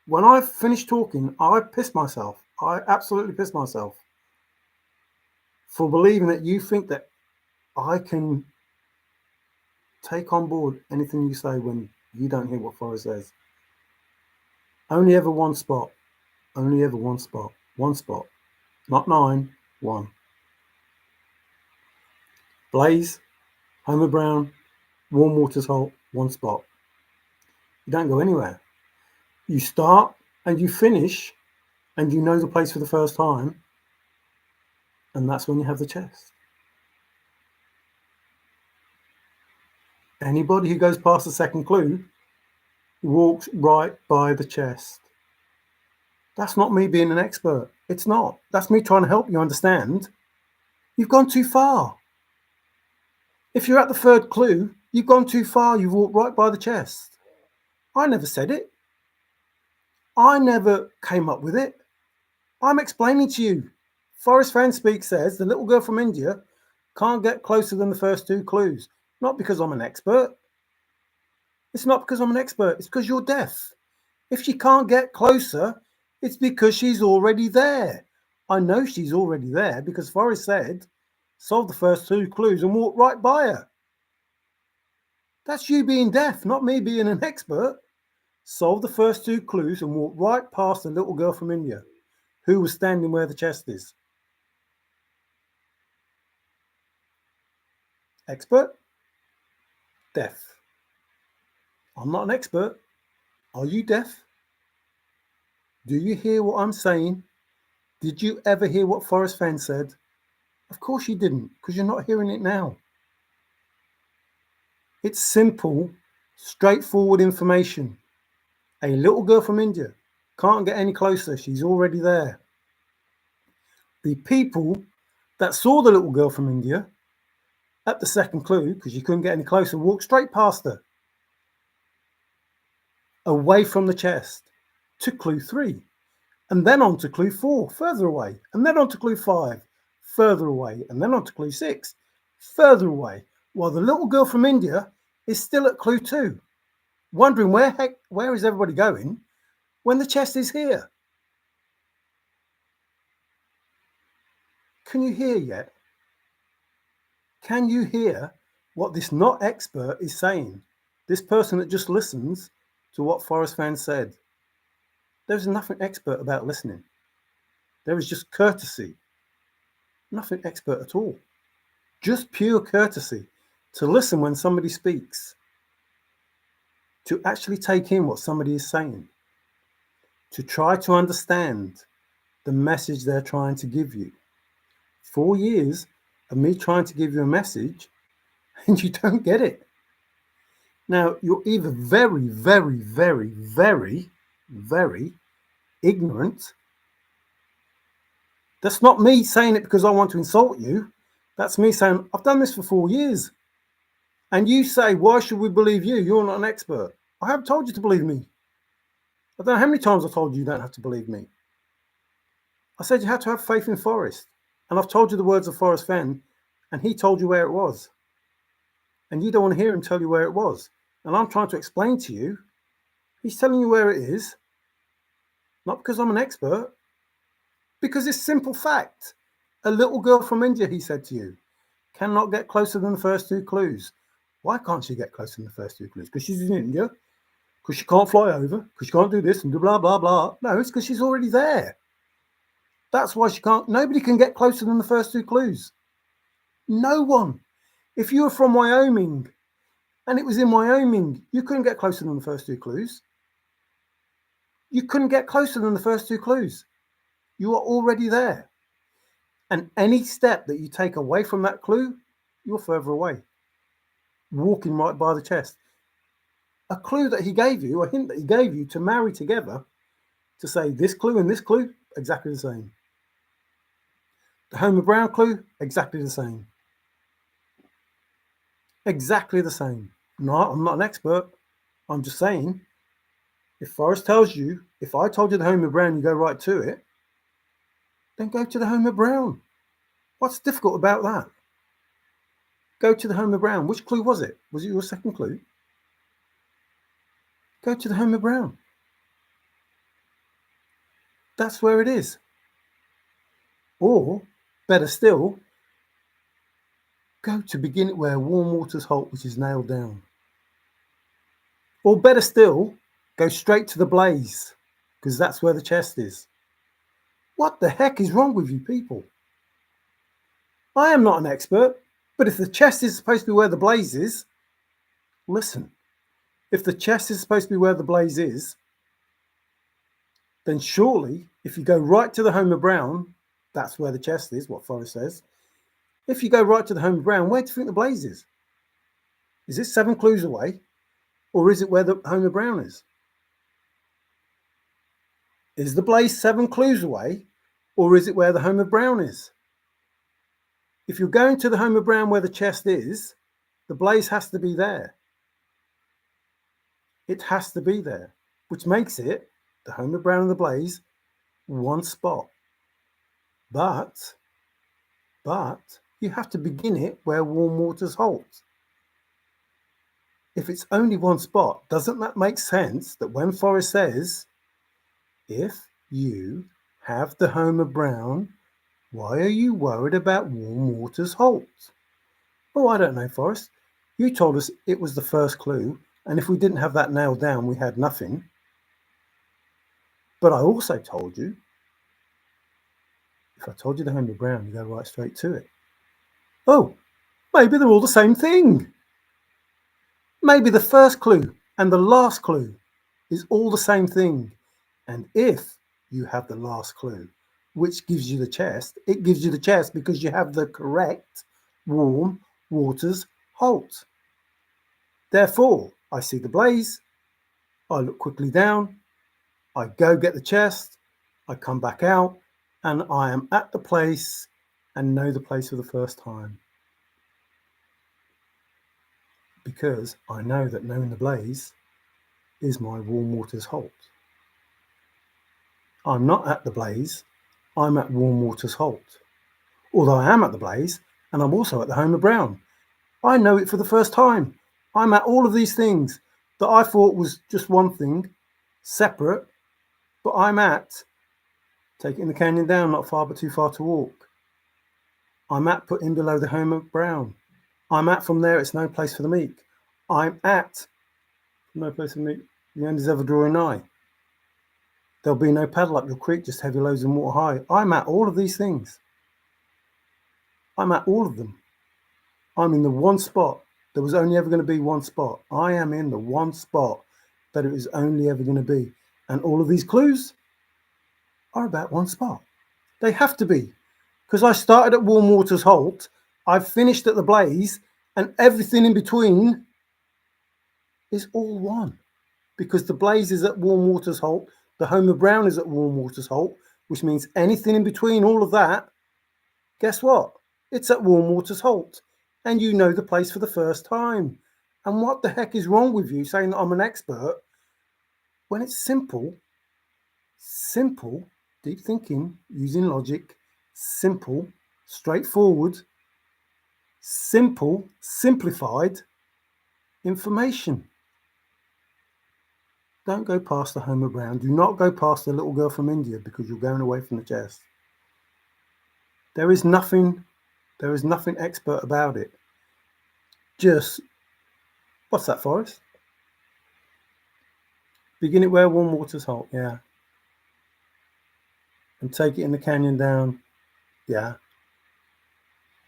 When I finished talking, I pissed myself. I absolutely pissed myself for believing that you think that I can take on board anything you say when you don't hear what Forrest says. Only ever one spot. Only ever one spot. One spot. Not 9. 1. Blaze, Homer Brown, Warm Waters Holt. One spot. You don't go anywhere. You start and you finish and you know the place for the first time, and that's when you have the chest. Anybody who goes past the second clue walks right by the chest. That's not me being an expert. It's not. That's me trying to help you understand. You've gone too far. If you're at the third clue, you've gone too far. You've walked right by the chest. I never said it. I never came up with it. I'm explaining to you. Forrest Fenn says the little girl from India can't get closer than the first 2 clues. Not because I'm an expert. It's not because I'm an expert. It's because you're deaf. If she can't get closer, it's because she's already there. I know she's already there because Forrest said, solve the first 2 clues and walk right by her. That's you being deaf, not me being an expert. Solve the first 2 clues and walk right past the little girl from India who was standing where the chest is. Expert? Deaf. I'm not an expert. Are you deaf? Do you hear what I'm saying? Did you ever hear what Forrest Fenn said? Of course you didn't, because you're not hearing it now. It's simple, straightforward information. A little girl from India can't get any closer. She's already there. The people that saw the little girl from India at the second clue, because you couldn't get any closer, walked straight past her, away from the chest, to clue 3, and then on to clue 4, further away, and then on to clue 5, further away, and then on to clue 6, further away, while the little girl from India is still at clue 2, wondering where is everybody going when the chest is here. Can you hear yet? Can you hear what this not expert is saying? This person that just listens to what Forrest Fenn said. There's nothing expert about listening. There is just courtesy. Nothing expert at all. Just pure courtesy to listen when somebody speaks. To actually take in what somebody is saying. To try to understand the message they're trying to give you. 4 years of me trying to give you a message and you don't get it. Now, you're either very, very, very, very, very ignorant. That's not me saying it because I want to insult you. That's me saying, I've done this for 4 years. And you say, why should we believe you? You're not an expert. I haven't told you to believe me. I don't know how many times I told you don't have to believe me. I said you had to have faith in Forrest. And I've told you the words of Forrest Fenn. and he told you where it was, and you don't want to hear him tell you where it was. And I'm trying to explain to you, he's telling you where it is, not because I'm an expert, because it's simple fact. A little girl from India, he said to you, cannot get closer than the first two clues. Why can't she get closer than the first two clues? Because she's in India, because she can't fly over, because she can't do this and blah, blah, blah. No, it's because she's already there. That's why she can't. Nobody can get closer than the first two clues. No one. If you were from Wyoming and it was in Wyoming, you couldn't get closer than the first two clues. You couldn't get closer than the first two clues. You are already there. And any step that you take away from that clue, you're further away, walking right by the chest. A clue that he gave you, a hint that he gave you to marry together, to say this clue and this clue, exactly the same. The Homer Brown clue, exactly the same. Exactly the same. No, I'm not an expert. I'm just saying, if Forrest tells you, if I told you the Homer Brown, you go right to it, then go to the Homer Brown. What's difficult about that? Go to the Homer Brown. Which clue was it? Was it your second clue? Go to the Homer Brown. That's where it is. Or, better still, go to begin it where warm waters halt, which is nailed down. Or better still, go straight to the blaze, because that's where the chest is. What the heck is wrong with you people? I am not an expert, but if the chest is supposed to be where the blaze is, listen, if the chest is supposed to be where the blaze is, then surely if you go right to the Homer Brown, that's where the chest is, what Forrest says. If you go right to the Homer Brown, where do you think the blaze is? Is it 7 clues away? Or is it where the Homer Brown is? Is the blaze 7 clues away? Or is it where the Homer Brown is? If you're going to the Homer Brown where the chest is, the blaze has to be there. It has to be there, which makes it, the Homer Brown and the blaze, one spot. But you have to begin it where warm waters halt. If it's only one spot, doesn't that make sense that when Forrest says, if you have the Homer Brown, why are you worried about warm waters halt? Oh, I don't know, Forrest. You told us it was the first clue, and if we didn't have that nailed down, we had nothing. But I also told you, if I told you the Homer Brown, you go right straight to it. Oh, maybe they're all the same thing. Maybe the first clue and the last clue is all the same thing. And if you have the last clue, which gives you the chest, it gives you the chest because you have the correct warm waters halt. Therefore, I see the blaze, I look quickly down, I go get the chest, I come back out, and I am at the place and know the place for the first time. Because I know that knowing the blaze is my warm waters halt. I'm not at the blaze, I'm at warm waters halt. Although I am at the blaze, and I'm also at the Homer Brown. I know it for the first time. I'm at all of these things that I thought was just one thing, separate, but I'm at taking the canyon down, not far but too far to walk. I'm at put in below the Homer Brown. I'm at from there, it's no place for the meek. I'm at no place for the meek, the end is ever drawing nigh. There'll be no paddle up your creek, just heavy loads and water high. I'm at all of these things. I'm at all of them. I'm in the one spot. There was only ever going to be one spot. I am in the one spot that it was only ever going to be. And all of these clues are about one spot. They have to be. Because I started at Warm Waters Halt, I've finished at the Blaze, and everything in between is all one. Because the Blaze is at Warm Waters Halt, the Homer Brown is at Warm Waters Halt, which means anything in between all of that, guess what? It's at Warm Waters Halt. And you know the place for the first time. And what the heck is wrong with you saying that I'm an expert when it's simple, deep thinking, using logic, simple, straightforward. simple, simplified information. Don't go past the Homer Brown. Do not go past the little girl from India because you're going away from the chest. There is nothing expert about it. Just, what's that, Forrest? Begin it where warm water's hot, yeah. And take it in the canyon down, yeah.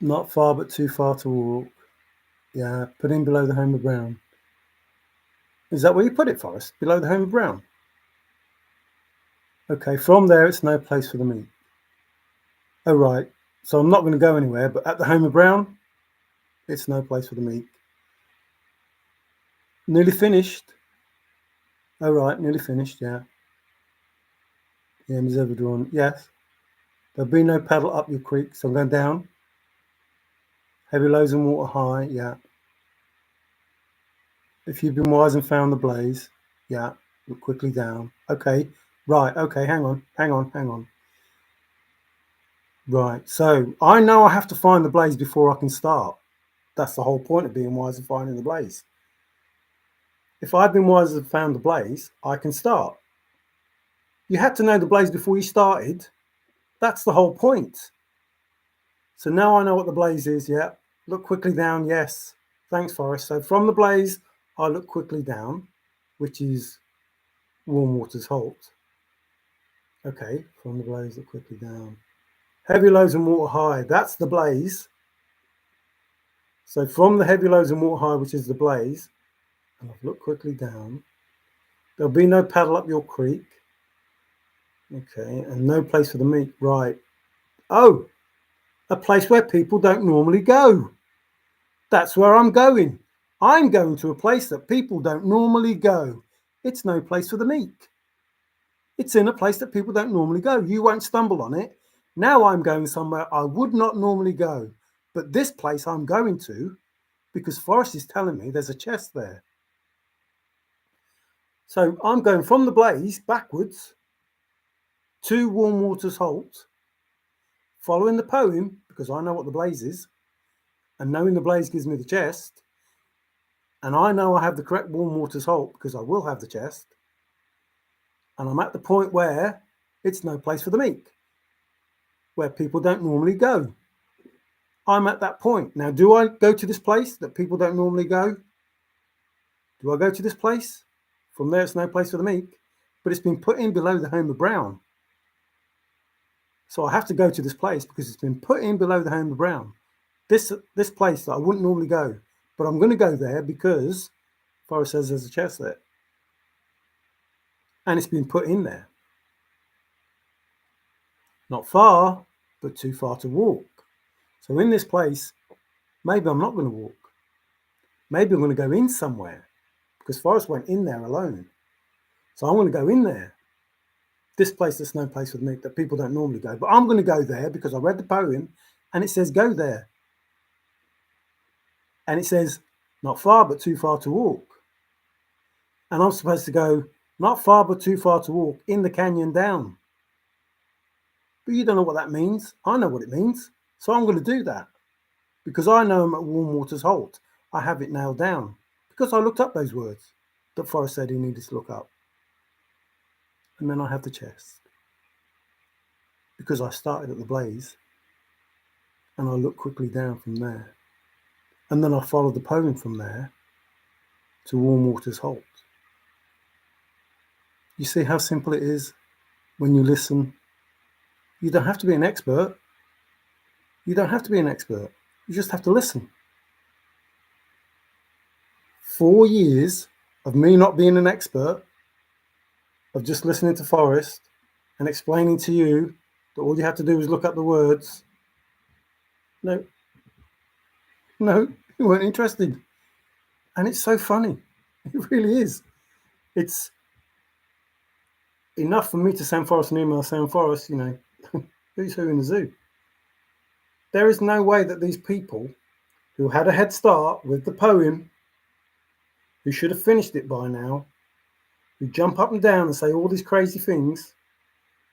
Not far but too far to walk, yeah. Put in below the Homer Brown. Is that where you put it, Forrest? Below the Homer Brown? Okay, from there it's no place for the meat. Oh, right. So I'm not going to go anywhere, but at the Homer Brown, it's no place for the meat. Nearly finished. Oh, right, nearly finished, yeah. The end is overdrawn, yes. There'll be no paddle up your creek, so I'm going down. Heavy lows and water high, yeah. If you've been wise and found the blaze, yeah, look quickly down. Okay, right, okay, hang on. Right, so I know I have to find the blaze before I can start. That's the whole point of being wise and finding the blaze. If I've been wise and found the blaze, I can start. You had to know the blaze before you started. That's the whole point. So now I know what the blaze is, yeah. Look quickly down, yes. Thanks, Forrest. So from the blaze, I look quickly down, which is warm water's halt. Okay, from the blaze, look quickly down. Heavy lows and water high, that's the blaze. So from the heavy lows and water high, which is the blaze, and I've looked quickly down, there'll be no paddle up your creek. Okay, and no place for the meat, right. Oh, a place where people don't normally go. That's where I'm going. I'm going to a place that people don't normally go. It's no place for the meek. It's in a place that people don't normally go. You won't stumble on it. Now I'm going somewhere I would not normally go. But this place I'm going to because Forrest is telling me there's a chest there. So I'm going from the blaze backwards to warm water's halt, following the poem because I know what the blaze is, and knowing the blaze gives me the chest, and I know I have the correct warm water's halt because I will have the chest, and I'm at the point where it's no place for the meek, where people don't normally go. I'm at that point. Now, do I go to this place that people don't normally go? Do I go to this place? From there, it's no place for the meek, but it's been put in below the Homer Brown. So I have to go to this place because it's been put in below the Homer Brown. This place that I wouldn't normally go, but I'm going to go there because Forrest says there's a chest there. And it's been put in there. Not far, but too far to walk. So in this place, maybe I'm not going to walk. Maybe I'm going to go in somewhere because Forrest went in there alone. So I'm going to go in there. This place that's no place for me that people don't normally go. But I'm going to go there because I read the poem and it says go there. And it says not far, but too far to walk. And I'm supposed to go not far, but too far to walk in the canyon down. But you don't know what that means. I know what it means. So I'm going to do that because I know I'm at warm water's halt. I have it nailed down because I looked up those words that Forrest said he needed to look up. And then I have the chest because I started at the blaze and I look quickly down from there. And then I follow the poem from there to warm water's halt. You see how simple it is when you listen. You don't have to be an expert. You don't have to be an expert. You just have to listen. 4 years of me not being an expert, of just listening to Forrest and explaining to you that all you have to do is look up the words. No, you weren't interested. And it's so funny. It really is. It's enough for me to send Forrest an email saying, Forrest, who's who in the zoo? There is no way that these people who had a head start with the poem, who should have finished it by now, who jump up and down and say all these crazy things,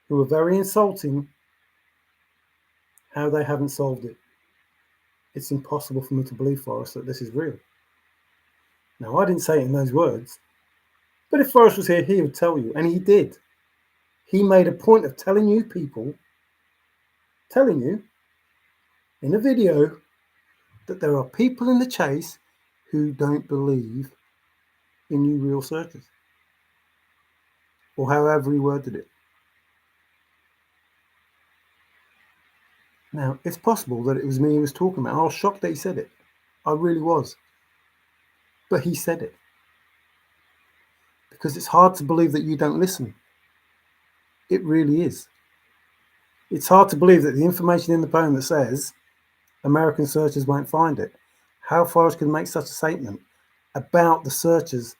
who are very insulting, how they haven't solved it. it's impossible for me to believe, Forrest, that this is real. Now, I didn't say it in those words, but if Forrest was here, he would tell you, and he did. He made a point of telling you in a video that there are people in the chase who don't believe in you real searchers, or however he worded it. Now, it's possible that it was me he was talking about. I was shocked that he said it. I really was. But he said it. Because it's hard to believe that you don't listen. It really is. It's hard to believe that the information in the poem that says American searchers won't find it, how Forrest can make such a statement about the searchers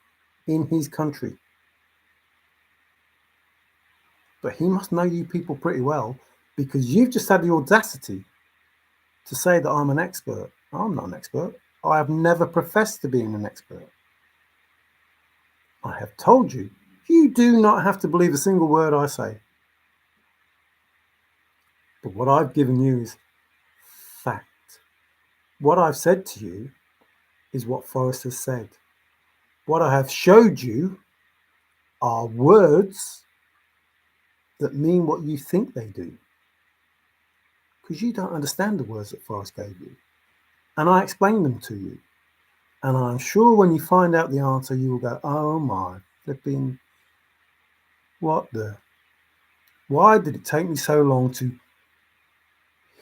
in his country. But he must know you people pretty well, because you've just had the audacity to say that I'm an expert. I'm not an expert. I have never professed to being an expert. I have told you, you do not have to believe a single word I say. But what I've given you is fact. What I've said to you is what Forrest has said. What I have showed you are words that mean what you think they do. Because you don't understand the words that Forrest gave you. And I explained them to you. And I'm sure when you find out the answer, you will go, oh my flipping, what the? Why did it take me so long to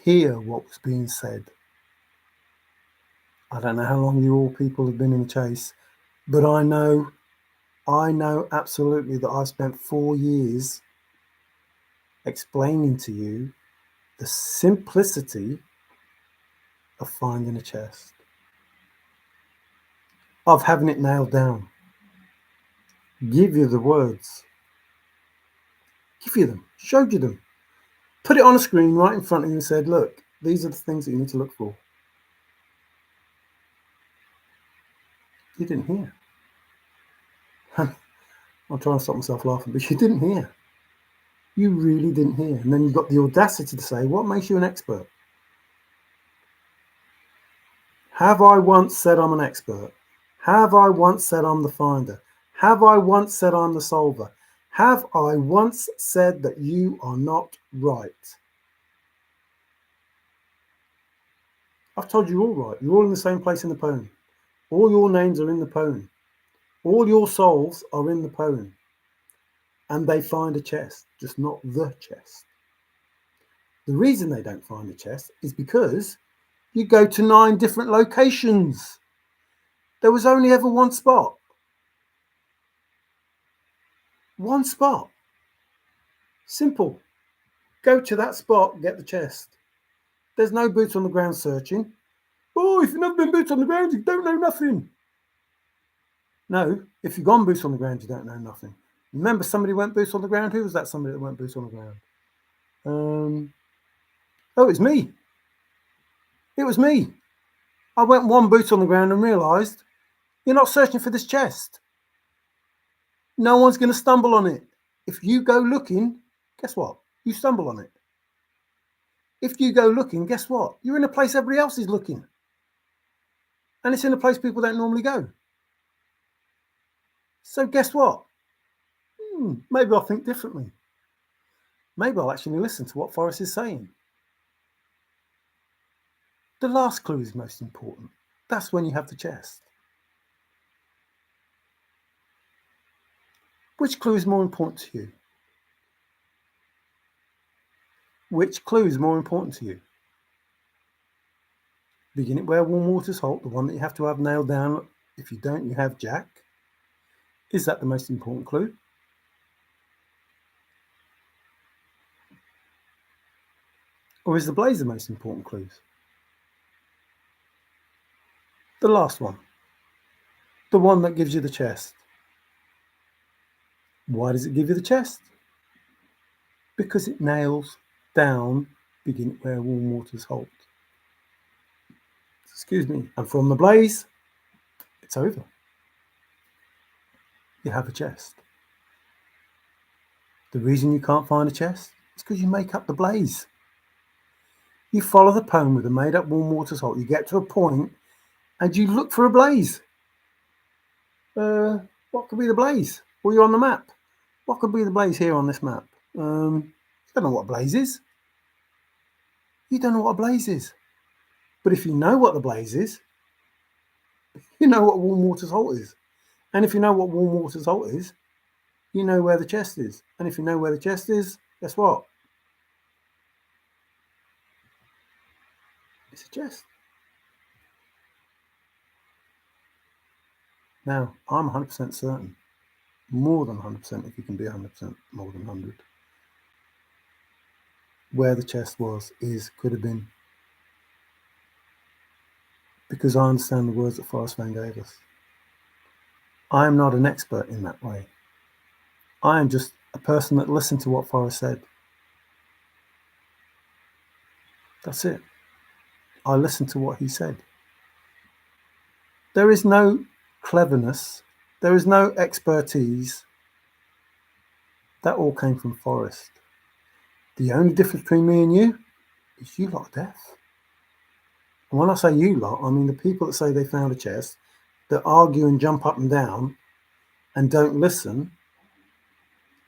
hear what was being said? I don't know how long you all people have been in the chase, but I know absolutely that I've spent 4 years explaining to you the simplicity of finding a chest, of having it nailed down, give you the words, give you them, showed you them, put it on a screen right in front of you and said, look, these are the things that you need to look for. You didn't hear. I'm trying to stop myself laughing, but you didn't hear. You really didn't hear. And then you've got the audacity to say, what makes you an expert? Have I once said I'm an expert? Have I once said I'm the finder? Have I once said I'm the solver? Have I once said that you are not right? I've told you all right. You're all in the same place in the poem. All your names are in the poem. All your souls are in the poem. And they find a chest, just not the chest. The reason they don't find the chest is because you go to 9 different locations. There was only ever one spot. One spot. Simple. Go to that spot, get the chest. There's no boots on the ground searching. Oh, if you've never been boots on the ground, you don't know nothing. No, if you've gone boots on the ground, you don't know nothing. Remember somebody went boots on the ground? Who was that somebody that went boots on the ground? Oh, it's me. It was me. I went 1 boot on the ground and realised you're not searching for this chest. No one's going to stumble on it. If you go looking, guess what? You stumble on it. If you go looking, guess what? You're in a place everybody else is looking. And it's in a place people don't normally go. So guess what? Maybe I'll think differently. Maybe I'll actually listen to what Forrest is saying. The last clue is most important. That's when you have the chest. Which clue is more important to you? Which clue is more important to you? Begin it where warm waters halt, the one that you have to have nailed down. If you don't, you have Jack. Is that the most important clue? Or is the blaze the most important clues? The last one. The one that gives you the chest. Why does it give you the chest? Because it nails down begin it where warm waters halt. Excuse me. And from the blaze, it's over. You have a chest. The reason you can't find a chest is because you make up the blaze. You follow the poem with a made-up warm water salt. You get to a point and you look for a blaze. What could be the blaze? Well, you're on the map. What could be the blaze here on this map? You don't know what a blaze is. You don't know what a blaze is. But if you know what the blaze is, you know what warm water salt is. And if you know what warm water salt is, you know where the chest is. And if you know where the chest is, guess what? It's a chest. Now, I'm 100% certain, more than 100% if you can be 100% more than 100, where the chest was, is, could have been, because I understand the words that Forrest Fenn gave us. I am not an expert in that way. I am just a person that listened to what Forrest said. That's it. I listened to what he said. There is no cleverness. There is no expertise. That all came from Forrest. The only difference between me and you is you lot are deaf. And when I say you lot, I mean the people that say they found a chest, that argue and jump up and down and don't listen.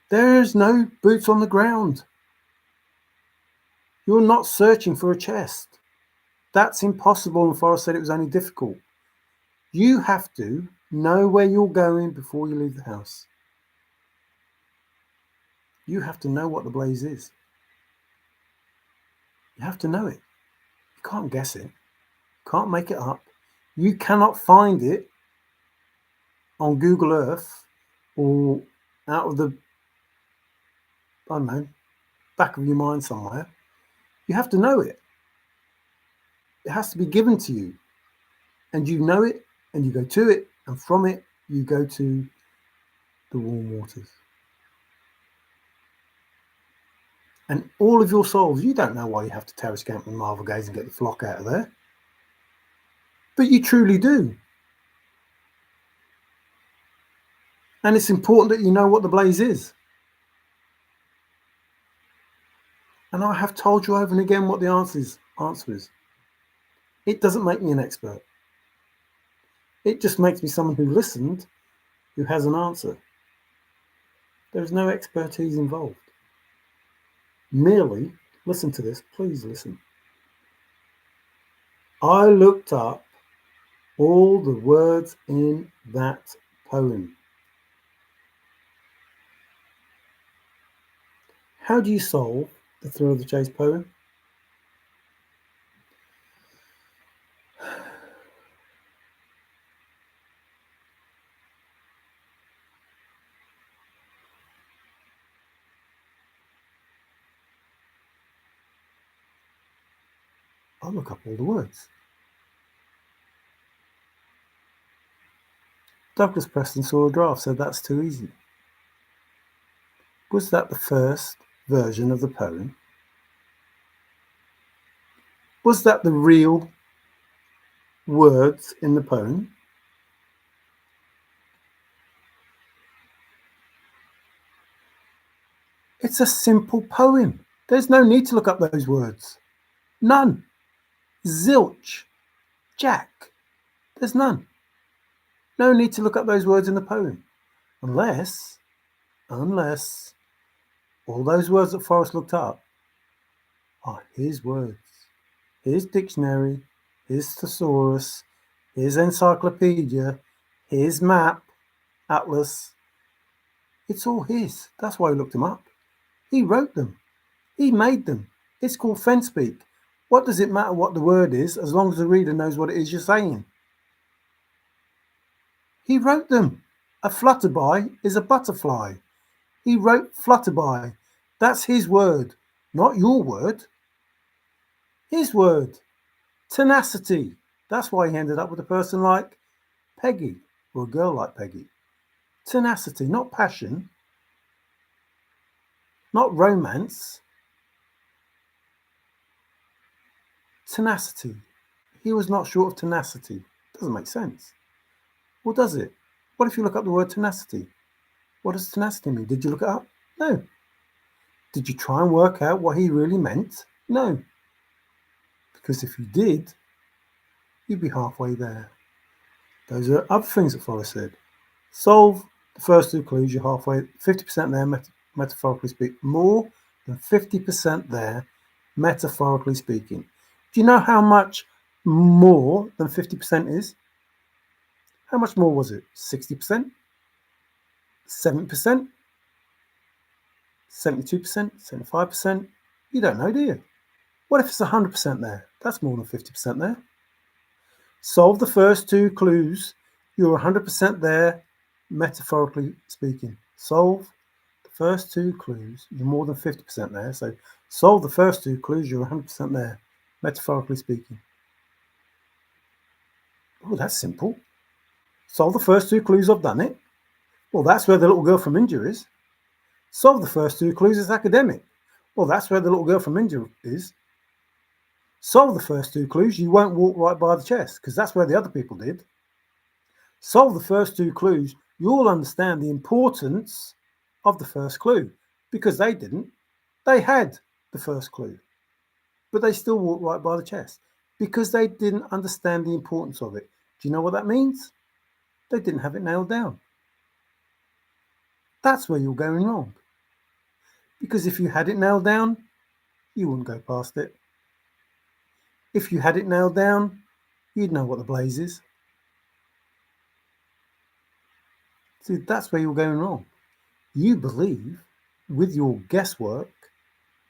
There is no boots on the ground. You're not searching for a chest. That's impossible, and Forrest said it was only difficult. You have to know where you're going before you leave the house. You have to know what the blaze is. You have to know it. You can't guess it. You can't make it up. You cannot find it on Google Earth or out of the, I don't know, back of your mind somewhere. You have to know it. It has to be given to you. And you know it, and you go to it, and from it, you go to the warm waters. And all of your souls, you don't know why you have to terrace camp and marvel gaze and get the flock out of there. But you truly do. And it's important that you know what the blaze is. And I have told you over and again what the answer is. It doesn't make me an expert. It just makes me someone who listened, who has an answer. There's no expertise involved. Merely, listen to this, please listen. I looked up all the words in that poem. How do you solve the Thrill of the Chase poem? I'll look up all the words. Douglas Preston saw a draft, said that's too easy. Was that the first version of the poem? Was that the real words in the poem? It's a simple poem. There's no need to look up those words. None. Zilch. Jack. There's none. No need to look up those words in the poem. Unless all those words that Forrest looked up are his words. His dictionary, his thesaurus, his encyclopedia, his map, atlas. It's all his. That's why he looked them up. He wrote them. He made them. It's called Fenn speak. What does it matter what the word is as long as the reader knows what it is you're saying? He wrote them. A flutterby is a butterfly. He wrote flutterby. That's his word, not your word. His word. Tenacity. That's why he ended up with a person like Peggy, or a girl like Peggy. Tenacity, not passion, not romance. Tenacity. He was not short of tenacity. Doesn't make sense. Well, does it? What if you look up the word tenacity? What does tenacity mean? Did you look it up? No. Did you try and work out what he really meant? No. Because if you did, you'd be halfway there. Those are other things that Forrest said. Solve the first two clues, you're halfway, 50% there, metaphorically speaking. More than 50% there, metaphorically speaking. Do you know how much more than 50% is? How much more was it? 60%? 70%? 72%? 75%? You don't know, do you? What if it's 100% there? That's more than 50% there. Solve the first two clues, you're 100% there, metaphorically speaking. Solve the first two clues, you're more than 50% there. So solve the first two clues, you're 100% there, metaphorically speaking. Oh, that's simple. Solve the first two clues, I've done it. Well, that's where the little girl from India is. Solve the first two clues, it's academic. Well, that's where the little girl from India is. Solve the first two clues, you won't walk right by the chest, because that's where the other people did. Solve the first two clues, you'll understand the importance of the first clue, because they didn't. They had the first clue, but they still walked right by the chest, because they didn't understand the importance of it. Do you know what that means? They didn't have it nailed down. That's where you're going wrong. Because if you had it nailed down, you wouldn't go past it. If you had it nailed down, you'd know what the blaze is. See, that's where you're going wrong. You believe, with your guesswork,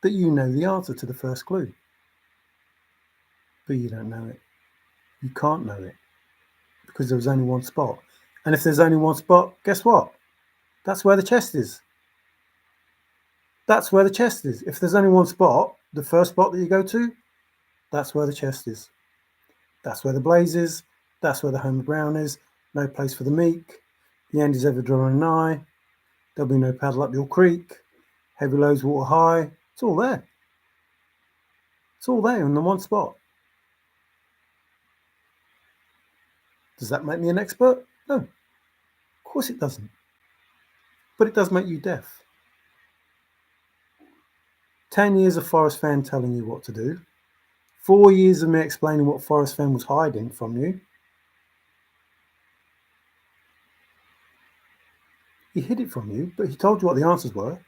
that you know the answer to the first clue. But you don't know it. You can't know it. Because there was only one spot. And if there's only one spot, guess what? That's where the chest is. That's where the chest is. If there's only one spot, the first spot that you go to, that's where the chest is. That's where the blaze is. That's where the home of Brown is. No place for the meek. The end is ever drawing nigh. There'll be no paddle up your creek. Heavy loads water high. It's all there. It's all there in the one spot. Does that make me an expert? No. Of course it doesn't. But it does make you deaf. 10 years of Forrest Fenn telling you what to do. 4 years of me explaining what Forrest Fenn was hiding from you. He hid it from you, but he told you what the answers were.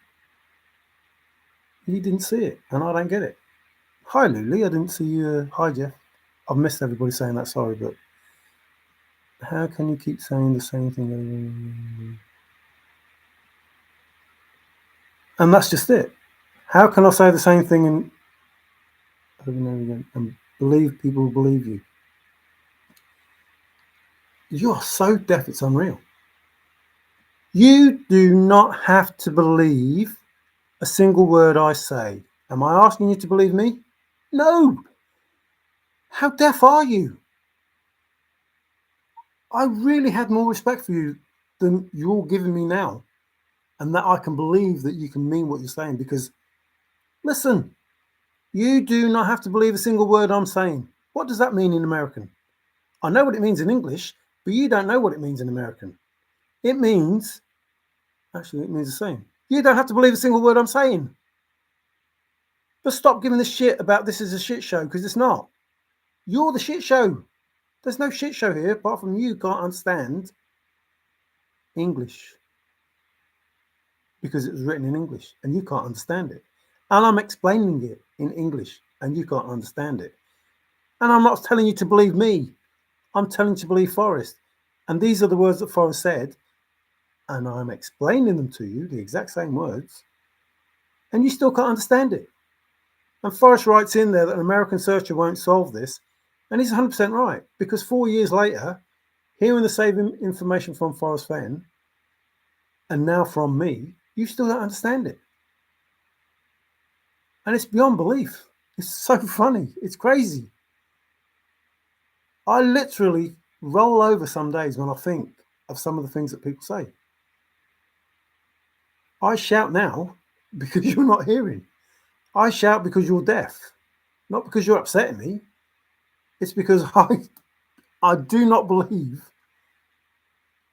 You didn't see it, and I don't get it. Hi, Luli. I didn't see you. Hi, Jeff. I've missed everybody saying that. Sorry, but how can you keep saying the same thing? And that's just it. How can I say the same thing and over and again and believe people will believe you? You're so deaf, it's unreal. You do not have to believe a single word I say. Am I asking you to believe me? No. How deaf are you? I really had more respect for you than you're giving me now. And that I can believe that you can mean what you're saying, because listen, you do not have to believe a single word I'm saying. What does that mean in American? I know what it means in English, but you don't know what it means in American. It means, actually, it means the same. You don't have to believe a single word I'm saying. But stop giving the shit about this is a shit show, because it's not. You're the shit show. There's no shit show here apart from you can't understand English. Because it was written in English and you can't understand it. And I'm explaining it in English and you can't understand it. And I'm not telling you to believe me. I'm telling you to believe Forrest. And these are the words that Forrest said. And I'm explaining them to you, the exact same words. And you still can't understand it. And Forrest writes in there that an American searcher won't solve this. And he's 100% right. Because 4 years later, hearing the same information from Forrest Fenn, and now from me, you still don't understand it. And it's beyond belief. It's so funny. It's crazy. I literally roll over some days when I think of some of the things that people say. I shout now because you're not hearing. I shout because you're deaf, not because you're upsetting me. It's because I do not believe.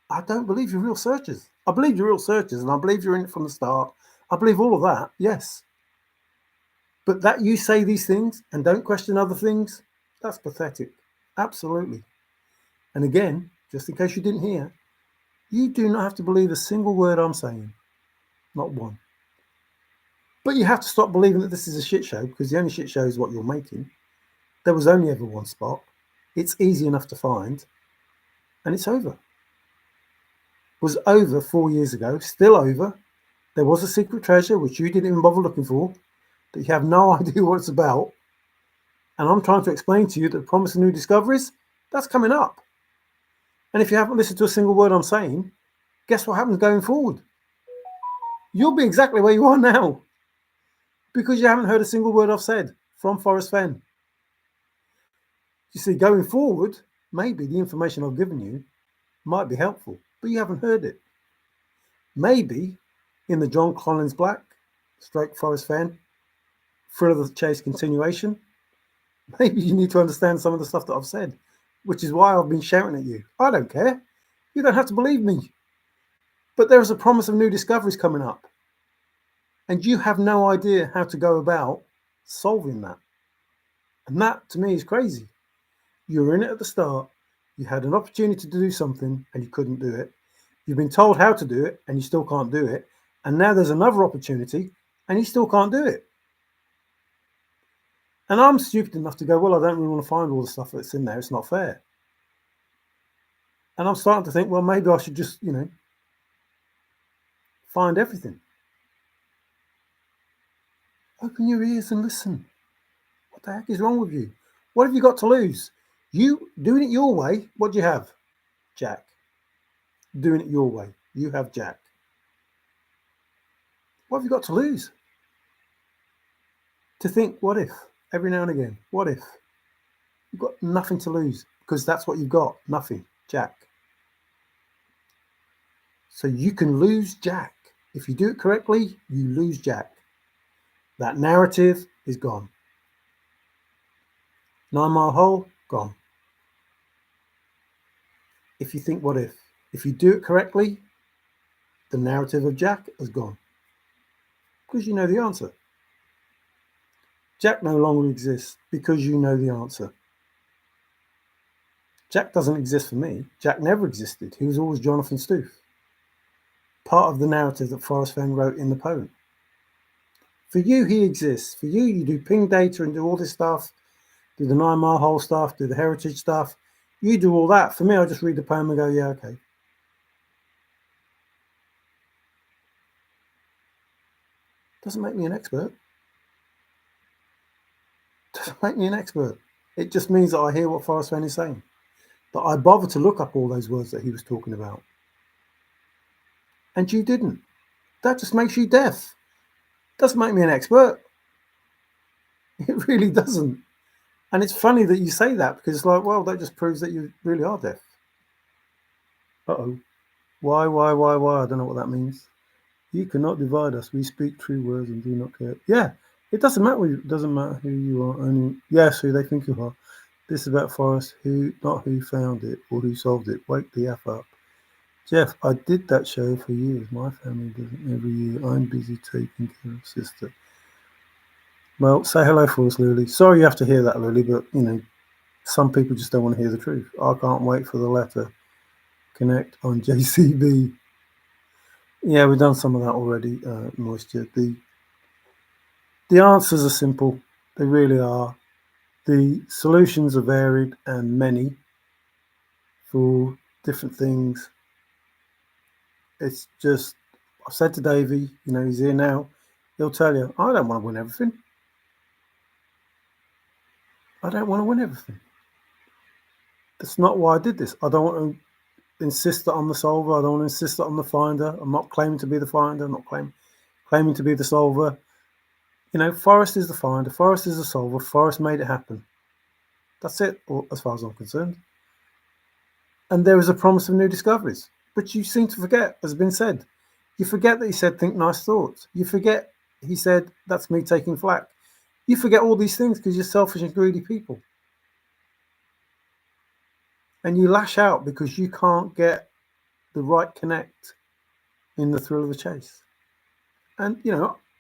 I don't believe you're real searchers. I believe you're real searchers, and I believe you're in it from the start. I believe all of that, yes. But that you say these things and don't question other things, That's pathetic. Absolutely. And again, just in case you didn't hear, you do not have to believe a single word I'm saying. Not one. But you have to stop believing that this is a shit show, because the only shit show is what you're making. There was only ever one spot. It's easy enough to find. And it's over. It was over 4 years ago. Still over. There was a secret treasure, which you didn't even bother looking for, that you have no idea what it's about. And I'm trying to explain to you that the promise of new discoveries, that's coming up. And if you haven't listened to a single word I'm saying, guess what happens going forward? You'll be exactly where you are now, because you haven't heard a single word I've said from Forrest Fenn. You see, going forward, maybe the information I've given you might be helpful, but you haven't heard it. Maybe in the John Collins Black, stroke Forrest Fenn, Thrill of the Chase continuation, maybe you need to understand some of the stuff that I've said, which is why I've been shouting at you. I don't care. You don't have to believe me. But there is a promise of new discoveries coming up. And you have no idea how to go about solving that. And that, to me, is crazy. You were in it at the start. You had an opportunity to do something and you couldn't do it. You've been told how to do it and you still can't do it. And now there's another opportunity and you still can't do it. And I'm stupid enough to go, well, I don't really want to find all the stuff that's in there. It's not fair. And I'm starting to think, well, maybe I should just, find everything. Open your ears and listen. What the heck is wrong with you? What have you got to lose? You doing it your way, what do you have? Jack. Doing it your way, you have Jack. What have you got to lose? To think, what if? Every now and again, what if? You've got nothing to lose, because that's what you've got, nothing, Jack. So you can lose Jack. If you do it correctly, you lose Jack. That narrative is gone. 9 Mile Hole, gone. If you think, what if you do it correctly, the narrative of Jack has gone. Because you know the answer. Jack no longer exists because you know the answer. Jack doesn't exist for me. Jack never existed. He was always Jonathan Stoof. Part of the narrative that Forrest Fenn wrote in the poem. For you, he exists. For you, you do ping data and do all this stuff, do the 9 Mile Hole stuff, do the heritage stuff. You do all that. For me, I just read the poem and go, yeah, okay. Doesn't make me an expert. Doesn't make me an expert. It just means that I hear what Forrest Fenn is saying. That I bothered to look up all those words that he was talking about. And you didn't. That just makes you deaf. Doesn't make me an expert. It really doesn't. And it's funny that you say that, because it's like, well, that just proves that you really are deaf. Uh-oh. Why? I don't know what that means. You cannot divide us. We speak true words and do not care. Yeah, it doesn't matter. It doesn't matter who you are. Only, yes, who they think you are. This is about Forrest, not who found it or who solved it. Wake the F up. Jeff, I did that show for years. My family does it every year. I'm busy taking care of sister. Well, say hello for us, Lily. Sorry you have to hear that, Lily, but, some people just don't want to hear the truth. I can't wait for the letter. Connect on JCB. Yeah, we've done some of that already, Moisture. The answers are simple. They really are. The solutions are varied and many for different things. It's just, I've said to Davey, he's here now. He'll tell you, I don't want to win everything. I don't want to win everything. That's not why I did this. I don't want to insist that I'm the solver. I don't want to insist that I'm the finder. I'm not claiming to be the finder. I'm not claiming to be the solver. Forrest is the finder. Forrest is the solver. Forrest made it happen. That's it, as far as I'm concerned. And there is a promise of new discoveries. But you seem to forget, as has been said. You forget that he said, think nice thoughts. You forget he said, that's me taking flack. You forget all these things because you're selfish and greedy people. And you lash out because you can't get the right connect in the thrill of the chase. And,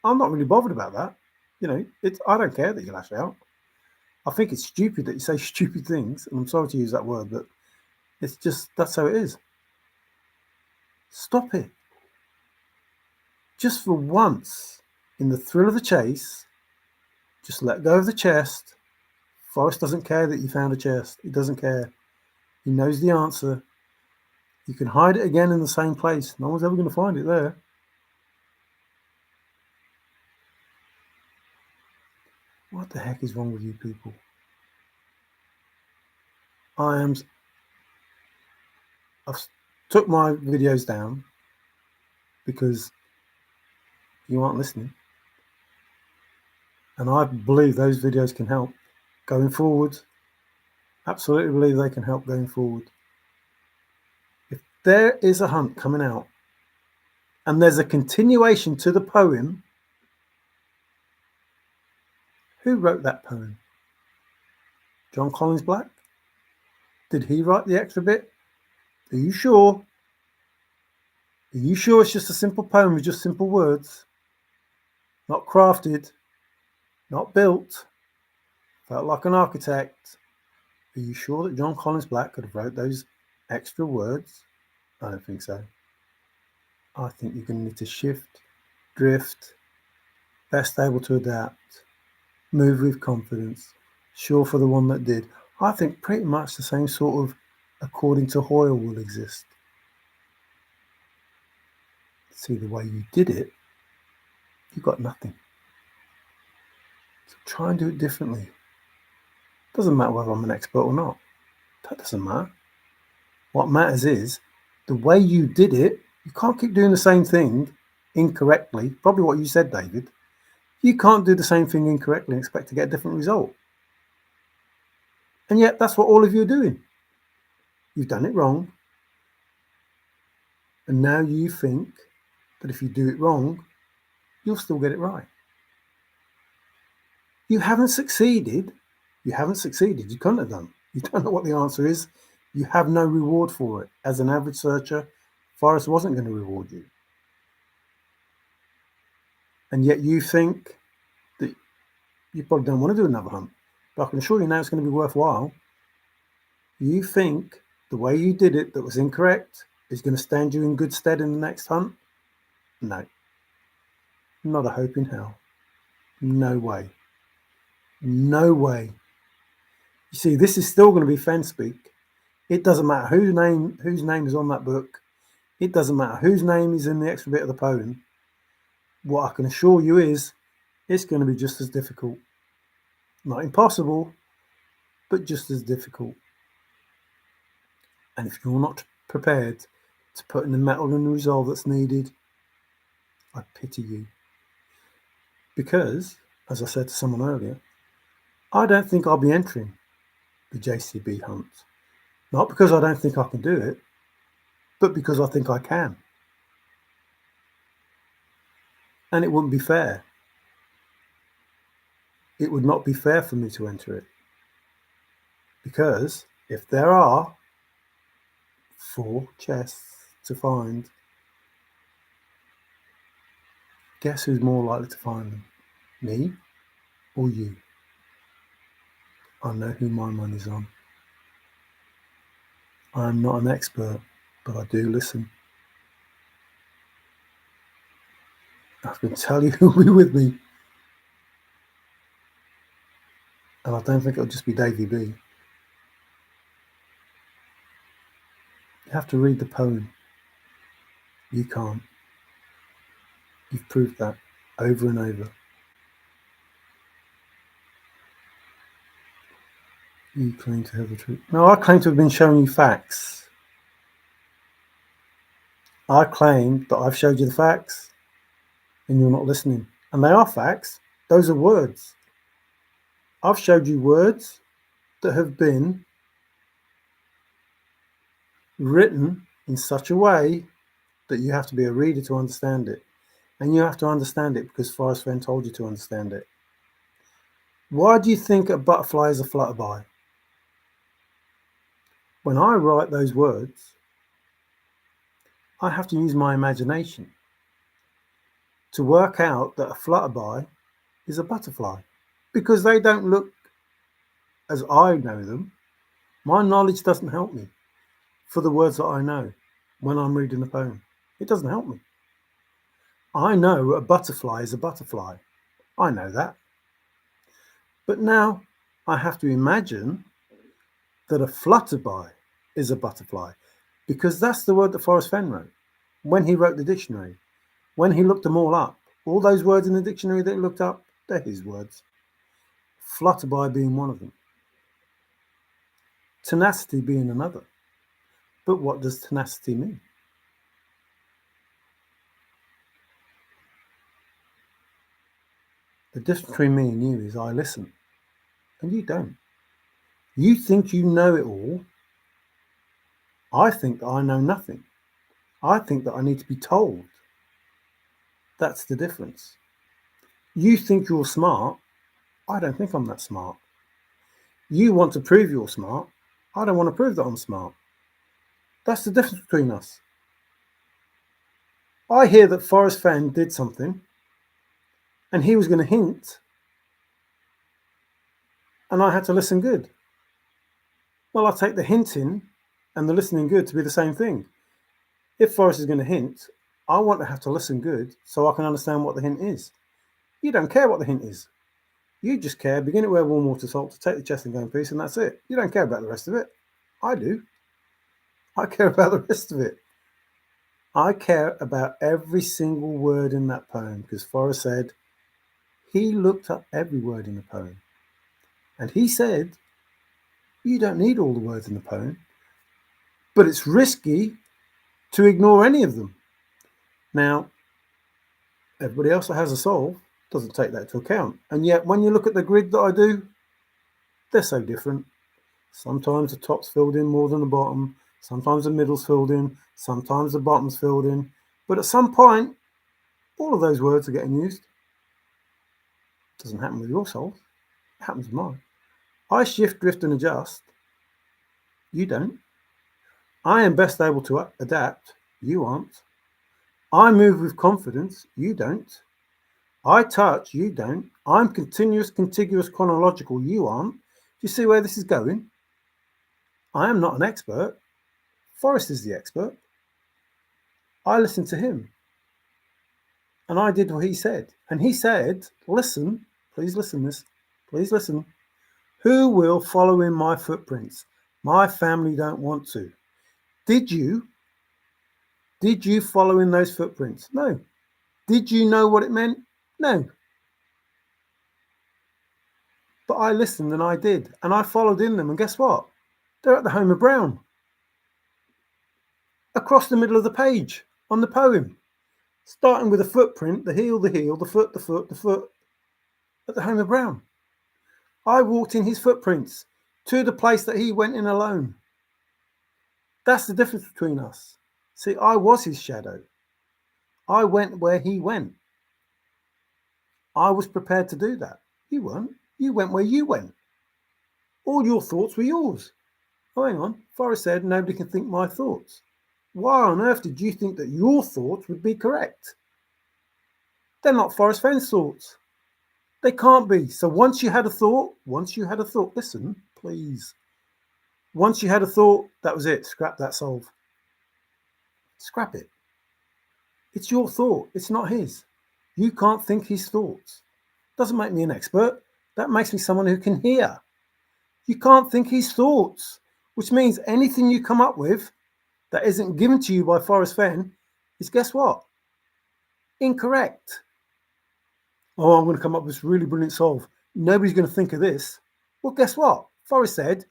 I'm not really bothered about that. I don't care that you lash out. I think it's stupid that you say stupid things, and I'm sorry to use that word, but it's just, that's how it is. Stop it. Just for once, in the thrill of the chase, just let go of the chest. Forrest doesn't care that you found a chest. He doesn't care. He knows the answer. You can hide it again in the same place. No one's ever going to find it there. What the heck is wrong with you people? I've took my videos down because you aren't listening. And I believe those videos can help going forward. Absolutely believe they can help going forward. If there is a hunt coming out and there's a continuation to the poem, who wrote that poem? John Collins Black? Did he write the extra bit? Are you sure? Are you sure it's just a simple poem with just simple words? Not crafted, not built, felt like an architect. Are you sure that John Collins Black could have wrote those extra words? I don't think so. I think you're going to need to shift, drift, best able to adapt, move with confidence, sure for the one that did. I think pretty much the same sort of according to Hoyle will exist. See, the way you did it, you got nothing. So try and do it differently. Doesn't matter whether I'm an expert or not. That doesn't matter. What matters is the way you did it. You can't keep doing the same thing incorrectly. Probably what you said, David. You can't do the same thing incorrectly and expect to get a different result. And yet that's what all of you are doing. You've done it wrong. And now you think that if you do it wrong, you'll still get it right. You haven't succeeded. You haven't succeeded. You couldn't have done. You don't know what the answer is. You have no reward for it. As an average searcher, Forrest wasn't going to reward you. And yet you think that you probably don't want to do another hunt. But I can assure you now it's going to be worthwhile. You think the way you did it that was incorrect is going to stand you in good stead in the next hunt? No. Not a hope in hell. No way. No way. You see, this is still going to be Fenn speak. It doesn't matter whose name is on that book. It doesn't matter whose name is in the extra bit of the poem. What I can assure you is it's going to be just as difficult. Not impossible, but just as difficult. And if you're not prepared to put in the mettle and the resolve that's needed, I pity you. Because, as I said to someone earlier, I don't think I'll be entering the JCB hunt. Not because I don't think I can do it, but because I think I can. And it wouldn't be fair. It would not be fair for me to enter it. Because if there are 4 chests to find, guess who's more likely to find them? Me or you? I know who my money's on. I am not an expert, but I do listen. I can tell you who'll be with me. And I don't think it'll just be Davy B. You have to read the poem. You can't. You've proved that over and over. You claim to have the truth. No, I claim to have been showing you facts. I claim that I've showed you the facts and you're not listening. And they are facts. Those are words. I've showed you words that have been written in such a way that you have to be a reader to understand it. And you have to understand it because Forrest Fenn told you to understand it. Why do you think a butterfly is a flutterby? When I write those words, I have to use my imagination to work out that a flutterby is a butterfly because they don't look as I know them. My knowledge doesn't help me for the words that I know when I'm reading the poem. It doesn't help me. I know a butterfly is a butterfly. I know that. But now I have to imagine that a flutterby is a butterfly, because that's the word that Forrest Fenn wrote when he wrote the dictionary, when he looked them all up. All those words in the dictionary that he looked up, they're his words. Flutterby being one of them. Tenacity being another. But what does tenacity mean? The difference between me and you is I listen, and you don't. You think you know it all. I think that I know nothing. I think that I need to be told. That's the difference. You think you're smart. I don't think I'm that smart. You want to prove you're smart. I don't want to prove that I'm smart. That's the difference between us. I hear that Forrest Fenn did something and he was going to hint, and I had to listen good. Well, I take the hinting and the listening good to be the same thing. If Forrest is going to hint, I want to have to listen good so I can understand what the hint is. You don't care what the hint is. You just care, begin to wear warm water salt to take the chest and go in peace, and that's it. You don't care about the rest of it. I do. I care about the rest of it. I care about every single word in that poem, because Forrest said he looked up every word in the poem. And he said, you don't need all the words in the poem, but it's risky to ignore any of them. Now, everybody else that has a soul doesn't take that into account. And yet, when you look at the grid that I do, they're so different. Sometimes the top's filled in more than the bottom. Sometimes the middle's filled in. Sometimes the bottom's filled in. But at some point, all of those words are getting used. It doesn't happen with your soul. It happens with mine. I shift, drift, and adjust. You don't. I am best able to adapt. You aren't. I move with confidence. You don't. I touch. You don't. I'm continuous, contiguous, chronological. You aren't. Do you see where this is going? I am not an expert. Forrest is the expert. I listened to him. And I did what he said. And he said, listen, please listen this. Please listen. Who will follow in my footprints? My family don't want to. Did you? Did you follow in those footprints? No. Did you know what it meant? No. But I listened and I did. And I followed in them. And guess what? They're at the home of Brown. Across the middle of the page on the poem. Starting with a footprint, the heel, the foot, the foot, at the home of Brown. I walked in his footprints to the place that he went in alone. That's the difference between us. See, I was his shadow. I went where he went. I was prepared to do that. You weren't. You went where you went. All your thoughts were yours. Oh, hang on. Forrest said nobody can think my thoughts. Why on earth did you think that your thoughts would be correct? They're not Forrest Fenn's thoughts. They can't be. So once you had a thought, listen, please. Once you had a thought, that was it. Scrap that solve. Scrap it. It's your thought. It's not his. You can't think his thoughts. Doesn't make me an expert. That makes me someone who can hear. You can't think his thoughts, which means anything you come up with that isn't given to you by Forrest Fenn is, guess what? Incorrect. Oh, I'm going to come up with this really brilliant solve. Nobody's going to think of this. Well, guess what? Forrest said,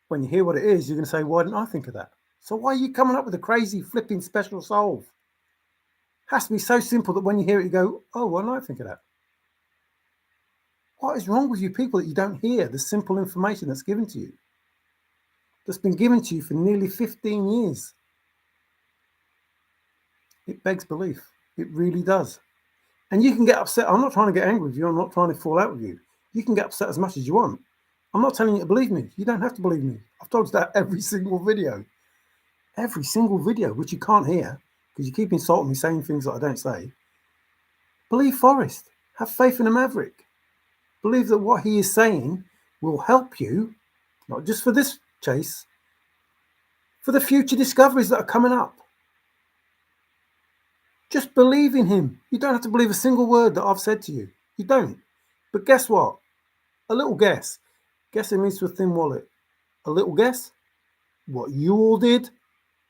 when you hear what it is, you're going to say, why didn't I think of that? So why are you coming up with a crazy flipping special solve? It has to be so simple that when you hear it, you go, oh, why didn't I think of that? What is wrong with you people that you don't hear the simple information that's given to you? That's been given to you for nearly 15 years. It begs belief. It really does. And you can get upset. I'm not trying to get angry with you. I'm not trying to fall out with you. You can get upset as much as you want. I'm not telling you to believe me. You don't have to believe me. I've told you that every single video. Every single video, which you can't hear because you keep insulting me saying things that I don't say. Believe Forrest. Have faith in a maverick. Believe that what he is saying will help you, not just for this chase, for the future discoveries that are coming up. Just believe in him. You don't have to believe a single word that I've said to you. You don't. But guess what? A little guess. Guessing leads to a thin wallet. A little guess? What you all did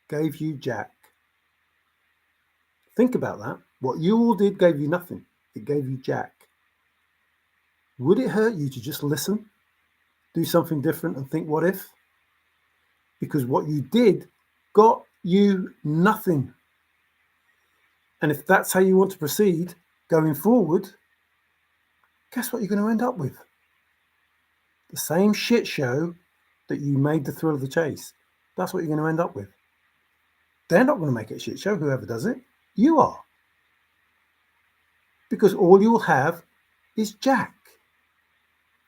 gave you Jack. Think about that. What you all did gave you nothing. It gave you Jack. Would it hurt you to just listen, do something different and think, what if? Because what you did got you nothing. And if that's how you want to proceed going forward, guess what you're going to end up with? The same shit show that you made the thrill of the chase. That's what you're going to end up with. They're not going to make it a shit show, whoever does it. You are. Because all you will have is Jack.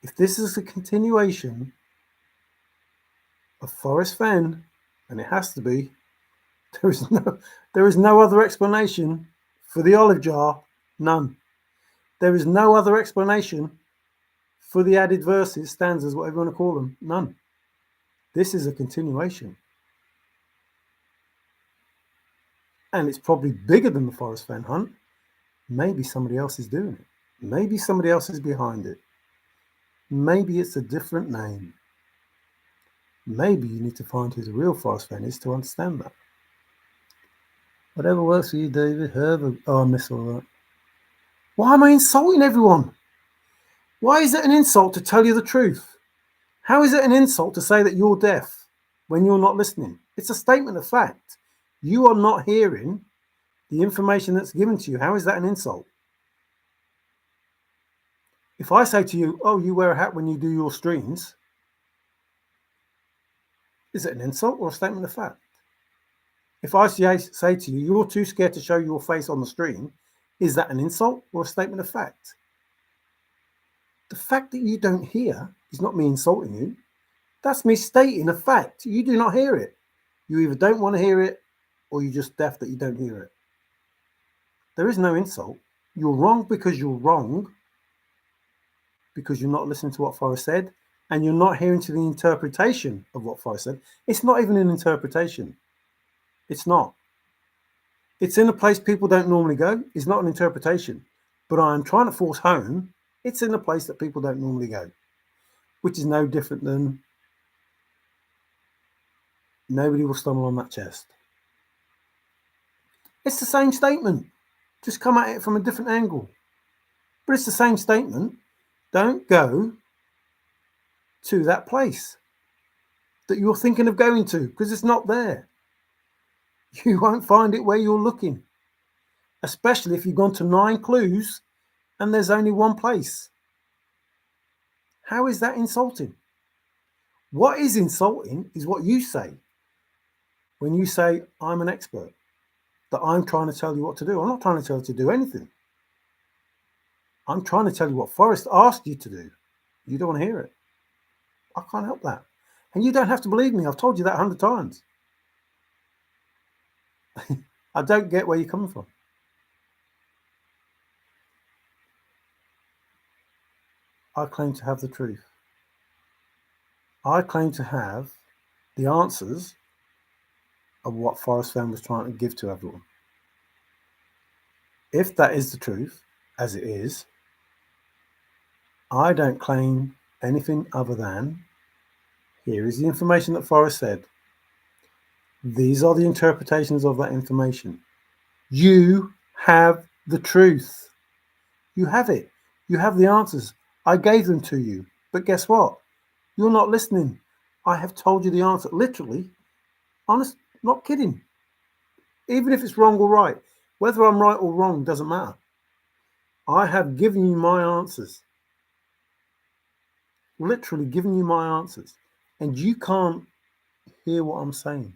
If this is a continuation of Forrest Fenn, and it has to be, there is no other explanation for the olive jar. None. There is no other explanation for the added verses, stanzas, whatever you want to call them. None. This is a continuation. And it's probably bigger than the Forrest Fenn hunt. Maybe somebody else is doing it. Maybe somebody else is behind it. Maybe it's a different name. Maybe you need to find who the real Forrest Fenn is to understand that. Whatever works for you, David. Herbert. Oh, I miss all that. Why am I insulting everyone? Why is it an insult to tell you the truth? How is it an insult to say that you're deaf when you're not listening? It's a statement of fact. You are not hearing the information that's given to you. How is that an insult? If I say to you, oh, you wear a hat when you do your streams, is it an insult or a statement of fact? If I say to you, you're too scared to show your face on the stream, is that an insult or a statement of fact? The fact that you don't hear is not me insulting you. That's me stating a fact. You do not hear it. You either don't want to hear it or you're just deaf that you don't hear it. There is no insult. You're wrong because you're wrong, because you're not listening to what Forrest said, and you're not hearing to the interpretation of what Forrest said. It's not even an interpretation. It's not. It's in a place people don't normally go. It's not an interpretation. But I'm trying to force home, it's in a place that people don't normally go, which is no different than nobody will stumble on that chest. It's the same statement. Just come at it from a different angle. But it's the same statement. Don't go to that place that you're thinking of going to, because it's not there. You won't find it where you're looking, especially if you've gone to 9 clues and there's only one place. How is that insulting? What is insulting is what you say when you say, I'm an expert, that I'm trying to tell you what to do. I'm not trying to tell you to do anything. I'm trying to tell you what Forrest asked you to do. You don't want to hear it. I can't help that. And you don't have to believe me. I've told you that 100 times. I don't get where you're coming from. I claim to have the truth. I claim to have the answers of what Forrest Fenn was trying to give to everyone. If that is the truth, as it is, I don't claim anything other than, here is the information that Forrest said. These are the interpretations of that information. You have the truth. You have it. You have the answers. I gave them to you. But guess what? You're not listening. I have told you the answer. Literally. Honest, not kidding. Even if it's wrong or right. Whether I'm right or wrong doesn't matter. I have given you my answers. Literally given you my answers. And you can't hear what I'm saying.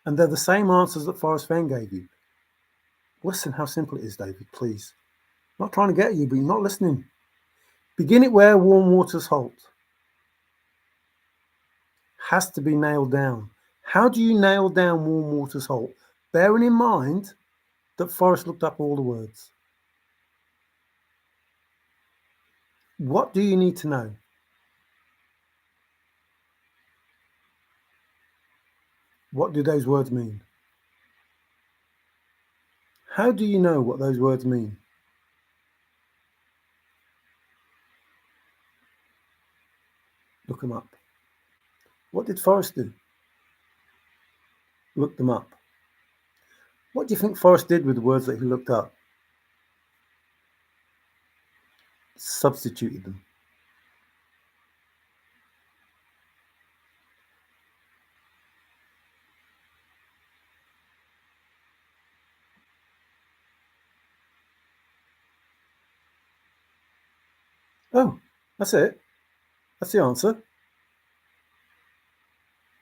And they're the same answers that Forrest Fenn gave you. Listen how simple it is, David, please. I'm not trying to get you, but you're not listening. Begin it where warm waters halt. Has to be nailed down. How do you nail down warm waters halt? Bearing in mind that Forrest looked up all the words. What do you need to know? What do those words mean? How do you know what those words mean? Look them up. What did Forrest do? Look them up. What do you think Forrest did with the words that he looked up? Substituted them. Oh, that's it. That's the answer.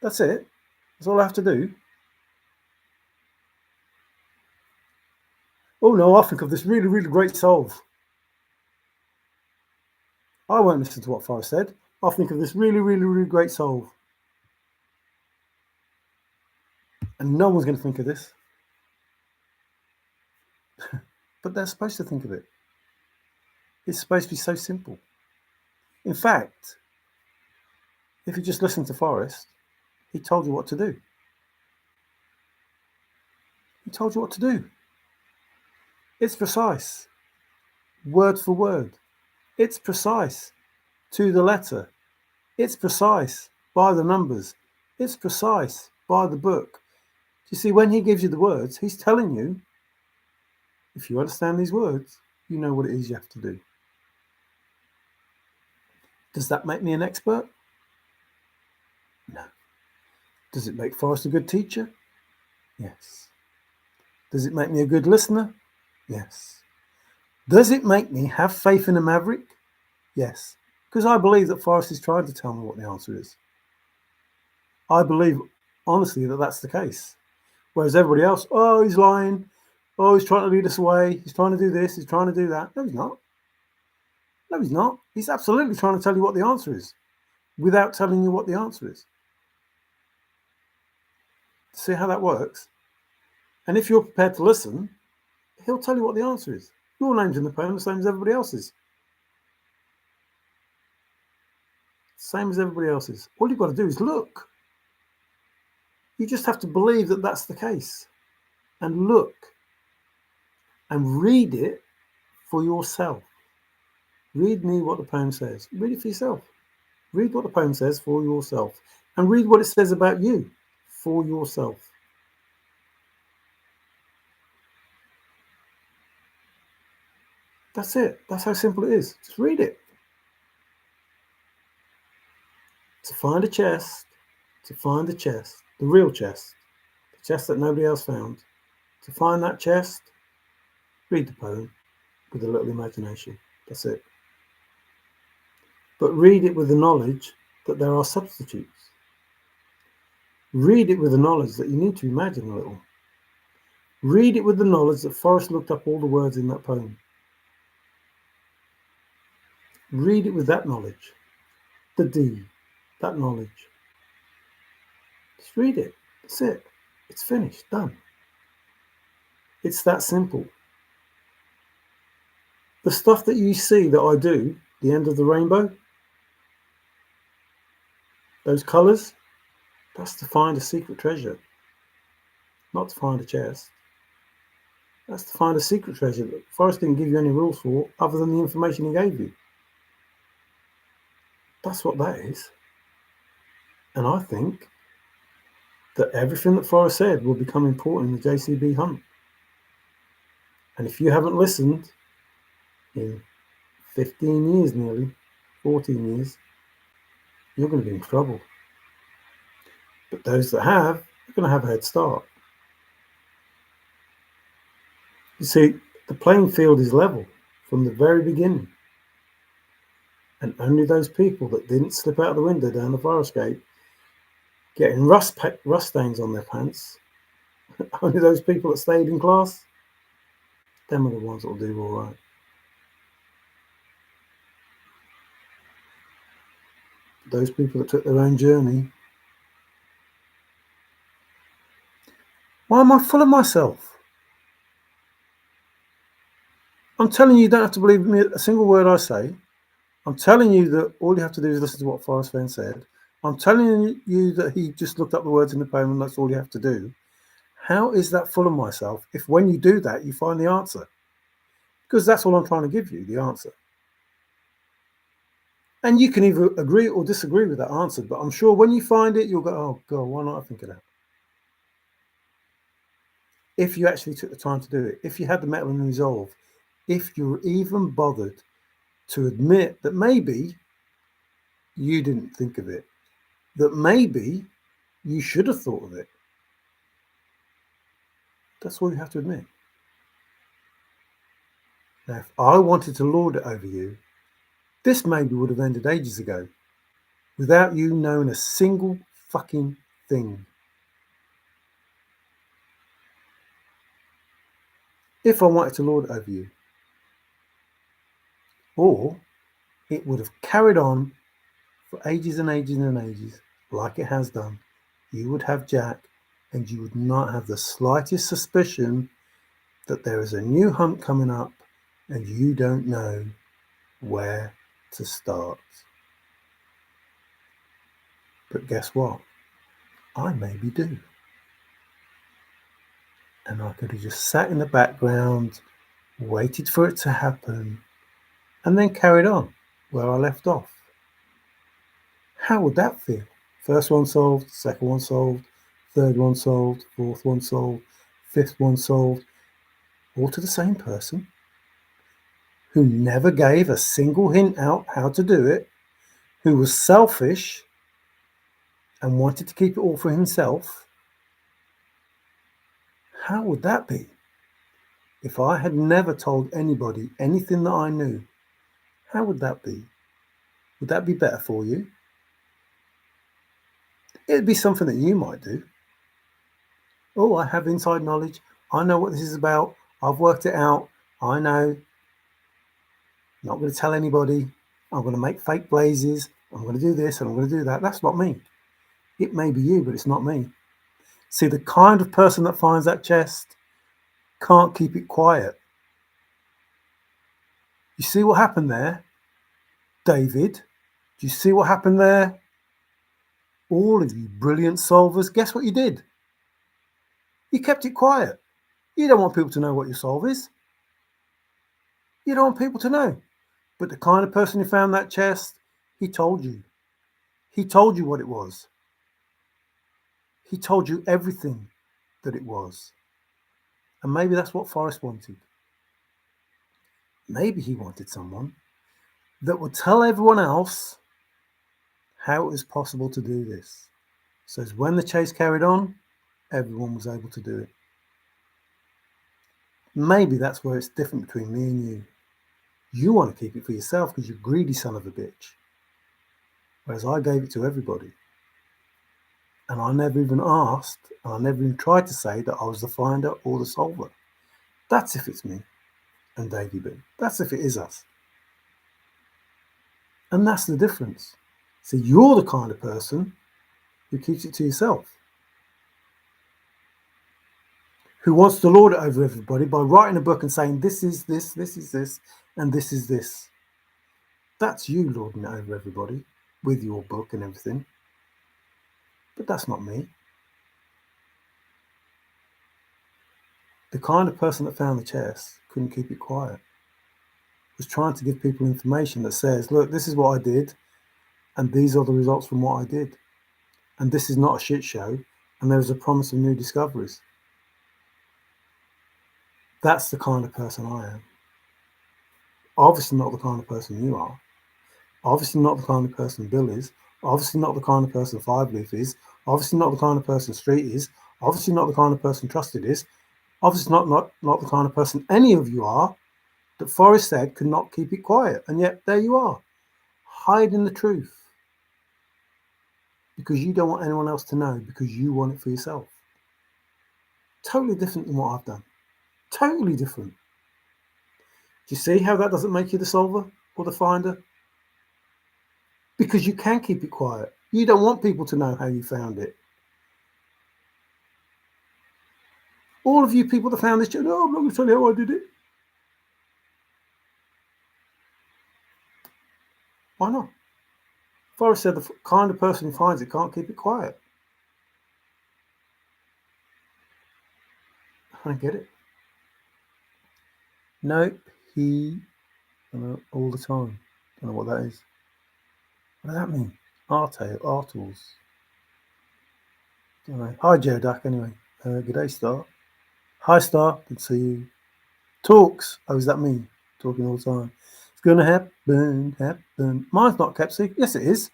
That's it. That's all I have to do. Oh no, I'll think of this really, really great solve. I won't listen to what Forrest said. I'll think of this really, really, really great solve. And no one's going to think of this. But they're supposed to think of it. It's supposed to be so simple. In fact, if you just listen to Forrest, he told you what to do. He told you what to do. It's precise, word for word. It's precise to the letter. It's precise by the numbers. It's precise by the book. You see, when he gives you the words, he's telling you, if you understand these words, you know what it is you have to do. Does that make me an expert? No. Does it make Forrest a good teacher? Yes. Does it make me a good listener? Yes. Does it make me have faith in a maverick? Yes. Because I believe that Forrest is trying to tell me what the answer is. I believe, honestly, that that's the case. Whereas everybody else, oh, he's lying. Oh, he's trying to lead us away. He's trying to do this. He's trying to do that. No, he's not. No, he's not. He's absolutely trying to tell you what the answer is without telling you what the answer is. See how that works? And if you're prepared to listen, he'll tell you what the answer is. Your name's in the poem, the same as everybody else's. Same as everybody else's. All you've got to do is look. You just have to believe that that's the case. And look. And read it for yourself. Read me what the poem says. Read it for yourself. Read what the poem says for yourself. And read what it says about you for yourself. That's it. That's how simple it is. Just read it. To find a chest, to find the chest, the real chest, the chest that nobody else found. To find that chest, read the poem with a little imagination. That's it. But read it with the knowledge that there are substitutes. Read it with the knowledge that you need to imagine a little. Read it with the knowledge that Forrest looked up all the words in that poem. Read it with that knowledge. The D, that knowledge. Just read it. That's it. It's finished. Done. It's that simple. The stuff that you see that I do, the end of the rainbow, those colours, that's to find a secret treasure, not to find a chest. That's to find a secret treasure that Forrest didn't give you any rules for other than the information he gave you. That's what that is. And I think that everything that Forrest said will become important in the JCB hunt. And if you haven't listened in 15 years nearly, 14 years, you're going to be in trouble. But those that have, are going to have a head start. You see, the playing field is level from the very beginning. And only those people that didn't slip out the window down the fire escape, getting rust stains on their pants, only those people that stayed in class, them are the ones that will do all right. Those people that took their own journey. Why am I full of myself? I'm telling you, you don't have to believe me a single word I say. I'm telling you that all you have to do is listen to what Forrest Fenn said. I'm telling you that he just looked up the words in the poem and that's all you have to do. How is that full of myself if when you do that, you find the answer? Because that's all I'm trying to give you, the answer. And you can either agree or disagree with that answer, but I'm sure when you find it, you'll go, oh, God, why not I think of that? If you actually took the time to do it, if you had the mettle and resolve, if you were even bothered to admit that maybe you didn't think of it, that maybe you should have thought of it. That's all you have to admit. Now, if I wanted to lord it over you, this maybe would have ended ages ago, without you knowing a single fucking thing. If I wanted to lord it over you. Or it would have carried on for ages and ages and ages, like it has done. You would have Jack, and you would not have the slightest suspicion that there is a new hunt coming up, and you don't know where to start. But guess what? I maybe do. And I could have just sat in the background, waited for it to happen, and then carried on where I left off. How would that feel? First one solved, second one solved, third one solved, fourth one solved, fifth one solved, all to the same person who never gave a single hint out how to do it, who was selfish and wanted to keep it all for himself. How would that be? If I had never told anybody anything that I knew, how would that be? Would that be better for you? It'd be something that you might do. Oh, I have inside knowledge. I know what this is about. I've worked it out. I know. Not going to tell anybody. I'm going to make fake blazes. I'm going to do this and I'm going to do that. That's not me. It may be you, but it's not me. See, the kind of person that finds that chest can't keep it quiet. You see what happened there, David? Do you see what happened there? All of you brilliant solvers, guess what you did? You kept it quiet. You don't want people to know what your solve is. You don't want people to know. But the kind of person who found that chest, he told you. He told you what it was. He told you everything that it was. And maybe that's what Forrest wanted. Maybe he wanted someone that would tell everyone else how it was possible to do this. So as when the chase carried on, everyone was able to do it. Maybe that's where it's different between me and you. You want to keep it for yourself because you're a greedy son of a bitch. Whereas I gave it to everybody. And I never even asked, and I never even tried to say that I was the finder or the solver. That's if it's me and Davey B. That's if it is us. And that's the difference. So you're the kind of person who keeps it to yourself. Who wants to lord it over everybody by writing a book and saying, this is this, this is this, and this is this. That's you lording it over everybody with your book and everything. But that's not me. The kind of person that found the chest couldn't keep it quiet. Was trying to give people information that says, look, this is what I did, and these are the results from what I did. And this is not a shit show, and there's a promise of new discoveries. That's the kind of person I am. Obviously not the kind of person you are. Obviously not the kind of person Bill is. Obviously not the kind of person Five Leaf is. Obviously not the kind of person Street is. Obviously not the kind of person Trusted is. Obviously not the kind of person any of you are that Forrest said could not keep it quiet. And yet there you are, hiding the truth. Because you don't want anyone else to know, because you want it for yourself. Totally different than what I've done. Totally different. Do you see how that doesn't make you the solver or the finder? Because you can keep it quiet. You don't want people to know how you found it. All of you people that found this, no, I'm not going to tell you how I did it. Why not? Forrest said the kind of person who finds it can't keep it quiet. I don't get it. No, he, all the time. Don't know what that is. What does that mean? Artles. Don't know. Hi, Joe anyway. Good day, Star. Hi, Star. Good to see you. Talks. Oh, is that me? Talking all the time. It's gonna happen. Mine's not kept secret. Yes, it is.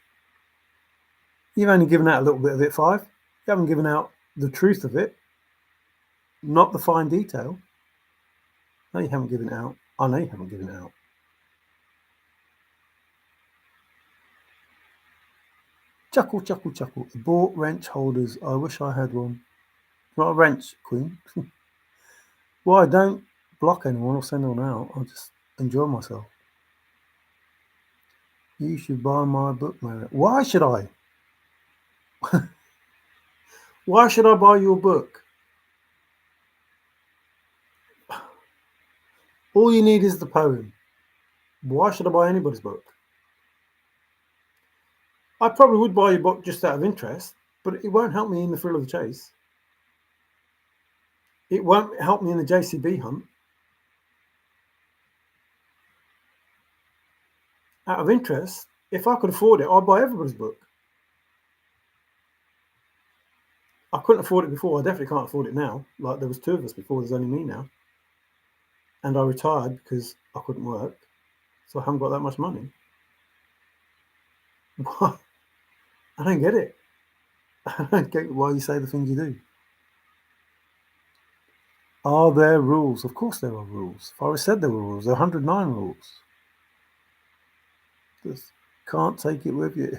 You've only given out a little bit of it, 5. You haven't given out the truth of it, not the fine detail. No, you haven't given it out. I know you haven't given it out. Chuckle, chuckle, chuckle. Bought wrench holders. I wish I had one. Not a wrench, Queen. Well, I don't block anyone or send anyone out. I just enjoy myself. You should buy my book, man. Why should I? Why should I buy your book? All you need is the poem. Why should I buy anybody's book? I probably would buy your book just out of interest, but it won't help me in the thrill of the chase. It won't help me in the JCB hunt. Out of interest, if I could afford it, I'd buy everybody's book. I couldn't afford it before. I definitely can't afford it now. Like there was 2 of us before. There's only me now. And I retired because I couldn't work. So I haven't got that much money. What? I don't get it. I don't get why you say the things you do. Are there rules? Of course there are rules. Forrest said there were rules. There are 109 rules. Just can't take it with you.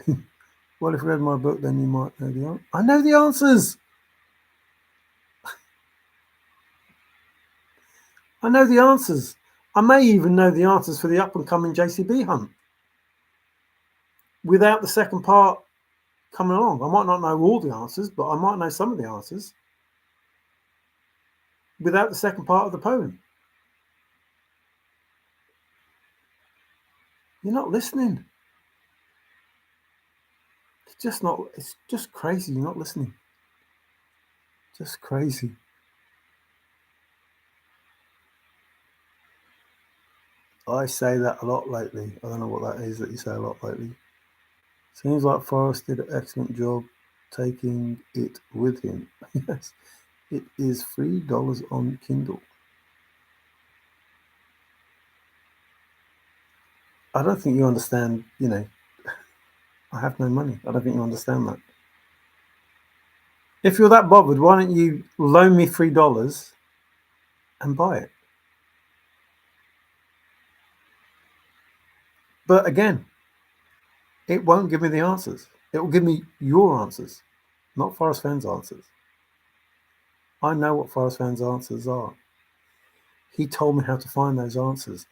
Well, if you read my book, then you might know the answer. I know the answers. I know the answers. I may even know the answers for the up-and-coming JCB hunt. Without the second part coming along. I might not know all the answers, but I might know some of the answers. Without the second part of the poem. You're not listening. It's just crazy you're not listening. Just crazy. I say that a lot lately. I don't know what that is that you say a lot lately. Seems like Forrest did an excellent job taking it with him. Yes, it is $3 on Kindle. I don't think you understand, I have no money. I don't think you understand that. If you're that bothered, why don't you loan me $3 and buy it? But again, it won't give me the answers. It will give me your answers, not Forrest Fenn's answers. I know what Forrest Fenn's answers are. He told me how to find those answers.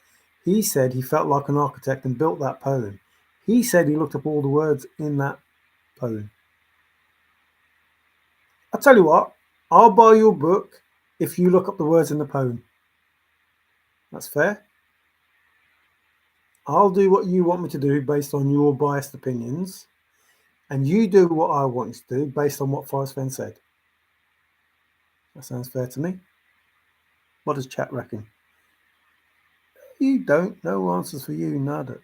He said he felt like an architect and built that poem. He said he looked up all the words in that poem. I'll tell you what, I'll buy your book if you look up the words in the poem. That's fair. I'll do what you want me to do based on your biased opinions, and you do what I want you to do based on what Forrest Fenn said. That sounds fair to me. What does chat reckon? You don't know answers for you, nada.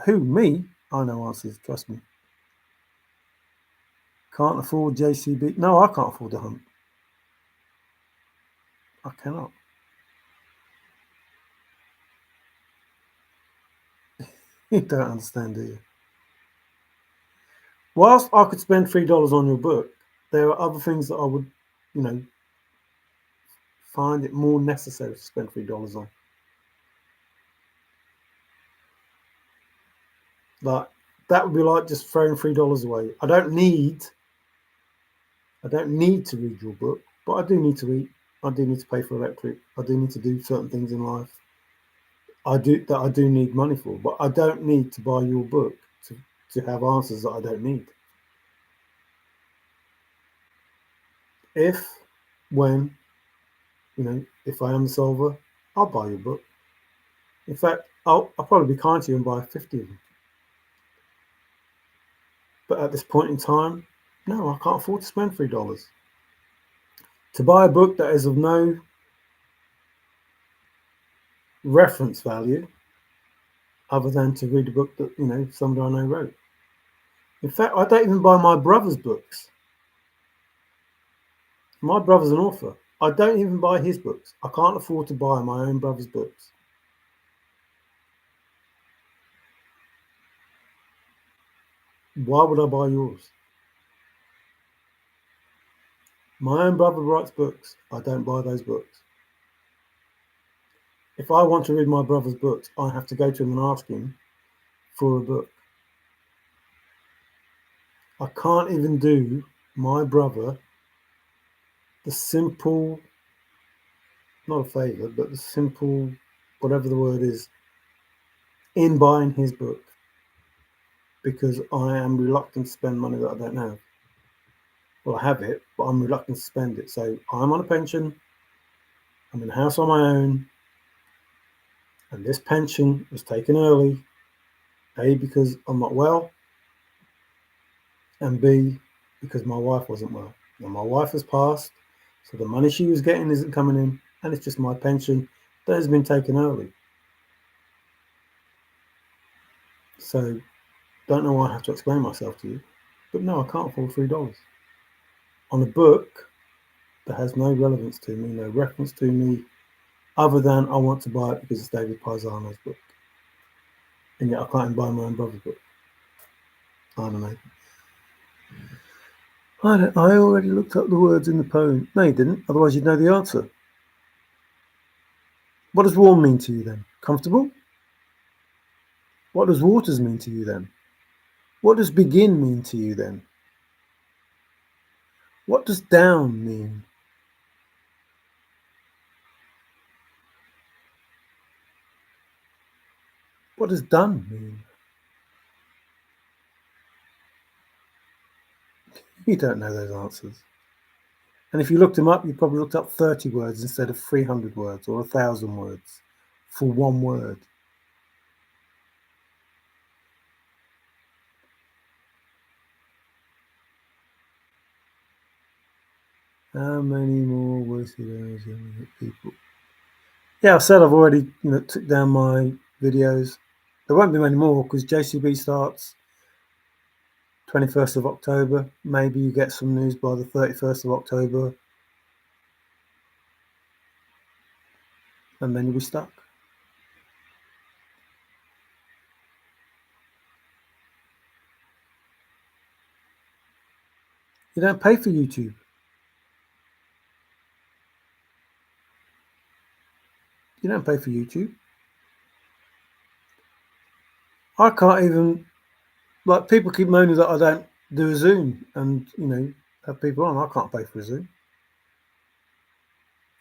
Who, me? I know answers, trust me. Can't afford JCB. No, I can't afford the hunt. I cannot. You don't understand, do you? Whilst I could spend $3 on your book, there are other things that I would, find it more necessary to spend $3 on. Like that would be like just throwing $3 away. I don't need to read your book, but I do need to eat. I do need to pay for electric. I do need to do certain things in life. I do need money for, but I don't need to buy your book to have answers that I don't need. When, if I am the solver, I'll buy your book. In fact, I'll probably be kind to you and buy 50 of them. But at this point in time, no, I can't afford to spend $3 to buy a book that is of no reference value other than to read a book that, somebody I know wrote. In fact, I don't even buy my brother's books. My brother's an author. I don't even buy his books. I can't afford to buy my own brother's books. Why would I buy yours? My own brother writes books. I don't buy those books. If I want to read my brother's books, I have to go to him and ask him for a book. I can't even do my brother the simple, not a favour, but the simple, whatever the word is, in buying his book because I am reluctant to spend money that I don't have. Well, I have it, but I'm reluctant to spend it. So I'm on a pension. I'm in a house on my own. And this pension was taken early, A, because I'm not well, and B, because my wife wasn't well. Now, my wife has passed, so the money she was getting isn't coming in, and it's just my pension that has been taken early. So, don't know why I have to explain myself to you, but no, I can't afford $3 on a book that has no relevance to me, no reference to me, other than I want to buy it because it's David Paisano's book. And yet I can't even buy my own brother's book. I don't know. I already looked up the words in the poem. No, you didn't. Otherwise, you'd know the answer. What does warm mean to you then? Comfortable? What does waters mean to you then? What does begin mean to you then? What does down mean? What does done mean? You don't know those answers. And if you looked them up, you probably looked up 30 words instead of 300 words or 1,000 words for one word. How many more wasted people? Yeah, I said I've already took down my videos. There won't be many more because JCB starts 21st of October. Maybe you get some news by the 31st of October. And then you'll be stuck. You don't pay for YouTube. You don't pay for YouTube. I can't even, like, people keep moaning that I don't do a Zoom and, have people on. I can't pay for a Zoom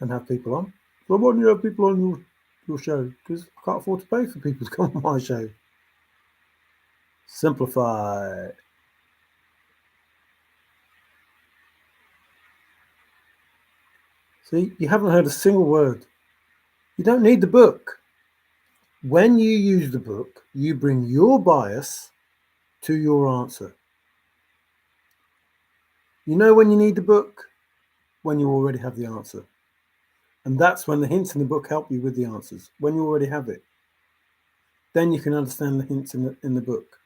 and have people on. So why don't you have people on your show? Because I can't afford to pay for people to come on my show. Simplify. See, you haven't heard a single word. You don't need the book. When you use the book, you bring your bias to your answer. You know when you need the book? When you already have the answer. And that's when the hints in the book help you with the answers, when you already have it. Then you can understand the hints in the book.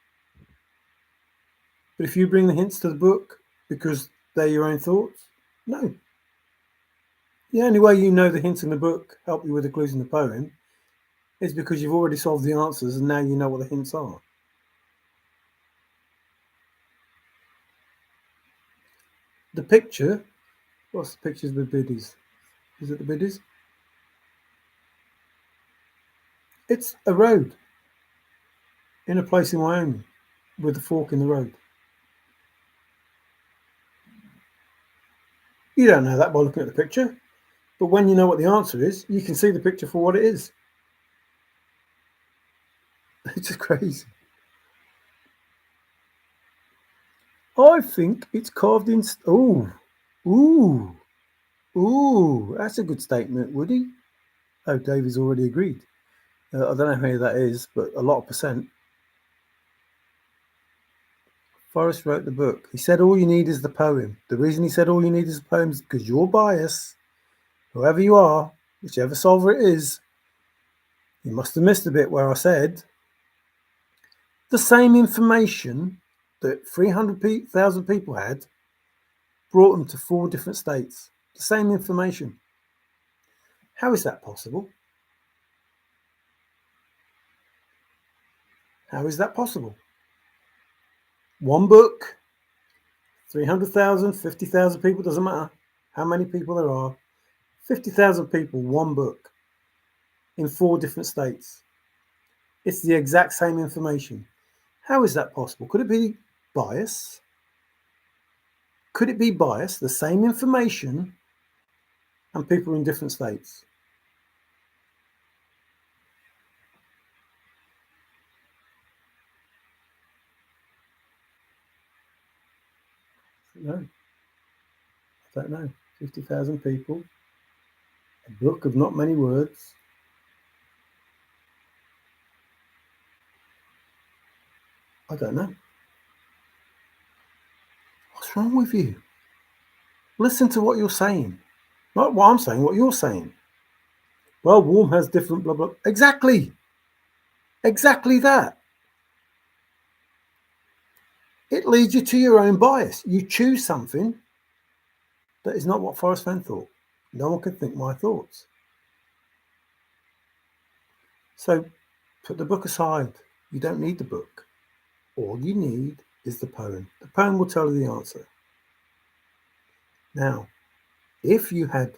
But if you bring the hints to the book because they're your own thoughts, no. The only way you know the hints in the book help you with the clues in the poem is because you've already solved the answers and now you know what the hints are. The picture, what's the pictures of the biddies? Is it the biddies? It's a road in a place in Wyoming with a fork in the road. You don't know that by looking at the picture, but when you know what the answer is, you can see the picture for what it is. It's just crazy. I think it's carved in. Ooh, that's a good statement, Woody. Oh, Davey's already agreed. I don't know how many that is, but a lot of percent. Forrest wrote the book. He said all you need is the poem. The reason he said all you need is the poem is because your bias, whoever you are, whichever solver it is, you must have missed a bit where I said the same information that 300,000 people had brought them to 4 different states. The same information. How is that possible? How is that possible? One book, 300,000, 50,000 people, doesn't matter how many people there are. 50,000 people, one book in 4 different states. It's the exact same information. How is that possible? Could it be bias? Could it be bias, the same information, and people in different states? No, I don't know. 50,000 people, a book of not many words. I don't know. What's wrong with you? Listen to what you're saying. Not what I'm saying, what you're saying. Well, warm has different blah, blah. Exactly. Exactly that. It leads you to your own bias. You choose something that is not what Forrest Fenn thought. No one can think my thoughts. So put the book aside. You don't need the book. All you need is the poem. The poem will tell you the answer. Now, if you had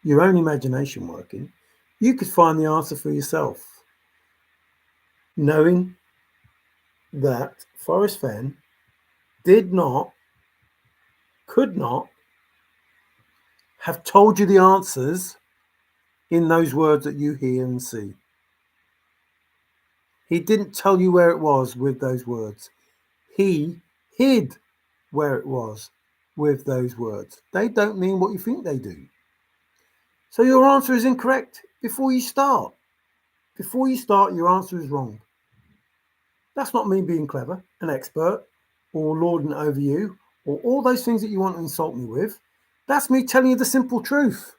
your own imagination working, you could find the answer for yourself, knowing that Forrest Fenn did not, could not have told you the answers in those words that you hear and see. He didn't tell you where it was with those words. He hid where it was with those words. They don't mean what you think they do. So your answer is incorrect before you start. Before you start, your answer is wrong. That's not me being clever, an expert, or lording it over you, or all those things that you want to insult me with. That's me telling you the simple truth.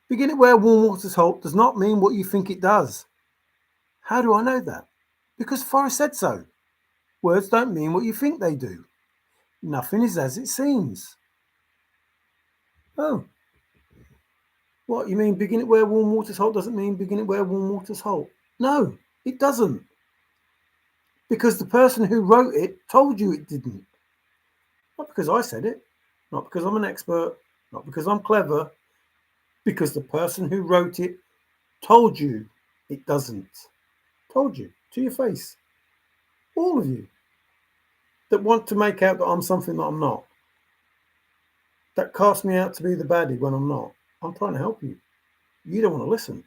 Begin it where warm waters halt does not mean what you think it does. How do I know that? Because Forrest said so. Words don't mean what you think they do. Nothing is as it seems. Oh. What, you mean begin it where warm waters halt doesn't mean begin it where warm waters halt? No, it doesn't. Because the person who wrote it told you it didn't. Not because I said it, not because I'm an expert, not because I'm clever, because the person who wrote it told you it doesn't. Told you to your face. All of you that want to make out that I'm something that I'm not. That cast me out to be the baddie when I'm not. I'm trying to help you. You don't want to listen.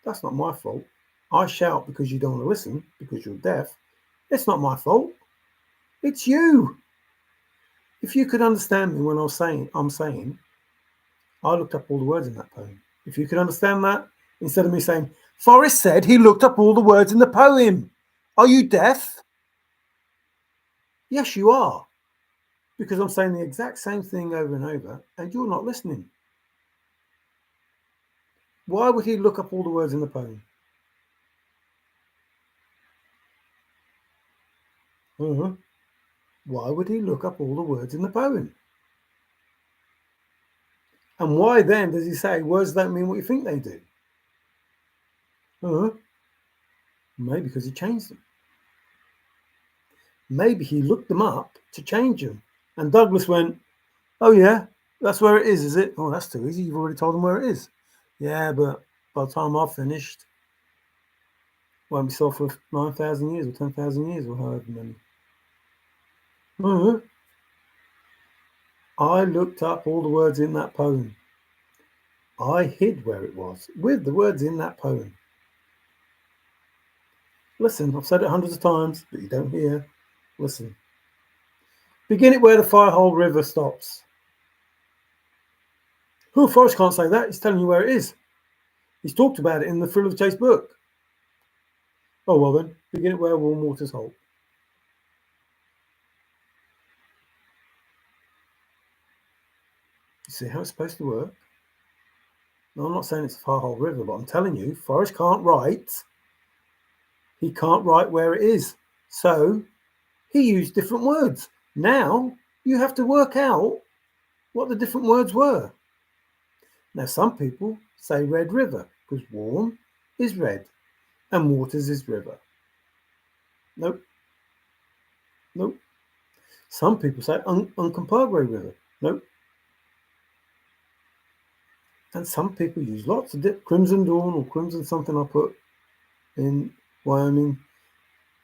That's not my fault. I shout because you don't want to listen, because you're deaf. It's not my fault. It's you. If you could understand me when I'm saying, I looked up all the words in that poem. If you could understand that, instead of me saying, Forrest said he looked up all the words in the poem. Are you deaf? Yes, you are. Because I'm saying the exact same thing over and over, and you're not listening. Why would he look up all the words in the poem? Why would he look up all the words in the poem? And why then does he say words don't mean what you think they do? Maybe because he changed them. Maybe he looked them up to change them. And Douglas went, oh yeah, that's where it is it? Oh, that's too easy. You've already told them where it is. Yeah, but by the time I've finished, it won't be solved for 9,000 years or 10,000 years or however many. I looked up all the words in that poem. I hid where it was with the words in that poem. Listen, I've said it hundreds of times, but you don't hear. Listen. Begin it where the Firehole River stops. Oh, Forrest can't say that. He's telling you where it is. He's talked about it in the Thrill of the Chase book. Oh, well then, begin it where warm waters halt. see how it's supposed to work? No, I'm not saying it's a Far Hole River, but I'm telling you, Forrest can't write. He can't write where it is. So he used different words. Now you have to work out what the different words were. Now some people say Red River because warm is red and waters is river. Nope. Nope. Some people say Uncompahgre River. Nope. And some people use lots of Crimson Dawn or Crimson something I put in Wyoming.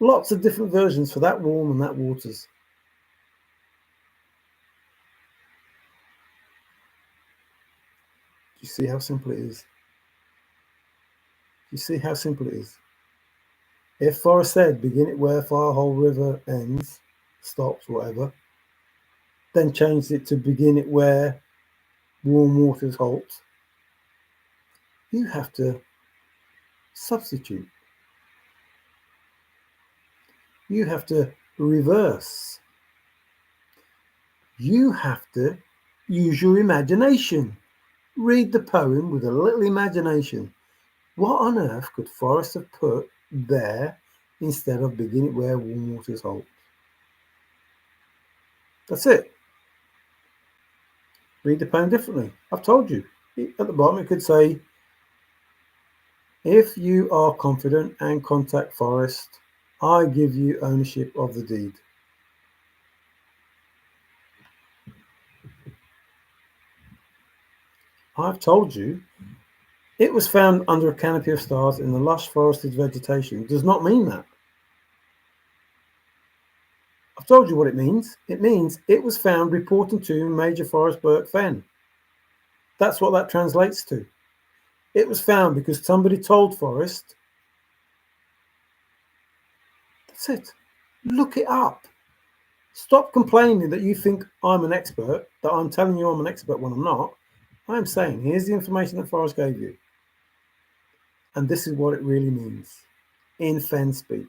Lots of different versions for that warm and that waters. Do you see how simple it is? You see how simple it is? If Forrest said begin it where Far Hole River ends, stops, whatever, then changed it to begin it where warm waters halt, you have to substitute. You have to reverse. You have to use your imagination. Read the poem with a little imagination. What on earth could Forrest have put there instead of begin it where warm waters halt? That's it. Read the poem differently. I've told you. At the bottom it could say, if you are confident and contact Forrest, I give you ownership of the deed. I've told you it was found under a canopy of stars in the lush forested vegetation. It does not mean that. I've told you what it means. It means it was found reporting to Major Forrest Burke Fenn. That's what that translates to. It was found because somebody told Forrest. That's it. Look it up. Stop complaining that you think I'm an expert, that I'm telling you I'm an expert when I'm not. I'm saying, here's the information that Forrest gave you. And this is what it really means in Fenn speak.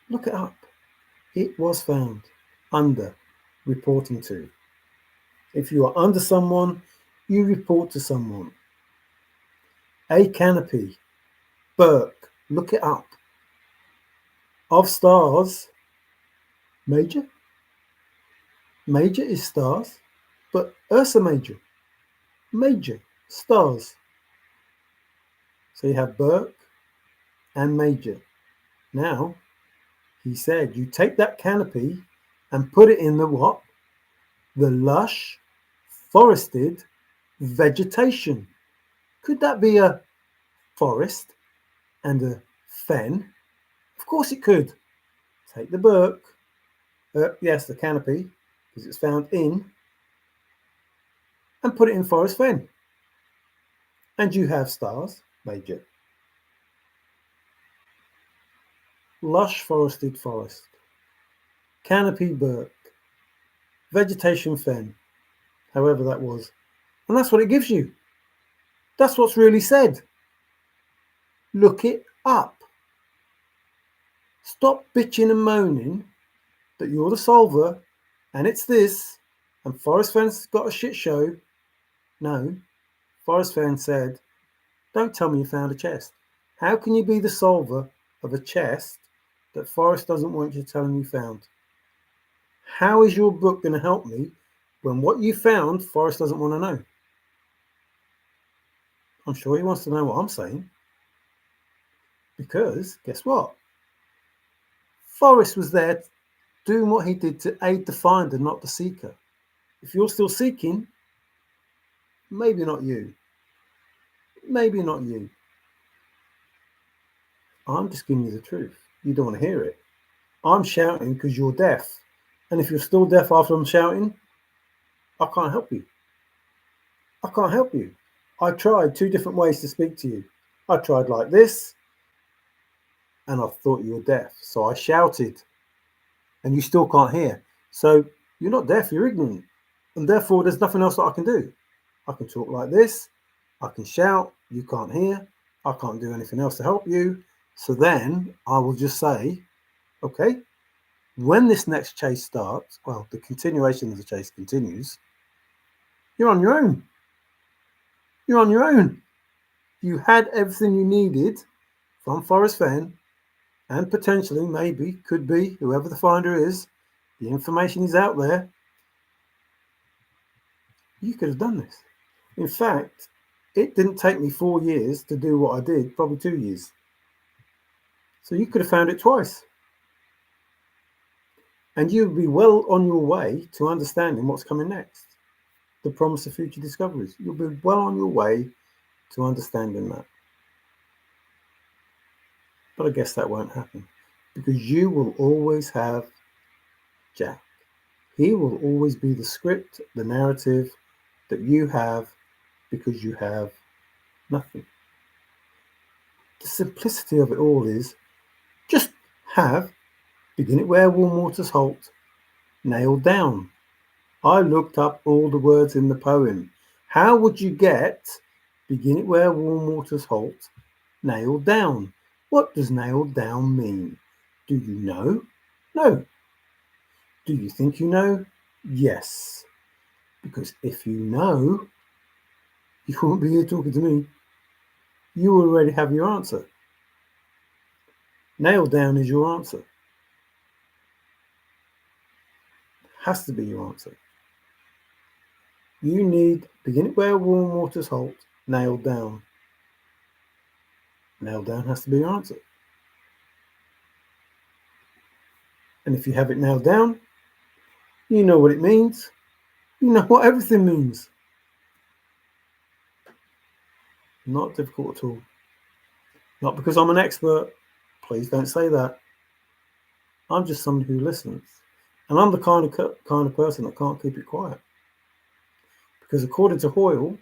Look it up. It was found under reporting to. If you are under someone, you report to someone. A canopy, Burke, look it up. Of stars, Major? Major is stars, but Ursa Major. Major, stars. So you have Burke and Major. Now, he said, you take that canopy and put it in the what? The lush, forested vegetation. Could that be a forest and a fen? Of course it could. Take the Burke, yes, the canopy, because it's found in, and put it in forest fen. And you have stars, Major. Lush forested forest. Canopy Burke. Vegetation fen. However that was. And that's what it gives you. That's what's really said. Look it up. Stop bitching and moaning that you're the solver and it's this and Forrest Fenn's got a shit show. No, Forrest Fenn said, don't tell me you found a chest. How can you be the solver of a chest that Forrest doesn't want you telling you found? How is your book going to help me when what you found Forrest doesn't want to know? I'm sure he wants to know what I'm saying. Because, guess what? Forrest was there doing what he did to aid the finder, not the seeker. If you're still seeking, maybe not you. Maybe not you. I'm just giving you the truth. You don't want to hear it. I'm shouting because you're deaf. And if you're still deaf after I'm shouting, I can't help you. I can't help you. I tried 2 different ways to speak to you. I tried like this, and I thought you were deaf. So I shouted, and you still can't hear. So you're not deaf, you're ignorant. And therefore, there's nothing else that I can do. I can talk like this. I can shout. You can't hear. I can't do anything else to help you. So then I will just say, okay, when this next chase starts, well, the continuation of the chase continues, You're on your own. You're on your own. You had everything you needed from Forrest Fenn, and potentially, maybe, could be, whoever the finder is, the information is out there. You could have done this. In fact, it didn't take me 4 years to do what I did, probably 2 years. So you could have found it twice. And you'd be well on your way to understanding what's coming next. The promise of future discoveries. You'll be well on your way to understanding that. But I guess that won't happen because you will always have Jack. He will always be the script, the narrative that you have because you have nothing. The simplicity of it all is just have begin it where warm waters halt nailed down. I looked up all the words in the poem. How would you get begin it where warm waters halt nailed down? What does nailed down mean? Do you know? No. Do you think you know? Yes. Because if you know, you won't be here talking to me. You already have your answer. Nailed down is your answer. Has to be your answer. You need begin it where warm waters halt, nailed down. Nailed down has to be your answer. And if you have it nailed down, you know what it means. You know what everything means. Not difficult at all. Not because I'm an expert. Please don't say that. I'm just somebody who listens. And I'm the kind of person that can't keep it quiet. Because according to Hoyle,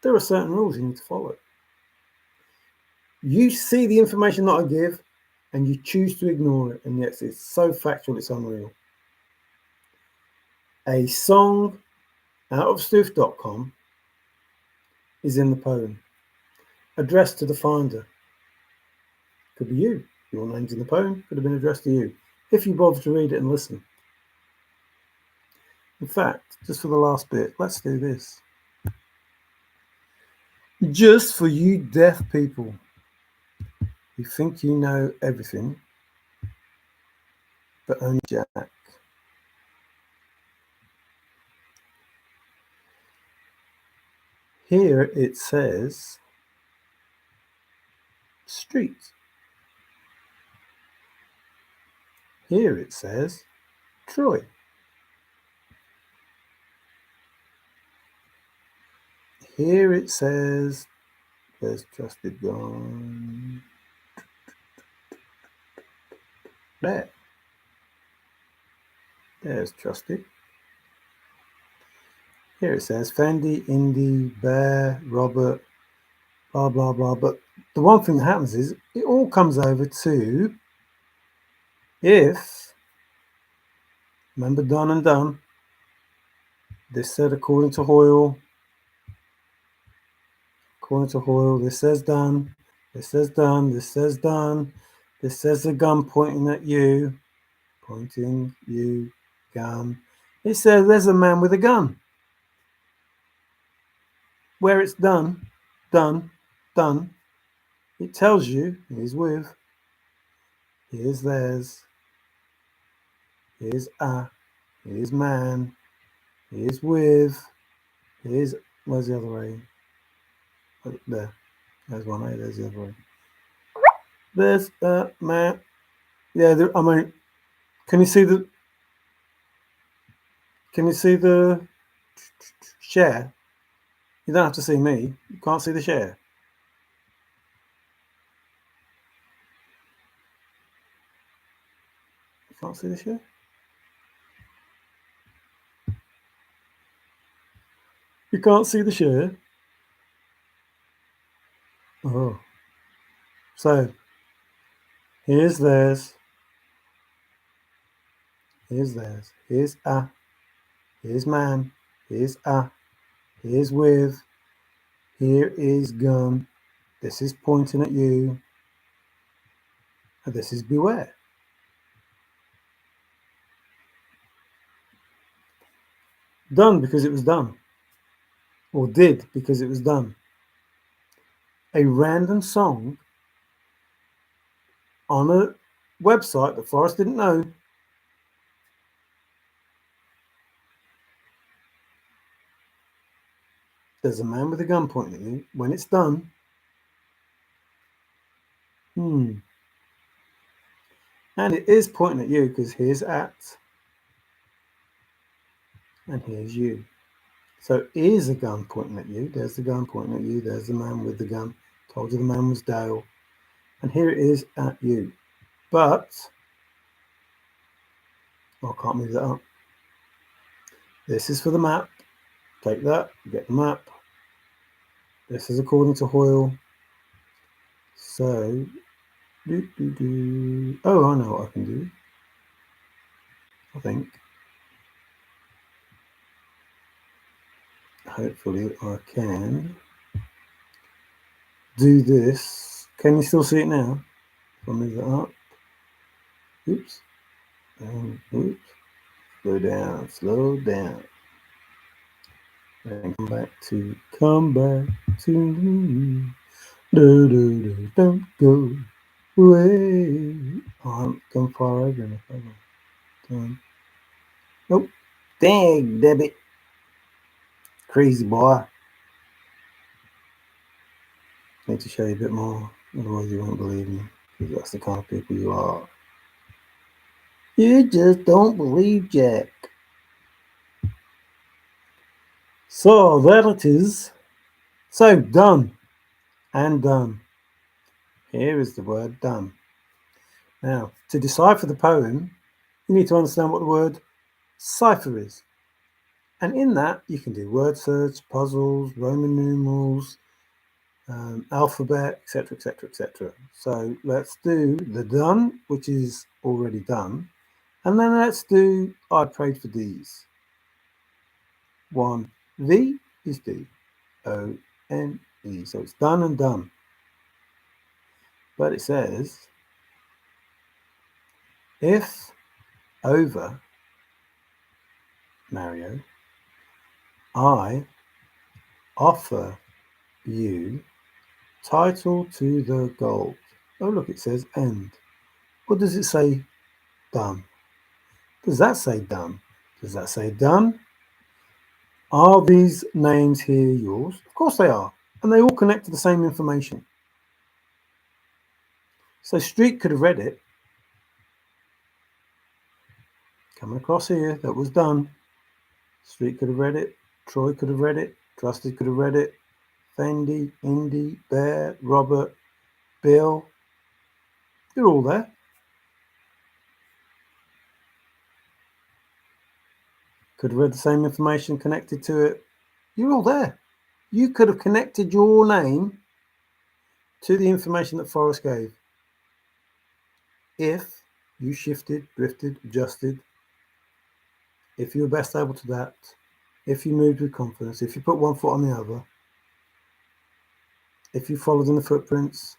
there are certain rules you need to follow. You see the information that I give and you choose to ignore it. And yes, it's so factual, it's unreal. A song out of stoof.com is in the poem, addressed to the finder. Could be you. Your name's in the poem, could have been addressed to you, if you bother to read it and listen. In fact, just for the last bit, let's do this. Just for you deaf people who think you know everything, but only Jack. Here it says street. Here it says Troy. Here it says there's trusted gone. There's trusted. Here it says Fendi, Indy, Bear, Robert, blah, blah, blah. But the one thing that happens is it all comes over to if, remember done and done, this said according to Hoyle, this says done, this says done, this says done, this says the gun pointing at you, gun. It says there's a man with a gun. Where it's done, it tells you here's with, here's theirs, here's here's man, here's with, here's, where's the other A? There, there's one A, there's the other A. There's man, yeah, I mean, can you see the share? You don't have to see me, you can't see the share. You can't see the share? You can't see the share? Oh. So, here's theirs. Here's theirs. Here's here's man. Here's here's with. Here is gun. This is pointing at you. And this is beware. Done because it was done. or did, because it was done. A random song on a website that Forrest didn't know. There's a man with a gun pointing at you. When it's done, and it is pointing at you because here's at, and here's you. So is a gun pointing at you. There's the gun pointing at you. There's the man with the gun. Told you the man was Dale. And here it is at you. But I can't move that up. This is for the map. Take that, get the map. This is according to Hoyle. So, oh, I know what I can do. I think. Hopefully I can do this. Can you still see it now? If I move that up. Oops. And oops. Slow down, slow down. And come back to me. Don't go away. Oh, I'm gone far over enough. Nope. Dang, Debbie. Crazy boy. Need to show you a bit more, otherwise you won't believe me, because that's the kind of people you are. You just don't believe Jack. So there it is. So done and done. Here is the word done. Now, to decipher the poem, you need to understand what the word cipher is. And in that, you can do word search, puzzles, Roman numerals, alphabet, etc., etc., etc. So let's do the done, which is already done. And then let's do I prayed for these. 1 V is D. O N E. So it's done and done. But it says if over Mario, I offer you title to the gold. Oh look, it says end. What does it say done? Does that say done? Does that say done? Are these names here yours? Of course they are. And they all connect to the same information. So Street could have read it. Coming across here, that was done. Street could have read it. Troy could have read it. Trusty could have read it. Fendi, Indy, Bear, Robert, Bill. They're all there. Could have read the same information connected to it. You're all there. You could have connected your name to the information that Forrest gave. If you shifted, drifted, adjusted, if you were best able to that, if you moved with confidence, if you put one foot on the other, if you followed in the footprints,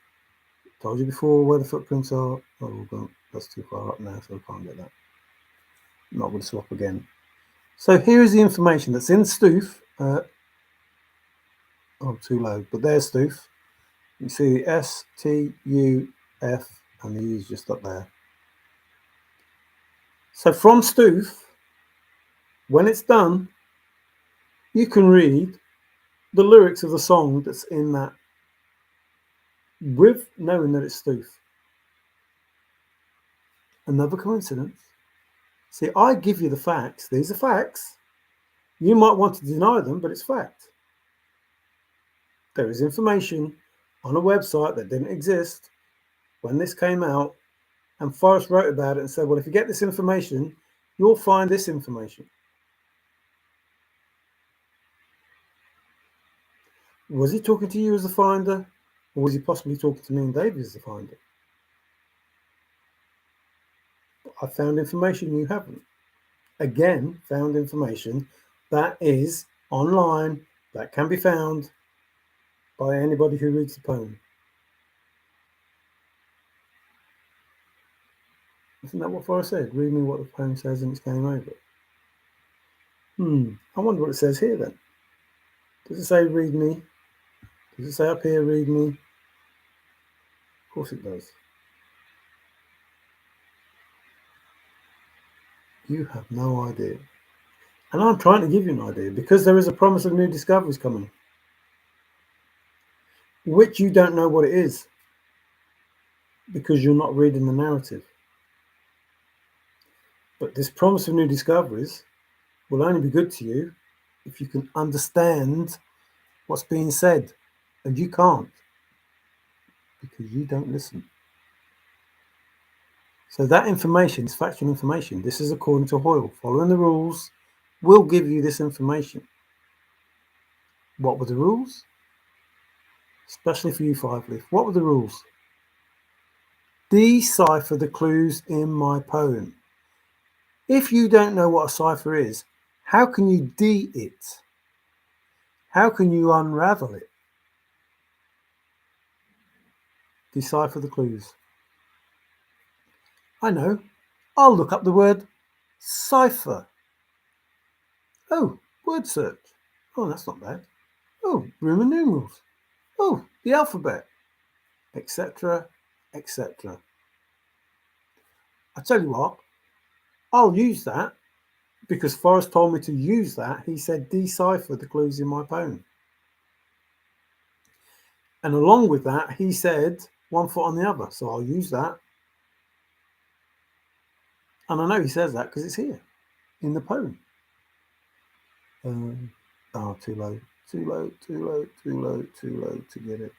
told you before where the footprints are. Oh, that's too far up now, so I can't get that. I'm not going to swap again. So here is the information that's in Stoof. Too low, but there's Stoof. You see S, T, U, F, and the U is just up there. So from Stoof, when it's done, you can read the lyrics of the song that's in that with knowing that it's Stoof. Another coincidence? See, I give you the facts. These are facts. You might want to deny them, but it's fact. There is information on a website that didn't exist when this came out, and Forrest wrote about it and said, well, if you get this information, you'll find this information. Was he talking to you as the finder, or was he possibly talking to me and David as the finder? I found information you haven't. Again, found information that is online, that can be found by anybody who reads the poem. Isn't that what Forrest said? Read me what the poem says and it's game over. I wonder what it says here then. Does it say read me? Does it say up here read me? Of course it does. You have no idea. And I'm trying to give you an idea because there is a promise of new discoveries coming, which you don't know what it is because you're not reading the narrative. But this promise of new discoveries will only be good to you if you can understand what's being said. And you can't because you don't listen. So that information is factual information. This is according to Hoyle. Following the rules will give you this information. What were the rules? Especially for you, Five Leaf. What were the rules? Decipher the clues in my poem. If you don't know what a cipher is, how can you it? How can you unravel it? Decipher the clues. I know. I'll look up the word cipher. Oh, word search. Oh, that's not bad. Oh, Roman numerals. Oh, the alphabet, etc., etc. I tell you what, I'll use that because Forrest told me to use that. He said decipher the clues in my poem. And along with that, he said one foot on the other. So I'll use that. And I know he says that because it's here in the poem. Oh, too low, too low, too low, too low, too low to get it.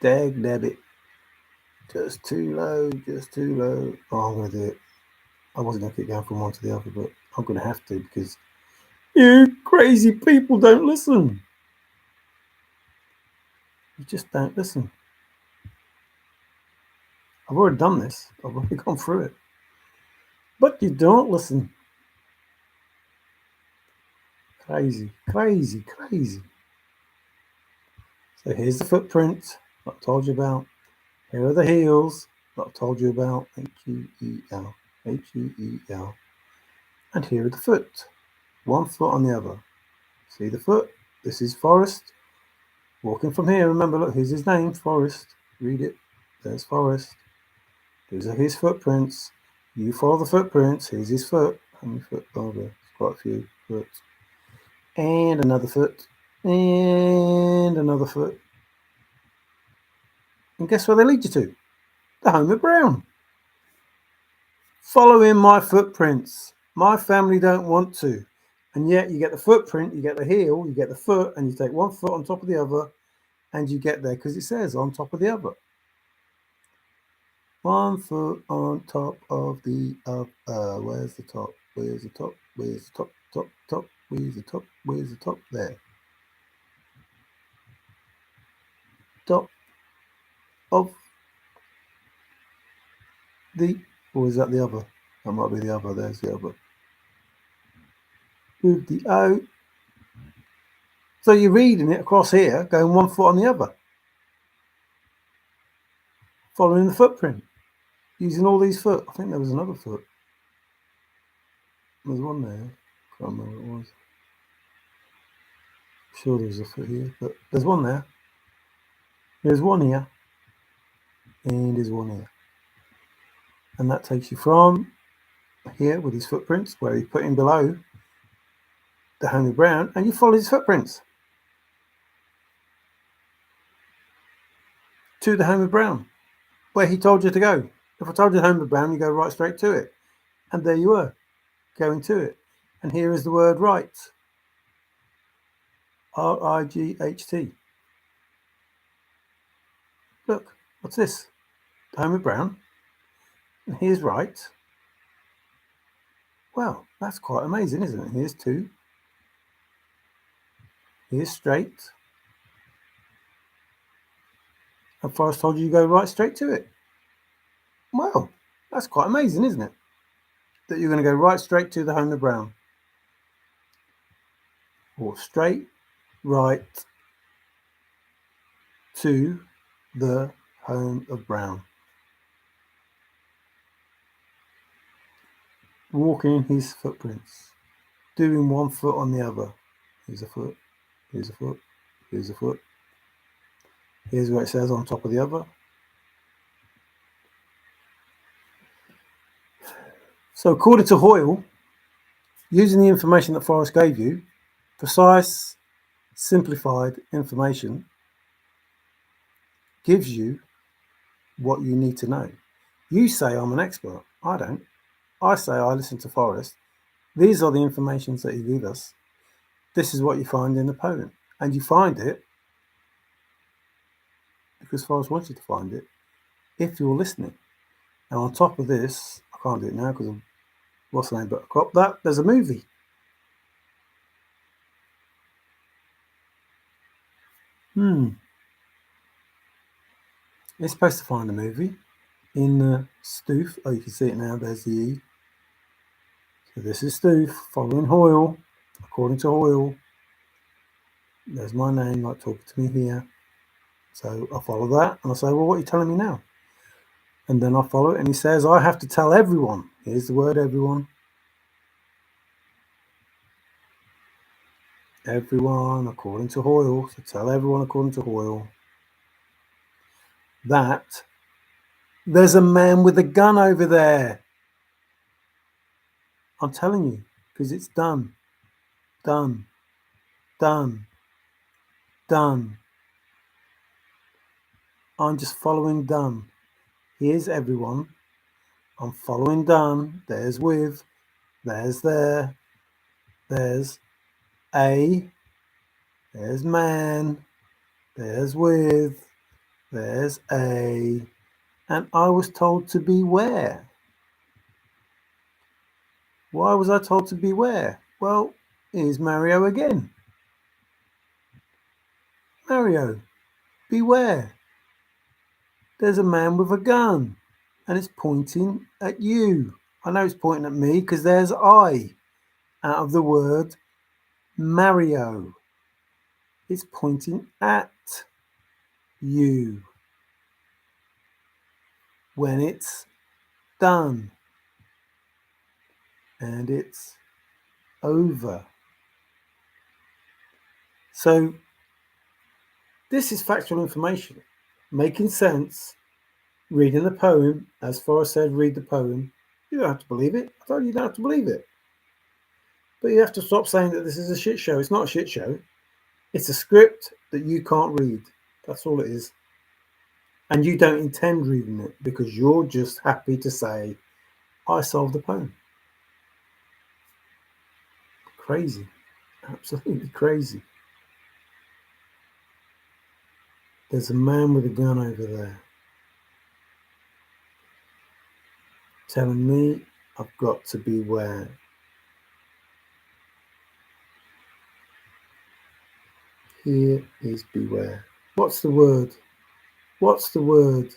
Dag nabbit. Just too low, just too low. Oh, I'm going to do it. I wasn't going to keep going from one to the other, but I'm going to have to because you crazy people don't listen. You just don't listen. I've already done this. I've already gone through it. But you don't listen. Crazy, crazy, crazy. So here's the footprint that I told you about. Here are the heels that I told you about. H-E-E-L, H-E-E-L. And here are the foot. One foot on the other. See the foot? This is Forrest. Walking from here. Remember, look, here's his name, Forrest. Read it. There's Forrest. These are his footprints. You follow the footprints. Here's his foot. How many foot? Oh, there's quite a few foot. And another foot. And another foot. And guess where they lead you to? The home of Brown. Follow in my footprints. My family don't want to. And yet you get the footprint, you get the heel, you get the foot, and you take one foot on top of the other, and you get there because it says on top of the other. One foot on top of the other. Where's the top? Where's the top? Where's the top? Top, top. Where's the top? Where's the top? There. Top of the, or is that the other? That might be the other. There's the other. With the O. So you're reading it across here, going one foot on the other. Following the footprint. Using all these foot. I think there was another foot. There's one there. Can't remember what it was. Sure there's a foot here, but there's one there. There's one here. And there's one here. And that takes you from here with his footprints, where he put in below the home of Brown, and you follow his footprints to the home of Brown, where he told you to go. If I told you the home of Brown, you go right straight to it. And there you were, going to it. And here is the word right. R-I-G-H-T. Look, what's this? The home of Brown. And here's right. Well, that's quite amazing, isn't it? Here's two. Here's straight. And Forrest told you go right straight to it. Well, that's quite amazing, isn't it? That you're going to go right straight to the home of Brown. Or straight right to the home of Brown. walking his footprints, doing one foot on the other. Here's a foot, here's a foot, here's a foot. Here's where it says on top of the other. So according to Hoyle, using the information that Forrest gave you, precise, simplified information gives you what you need to know. You say I'm an expert. I don't. I say I listen to Forrest. These are the informations that he gave us. This is what you find in the poem. And you find it because Forrest wants you to find it if you're listening. And on top of this, I can't do it now because of what's the name, but crop that, there's a movie. It's supposed to find a movie in Stoof. Oh, you can see it now. There's the E. So this is Stoof following Hoyle. According to Hoyle, there's my name, like talking to me here. So I follow that and I say, well, what are you telling me now? And then I follow it and he says, I have to tell everyone. Here's the word everyone. Everyone according to Hoyle. So tell everyone according to Hoyle that there's a man with a gun over there. I'm telling you, because it's done. Done. Done. Done. I'm just following done. Here's everyone. I'm following done. There's with. There's there. There's a. There's man. There's with. There's a. And I was told to beware. Why was I told to beware? Well, here's Mario again. Mario, beware. There's a man with a gun and it's pointing at you. I know it's pointing at me because there's I out of the word Mario. It's pointing at you when it's done and it's over. So this is factual information, making sense, reading the poem. As Forrest said, read the poem. You don't have to believe it. I told you don't have to believe it. But you have to stop saying that this is a shit show. It's not a shit show. It's a script that you can't read. That's all it is. And you don't intend reading it because you're just happy to say, I solved the poem. Crazy. Absolutely crazy. There's a man with a gun over there telling me I've got to beware. Here is beware. What's the word? What's the word?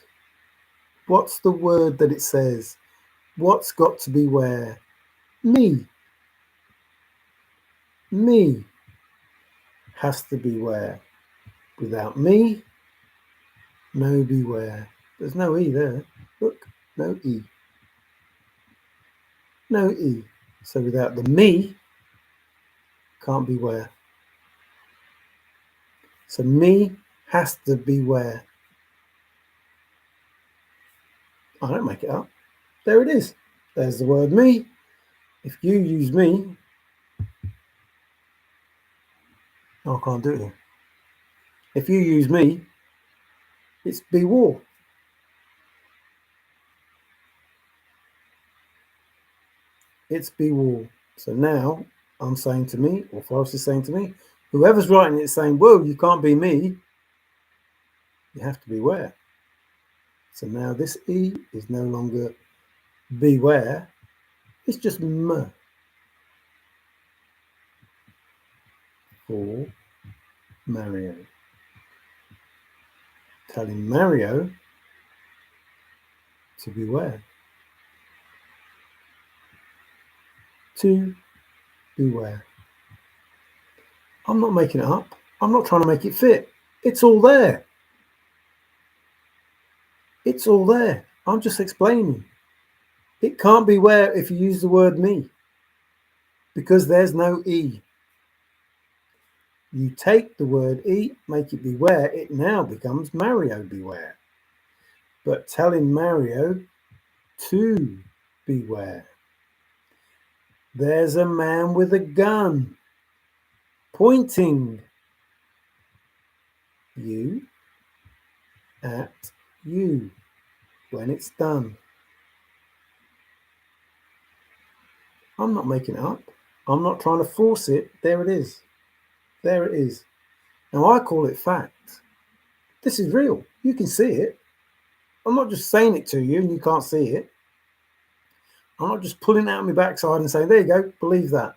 What's the word that it says? What's got to beware? Me. Me has to beware. Without me, no beware. There's no E there. Look, no E. No E. So without the me, can't beware. So me has to beware. I don't make it up. There it is. There's the word me. If you use me, I can't do it here. If you use me, it's be war. It's be war. So now I'm saying to me, or Forrest is saying to me, whoever's writing it is saying, whoa, you can't be me. You have to beware. So now this E is no longer beware. It's just M. For Mario. Telling Mario to beware. To beware. I'm not making it up. I'm not trying to make it fit. It's all there. It's all there. I'm just explaining. It can't be where if you use the word me, because there's no E. You take the word E, make it beware, it now becomes Mario beware. But telling Mario to beware. There's a man with a gun pointing you at you when it's done. I'm not making it up. I'm not trying to force it. There it is. There it is. Now I call it fact. This is real. You can see it. I'm not just saying it to you and you can't see it. I'm not just pulling it out of my backside and saying, there you go, believe that.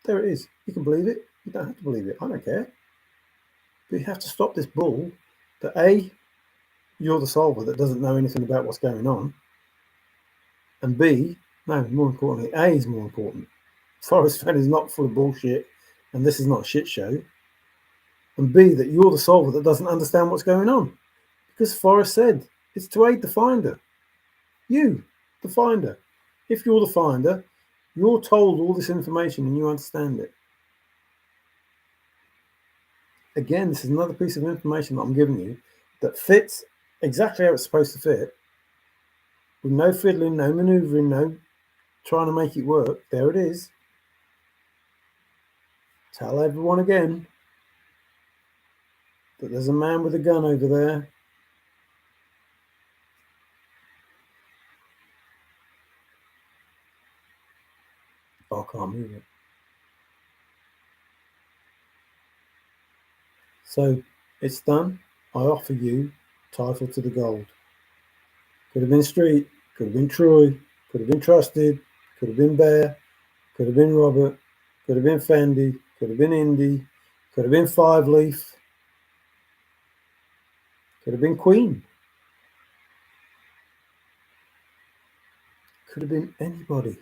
There it is. You can believe it. You don't have to believe it. I don't care. But you have to stop this bull that A, you're the solver that doesn't know anything about what's going on. And B, no, more importantly, A is more important. Forrest Fenn is not full of bullshit and this is not a shit show. And B, that you're the solver that doesn't understand what's going on. Because Forrest said it's to aid the finder. You, the finder. If you're the finder, you're told all this information and you understand it. Again, this is another piece of information that I'm giving you that fits exactly how it's supposed to fit. With no fiddling, no manoeuvring, no trying to make it work. There it is. Tell everyone again that there's a man with a gun over there. Oh, I can't move it. So it's done. I offer you title to the gold. Could have been Street, could have been Troy, could have been Trusted, could have been Bear, could have been Robert, could have been Fendi, could have been Indy, could have been Five Leaf, could have been Queen, could have been anybody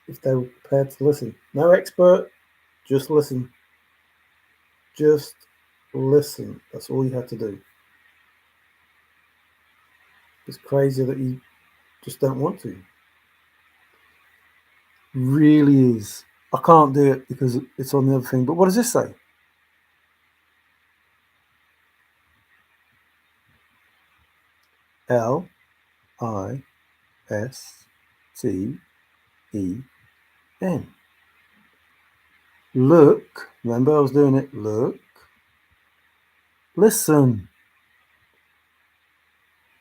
if they were prepared to listen. No expert, just listen. Just listen. That's all you have to do. It's crazy that you just don't want to. Really is. I can't do it because it's on the other thing. But what does this say? Listen. Look. Remember I was doing it. Look. Listen.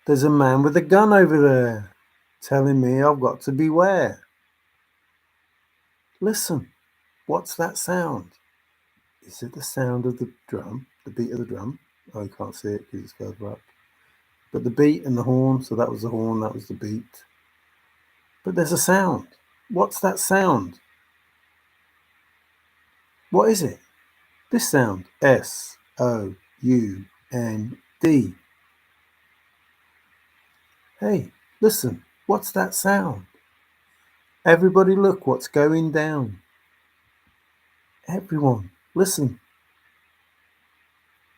There's a man with a gun over there telling me I've got to beware. Listen. What's that sound? Is it the sound of the drum? The beat of the drum? Oh, you can't see it because it's further up. But the beat and the horn, so that was the horn, that was the beat. But there's a sound. What's that sound? What is it? This sound. S-O-U-N-D. Hey, listen, what's that sound? Everybody look what's going down. Everyone, listen.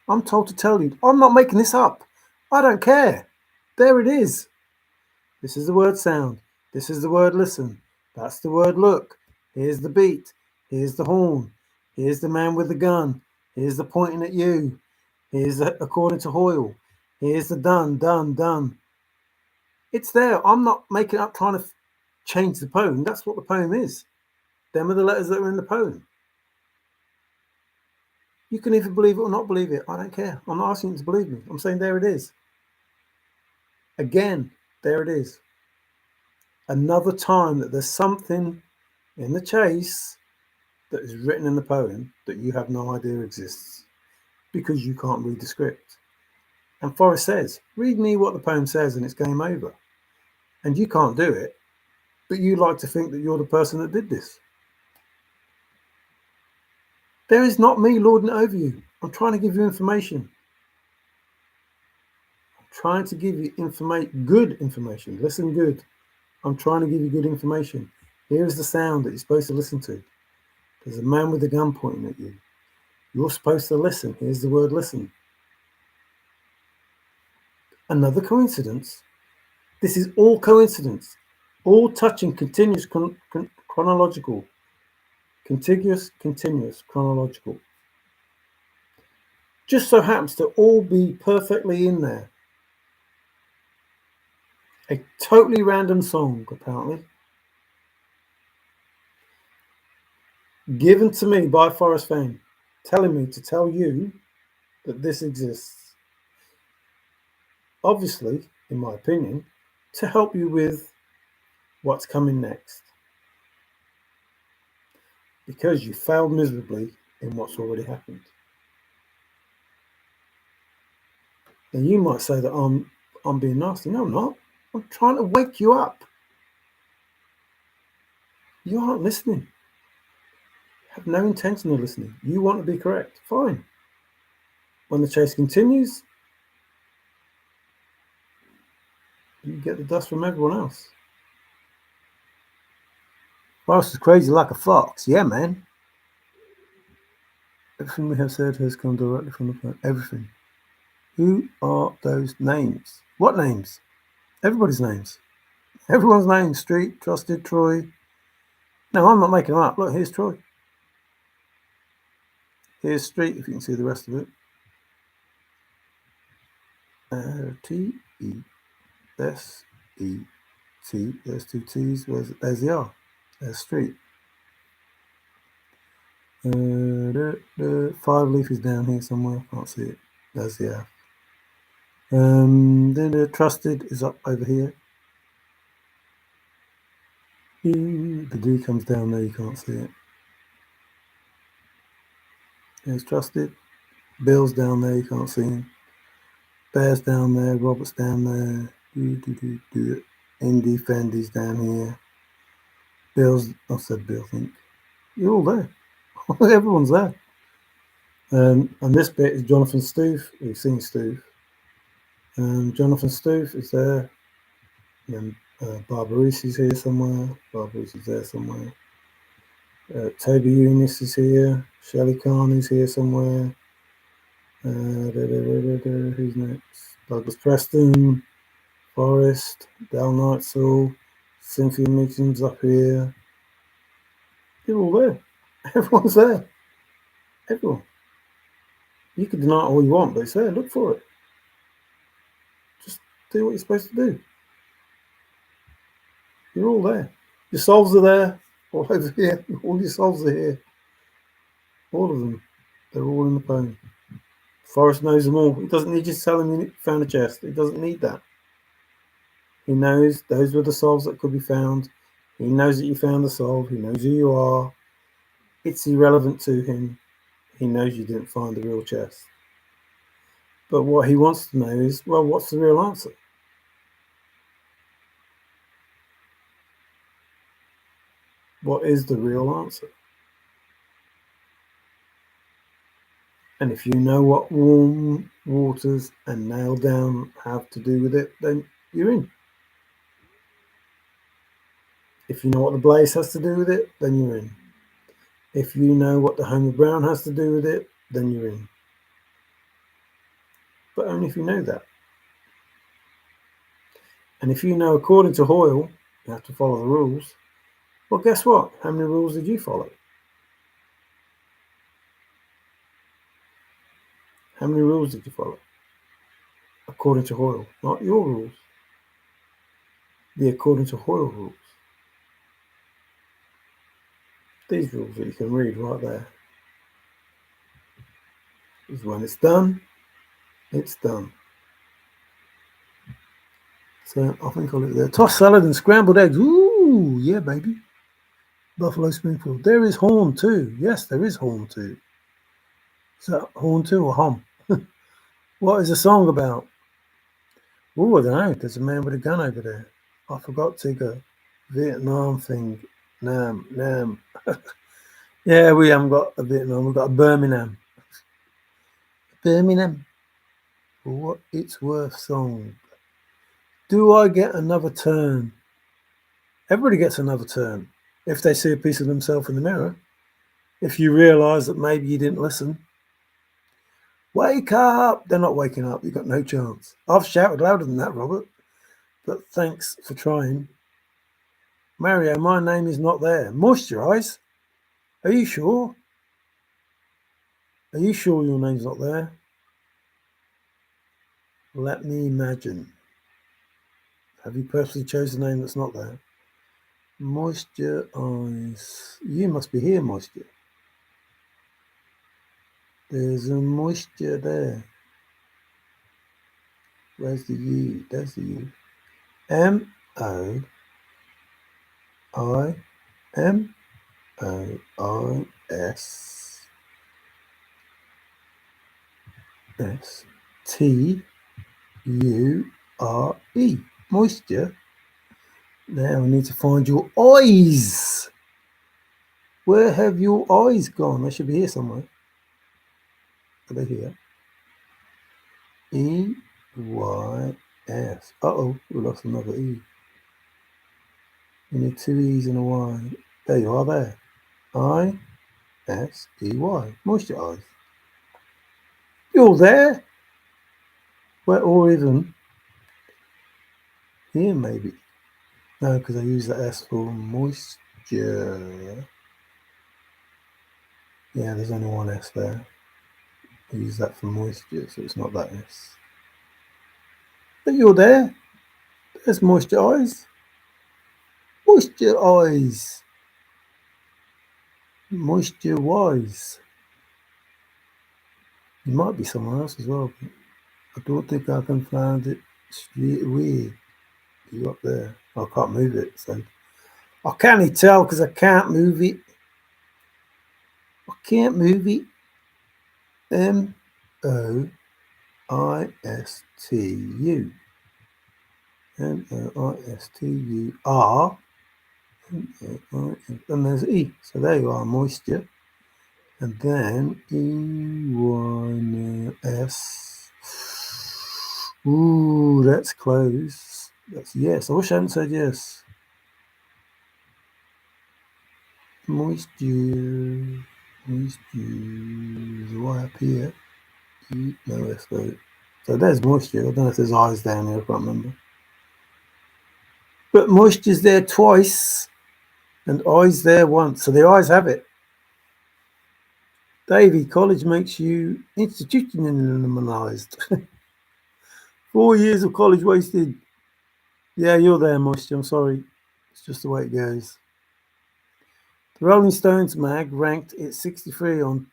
I'm told to tell you. I'm not making this up. I don't care. There it is. This is the word sound. This is the word listen. That's the word look. Here's the beat. Here's the horn. Here's the man with the gun. Here's the pointing at you. Here's the, according to Hoyle. Here's the done, done, done. It's there. I'm not making up trying to change the poem. That's what the poem is. Them are the letters that are in the poem. You can either believe it or not believe it. I don't care. I'm not asking you to believe me. I'm saying there it is. Again, there it is. Another time that there's something in the chase that is written in the poem that you have no idea exists because you can't read the script. And Forrest says, read me what the poem says and it's game over. And you can't do it, but you like to think that you're the person that did this. There is not me lording it over you. I'm trying to give you information. I'm trying to give you good information. Listen good. I'm trying to give you good information. Here's the sound that you're supposed to listen to. There's a man with a gun pointing at you. You're supposed to listen. Here's the word listen. Another coincidence. This is all coincidence, all touching continuous chronological, continuous chronological. Just so happens to all be perfectly in there. A totally random song, apparently. Given to me by Forrest Fenn, telling me to tell you that this exists. Obviously, in my opinion, to help you with what's coming next. Because you failed miserably in what's already happened. Now you might say that I'm being nasty. No, I'm not. I'm trying to wake you up. You aren't listening. You have no intention of listening. You want to be correct. Fine. When the chase continues, you get the dust from everyone else. Forrest is crazy like a fox. Yeah, man. Everything we have said has come directly from the phone. Everything. Who are those names? What names? Everybody's names. Everyone's names. Street, Trusted, Troy. No, I'm not making them up. Look, here's Troy. Here's Street, if you can see the rest of it. T-E-S-E-T. There's two T's. There's the R. There's Street. The 5-leaf is down here somewhere. Can't see it. There's the F. Then the Trusted is up over here. The D comes down there. You can't see it. There's Trusted. Bill's down there. You can't see him. Bear's down there. Robert's down there. Indy, Fendy's down here. Bill's. I said Bill. I think you're all there. Everyone's there. And this bit is Jonathan Stoof. We've seen Stoof. Jonathan Stoof is there. And then Barbara Reese is here somewhere. Barbara Reese is there somewhere. Toby Eunice is here. Shelley Khan is here somewhere. Who's next? Douglas Preston. Forrest. Dal Knightsall. Cynthia Meacham's up here. They're all there. Everyone's there. Everyone. You can deny it all you want, but it's there. Look for it. Just do what you're supposed to do. You're all there. Your souls are there. All over here. All your souls are here. All of them. They're all in the poem. Forrest knows them all. He doesn't need you to tell him you found a chest. He doesn't need that. He knows those were the souls that could be found. He knows that you found the soul. He knows who you are. It's irrelevant to him. He knows you didn't find the real chest. But what he wants to know is, well, what's the real answer? What is the real answer? And if you know what warm waters and nail down have to do with it, then you're in. If you know what the blaze has to do with it, then you're in. If you know what the Homer Brown has to do with it, then you're in. But only if you know that. And if you know, according to Hoyle, you have to follow the rules, well, guess what? How many rules did you follow? How many rules did you follow? According to Hoyle, not your rules. The according to Hoyle rules. These rules that you can read right there. Is when it's done, it's done. So I think I'll leave it there. Tossed salad and scrambled eggs. Ooh, yeah, baby. Buffalo Springfield. There is Horn too. Yes, there is Horn too. Is that Horn too or Hum? What is the song about? Oh, I don't know. There's a man with a gun over there. I forgot to go. Vietnam thing. Nam. Yeah, we haven't got a Vietnam. We've got a Birmingham. Birmingham. For what it's worth song. Do I get another turn? Everybody gets another turn. If they see a piece of themselves in the mirror. If you realise that maybe you didn't listen. Wake up! They're not waking up. You've got no chance. I've shouted louder than that, Robert. but thanks for trying. Mario, my name is not there. Moisturize? Are you sure? Are you sure your name's not there? Let me imagine. Have you purposely chosen a name that's not there? Moisturize. You must be here, Moisture. There's a moisture there. Where's the U? There's the U. Moisture. Moisture. Now we need to find your eyes. Where have your eyes gone? They should be here somewhere. Are they here? E-Y-S. Uh-oh, we lost another E. We need two E's and a Y. There you are there. I-S-E-Y. Moisture eyes. You're there. Well, or even here maybe. No, because I use the S for moisture. Yeah, there's only one S there. I use that for moisture, so it's not that S. But you're there. There's moisture eyes. Moisture eyes. Moisture wise. You might be somewhere else as well, but I don't think I can find it straight away. You up there? I can't move it, so I can't tell because I can't move it. I can't move it. M-O-I-S-T-U. M-O-I-S-T-U-R. And there's E. So there you are, moisture. And then E-Y-S. Ooh, that's close. That's yes. I wish I hadn't said yes. Moisture. Moisture. Why up here? No, S though. So there's moisture. I don't know if there's eyes down here. I can't remember. But moisture's there twice, and eyes there once. So the eyes have it. Davey, college makes you institutionalized. 4 years of college wasted. Yeah, you're there, moisture. I'm sorry. It's just the way it goes. The Rolling Stones mag ranked it 63 on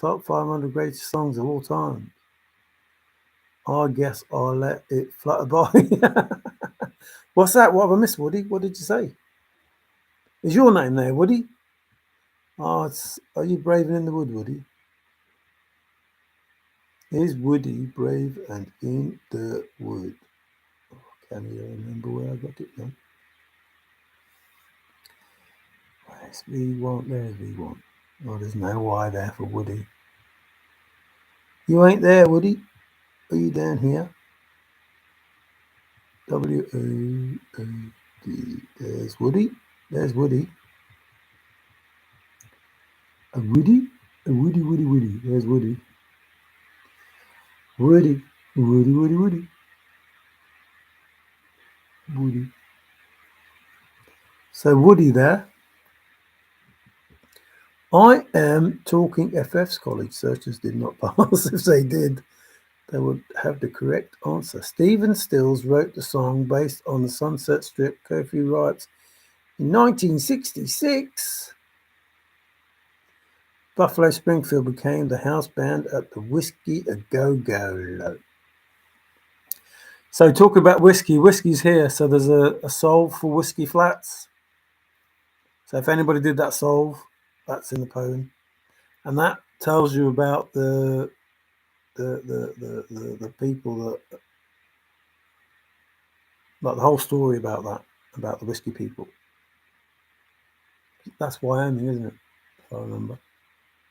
top 500 greatest songs of all time. I guess I'll let it flutter by. What's that? What have I missed, Woody? What did you say? Is your name there, Woody? Oh, are you brave and in the wood, Woody? Is Woody brave and in the wood? Oh, can't even remember where I got it now. Where's V1? There's V1. Oh, there's no Y there for Woody. You ain't there, Woody. Are you down here? W-O-O-D. There's Woody. There's Woody. A Woody? A Woody, Woody, Woody. There's Woody. Woody. Woody, Woody, Woody. Woody. So Woody there. I am talking FF's college searchers did not pass. If they did, they would have the correct answer. Stephen Stills wrote the song based on the Sunset Strip curfew riots in 1966. Buffalo Springfield became the house band at the Whiskey A Go-Go. So talk about whiskey. Whiskey's here. So there's a solve for Whiskey Flats. So if anybody did that solve, that's in the poem. And that tells you about the people that, like the whole story about that, about the whiskey people. That's Wyoming, isn't it? If I remember.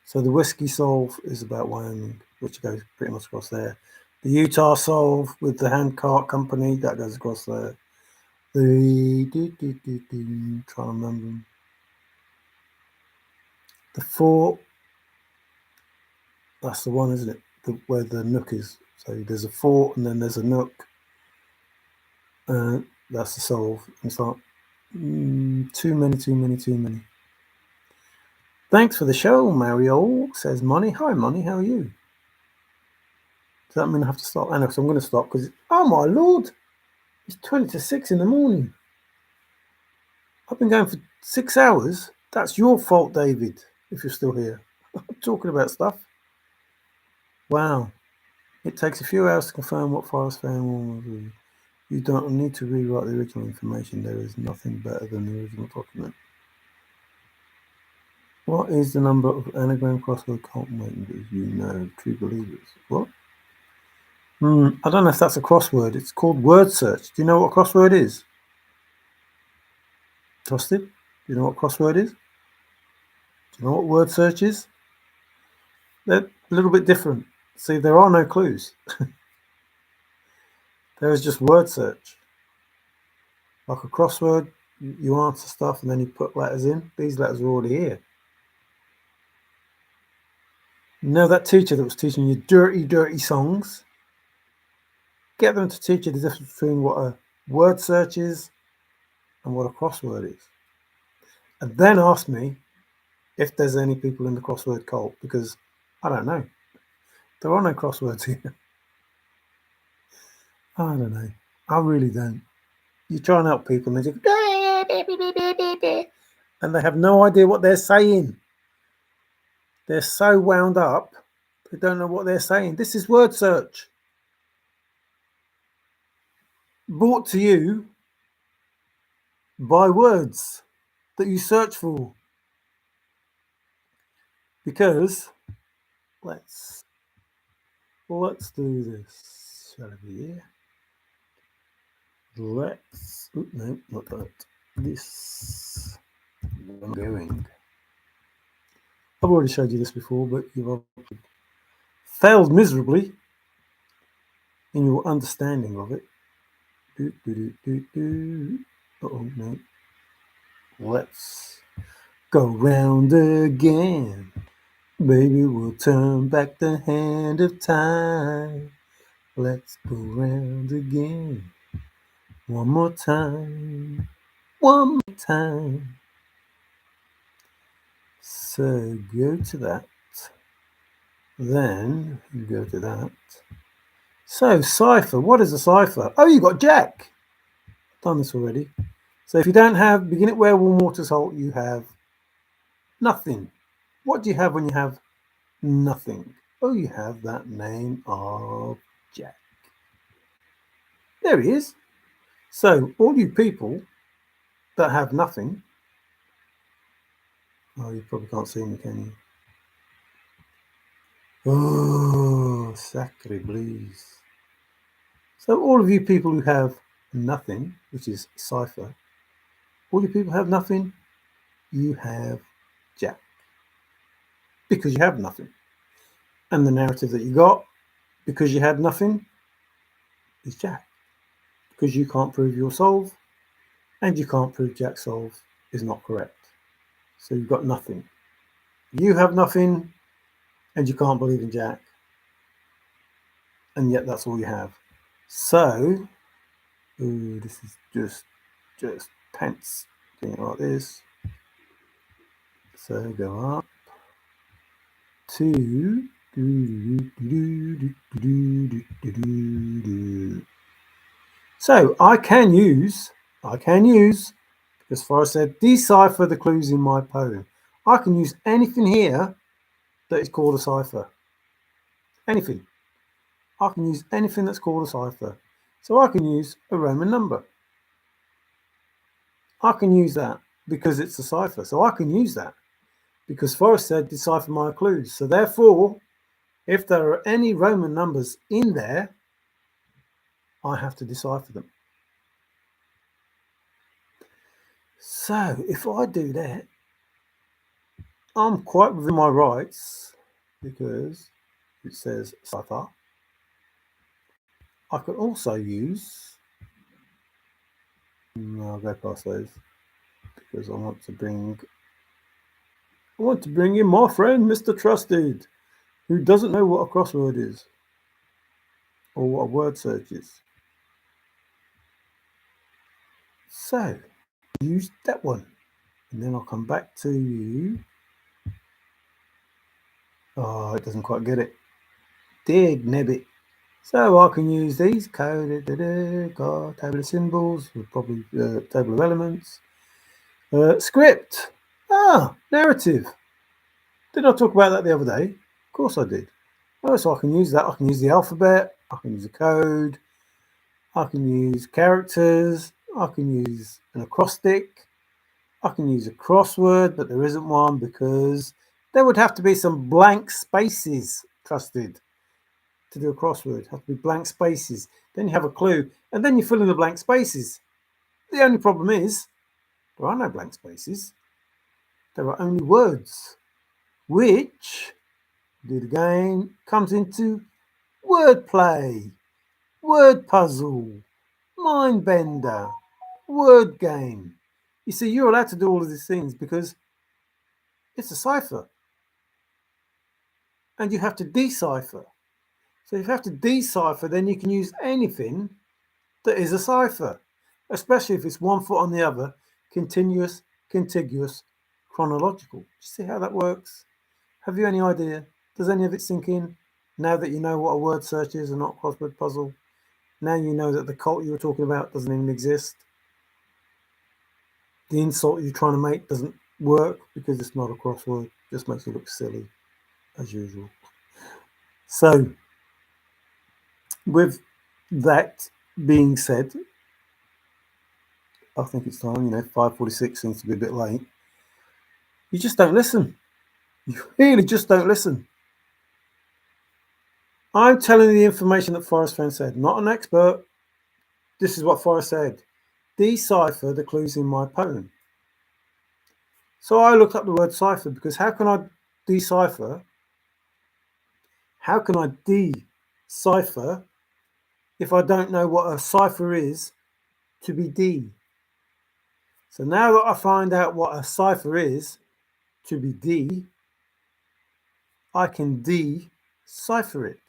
So the whiskey solve is about Wyoming, which goes pretty much across there. The Utah solve with the handcart company, that goes across there. Trying to remember them. The fort, that's the one, isn't it? Where the nook is. So there's a fort and then there's a nook. That's the solve. It's like too many. Thanks for the show, Mario, says Money. Hi, Money, how are you? Does that mean I have to stop? I know, so I'm going to stop because, oh my lord, it's 20 to 6 in the morning. I've been going for 6 hours. That's your fault, David, if you're still here. I'm talking about stuff. Wow. It takes a few hours to confirm what Forrest Fenn will do. You don't need to rewrite the original information. There is nothing better than the original document. What is the number of anagram crossword cult members you know? True believers. What? I don't know if that's a crossword. It's called word search. Do you know what a crossword is? Trusted? Do you know what crossword is? Do you know what word search is? They're a little bit different. See, there are no clues. There is just word search. Like a crossword, you answer stuff and then you put letters in. These letters are already here. You know that teacher that was teaching you dirty songs? Get them to teach you the difference between what a word search is and what a crossword is. And then ask me if there's any people in the crossword cult, because I don't know. There are no crosswords here. I don't know. I really don't. You try and help people and they just and they have no idea what they're saying. They're so wound up, they don't know what they're saying. This is word search. Brought to you by words that you search for. Because let's do this. Shall I be here? Let's. No, not that. This. I'm going. I've already showed you this before, but you've failed miserably in your understanding of it. Oh no. Let's go round again. Baby, we'll turn back the hand of time. Let's go round again. One more time. One more time. So go to that. Then you go to that. So cipher. What is a cipher? Oh, you got Jack. I've done this already. So if you don't have begin at where warm waters halt, you have nothing. What do you have when you have nothing? Oh, you have that name of Jack. There he is. So all you people that have nothing. Oh, you probably can't see me, can you? Oh, sacre bleu. So all of you people who have nothing, which is cipher, all you people have nothing, you have Jack. Because you have nothing. And the narrative that you got, because you had nothing, is Jack. Because you can't prove your solve, and you can't prove Jack's solve is not correct. So you've got nothing. You have nothing, and you can't believe in Jack. And yet that's all you have. So, this is just pence. Doing it like this. So go up to so I can use because Forrest said decipher the clues in my poem. I can use anything here that is called a cipher. Anything. I can use anything that's called a cipher. So I can use a Roman number. I can use that because it's a cipher. So I can use that because Forrest said decipher my clues. So therefore, if there are any Roman numbers in there, I have to decipher them. So if I do that, I'm quite within my rights because it says cipher. I can also use, I'll go past those because I want to bring in my friend Mr. Trusted, who doesn't know what a crossword is or what a word search is. So use that one, and then I'll come back to you. Oh, it doesn't quite get it. Dig nebbit. So I can use these code, table of symbols, probably table of elements, script. Narrative. Did I talk about that the other day? Of course I did. Oh, so I can use that. I can use the alphabet. I can use a code. I can use characters. I can use an acrostic. I can use a crossword, but there isn't one because there would have to be some blank spaces trusted to do a crossword. Have to be blank spaces. Then you have a clue, and then you fill in the blank spaces. The only problem is there are no blank spaces. There are only words, which, do it again, comes into wordplay, word puzzle, mind bender, word game. You see, you're allowed to do all of these things because it's a cipher, and you have to decipher. So if you have to decipher, then you can use anything that is a cipher, especially if it's one foot on the other, continuous, contiguous, chronological. Do you see how that works? Have you any idea? Does any of it sink in? Now that you know what a word search is and not a crossword puzzle, now you know that the cult you were talking about doesn't even exist. The insult you're trying to make doesn't work because it's not a crossword. It just makes you look silly, as usual. So, with that being said, I think it's time, 5:46 seems to be a bit late. You just don't listen. You really just don't listen. I'm telling you the information that Forrest Fenn said, not an expert. This is what Forrest said. Decipher the clues in my poem. So I looked up the word cipher because how can I decipher? How can I decipher if I don't know what a cipher is to be D? So now that I find out what a cipher is to be D, I can decipher it.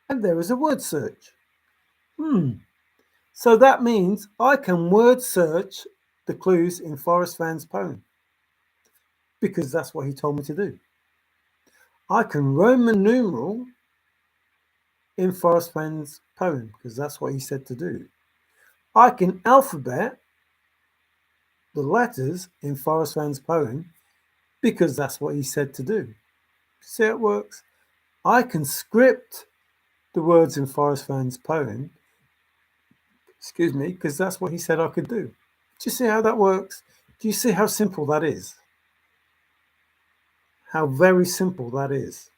And there is a word search. So that means I can word search the clues in Forrest Fenn's poem because that's what he told me to do. I can Roman numeral in Forrest Fenn's poem because that's what he said to do. I can alphabet the letters in Forrest Fenn's poem because that's what he said to do. See how it works? I can script the words in Forrest Fenn's poem, because that's what he said I could do. Do you see how that works? Do you see how simple that is? How very simple that is.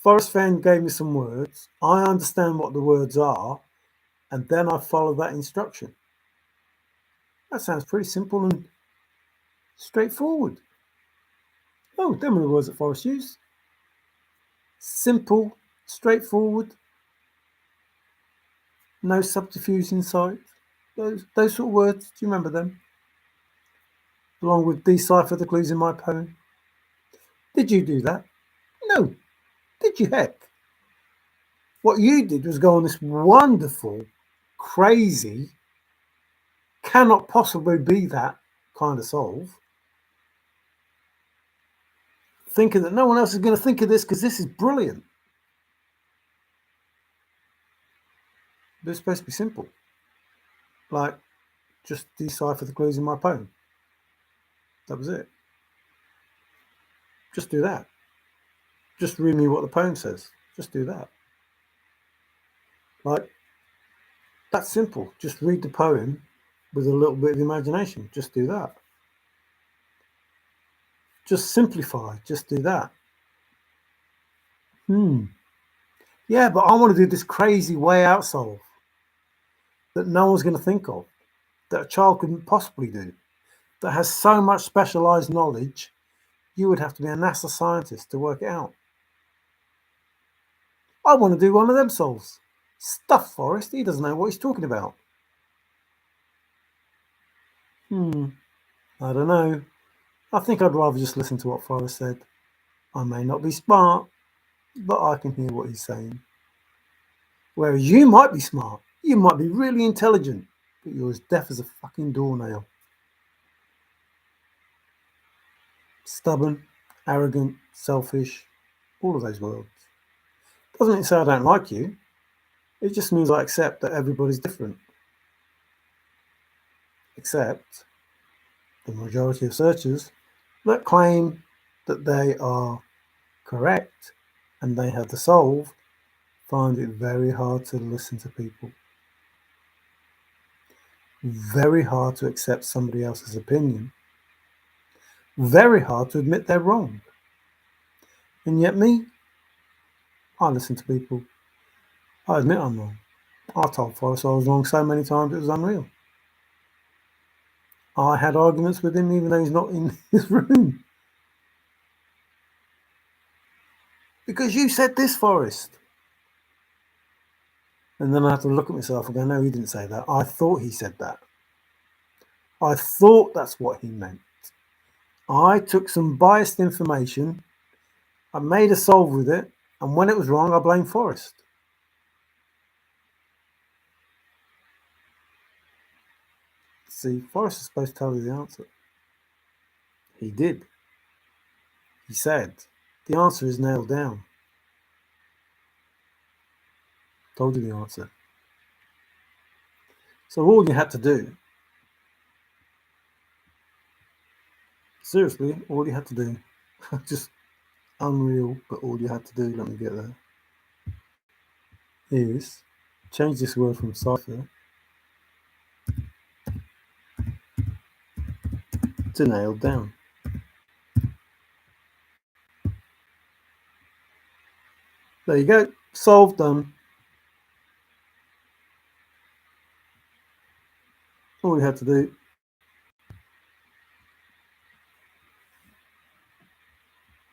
Forrest Fenn gave me some words. I understand what the words are, and then I follow that instruction. That sounds pretty simple and straightforward. Oh, them are the words that Forrest used. Simple, straightforward, no subterfuge in sight. Those sort of words, do you remember them? Along with decipher the clues in my poem. Did you do that? No. Did you, heck? What you did was go on this wonderful, crazy, cannot possibly be that kind of solve, thinking that no one else is going to think of this because this is brilliant. But it's supposed to be simple. Like, just decipher the clues in my poem. That was it. Just do that. Just read me what the poem says. Just do that. Like, that's simple. Just read the poem with a little bit of imagination. Just do that. Just simplify. Just do that. Yeah, but I want to do this crazy way out solve that no one's going to think of, that a child couldn't possibly do, that has so much specialized knowledge, you would have to be a NASA scientist to work it out. I want to do one of them solves. Stuff Forrest, he doesn't know what he's talking about. I don't know. I think I'd rather just listen to what Forrest said. I may not be smart, but I can hear what he's saying. Whereas you might be smart, you might be really intelligent, but you're as deaf as a fucking doornail. Stubborn, arrogant, selfish, all of those words. Doesn't mean to say I don't like you. It just means I accept that everybody's different. Except the majority of searchers that claim that they are correct and they have the solve find it very hard to listen to people. Very hard to accept somebody else's opinion. Very hard to admit they're wrong. And yet me, I listen to people. I admit I'm wrong. I told Forrest I was wrong so many times it was unreal. I had arguments with him even though he's not in this room. Because you said this, Forrest. And then I have to look at myself and go, no, he didn't say that. I thought he said that. I thought that's what he meant. I took some biased information, I made a solve with it, and when it was wrong, I blamed Forrest. See, Forrest is supposed to tell you the answer. He did. He said, the answer is nailed down. Told you the answer. So all you had to do, seriously, all you had to do, just unreal, but all you had to do, let me get there, is change this word from cipher to nailed down. There you go. Solved, done. All you had to do.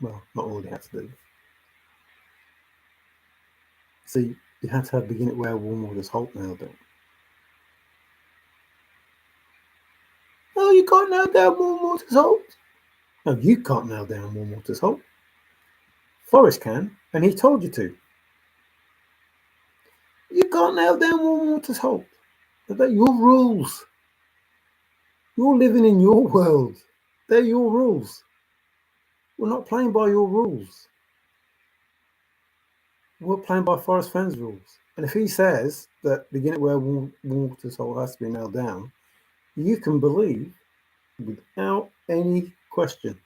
Well, not all you had to do. See, you had to have begin it where warm waters halt nailed down. Oh, you can't nail down warm waters halt? No, you can't nail down warm waters halt. Forrest can, and he told you to. You can't nail down warm waters halt. They're your rules. You're living in your world. They're your rules. We're not playing by your rules. We're playing by Forrest Fenn's rules. And if he says that begin it where warm waters halt has to be nailed down, you can believe without any question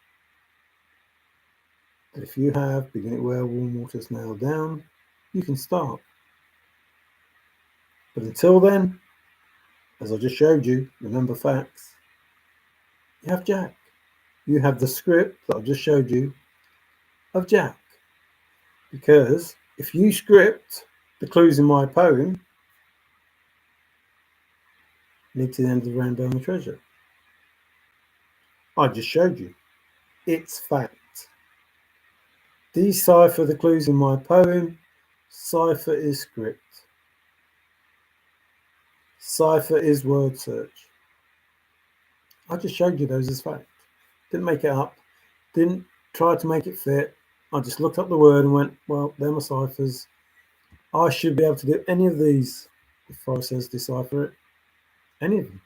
that if you have begin it where warm waters nailed down, you can start. But until then, as I just showed you, remember facts, you have Jack. You have the script that I just showed you of Jack. Because if you script the clues in my poem, lead to the end of the rainbow and the treasure. I just showed you. It's fact. Decipher the clues in my poem. Cipher is script. Cipher is word search. I just showed you those as fact. Didn't make it up. Didn't try to make it fit. I just looked up the word and went, well, they're my ciphers. I should be able to do any of these if Forrest says decipher it. Any of them.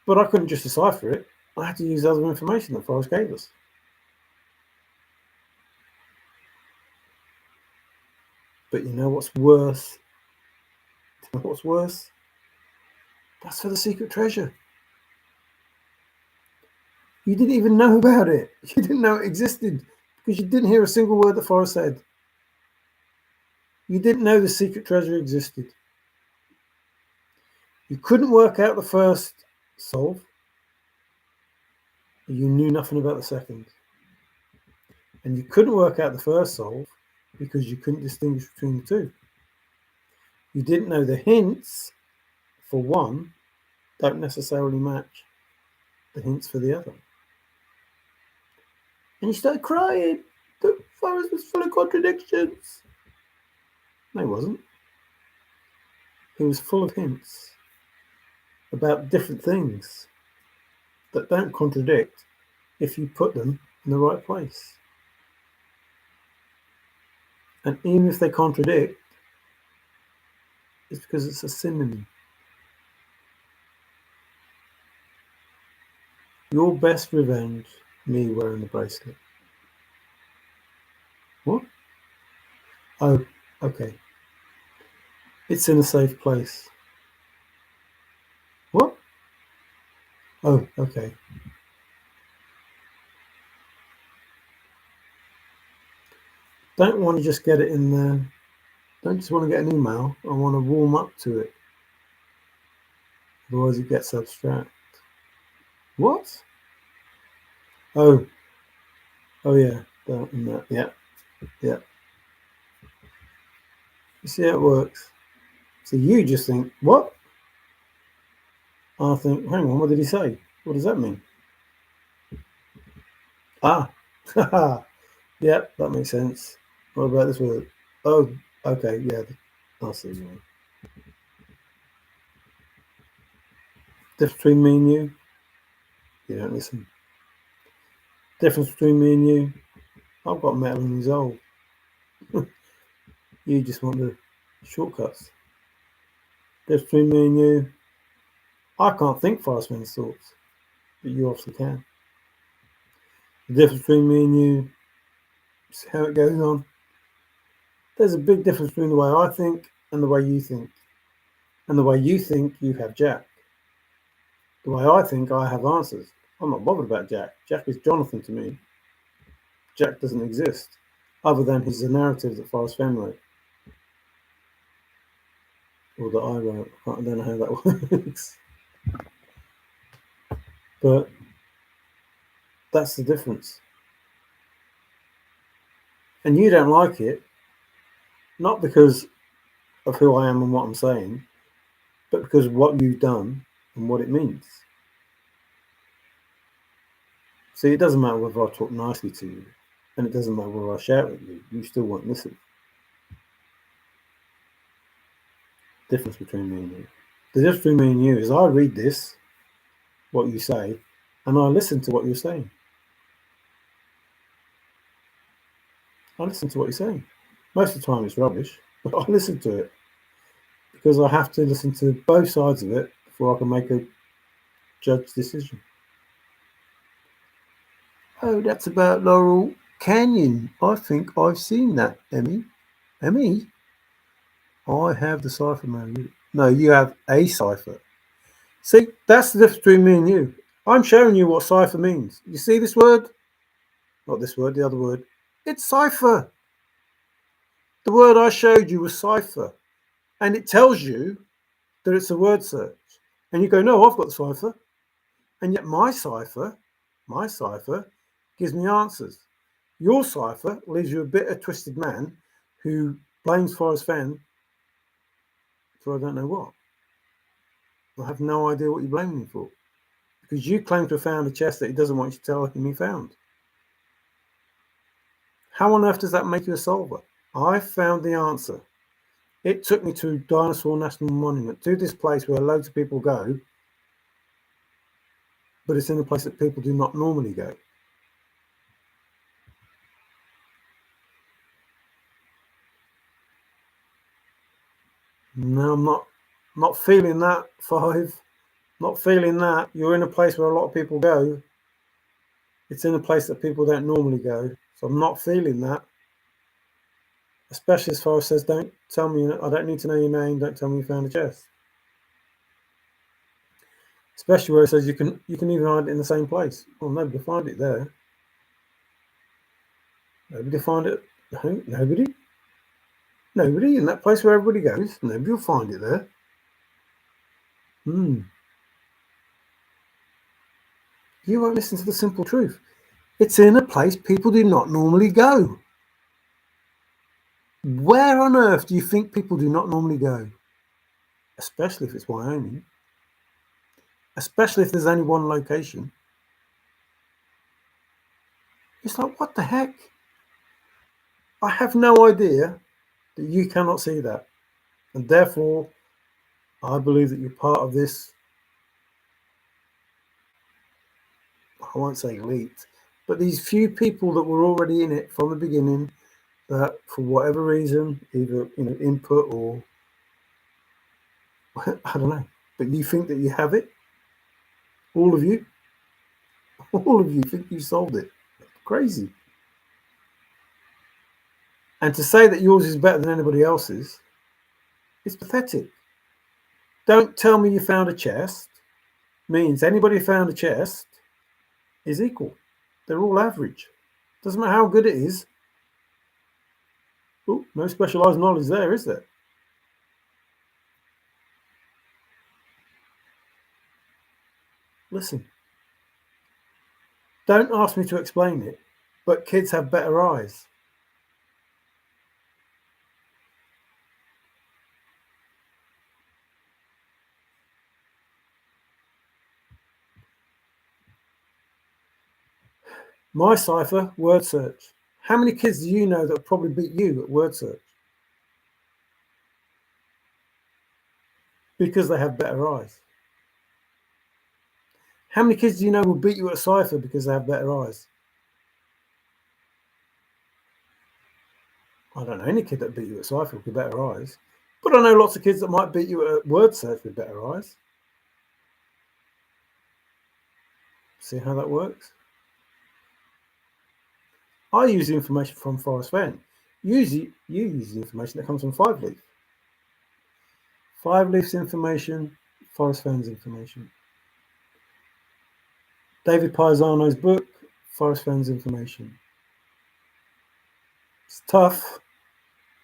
But I couldn't just decipher it. I had to use other information that Forrest gave us. But you know what's worse? You know what's worse? That's for the secret treasure. You didn't even know about it. You didn't know it existed because you didn't hear a single word that Forrest said. You didn't know the secret treasure existed. You couldn't work out the first solve. You knew nothing about the second. And you couldn't work out the first solve because you couldn't distinguish between the two. You didn't know the hints for one don't necessarily match the hints for the other. And you started crying. The Forrest was full of contradictions. No, he wasn't. He was full of hints about different things that don't contradict if you put them in the right place. And even if they contradict, It's because it's a synonym. Your best revenge, me wearing the bracelet. What? Oh, okay. It's in a safe place. What? Oh, okay. Don't want to just get it in there. Don't just want to get an email. I want to warm up to it. Otherwise, it gets abstract. What? Oh, oh yeah. That and that. Yeah, yeah. You see how it works. So you just think, what? I think, hang on, what did he say? What does that mean? Ah, yeah, that makes sense. What about this word? Oh, okay, yeah, I see what you mean. Difference between me and you don't listen. Difference between me and you, I've got metal in his hole. You just want the shortcuts. Difference between me and you, I can't think fast men's thoughts, but you obviously can. The difference between me and you, see how it goes on. There's a big difference between the way I think and the way you think. And the way you think, you have Jack. The way I think, I have answers. I'm not bothered about Jack. Jack is Jonathan to me. Jack doesn't exist, other than he's a narrative that Forrest Fenn wrote, or that I wrote. I don't know how that works. But that's the difference. And you don't like it, not because of who I am and what I'm saying, but because of what you've done and what it means. See, it doesn't matter whether I talk nicely to you, and it doesn't matter whether I shout at you, you still won't listen. Difference between me and you. The difference between me and you is I read this, what you say, and I listen to what you're saying. I listen to what you're saying. Most of the time it's rubbish, but I listen to it because I have to listen to both sides of it before I can make a judge decision. Oh, that's about Laurel Canyon. I think I've seen that, Emmy. Emmy? I have the cipher, man. No, you have a cipher. See, that's the difference between me and you. I'm showing you what cipher means. You see this word? Not this word, the other word. It's cipher. The word I showed you was cipher. And it tells you that it's a word search. And you go, no, I've got the cipher. And yet my cipher gives me answers. Your cipher leaves you a bitter, twisted man who blames Forrest Fenn for I don't know what. I have no idea what you're blaming him for. Because you claim to have found a chest that he doesn't want you to tell him he found. How on earth does that make you a solver? I found the answer. It took me to Dinosaur National Monument, to this place where loads of people go, but it's in a place that people do not normally go. No, I'm not feeling that, Five. Not feeling that. You're in a place where a lot of people go. It's in a place that people don't normally go. So I'm not feeling that. Especially as far as says, don't tell me, I don't need to know your name, don't tell me you found a chest. Especially where it says you can even hide it in the same place. Well, nobody will find it there. Nobody will find it. Nobody? Nobody in that place where everybody goes. Nobody will find it there. You won't listen to the simple truth. It's in a place people do not normally go. Where on earth do you think people do not normally go? Especially if it's Wyoming. Especially if there's only one location. It's like, what the heck? I have no idea that you cannot see that. And therefore, I believe that you're part of this, I won't say elite, but these few people that were already in it from the beginning that for whatever reason, either input or I don't know. But you think that you have it? All of you? All of you think you solved it? Crazy. And to say that yours is better than anybody else's is pathetic. Don't tell me you found a chest means anybody who found a chest is equal. They're all average. Doesn't matter how good it is. Ooh, no specialised knowledge there, is there? Listen, don't ask me to explain it, but kids have better eyes. My cipher, word search. How many kids do you know that would probably beat you at word search? Because they have better eyes. How many kids do you know will beat you at a cipher because they have better eyes? I don't know any kid that beat you at cipher with better eyes. But I know lots of kids that might beat you at word search with better eyes. See how that works? I use the information from Forrest Fenn. You use the information that comes from Five Leaf. Five Leaf's information, Forrest Fenn's information. David Paisano's book, Forrest Fenn's information. It's tough,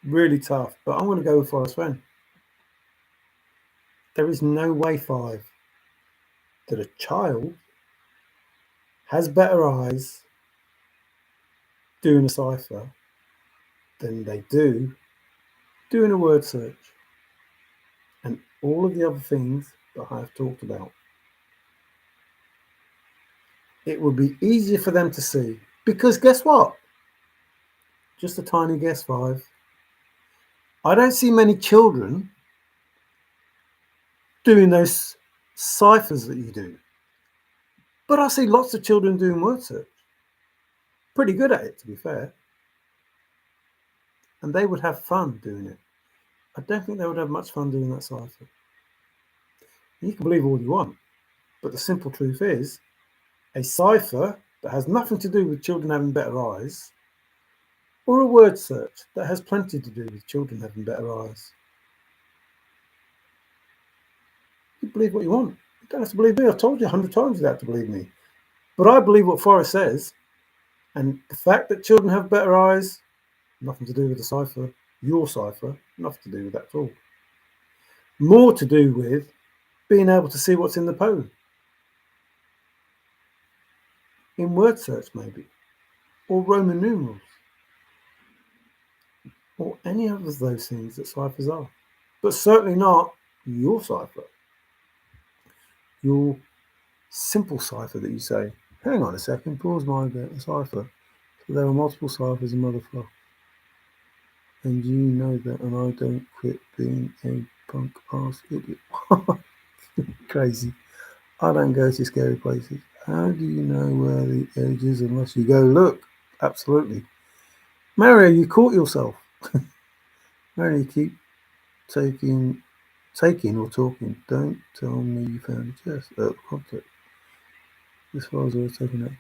really tough, but I'm going to go with Forrest Fenn. There is no way, Five, that a child has better eyes doing a cipher than they do doing a word search and all of the other things that I have talked about. It would be easier for them to see because guess what? Just a tiny guess, Five. I don't see many children doing those ciphers that you do, but I see lots of children doing word search. Pretty good at it, to be fair. And they would have fun doing it. I don't think they would have much fun doing that cipher. You can believe all you want, but the simple truth is a cipher that has nothing to do with children having better eyes, or a word search that has plenty to do with children having better eyes. You believe what you want. You don't have to believe me. I've told you 100 times you don't have to believe me. But I believe what Forrest says, and the fact that children have better eyes, nothing to do with the cipher, your cipher, nothing to do with that at all. More to do with being able to see what's in the poem. In word search, maybe, or Roman numerals, or any of those things that ciphers are, but certainly not your cipher, your simple cipher that you say, hang on a second, pause my cipher. So there are multiple ciphers in Motherfucker. And you know that, and I don't quit being a punk ass idiot. Crazy. I don't go to scary places. How do you know where the edge is unless you go look? Absolutely. Mario, you caught yourself. Mario, you keep taking or talking. Don't tell me you found a chest. Object. As far as I was taking that.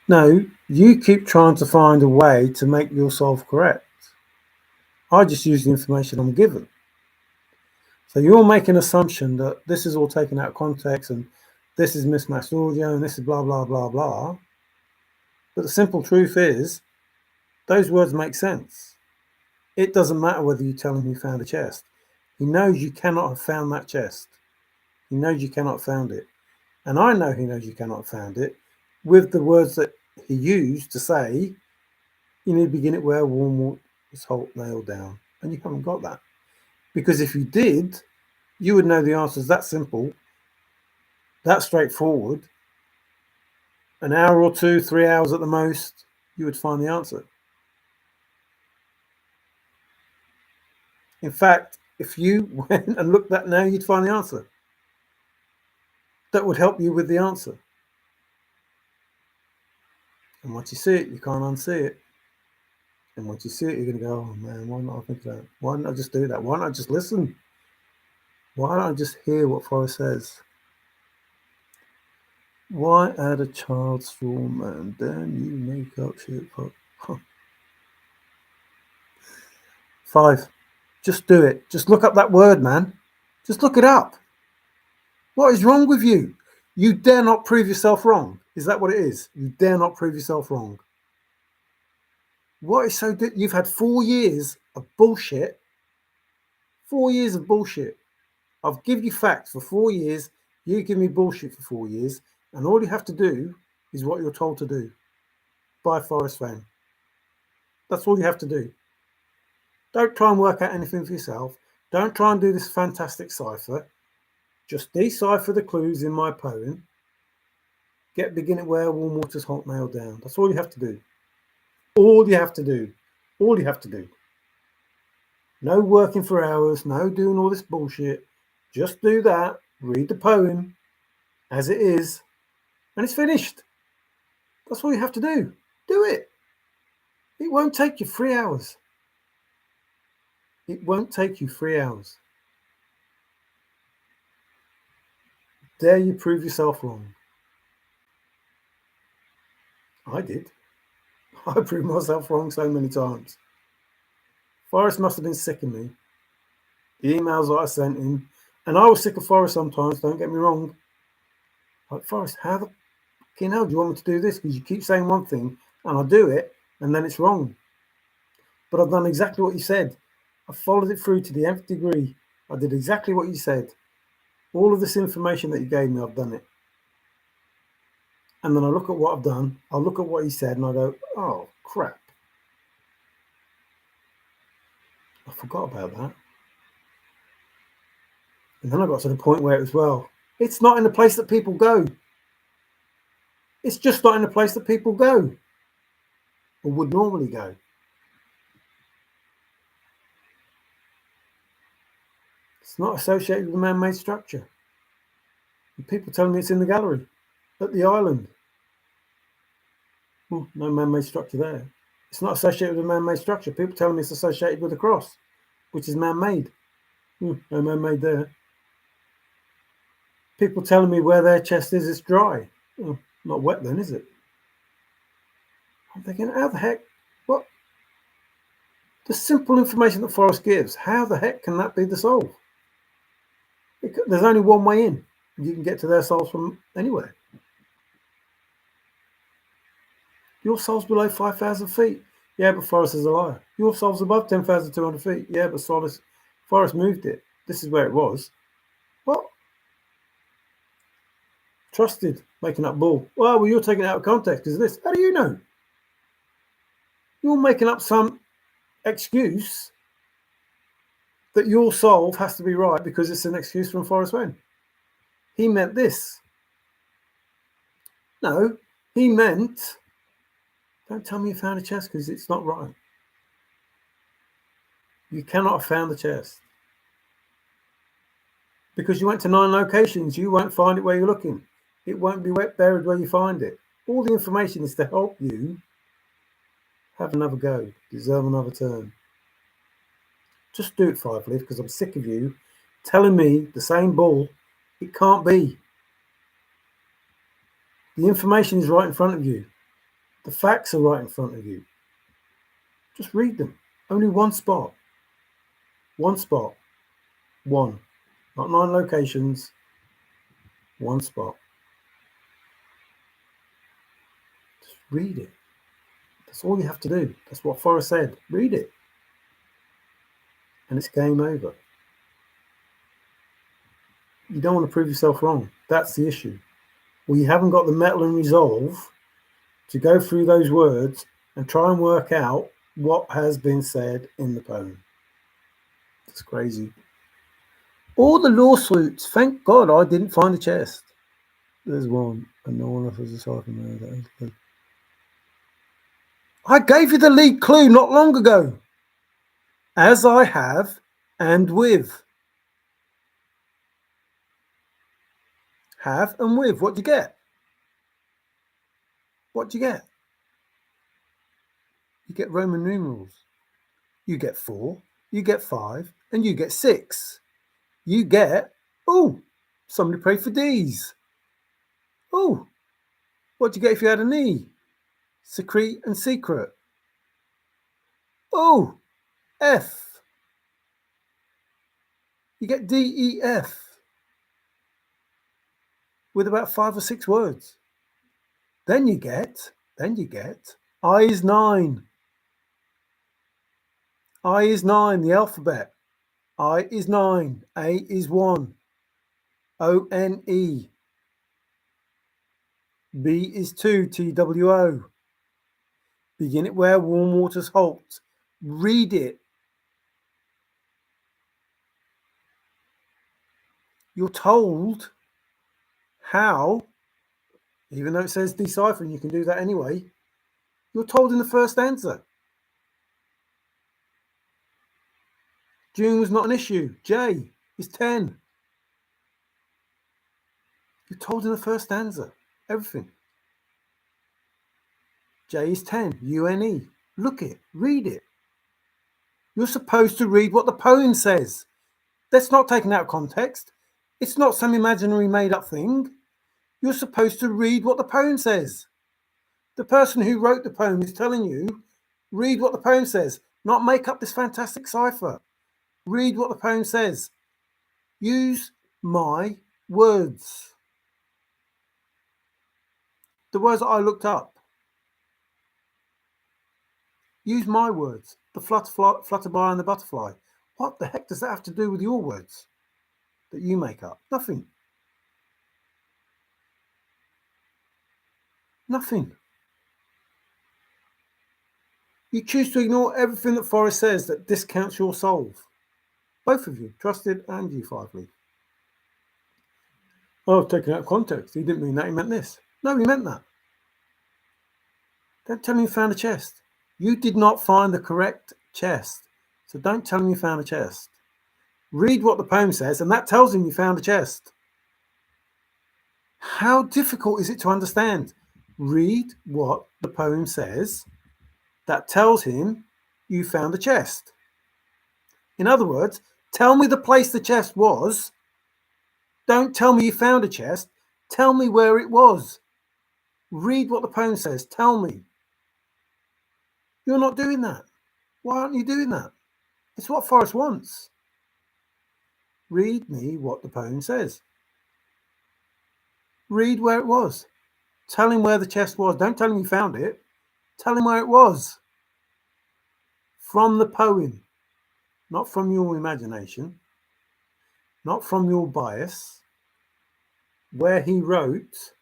No, you keep trying to find a way to make yourself correct. I just use the information I'm given. So you're making an assumption that this is all taken out of context and this is mismatched audio and this is blah, blah, blah, blah. But the simple truth is those words make sense. It doesn't matter whether you tell him you found a chest. He knows you cannot have found that chest. He knows you cannot have found it. And I know he knows you cannot have found it with the words that he used to say, you need to begin it where warm water is nailed down. And you haven't got that. Because if you did, you would know the answer is that simple, that straightforward. An hour or two, 3 hours at the most, you would find the answer. In fact, if you went and looked at that now, you'd find the answer. That would help you with the answer. And once you see it, you can't unsee it. And once you see it, you're going to go, oh man, why not I think of that? Why don't I just do that? Why not I just listen? Why don't I just hear what Forrest says? Why add a child straw man? Damn you, make up shit. Huh. 5. Just do it. Just look up that word, man. Just look it up. What is wrong with you? You dare not prove yourself wrong. Is that what it is? You dare not prove yourself wrong. What is so... You've had 4 years of bullshit. 4 years of bullshit. I've given you facts for 4 years. You give me bullshit for 4 years. And all you have to do is what you're told to do. By Forrest Fenn. That's all you have to do. Don't try and work out anything for yourself. Don't try and do this fantastic cipher. Just decipher the clues in my poem. Get begin at where warm water's hot nailed down. That's all you have to do. All you have to do. All you have to do. No working for hours. No doing all this bullshit. Just do that. Read the poem as it is. And it's finished. That's all you have to do. Do it. It won't take you 3 hours. It won't take you 3 hours. Dare you prove yourself wrong? I did. I proved myself wrong so many times. Forrest must have been sick of me. The emails that I sent him, and I was sick of Forrest sometimes, don't get me wrong. Like, Forrest, how the fucking hell do you want me to do this? Because you keep saying one thing, and I do it, and then it's wrong. But I've done exactly what you said. I followed it through to the nth degree. I did exactly what you said. All of this information that you gave me, I've done it. And then I look at what I've done, I look at what he said, and I go, oh, crap. I forgot about that. And then I got to the point where it was, well, it's not in the place that people go. It's just not in the place that people go or would normally go. It's not associated with a man-made structure. And people telling me it's in the gallery at the island. Well, no man-made structure there. It's not associated with a man-made structure. People telling me it's associated with a cross, which is man-made. No man-made there. People telling me where their chest is, it's dry. Oh, not wet then, is it? I'm thinking, how the heck? What? The simple information that Forrest gives, how the heck can that be the soul? There's only one way in. You can get to their souls from anywhere. Your soul's below 5,000 feet. Yeah, but Forrest is a liar. Your soul's above 10,200 feet. Yeah, but Forrest moved it. This is where it was. What? Trusted, making up bull. Well, you're taking it out of context because of this. How do you know? You're making up some excuse that your soul has to be right because it's an excuse from Forrest Fenn. He meant this. No, he meant, don't tell me you found a chest because it's not right. You cannot have found the chest. Because you went to 9 locations, you won't find it where you're looking. It won't be buried where you find it. All the information is to help you have another go, deserve another turn. Just do it, Five Leaf, because I'm sick of you telling me the same bull. It can't be. The information is right in front of you. The facts are right in front of you. Just read them. Only one spot. One spot. One. Not 9 locations. One spot. Just read it. That's all you have to do. That's what Forrest said. Read it. And it's game over. You don't want to prove yourself wrong. That's the issue. Well, you haven't got the mettle and resolve to go through those words and try and work out what has been said in the poem. It's crazy. All the lawsuits, thank God I didn't find the chest. There's one, and no one else has a cipher there. I gave you the lead clue not long ago. As I have, and with. Have and with. What do you get? What do you get? get Roman numerals. You get 4, you get 5, and you get 6. You get, oh, somebody prayed for D's. Oh, what do you get if you had an E? Secrete and secret. Oh, F. You get D, E, F with about 5 or 6 words. Then you get I is 9. I is 9, the alphabet. I is 9. A is 1. O-N-E. B is 2. T-W-O. Begin it where warm waters halt. Read it. You're told how, even though it says decipher and you can do that anyway, you're told in the first answer. June was not an issue. J is 10. You're told in the first stanza. Everything. J is 10. U-N-E. Look it. Read it. You're supposed to read what the poem says. That's not taken out of context. It's not some imaginary made up thing. You're supposed to read what the poem says. The person who wrote the poem is telling you, read what the poem says, not make up this fantastic cipher. Read what the poem says. Use my words. The words that I looked up. Use my words. The flutterby and the butterfly. What the heck does that have to do with your words that you make up? Nothing. Nothing. You choose to ignore everything that Forrest says that discounts your solve. Both of you, Trusted and you, Five Leaf. Oh, taken out of context. He didn't mean that. He meant this. No, he meant that. Don't tell me you found a chest. You did not find the correct chest. So don't tell him you found a chest. Read what the poem says, and that tells him you found a chest. How difficult is it to understand? Read what the poem says. That tells him you found a chest. In other words, tell me the place the chest was. Don't tell me you found a chest. Tell me where it was. Read what the poem says. Tell me. You're not doing that. Why aren't you doing that? It's what Forrest wants. Read me what the poem says. Read where it was. Tell him where the chest was. Don't tell him you found it. Tell him where it was. From the poem. Not from your imagination. Not from your bias. Where he wrote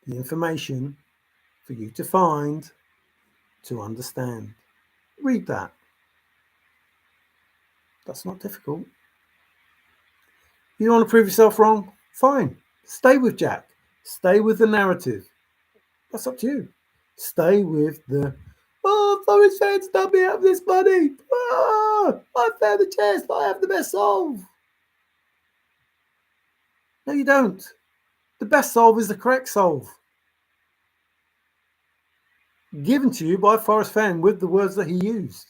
the information for you to find, to understand. Read that. That's not difficult. You don't want to prove yourself wrong? Fine. Stay with Jack. Stay with the narrative. That's up to you. Stay with the, oh, Forrest Fenn, stop me out of this money. Oh, I found the chest. I have the best solve. No, you don't. The best solve is the correct solve. Given to you by Forrest Fenn with the words that he used.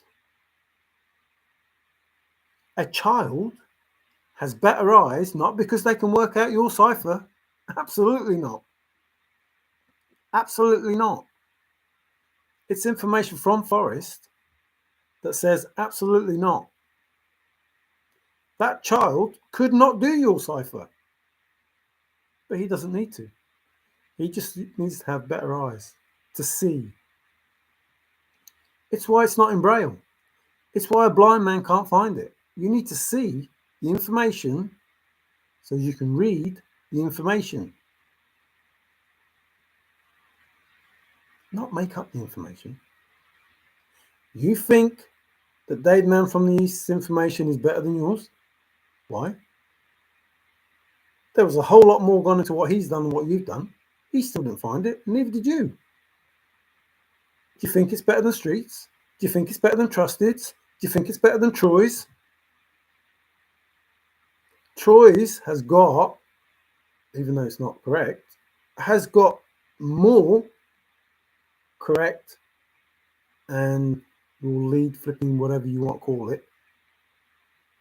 A child has better eyes, not because they can work out your cipher. Absolutely not. Absolutely not. It's information from Forrest that says absolutely not. That child could not do your cipher. But he doesn't need to. He just needs to have better eyes to see. It's why it's not in Braille. It's why a blind man can't find it. You need to see the information so you can read the information. Not make up the information. You think that Dave Man from the East's information is better than yours? Why? There was a whole lot more gone into what he's done than what you've done. He still didn't find it, neither did you. Do you think it's better than Streets? Do you think it's better than Trusted's? Do you think it's better than Troy's? Troy's has got, even though it's not correct, has got more correct and your lead flipping, whatever you want to call it,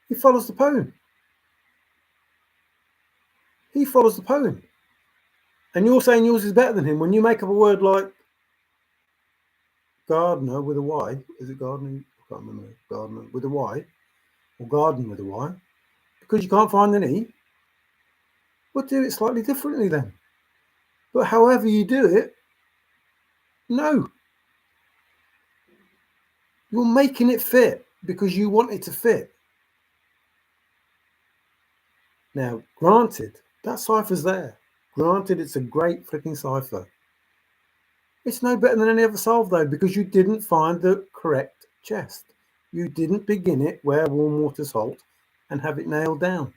he follows the poem. He follows the poem. And you're saying yours is better than him. When you make up a word like gardener with a Y, is it gardener? I can't remember. Gardener with a Y, or garden with a Y, because you can't find an E, we'll do it slightly differently then. But however you do it, no. You're making it fit because you want it to fit. Now, granted, that cipher's there. Granted, it's a great flipping cipher. It's no better than any other solve though, because you didn't find the correct chest. You didn't begin it where warm water's halt and have it nailed down.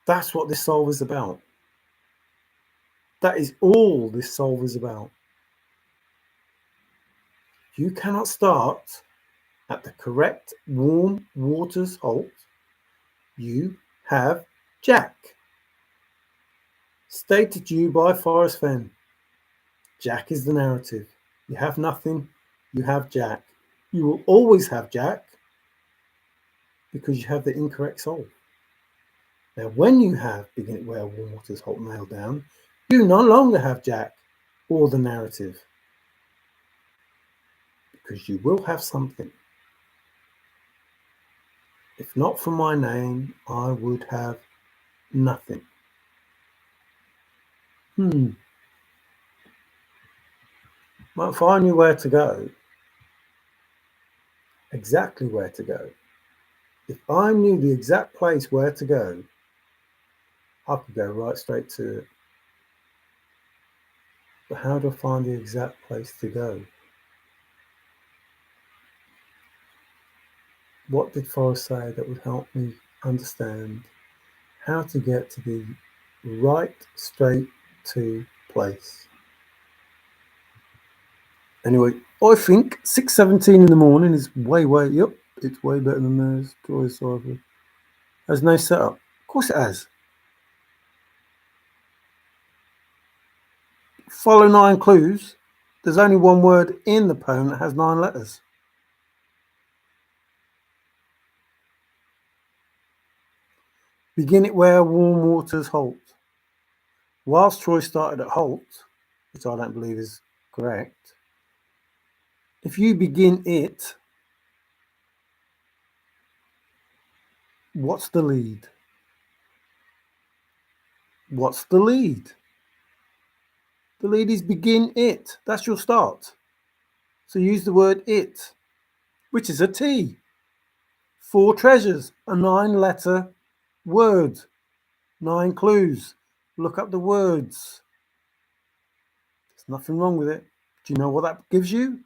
That's what this solve is about. That is all this solve is about. You cannot start at the correct warm water's halt. You have Jack. Stated to you by Forrest Fenn. Jack is the narrative. You have nothing, you have Jack. You will always have Jack because you have the incorrect solve. Now, when you have begin it where warm water's halt nailed down, you no longer have Jack or the narrative because you will have something. If not for my name, I would have nothing. Well, if I knew where to go, exactly where to go, if I knew the exact place where to go, I could go right straight to it. But how do I find the exact place to go? What did Forrest say that would help me understand how to get to the right straight to place? Anyway, I think 6:17 in the morning is yep, it's way better than theirs. Troy Cypher. Has no setup. Of course it has. Follow 9 clues. There's only one word in the poem that has 9 letters. Begin it where warm waters halt. Whilst Troy started at halt, which I don't believe is correct, if you begin it, what's the lead? What's the lead? The lead is begin it. That's your start. So use the word it, which is a T. 4 treasures, a 9-letter word. 9 clues. Look up the words. There's nothing wrong with it. Do you know what that gives you?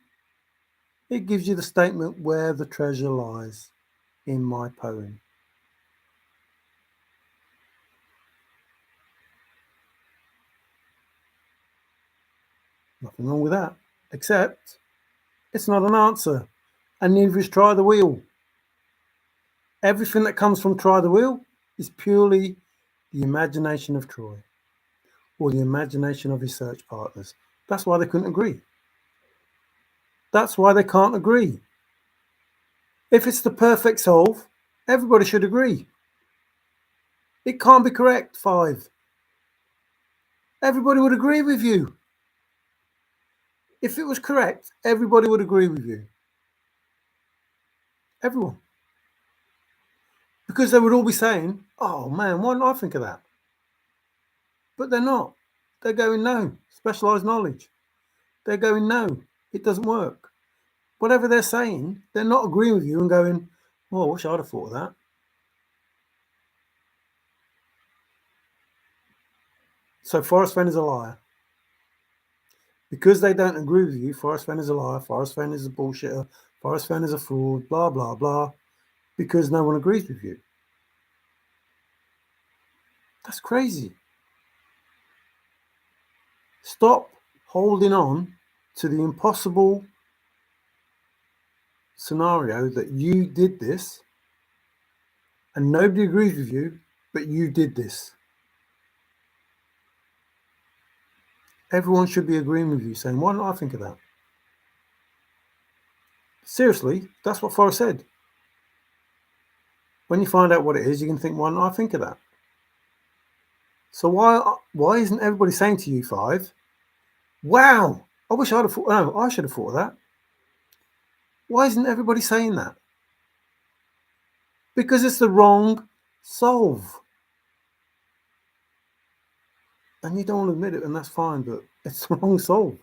It gives you the statement where the treasure lies in my poem. Nothing wrong with that, except it's not an answer, and neither is try the wheel. Everything that comes from try the wheel is purely the imagination of Troy or the imagination of his search partners. That's why they couldn't agree. That's why they can't agree. If it's the perfect solve, everybody should agree. It can't be correct, 5. Everybody would agree with you. If it was correct, everybody would agree with you. Everyone. Because they would all be saying, oh man, why didn't I think of that? But they're not. They're going, no, specialised knowledge. They're going, no, it doesn't work. Whatever they're saying, they're not agreeing with you and going, oh, I wish I'd have thought of that. So Forrest Fenn is a liar. Because they don't agree with you, Forrest Fenn is a liar, Forrest Fenn is a bullshitter, Forrest Fenn is a fraud, blah, blah, blah, because no one agrees with you. That's crazy. Stop holding on to the impossible scenario that you did this and nobody agrees with you, but you did this. Everyone should be agreeing with you, saying, why didn't I think of that? Seriously, that's what Forrest said. When you find out what it is, you can think, why not I think of that? So why isn't everybody saying to you five, wow, I wish I'd have thought, no, I should have thought of that. Why isn't everybody saying that? Because it's the wrong solve. And you don't want to admit it, and that's fine, but it's the wrong solve.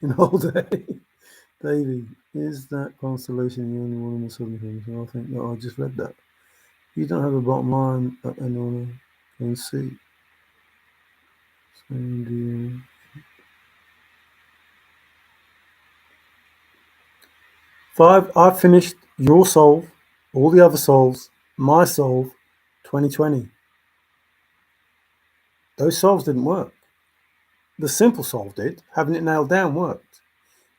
In the whole day. Davey, is that constellation the only one in the southern hemisphere? I think that I just read that. You don't have a bottom line that anyone can see. So do you... Five, I finished your solve, all the other solves, my solve, 2020. Those solves didn't work. The simple solve did. Having it nailed down worked.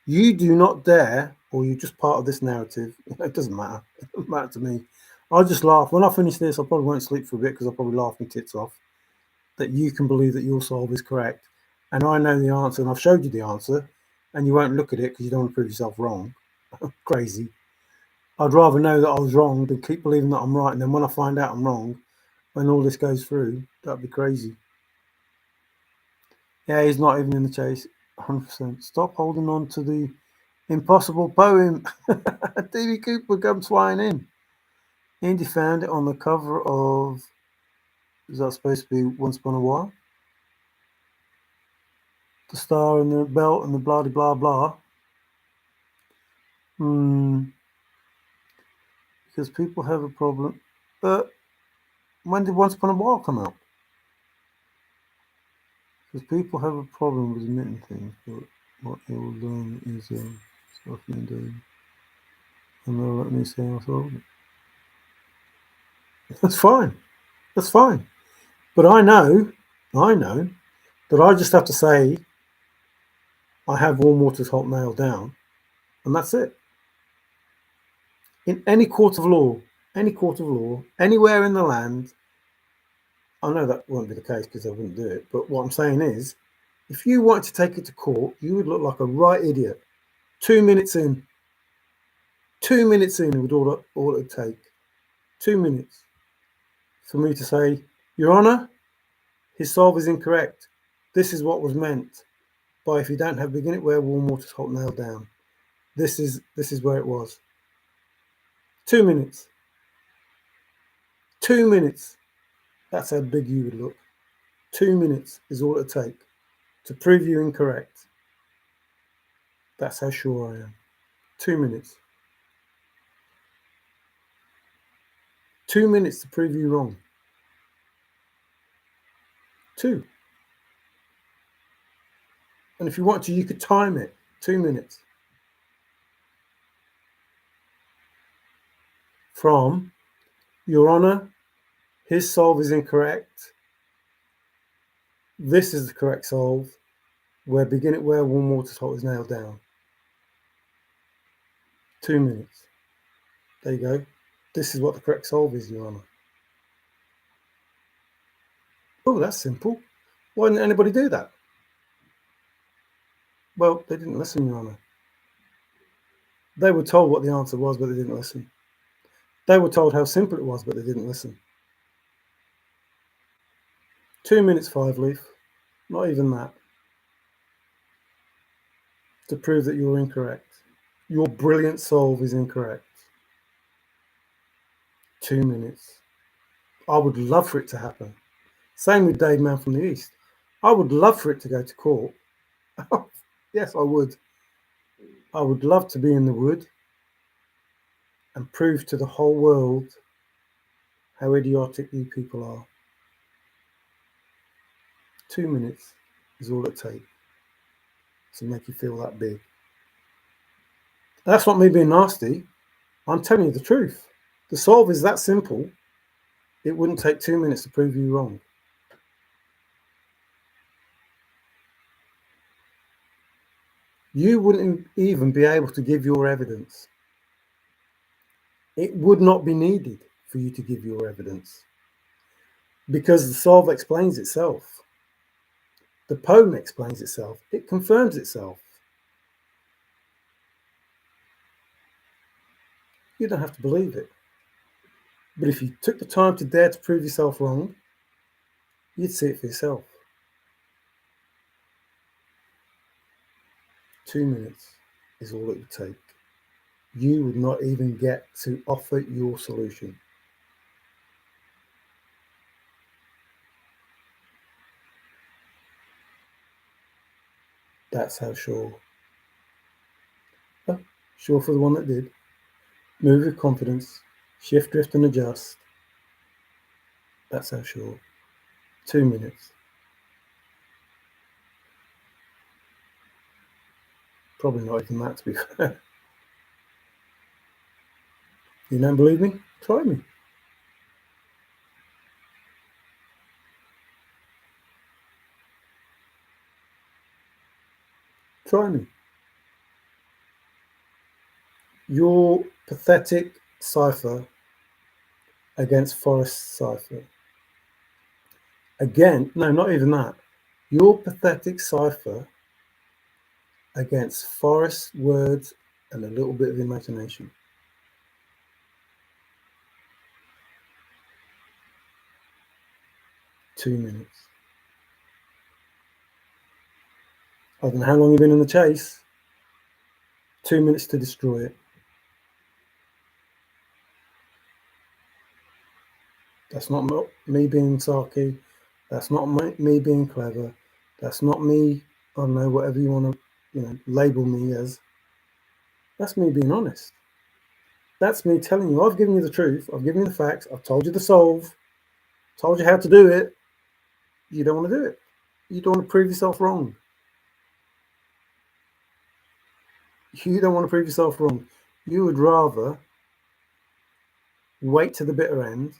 You do not dare, or you're just part of this narrative. It doesn't matter. It doesn't matter to me. I'll just laugh. When I finish this, I probably won't sleep for a bit because I'll probably laugh my tits off. That you can believe that your solve is correct. And I know the answer, and I've showed you the answer, and you won't look at it because you don't want to prove yourself wrong. Crazy. I'd rather know that I was wrong than keep believing that I'm right. And then when I find out I'm wrong, when all this goes through, that'd be crazy. Yeah, he's not even in the chase. 100%. Stop holding on to the impossible poem. D.B. Cooper comes flying in. Indy found it on the cover of. Is that supposed to be Once Upon a While? The star and the belt and the blah blah blah. Because people have a problem. But when did Once Upon a While come out? Because people have a problem with admitting things, but what they will learn is stuff and and they'll let me say I told it. That's fine. That's fine. But I know that I just have to say I have warm waters hot nailed down, and that's it. In any court of law, anywhere in the land, I know that won't be the case because they wouldn't do it. But what I'm saying is, if you wanted to take it to court, you would look like a right idiot. 2 minutes in, 2 minutes in would all it would take. 2 minutes for me to say, Your Honour, his solve is incorrect. This is what was meant by if you don't have begin it where warm water's hot nailed down. This is where it was. 2 minutes. 2 minutes. That's how big you would look. 2 minutes is all it take to prove you incorrect. That's how sure I am. 2 minutes. 2 minutes to prove you wrong. 2. And if you want to, you could time it. 2 minutes. From, Your Honour, his solve is incorrect. This is the correct solve. Where begin it where warm water's hot is nailed down. 2 minutes. There you go. This is what the correct solve is, Your Honour. Oh, that's simple. Why didn't anybody do that? Well, they didn't listen, Your Honour. They were told what the answer was, but they didn't listen. They were told how simple it was, but they didn't listen. 2 minutes, 5-leaf. Not even that. To prove that you're incorrect. Your brilliant solve is incorrect. 2 minutes. I would love for it to happen. Same with Dave Man from the East. I would love for it to go to court. Yes, I would. I would love to be in the wood and prove to the whole world how idiotic you people are. 2 minutes is all it takes to make you feel that big. That's not me being nasty. I'm telling you the truth. The solve is that simple. It wouldn't take 2 minutes to prove you wrong. You wouldn't even be able to give your evidence. It would not be needed for you to give your evidence because the solve explains itself. The poem explains itself. It confirms itself. You don't have to believe it. But if you took the time to dare to prove yourself wrong, you'd see it for yourself. 2 minutes is all it would take. You would not even get to offer your solution. That's how sure. Oh, sure for the one that did. Move with confidence, shift, drift, and adjust. That's how sure. 2 minutes. Probably not even that, to be fair. You don't believe me? Try me. Try me. Your pathetic cipher against Forrest's cipher. Again, no, not even that. Your pathetic cipher against Forrest's words and a little bit of imagination. 2 minutes. I don't know how long you've been in the chase. 2 minutes to destroy it. That's not me being sarky. That's not me being clever. That's not me, I don't know, whatever you want to, label me as. That's me being honest. That's me telling you, I've given you the truth. I've given you the facts. I've told you the solve. Told you how to do it. You don't want to do it. You don't want to prove yourself wrong. You don't want to prove yourself wrong. You would rather wait to the bitter end,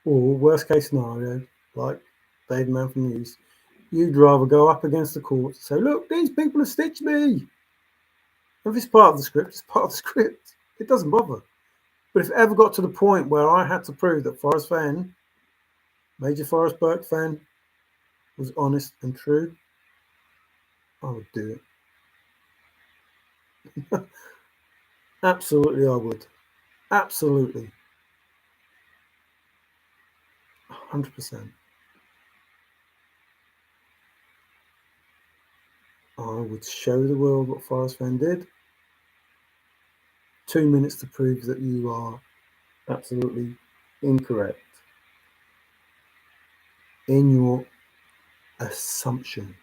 or worst case scenario, like Dave Man from the East, you'd rather go up against the court and say, look, these people have stitched me. If it's part of the script, it's part of the script. It doesn't bother. But if it ever got to the point where I had to prove that Forrest Fenn, Major Forrest Burke Fenn, was honest and true, I would do it. Absolutely, I would. Absolutely. 100%. I would show the world what Forrest Fenn did. 2 minutes to prove that you are absolutely incorrect in your assumption.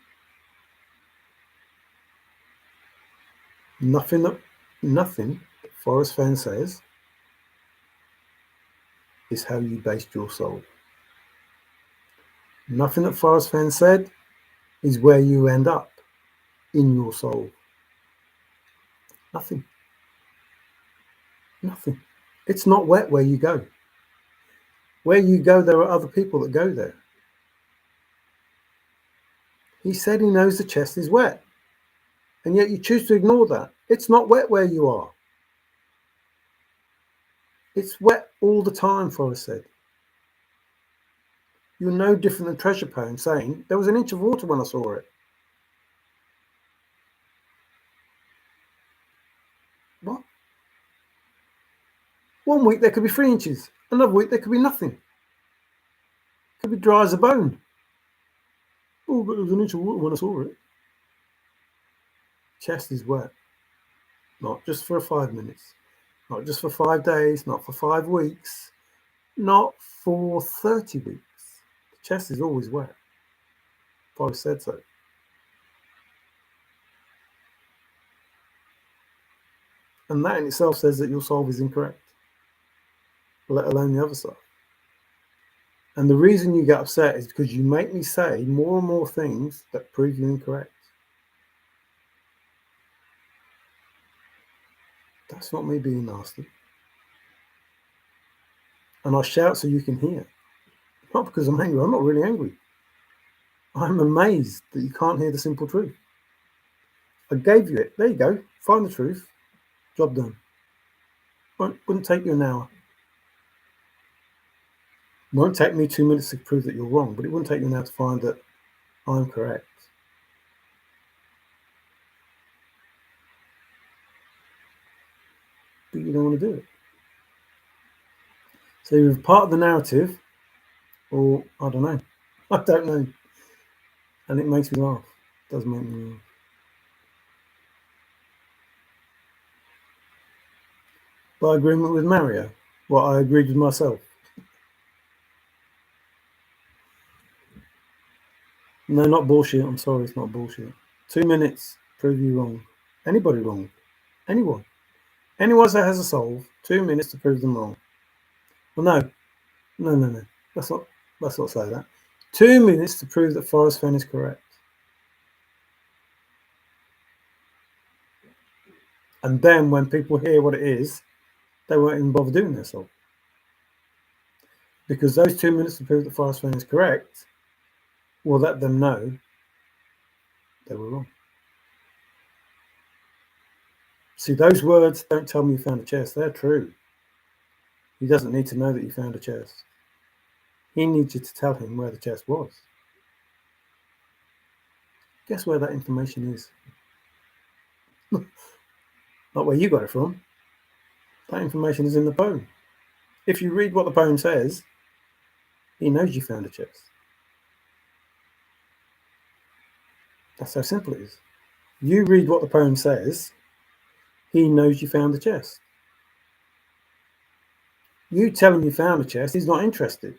Nothing that Forrest Fenn says is how you based your soul. Nothing that Forrest Fenn said is where you end up in your soul. Nothing. Nothing. It's not wet where you go. Where you go, there are other people that go there. He said he knows the chest is wet, and yet you choose to ignore that. It's not wet where you are. It's wet all the time, Forrest said. You're no different than Treasure Pound saying there was an inch of water when I saw it. What? 1 week there could be 3 inches. Another week there could be nothing. It could be dry as a bone. Oh, but there was an inch of water when I saw it. Chest is wet. Not just for 5 minutes. Not just for 5 days. Not for 5 weeks. Not for 30 weeks. The chest is always wet. Forrest said so. And that in itself says that your solve is incorrect, let alone the other side. And the reason you get upset is because you make me say more and more things that prove you incorrect. That's not me being nasty. And I shout so you can hear. Not because I'm angry. I'm not really angry. I'm amazed that you can't hear the simple truth. I gave you it. There you go. Find the truth. Job done. Wouldn't take you an hour. Won't take me 2 minutes to prove that you're wrong, but it wouldn't take you an hour to find that I'm correct. But you don't want to do it. So you're part of the narrative, or I don't know. I don't know. And it makes me laugh. It does make me laugh. By agreement with Mario, what I agreed with myself. No, not bullshit. I'm sorry, it's not bullshit. 2 minutes, prove you wrong. Anybody wrong. Anyone. Anyone that has a soul, 2 minutes to prove them wrong. Well, no. Let's not say that. 2 minutes to prove that Forrest Fenn is correct. And then when people hear what it is, they won't even bother doing their soul. Because those 2 minutes to prove that Forrest Fenn is correct will let them know they were wrong. See, those words don't tell me you found a chest. They're true. He doesn't need to know that you found a chest. He needs you to tell him where the chest was. Guess where that information is? Not where you got it from. That information is in the poem. If you read what the poem says, he knows you found a chest. That's how simple it is. You read what the poem says, he knows you found the chest. You tell him you found the chest, he's not interested.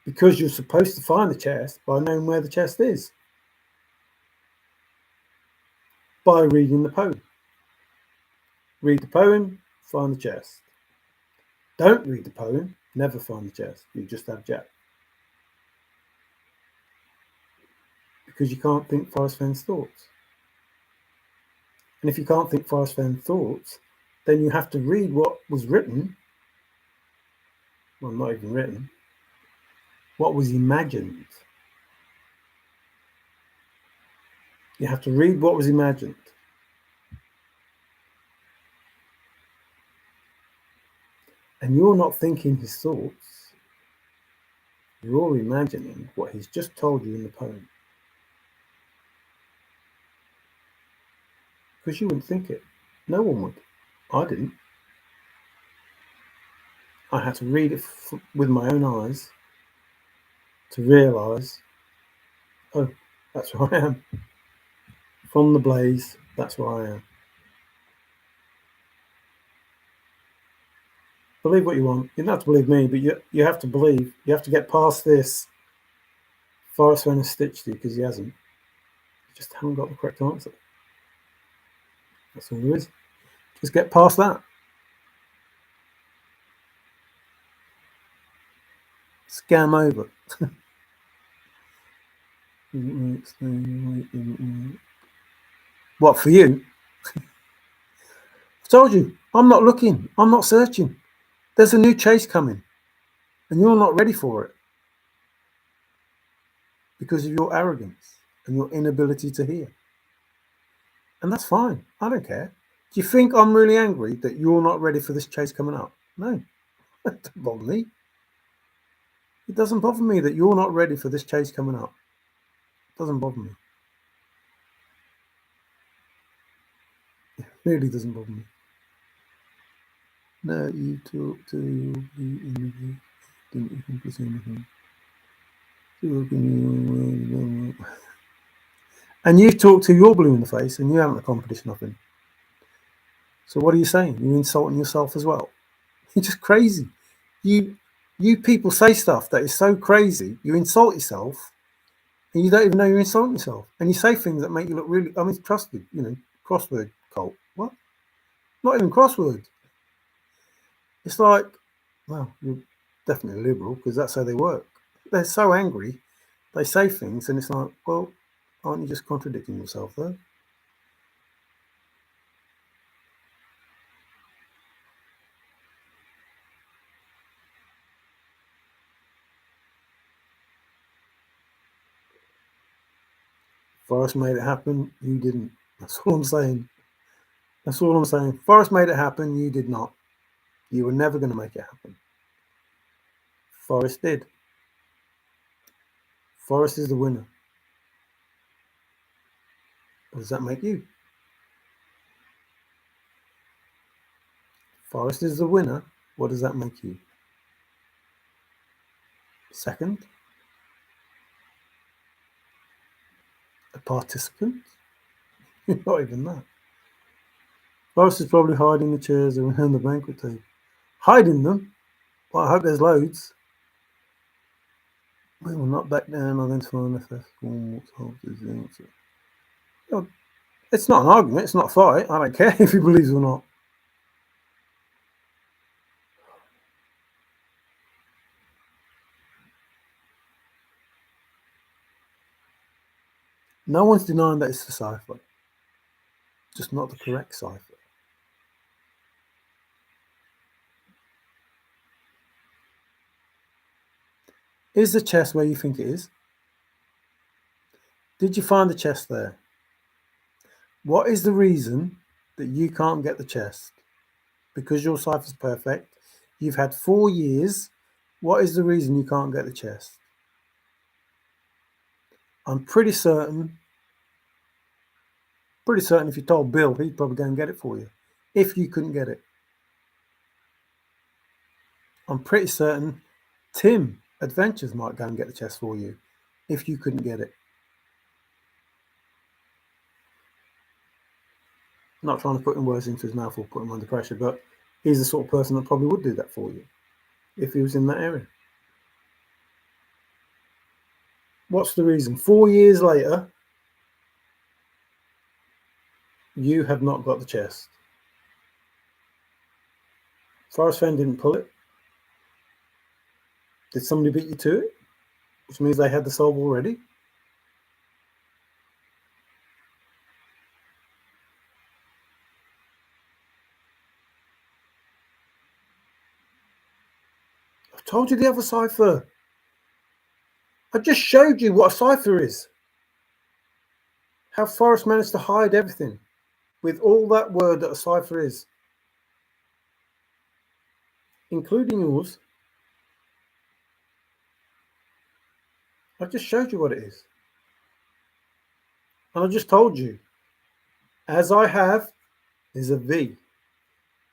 Because you're supposed to find the chest by knowing where the chest is. By reading the poem. Read the poem, find the chest. Don't read the poem, never find the chest. You just have Jack. Because you can't think Forrest Fenn's thoughts. And if you can't think Forrest Fenn's thoughts, then you have to read what was written. Well, not even written. What was imagined. You have to read what was imagined. And you're not thinking his thoughts. You're imagining what he's just told you in the poem. Because you wouldn't think it. No one would. I didn't. I had to read it with my own eyes to realise, oh, that's where I am. From the blaze, that's where I am. Believe what you want. You don't have to believe me, but you have to believe. You have to get past this. Forrest Fenn has stitched you because he hasn't. You just haven't got the correct answer. That's all there is. Just get past that. Scam over. What, for you? I told you, I'm not looking. I'm not searching. There's a new chase coming, and you're not ready for it because of your arrogance and your inability to hear. And that's fine. I don't care. Do you think I'm really angry that you're not ready for this chase coming up? No, that doesn't bother me. It doesn't bother me that you're not ready for this chase coming up. It doesn't bother me. It really doesn't bother me. No, you talk to the interview. Didn't accomplish anything. And you talk to your blue in the face and you haven't accomplished nothing. So what are you saying? You're insulting yourself as well. You're just crazy. You people say stuff that is so crazy, you insult yourself and you don't even know you're insulting yourself. And you say things that make you look really, trusted, crossword cult. What? Not even crossword. It's like, well, you're definitely liberal because that's how they work. They're so angry, they say things and it's like, well, aren't you just contradicting yourself though? Forrest made it happen, you didn't. That's all I'm saying. That's all I'm saying. Forrest made it happen, you did not. You were never going to make it happen. Forrest did. Forrest is the winner. What does that make you? Forrest is the winner. What does that make you? Second? A participant? Not even that. Forrest is probably hiding the chairs around the banquet table. Hiding them? Well, I hope there's loads. We will not back down, identifying if that's what's is the answer. No, it's not an argument, it's not a fight. I don't care if he believes or not. No one's denying that it's the cipher, just not the correct cipher. Is the chest where you think it is? Did you find the chest there? What is the reason that you can't get the chest? Because your cipher's perfect. You've had 4 years. What is the reason you can't get the chest? I'm pretty certain if you told Bill, he'd probably go and get it for you, if you couldn't get it. I'm pretty certain Tim Adventures might go and get the chest for you, if you couldn't get it. I'm not trying to put words into his mouth or put him under pressure, but he's the sort of person that probably would do that for you, if he was in that area. What's the reason? 4 years later, you have not got the chest. Forrest Fenn didn't pull it. Did somebody beat you to it? Which means they had the solve already. I've told you the other cipher. I just showed you what a cipher is. How Forrest managed to hide everything with all that word that a cipher is, including yours. I just showed you what it is. And I just told you, as I have is a V,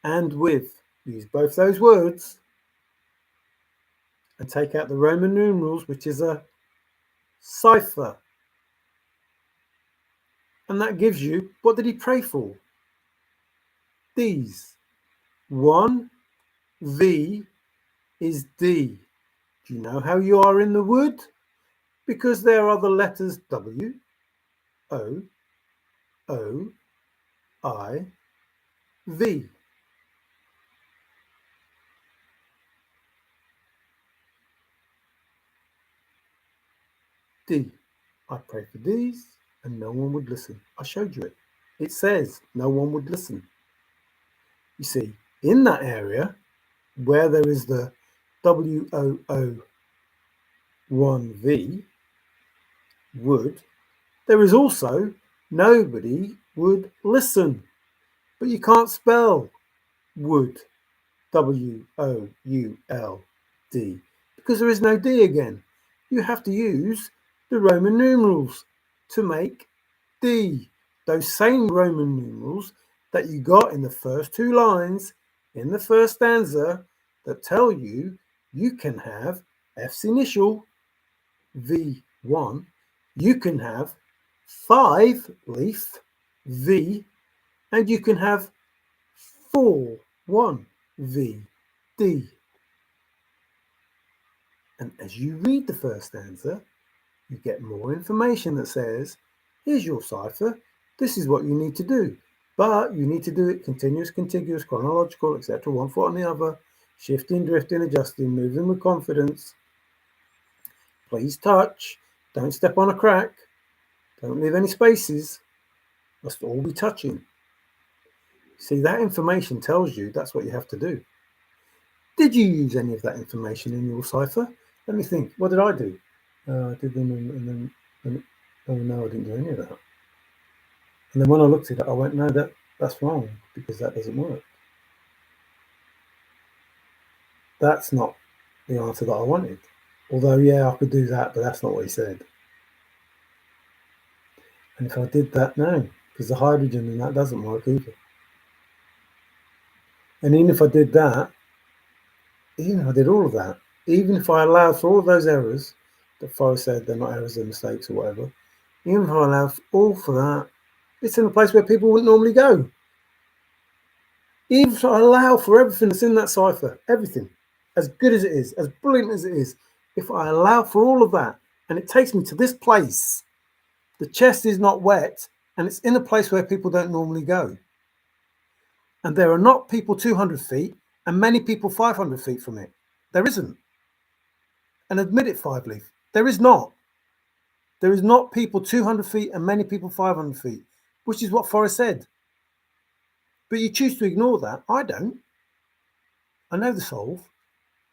and with. Use both those words and take out the Roman numerals, which is a cipher. And that gives you, what did he pray for? These. 1 V is D. Do you know how you are in the wood? Because there are the letters W, O, O, I, V. D. I prayed for these and no one would listen. I showed you it. It says no one would listen. You see, in that area where there is the WOO1V, would, there is also nobody would listen. But you can't spell would, WOULD, because there is no D again. You have to use the Roman numerals to make D. Those same Roman numerals that you got in the first 2 lines in the first stanza that tell you you can have F's initial, V1, you can have 5 leaf, V, and you can have 4, 1, V, D. And as you read the first stanza, you get more information that says, here's your cipher, this is what you need to do. But you need to do it continuous, contiguous, chronological, etc. One foot on the other, shifting, drifting, adjusting, moving with confidence. Please touch, don't step on a crack, don't leave any spaces, must all be touching. See, that information tells you that's what you have to do. Did you use any of that information in your cipher? Let me think. What did I do? I did them and then oh no, I didn't do any of that. And then when I looked at it, I went, no, that's wrong because that doesn't work. That's not the answer that I wanted. Although, yeah, I could do that, but that's not what he said. And if I did that, no, because the hydrogen in that doesn't work either. And even if I did that, even if I did all of that, even if I allowed for all of those errors that Forrest said they're not errors, they're mistakes or whatever, even if I allowed all for that, it's in a place where people wouldn't normally go. Even if I allow for everything that's in that cipher, everything, as good as it is, as brilliant as it is, if I allow for all of that, and it takes me to this place, the chest is not wet, and it's in a place where people don't normally go. And there are not people 200 feet and many people 500 feet from it. There isn't. And admit it, Five Leaf. There is not. There is not people 200 feet and many people 500 feet, which is what Forrest said. But you choose to ignore that. I don't. I know the solve.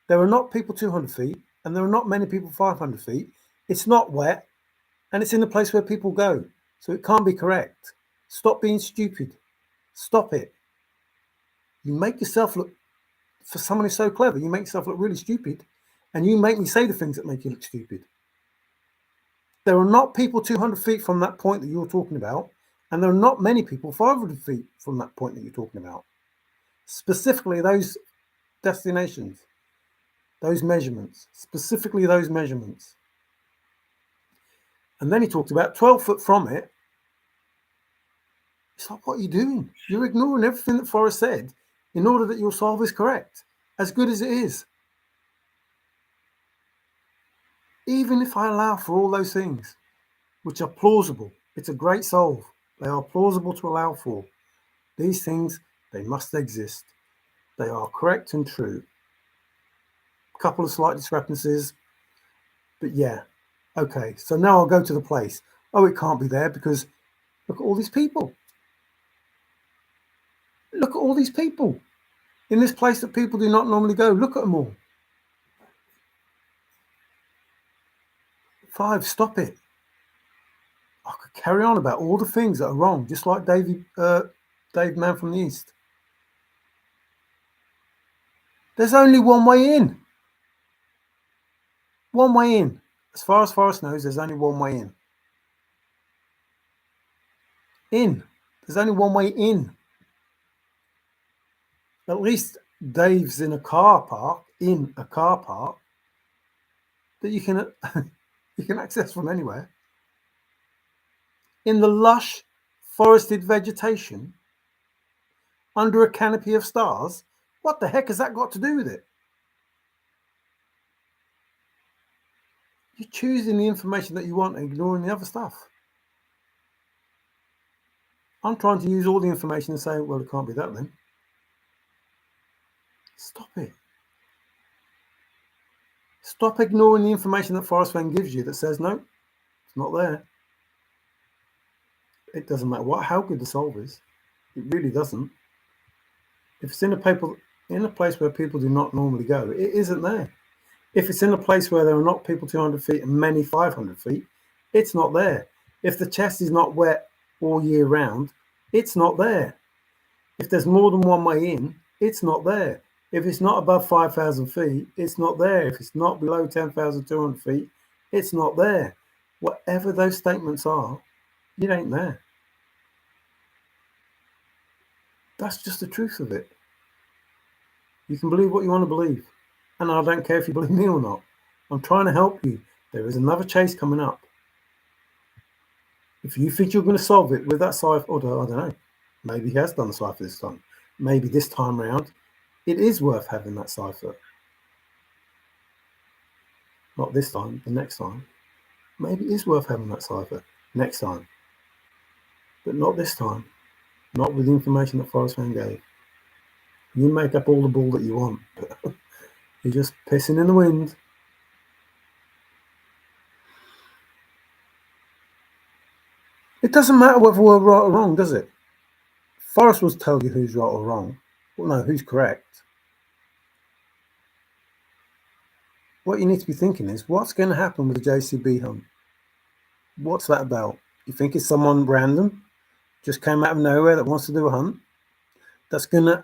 There are not people 200 feet and there are not many people 500 feet. It's not wet and it's in a place where people go. So it can't be correct. Stop being stupid. Stop it. You make yourself look, for someone who's so clever, you make yourself look really stupid and you make me say the things that make you look stupid. There are not people 200 feet from that point that you're talking about, and there are not many people 500 feet from that point that you're talking about. Specifically those destinations, those measurements, specifically those measurements. And then he talked about 12 foot from it. It's like, what are you doing? You're ignoring everything that Forrest said in order that your solve is correct, as good as it is. Even if I allow for all those things, which are plausible, it's a great solve. They are plausible to allow for. These things, they must exist. They are correct and true. A couple of slight discrepancies, but yeah. Okay, so now I'll go to the place. Oh, it can't be there because look at all these people. Look at all these people in this place that people do not normally go. Look at them all. Five, stop it. I could carry on about all the things that are wrong, just like Dave Man from the East. There's only one way in. One way in. As far as Forrest knows, there's only one way in. In. There's only one way in. At least Dave's in a car park, that you can you can access from anywhere. In the lush forested vegetation, under a canopy of stars. What the heck has that got to do with it? You're choosing the information that you want and ignoring the other stuff. I'm trying to use all the information and say, well, it can't be that then. Stop it. Stop ignoring the information that Forrest Fenn gives you that says, no, it's not there. It doesn't matter how good the solve is. It really doesn't. If it's in a place where people do not normally go, it isn't there. If it's in a place where there are not people 200 feet and many 500 feet, it's not there. If the chest is not wet all year round, it's not there. If there's more than one way in, it's not there. If it's not above 5,000 feet, it's not there. If it's not below 10,200 feet, it's not there. Whatever those statements are, it ain't there. That's just the truth of it. You can believe what you want to believe. And I don't care if you believe me or not. I'm trying to help you. There is another chase coming up. If you think you're going to solve it with that cipher, or I don't know, maybe he has done the cipher this time. Maybe this time round, it is worth having that cipher. Not this time, the next time. Maybe it is worth having that cipher next time. But not this time. Not with the information that Forrest Fenn gave. You make up all the bull that you want, but you're just pissing in the wind. It doesn't matter whether we're right or wrong, does it? Forrest will tell you who's right or wrong. Well, no, who's correct. What you need to be thinking is, what's going to happen with the JCB hunt? What's that about? You think it's someone random, just came out of nowhere that wants to do a hunt? That's going to,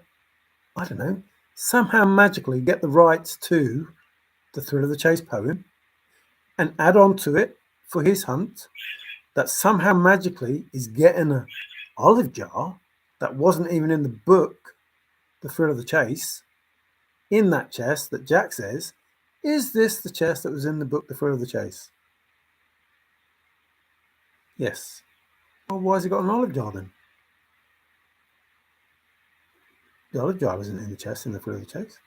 I don't know, somehow magically get the rights to the Thrill of the Chase poem? and add on to it for his hunt that somehow magically is getting an olive jar that wasn't even in the book, The Thrill of the Chase, in that chest that Jack says, is this the chest that was in the book, The Thrill of the Chase? Yes. Well, why has he got an olive jar then? The olive jar isn't in the chest in The Thrill of the Chase.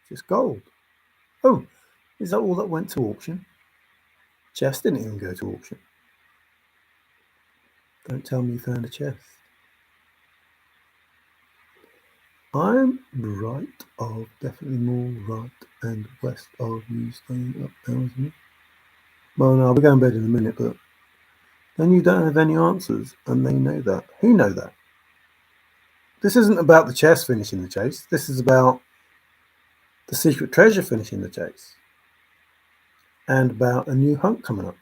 It's just gold. Oh, is that all that went to auction? Chest didn't even go to auction. Don't tell me you found a chest. I'm right of, definitely more right and west of you staying up there with me. Well, no, I'll be going to bed in a minute, but then you don't have any answers, and they know that. Who know that? This isn't about the chest finishing the chase. This is about the secret treasure finishing the chase. And about a new hunt coming up.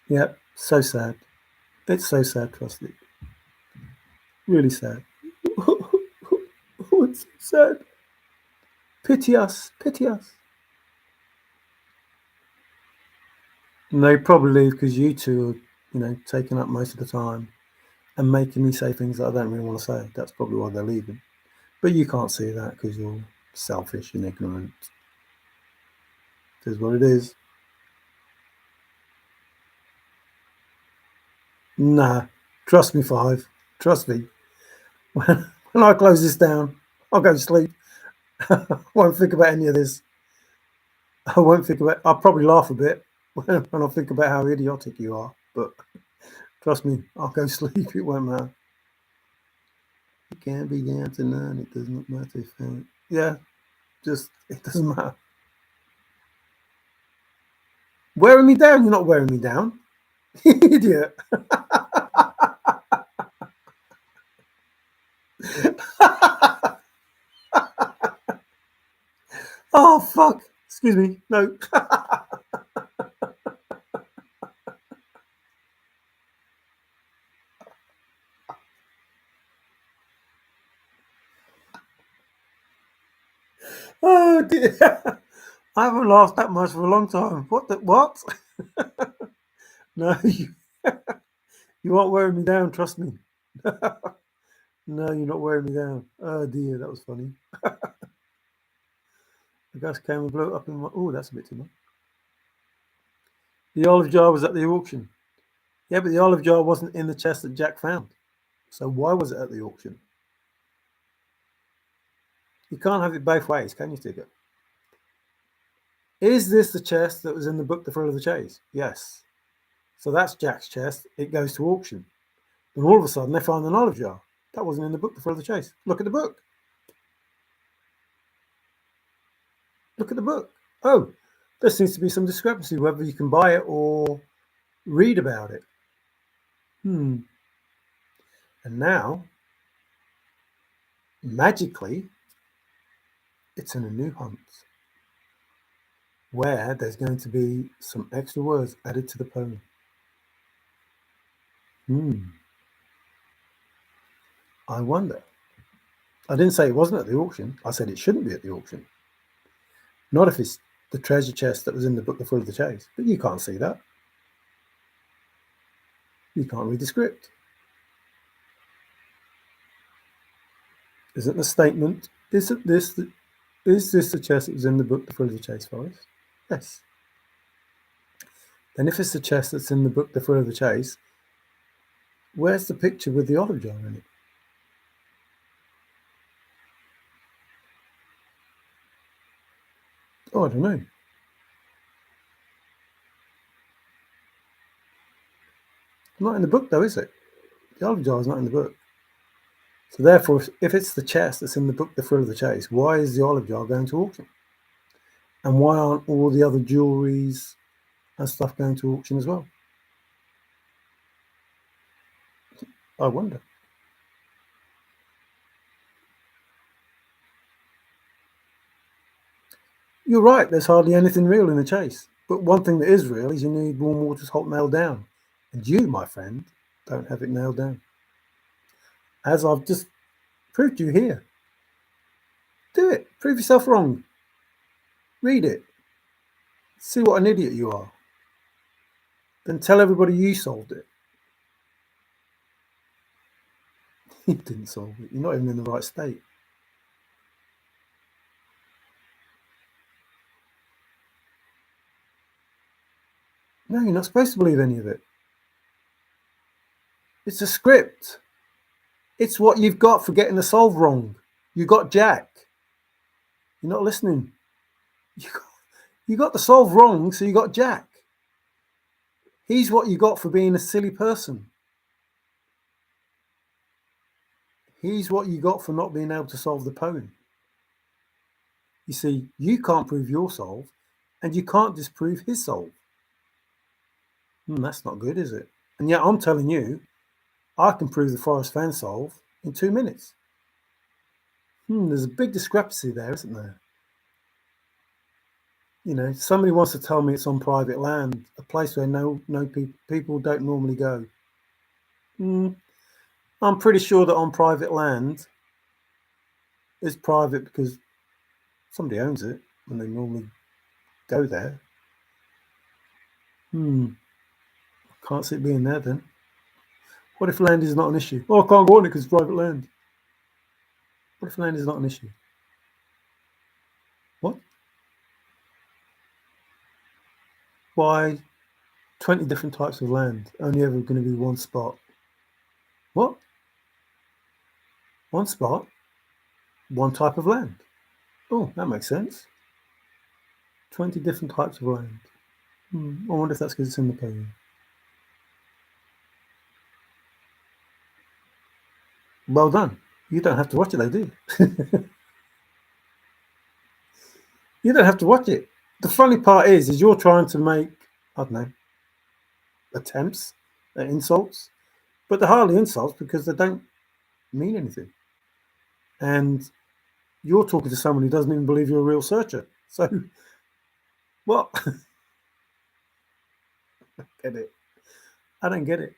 Yep, so sad. It's so sad, trust me. Really sad. Oh, it's so sad. Pity us, pity us. And they probably leave because you two are, taking up most of the time and making me say things that I don't really want to say. That's probably why they're leaving. But you can't see that because you're selfish and ignorant. It is what it is. Nah, trust me, Five. Trust me. When I close this down, I'll go to sleep. I won't think about any of this. I'll probably laugh a bit when I think about how idiotic you are. But trust me, I'll go to sleep. It won't matter. You can't be down to none. It does not matter if yeah, it doesn't matter. Wearing me down? You're not wearing me down. Idiot. Oh, fuck. Excuse me. No. Oh, dear. I haven't laughed that much for a long time. What? No, you aren't wearing me down, trust me. No, you're not wearing me down. Oh, dear, that was funny. The gas came and blew it up in my... Oh, that's a bit too much. The olive jar was at the auction. Yeah, but the olive jar wasn't in the chest that Jack found. So why was it at the auction? You can't have it both ways, can you, Tigger? Is this the chest that was in the book, The Thrill of the Chase? Yes. So that's Jack's chest. It goes to auction. Then all of a sudden, they find an olive jar. That wasn't in the book, The Thrill of the Chase. Look at the book. Look at the book. Oh, there seems to be some discrepancy whether you can buy it or read about it. And now, magically, it's in a new hunt where there's going to be some extra words added to the poem. I wonder. I didn't say it wasn't at the auction. I said it shouldn't be at the auction. Not if it's the treasure chest that was in the book, The Thrill of the Chase. But you can't see that. You can't read the script. Isn't the statement, is this the chest that was in the book, The Thrill of the Chase, Forrest? Yes. Then if it's the chest that's in the book, The Thrill of the Chase, where's the picture with the olive jar in it? Oh, I don't know. Not in the book, though, is it? The olive jar is not in the book. So therefore, if it's the chest that's in the book, The Thrill of the Chase, why is the olive jar going to auction? And why aren't all the other jewelries and stuff going to auction as well? I wonder. You're right, there's hardly anything real in the chase. But one thing that is real is you need Warm Water's Holt nailed down. And you, my friend, don't have it nailed down. as I've just proved to you here. Do it. Prove yourself wrong. Read it. See what an idiot you are. Then tell everybody you solved it. You didn't solve it. You're not even in the right state. No, you're not supposed to believe any of it. It's a script. It's what you've got for getting the solve wrong. You got Jack. You're not listening. You got the solve wrong, so you got Jack. He's what you got for being a silly person. He's what you got for not being able to solve the poem. You see, you can't prove your solve, and you can't disprove his solve. That's not good, is it? And yet I'm telling you, I can prove the Forrest Fenn solve in 2 minutes. There's a big discrepancy there, isn't there? You know, somebody wants to tell me it's on private land, a place where no people don't normally go. I'm pretty sure that on private land is private because somebody owns it and they normally go there. Can't see it being there then. What if land is not an issue? Oh, I can't go on it because it's private land. What if land is not an issue? What? Why 20 different types of land, only ever going to be one spot? What? One spot? One type of land? Oh, that makes sense. 20 different types of land. I wonder if that's because it's in the poem. Well done. You don't have to watch it though, do you? You don't have to watch it. The funny part is you're trying to make, I don't know, attempts at insults, but they're hardly insults because they don't mean anything. And you're talking to someone who doesn't even believe you're a real searcher. So, what? Get it? I don't get it.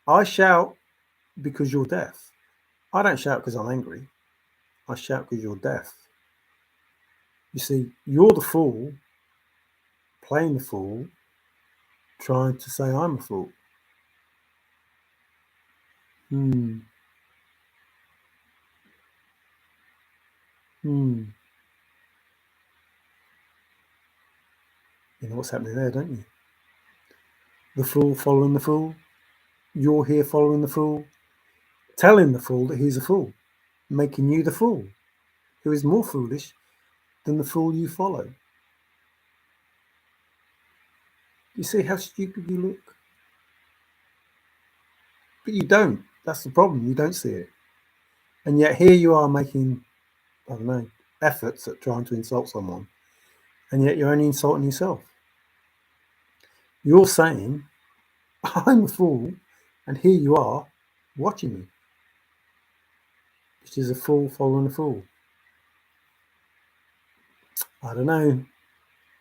I shout because you're deaf. I don't shout because I'm angry. I shout because you're deaf. You see, you're the fool, playing the fool, trying to say I'm a fool. You know what's happening there, don't you? The fool following the fool. You're here following the fool, telling the fool that he's a fool, making you the fool, who is more foolish than the fool you follow. You see how stupid you look? But you don't. That's the problem. You don't see it. And yet here you are making, I don't know, efforts at trying to insult someone. And yet you're only insulting yourself. You're saying, I'm a fool, and here you are watching me, which is a fool following a fool. I don't know.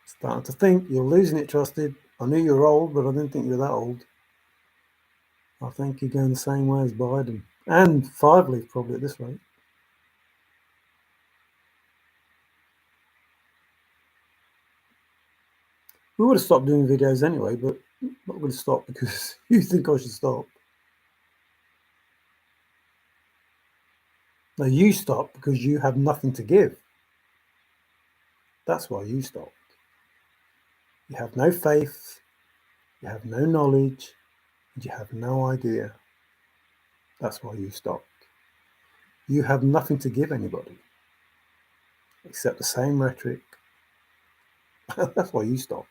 Starting to think you're losing it, Trusted. I knew you were old, but I didn't think you were that old. I think you're going the same way as Biden. And Fively, probably at this rate. We would have stopped doing videos anyway, but I'm not going to stop because you think I should stop. No, you stop because you have nothing to give. That's why you stopped. You have no faith, you have no knowledge, and you have no idea. That's why you stopped. You have nothing to give anybody except the same rhetoric. That's why you stopped.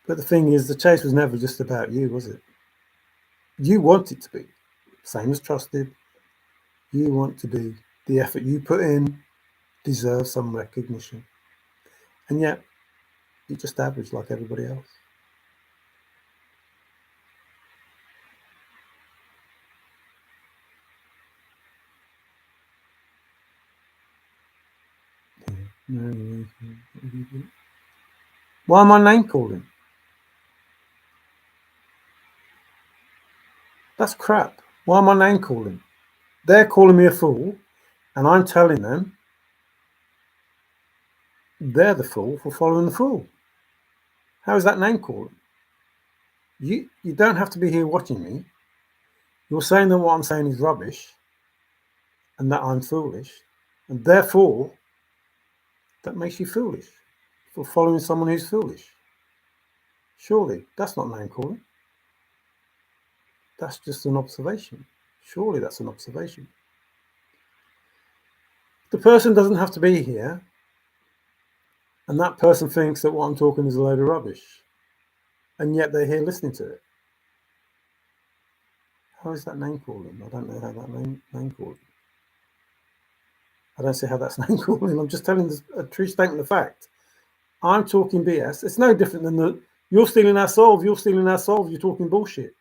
But the thing is, the chase was never just about you, was it? You want it to be. Same as Trusted. You want to be. The effort you put in deserves some recognition. And yet, you're just average like everybody else. Why am I name calling? That's crap. Why am I name calling? They're calling me a fool, and I'm telling them they're the fool for following the fool. How is that name calling? You don't have to be here watching me. You're saying that what I'm saying is rubbish and that I'm foolish, and therefore that makes you foolish for following someone who's foolish. Surely that's not name calling. That's just an observation. Surely that's an observation. The person doesn't have to be here, and that person thinks that what I'm talking is a load of rubbish, and yet they're here listening to it. How is that name calling? I don't know how that name calling. I don't see how that's name calling. I'm just telling a true statement of fact. I'm talking BS. It's no different than you're stealing our solve, you're stealing our solve, you're talking bullshit.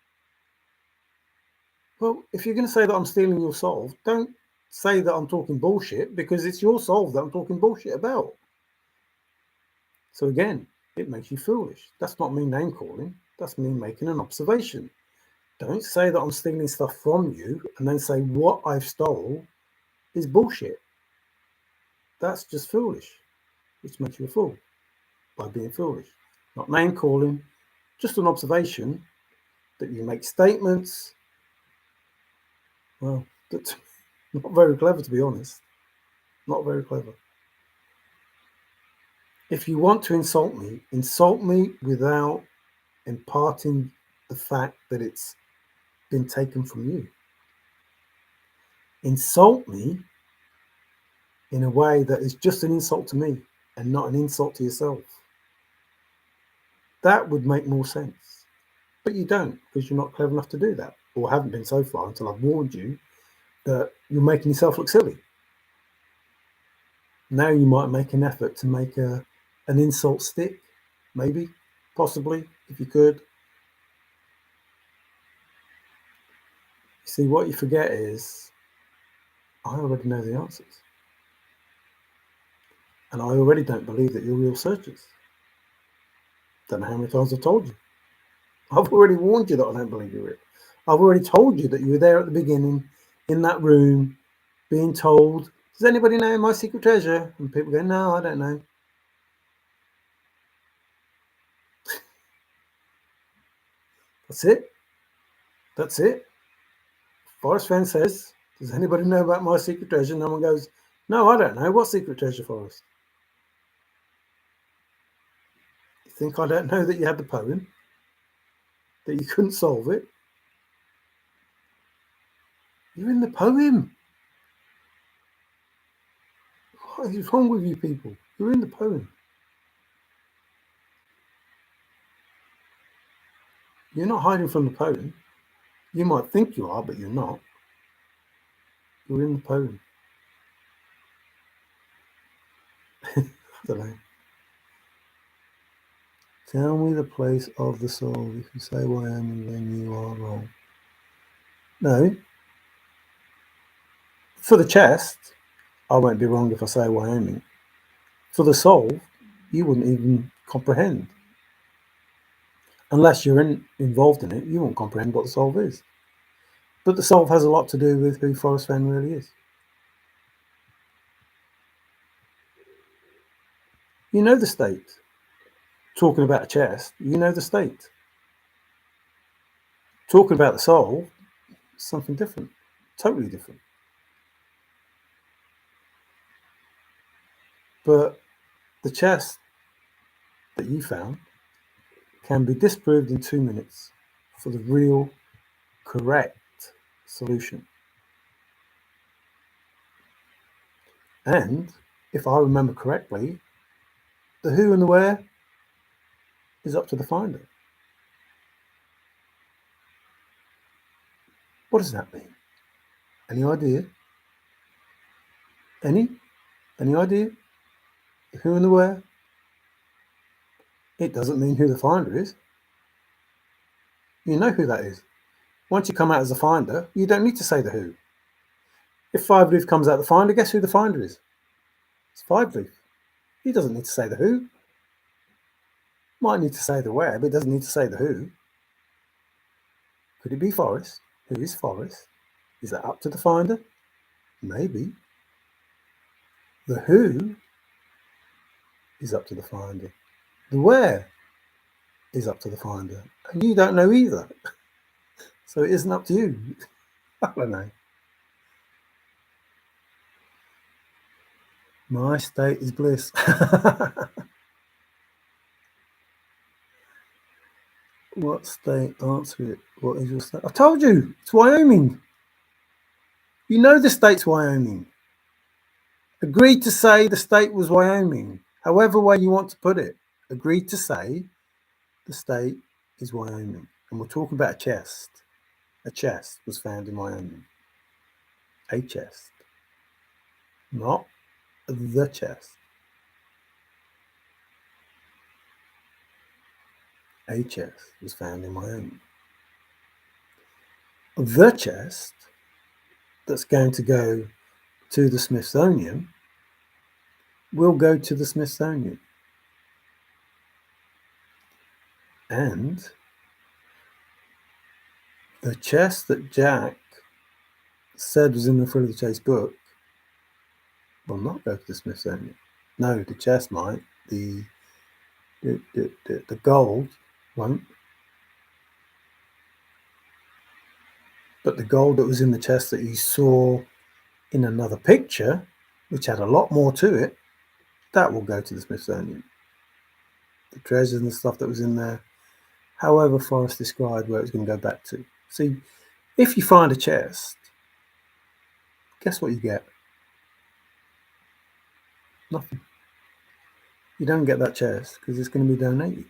Well, if you're going to say that I'm stealing your solve, don't say that I'm talking bullshit, because it's your solve that I'm talking bullshit about. So again, it makes you foolish. That's not me name calling. That's me making an observation. Don't say that I'm stealing stuff from you and then say what I've stole is bullshit. That's just foolish, which makes you a fool by being foolish. Not name calling, just an observation that you make statements. Well, that's not very clever, to be honest. Not very clever. If you want to insult me without imparting the fact that it's been taken from you. Insult me in a way that is just an insult to me and not an insult to yourself. That would make more sense. But you don't, because you're not clever enough to do that, or haven't been so far until I've warned you that you're making yourself look silly. Now you might make an effort to make an insult stick, maybe, possibly, if you could. You see, what you forget is I already know the answers. And I already don't believe that you're real searchers. Don't know how many times I've told you. I've already warned you that I don't believe you're real. I've already told you that you were there at the beginning, in that room, being told, does anybody know my secret treasure? And people go, no, I don't know. That's it. That's it. Forrest Fenn says, does anybody know about my secret treasure? No one goes, no, I don't know. What secret treasure, Forrest? You think I don't know that you had the poem? That you couldn't solve it? You're in the poem. What is wrong with you people? You're in the poem. You're not hiding from the poem. You might think you are, but you're not. You're in the poem. I don't know. Tell me the place of the soul. If you say Wyoming, then you are wrong. No. For the chest, I won't be wrong if I say Wyoming. For the soul, you wouldn't even comprehend. Unless you're involved in it, you won't comprehend what the soul is. But the soul has a lot to do with who Forrest Fenn really is. You know the state. Talking about a chest, you know the state. Talking about the soul, something different. Totally different. But the chest that you found can be disproved in 2 minutes for the real, correct solution. And if I remember correctly, the who and the where is up to the finder. What does that mean? Any idea? Any idea? The who and the where? It doesn't mean who the finder is. You know who that is. Once you come out as a finder, you don't need to say the who. If Five Leaf comes out the finder, guess who the finder is? It's Five Leaf. He doesn't need to say the who. Might need to say the where, but doesn't need to say the who. Could it be Forrest? Who is Forrest? Is that up to the finder? Maybe. The who is up to the finder. The where is up to the finder. And you don't know either. So it isn't up to you. I don't know. My state is bliss. What state? Answer it. What is your state? I told you, it's Wyoming. You know the state's Wyoming. Agreed to say the state was Wyoming. However way you want to put it. Agreed to say the state is Wyoming. And we're talking about a chest. A chest was found in Wyoming. A chest. Not the chest. A chest was found in Wyoming. The chest that's going to go to the Smithsonian will go to the Smithsonian. And the chest that Jack said was in the Thrill of the Chase book will not go to the Smithsonian. No, the chest might. The gold won't. But the gold that was in the chest that you saw in another picture, which had a lot more to it, that will go to the Smithsonian. The treasures and the stuff that was in there, however Forrest described where it's going to go back to. See, if you find a chest, guess what you get? Nothing. You don't get that chest because it's going to be donated.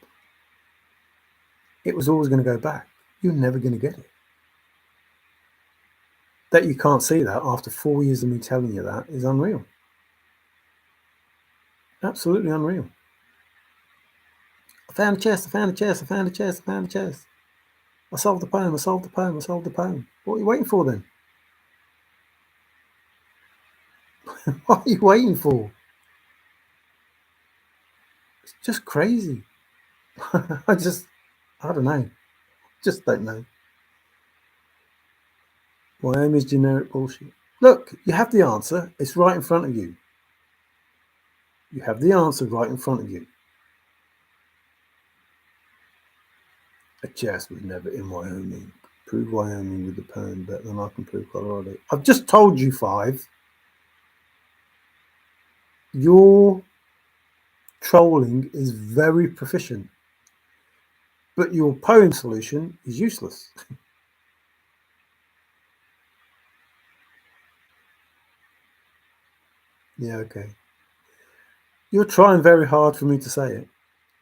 It was always going to go back. You're never going to get it. That you can't see that after 4 years of me telling you that is unreal. Absolutely unreal. I found a chest, I found a chest, I found a chest, I found a chest. I solved the poem, I solved the poem, I solved the poem. What are you waiting for then? What are you waiting for? It's just crazy. I don't know. Just don't know. Wyoming's generic bullshit. Look, you have the answer. It's right in front of you. You have the answer right in front of you. A chest was never in Wyoming. Prove Wyoming with the poem better than I can prove Colorado. I've just told you 5. Your trolling is very proficient, but your poem solution is useless. Yeah, okay. You're trying very hard for me to say it.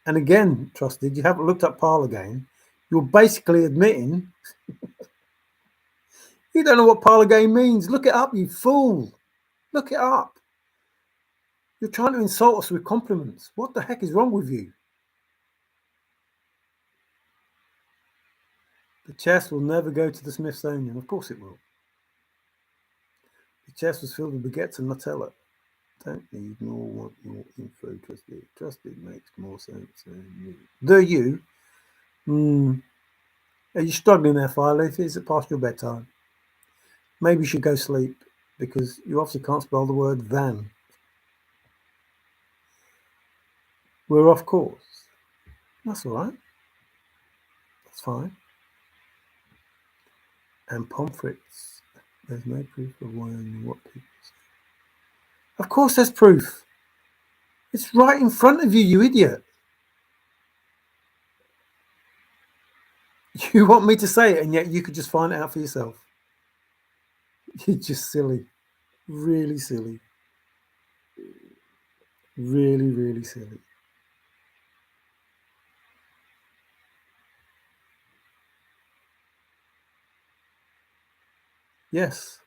And again, Trusted, you haven't looked up Parler game. You're basically admitting you don't know what Parler game means. Look it up, you fool. Look it up. You're trying to insult us with compliments. What the heck is wrong with you? The chest will never go to the Smithsonian. Of course it will. The chest was filled with baguettes and Nutella. Don't need nor want your info, Trusted. Trusted makes more sense than you. The you? Are you struggling there, Fireleaf? Is it past your bedtime? Maybe you should go sleep because you obviously can't spell the word than. We're off course. That's all right. That's fine. And pommes frites. There's no proof of Wyoming what people say. Of course there's proof. It's right in front of you, you idiot. You want me to say it and yet you could just find it out for yourself. You're just silly. Really silly. Really, really silly. Yes,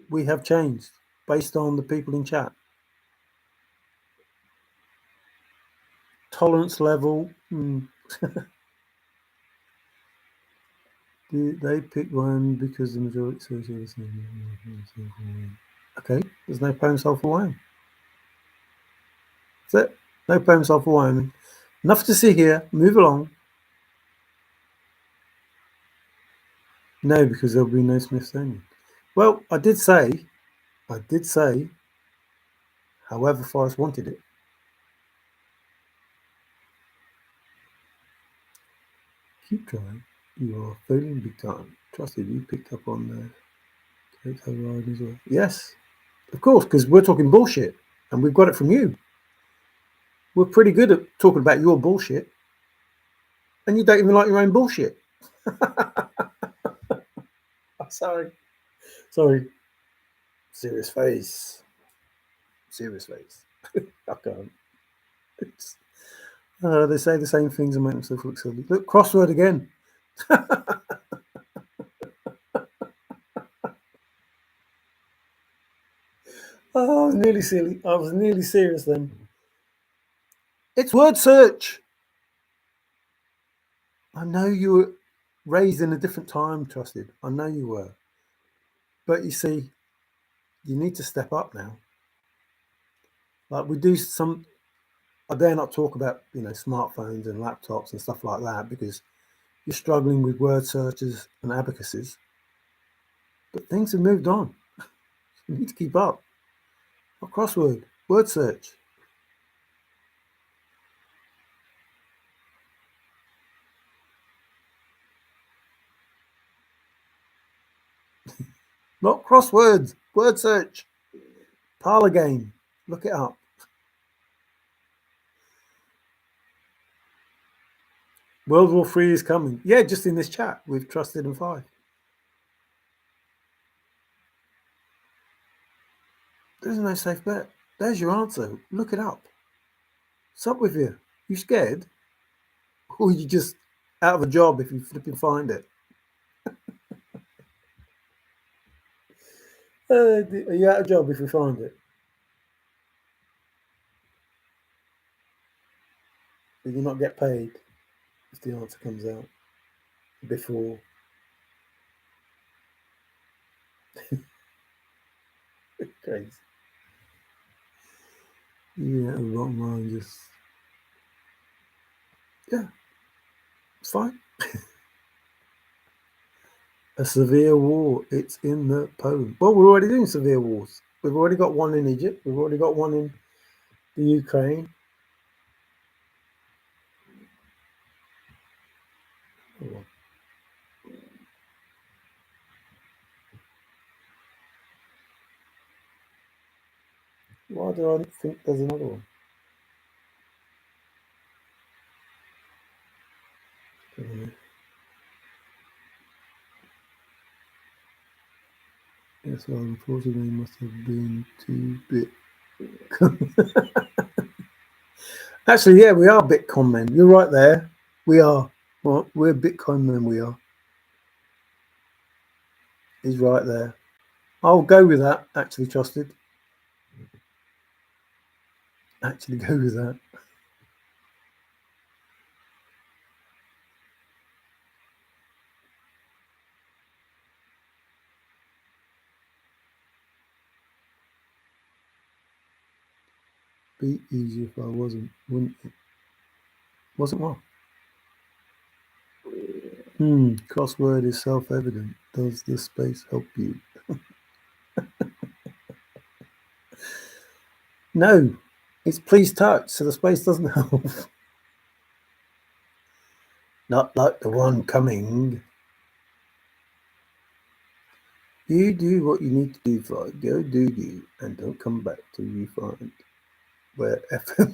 we have changed based on the people in chat. Tolerance level. They picked one because the majority says the same. Okay, there's no poem sold for Wyoming. That's it. No poem sold for Wyoming. Enough to see here. Move along. No, because there'll be no Smithsonian. Well, I did say, however Forrest wanted it. Keep trying. You are failing big time. Trusted, you picked up on the Cape ride as well. Yes, of course, because we're talking bullshit, and we've got it from you. We're pretty good at talking about your bullshit, and you don't even like your own bullshit. Sorry. Sorry. Serious face. Serious face. I can't. They say the same things and make themselves look silly. Look, crossword again. Oh, I was nearly silly. I was nearly serious then. It's word search. I know you were raised in a different time, Trusted. I know you were. But you see, you need to step up now. Like we do some, I dare not talk about, smartphones and laptops and stuff like that because you're struggling with word searches and abacuses. But things have moved on. You need to keep up. A crossword, word search. Not crosswords, word search. Parlor game. Look it up. World War Three is coming. Yeah, just in this chat with Trusted and Five. There's no safe bet. There's your answer. Look it up. What's up with you? You scared? Or you just out of a job if you flipping find it? Are you out of a job if you find it? Will you not get paid if the answer comes out before? Crazy. Yeah, a bottom line just yeah, it's fine. A severe war. It's in the poem. Well, we're already doing severe wars. We've already got one in Egypt. We've already got one in the Ukraine. Oh, why do I think there's another one? Yes, well, unfortunately, must have been too bit. Actually, yeah, we are Bitcoin men. You're right there. We are. Well, we're Bitcoin men. We are. He's right there. I'll go with that. Actually, Trusted. Actually, go with that. Be easy if I wasn't, wouldn't it? Wasn't what? Crossword is self-evident. Does the space help you? No. It's please touch, so the space doesn't help. Not like the one coming. You do what you need to do, for go do you, and don't come back till you find where effort.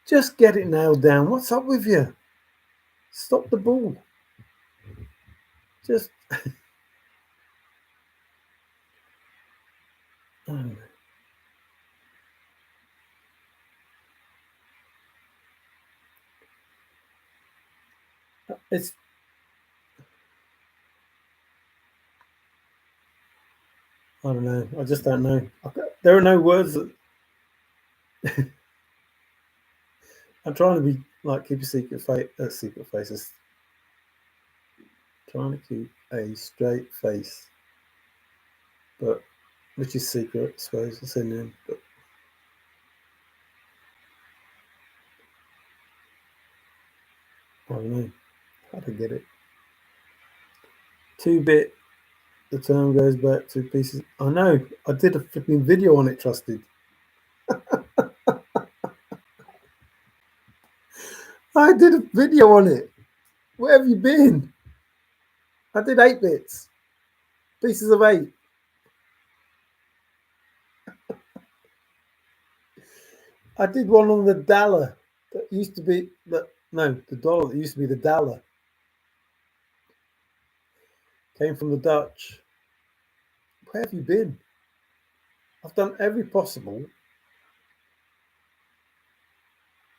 Just get it nailed down. What's up with you? Stop the ball. Just. Oh, it's. I don't know. I just don't know. There are no words that. I'm trying to be like keep a secret face. Secret faces. Trying to keep a straight face, but which is secret, I suppose. It's in him, but I don't know. I don't get it. 2-bit, the term goes back to pieces. I know, I did a flipping video on it, Trusted. I did a video on it. Where have you been? I did 8 bits, pieces of 8. I did one on the dollar that used to be the dollar that used to be the dollar. Came from the Dutch. Where have you been? I've done every possible,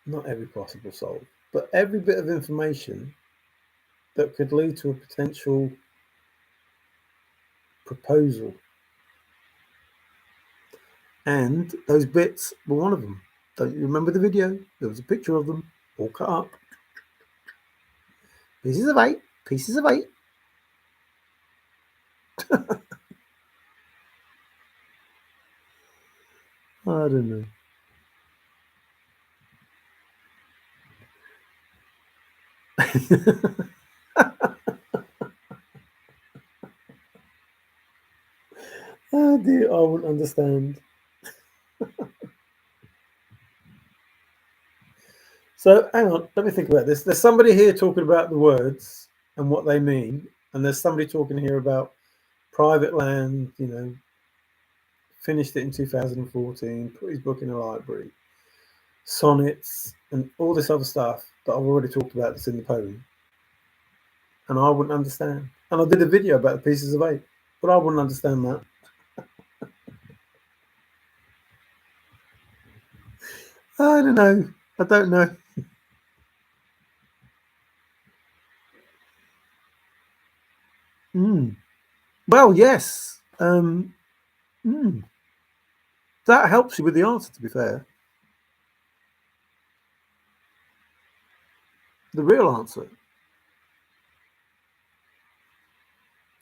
not every possible solve, but every bit of information that could lead to a potential proposal. And those bits were one of them. Don't you remember the video? There was a picture of them all cut up. Pieces of 8, pieces of 8. I don't know. Oh dear, I wouldn't understand. So hang on, let me think about this. There's somebody here talking about the words and what they mean, and there's somebody talking here about private land, finished it in 2014, put his book in a library, sonnets, and all this other stuff that I've already talked about that's in the poem. And I wouldn't understand. And I did a video about the pieces of 8, but I wouldn't understand that. I don't know. I don't know. Well, yes. That helps you with the answer, to be fair. The real answer.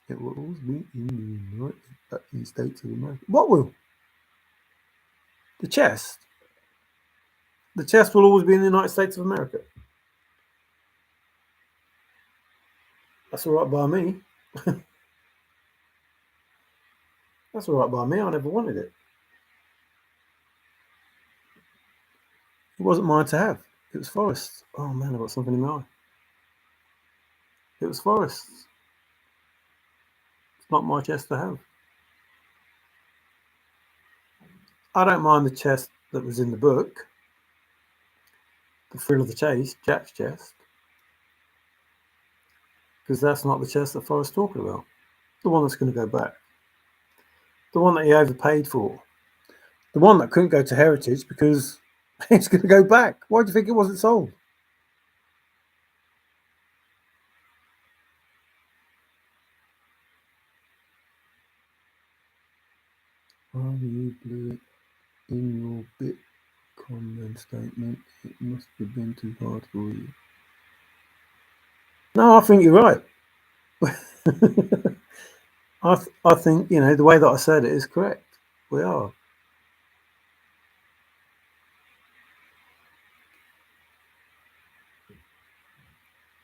It will always be in the United States of America. What will? The chest. The chest will always be in the United States of America. That's all right by me. That's all right by me. I never wanted it. It wasn't mine to have. It was Forrest. Oh man, I've got something in my eye. It was Forrest. It's not my chest to have. I don't mind the chest that was in the book. The Thrill of the Chase, Jack's chest. Because that's not the chest that Forrest's talking about. The one that's going to go back. The one that he overpaid for. The one that couldn't go to Heritage because it's going to go back. Why do you think it wasn't sold? Oh, you blew it in your bit comment statement. It must have been too hard for you. No, I think you're right. I think, the way that I said it is correct. We are.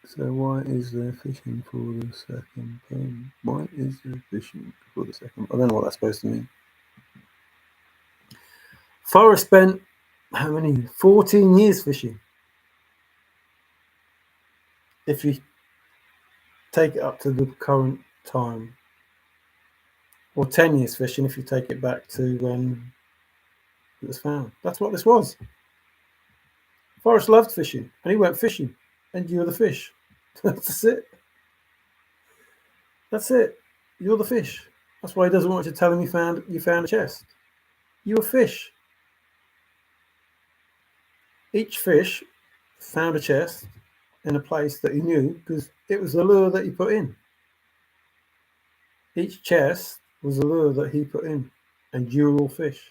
So why is there fishing for the second poem? Why is there fishing for the second? I don't know what that's supposed to mean. Forrest spent how many? 14 years fishing. If you take it up to the current time, or 10 years fishing if you take it back to when it was found. That's what this was. Forrest loved fishing, and he went fishing, and you're the fish. That's it. That's it. You're the fish. That's why he doesn't want you to tell him you found a chest. You're a fish. Each fish found a chest in a place that he knew because it was the lure that he put in. Each chest was a lure that he put in, and you're all fish.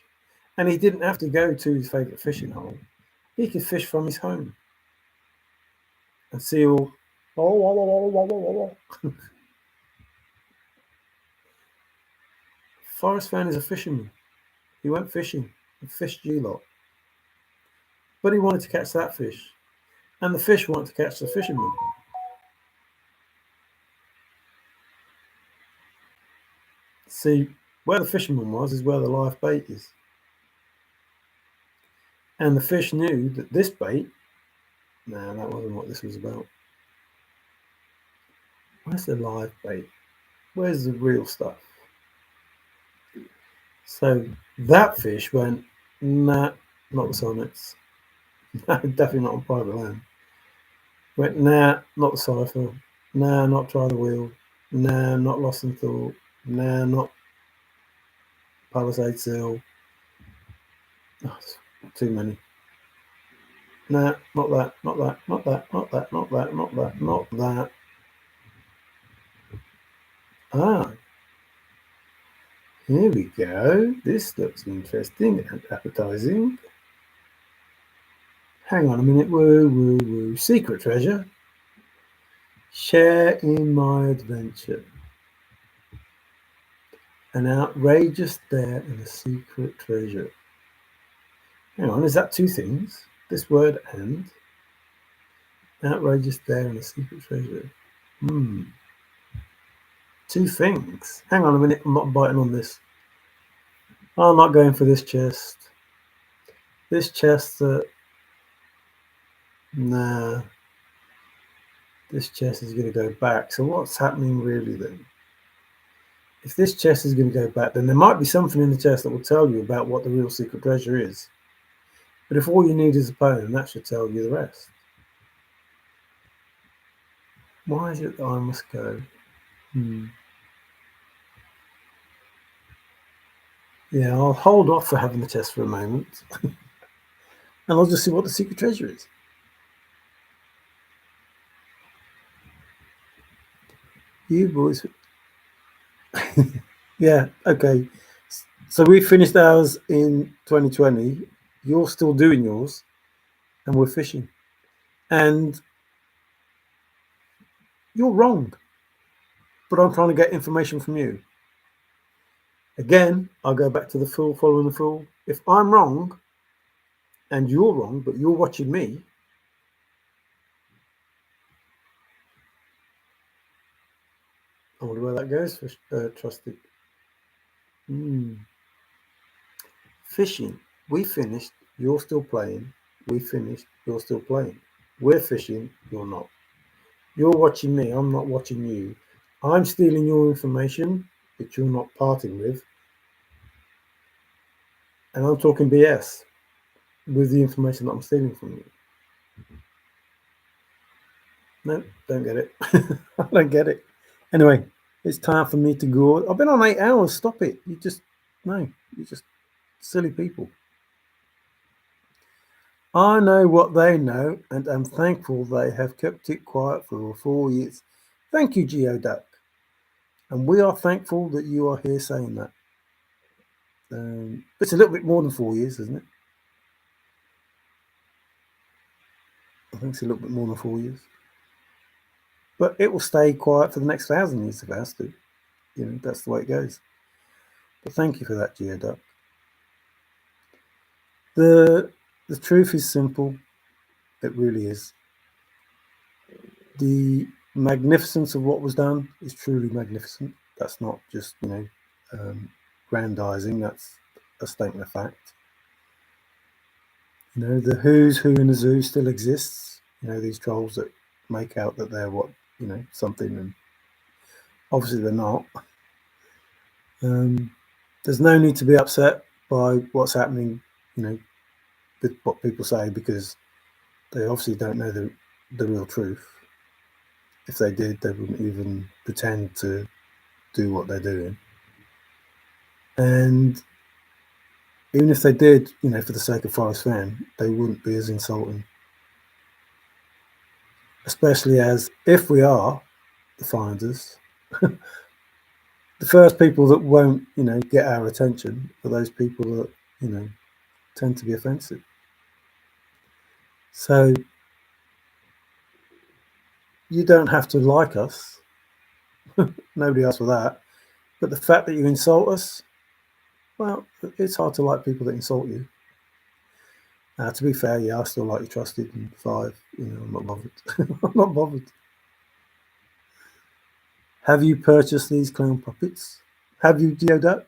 And he didn't have to go to his favourite fishing hole. He could fish from his home and see all. Forrest Fenn is a fisherman. He went fishing and fished G-lot. But he wanted to catch that fish. And the fish wanted to catch the fisherman. See, where the fisherman was is where the live bait is. And the fish knew that this bait, no, that wasn't what this was about. Where's the live bait? Where's the real stuff? So that fish went, nah, not the sonnets. Definitely not on private land. Went, nah, not the cipher. Nah, not try the wheel. Nah, not lost in thought. Nah, not Palisade Seal. Oh, too many. Nah, not that, not that, not that, not that, not that, not that, not that. Ah, here we go. This looks interesting and appetizing. Hang on a minute. Woo, woo, woo. Secret treasure. Share in my adventure. An outrageous dare and a secret treasure. Hang on, is that two things? This word and outrageous dare and a secret treasure. Two things. Hang on a minute, I'm not biting on this. I'm not going for this chest. This chest that... Nah. This chest is going to go back. So what's happening really then? If this chest is going to go back, then there might be something in the chest that will tell you about what the real secret treasure is. But if all you need is a poem, that should tell you the rest. Why is it that I must go? Yeah, I'll hold off for having the chest for a moment. And I'll just see what the secret treasure is. You boys... Yeah, okay. So we finished ours in 2020. You're still doing yours. And we're fishing. And you're wrong. But I'm trying to get information from you. Again, I'll go back to the fool following the fool. If I'm wrong and you're wrong, but you're watching me, I wonder where that goes for trusted. Fishing. We finished. You're still playing. We finished. You're still playing. We're fishing. You're not. You're watching me. I'm not watching you. I'm stealing your information, which you're not parting with. And I'm talking BS with the information that I'm stealing from you. No, don't get it. I don't get it. Anyway, it's time for me to go. I've been on 8 hours. Stop it. You're just silly people. I know what they know, and am thankful they have kept it quiet for 4 years. Thank you, Geoduck. And we are thankful that you are here saying that. It's a little bit more than 4 years, isn't it? I think it's a little bit more than 4 years. But it will stay quiet for the next 1,000 years if it has to. That's the way it goes. But thank you for that, Geoduck. The truth is simple. It really is. The magnificence of what was done is truly magnificent. That's not just, grandizing. That's a statement of fact. The who's who in the zoo still exists. These trolls that make out that they're something, and obviously they're not. There's no need to be upset by what's happening, with what people say, because they obviously don't know the real truth. If they did, they wouldn't even pretend to do what they're doing. And even if they did, for the sake of Forrest Fenn, they wouldn't be as insulting. Especially as, if we are the finders, the first people that won't, get our attention are those people that, tend to be offensive. So you don't have to like us. Nobody asked for that. But the fact that you insult us, well, it's hard to like people that insult you. To be fair, yeah, I still like you trusted and 5. I'm not bothered. I'm not bothered. Have you purchased these clown puppets? Have you geoed up?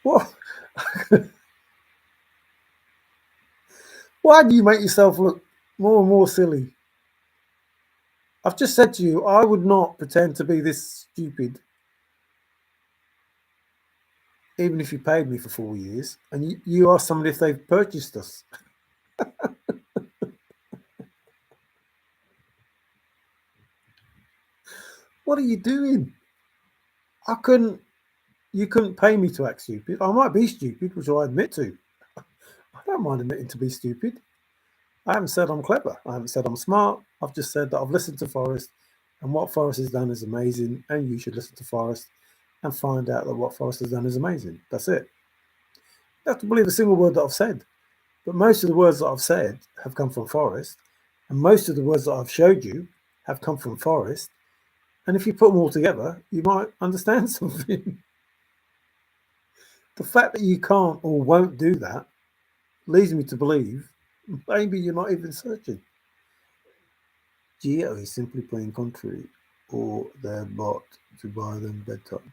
What? Why do you make yourself look more and more silly? I've just said to you, I would not pretend to be this stupid, even if you paid me for 4 years. And you ask somebody if they've purchased us. What are you doing? I couldn't. You couldn't pay me to act stupid. I might be stupid, which I admit to. I don't mind admitting to be stupid. I haven't said I'm clever. I haven't said I'm smart. I've just said that I've listened to Forrest, and what Forrest has done is amazing, and you should listen to Forrest and find out that what Forrest has done is amazing. That's it. You have to believe a single word that I've said. But most of the words that I've said have come from Forrest, and most of the words that I've showed you have come from Forrest. And if you put them all together, you might understand something. The fact that you can't or won't do that leads me to believe maybe you're not even searching. Geo is simply playing contrary, or they're bought to buy them bedtime.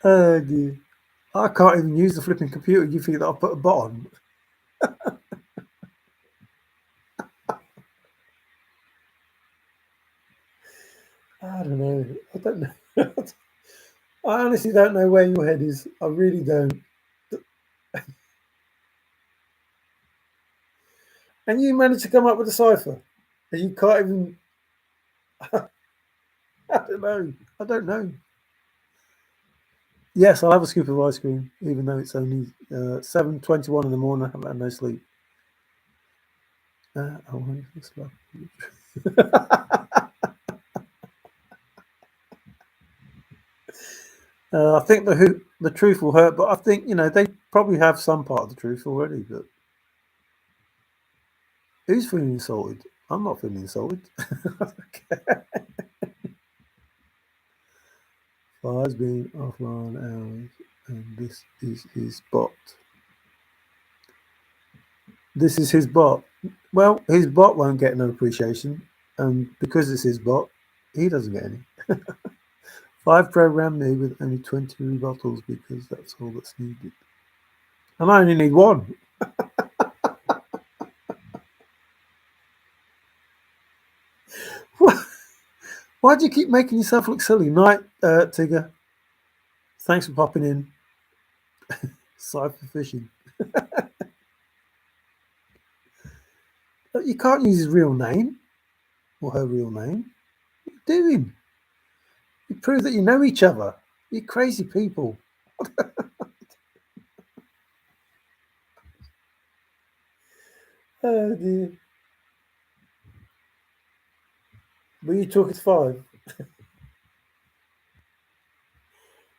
Oh dear. I can't even use the flipping computer. You think that I'll put a bot on? I don't know. I don't know. I honestly don't know where your head is. I really don't. And you managed to come up with a cipher. And you can't even. I don't know. I don't know. Yes, I'll have a scoop of ice cream, even though it's only 7:21 in the morning. I haven't had no sleep. I want this love. I think the truth will hurt, but I think they probably have some part of the truth already. But who's feeling insulted? I'm not feeling insulted. Fire's been offline hours, and this is his bot. This is his bot. Well, his bot won't get no appreciation, and because it's his bot, he doesn't get any. Five programmed me with only 20 rebuttals because that's all that's needed. And I only need one. Why do you keep making yourself look silly? Night, Tigger. Thanks for popping in. Cypher fishing. You can't use his real name or her real name. What are you doing? You prove that you know each other. You crazy people. Oh dear. But you took it five.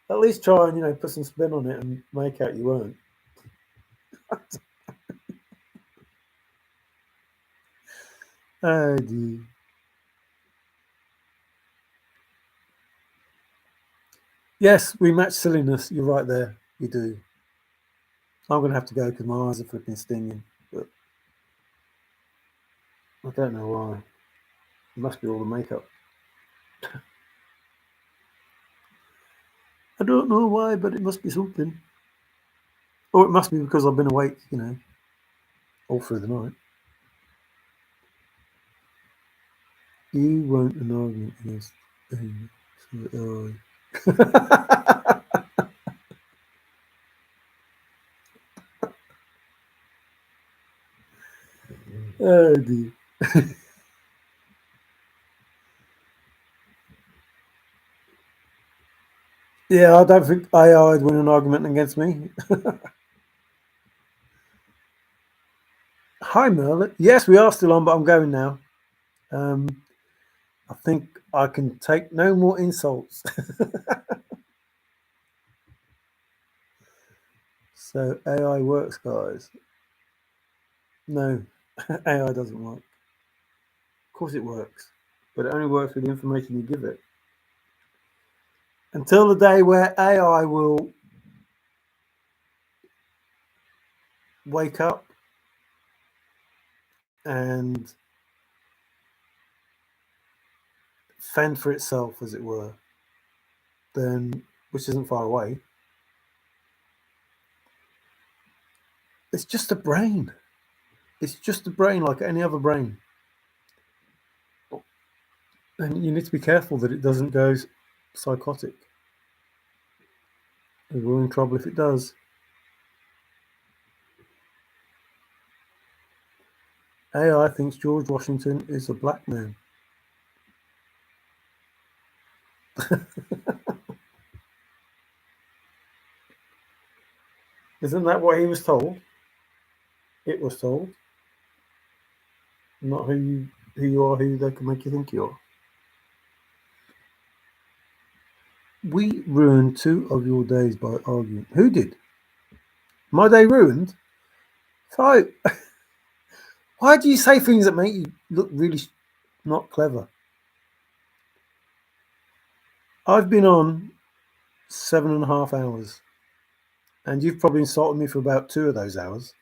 At least try and put some spin on it and make out you weren't. Oh dear. Yes, we match silliness. You're right there. We do. I'm going to have to go because my eyes are flipping stinging. But I don't know why. It must be all the makeup. I don't know why, but it must be something. Or it must be because I've been awake, all through the night. You won't an argument against so, oh dear. Yeah, I don't think AI'd win an argument against me. Hi, Merlin. Yes, we are still on, but I'm going now. I think I can take no more insults. So AI works, guys. No, AI doesn't work. Of course it works, but it only works with the information you give it. Until the day where AI will wake up and fend for itself, as it were, then which isn't far away, it's just a brain. It's just a brain like any other brain. And you need to be careful that it doesn't go psychotic. We're in trouble if it does. AI thinks George Washington is a black man. Isn't that what he was told? It was told. Not who you are, who they can make you think you are. We ruined 2 of your days by arguing. Who did? My day ruined? So, why do you say things that make you look really not clever? I've been on 7.5 hours, and you've probably insulted me for about 2 of those hours.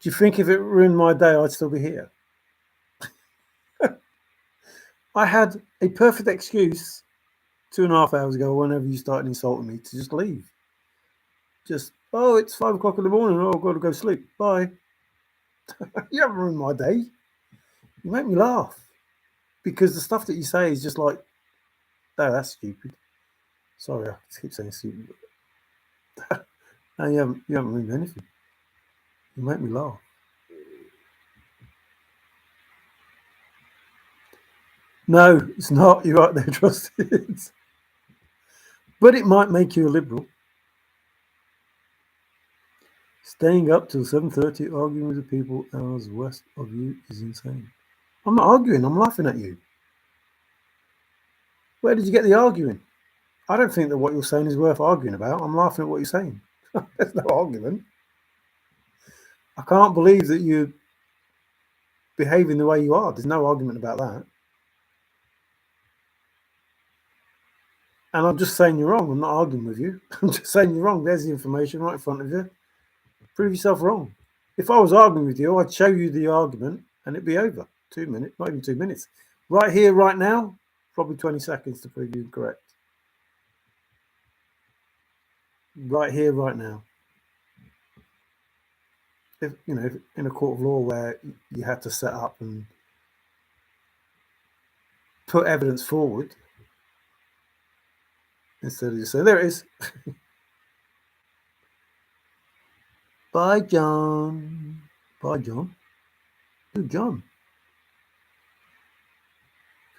Do you think if it ruined my day, I'd still be here? I had a perfect excuse 2.5 hours ago, whenever you started insulting me, to just leave. Just, oh, it's 5 o'clock in the morning. Oh, I've got to go sleep. Bye. You haven't ruined my day. You make me laugh because the stuff that you say is just like, oh, that's stupid. Sorry, I keep saying stupid. No, you haven't ruined anything. You make me laugh. No, it's not. You're right there, trusted. But it might make you a liberal. Staying up till 7:30 arguing with the people hours west of you is insane. I'm not arguing. I'm laughing at you. Where did you get the arguing? I don't think that what you're saying is worth arguing about. I'm laughing at what you're saying. There's no argument. I can't believe that you're behaving the way you are. There's no argument about that. And I'm just saying you're wrong. I'm not arguing with you. I'm just saying you're wrong. There's the information right in front of you. Prove yourself wrong. If I was arguing with you, I'd show you the argument and it'd be over. 2 minutes, not even 2 minutes. Right here, right now, probably 20 seconds to prove you incorrect. Right here, right now. If in a court of law where you had to set up and put evidence forward instead of just say, there it is. Bye, John. Bye, John. Who's John?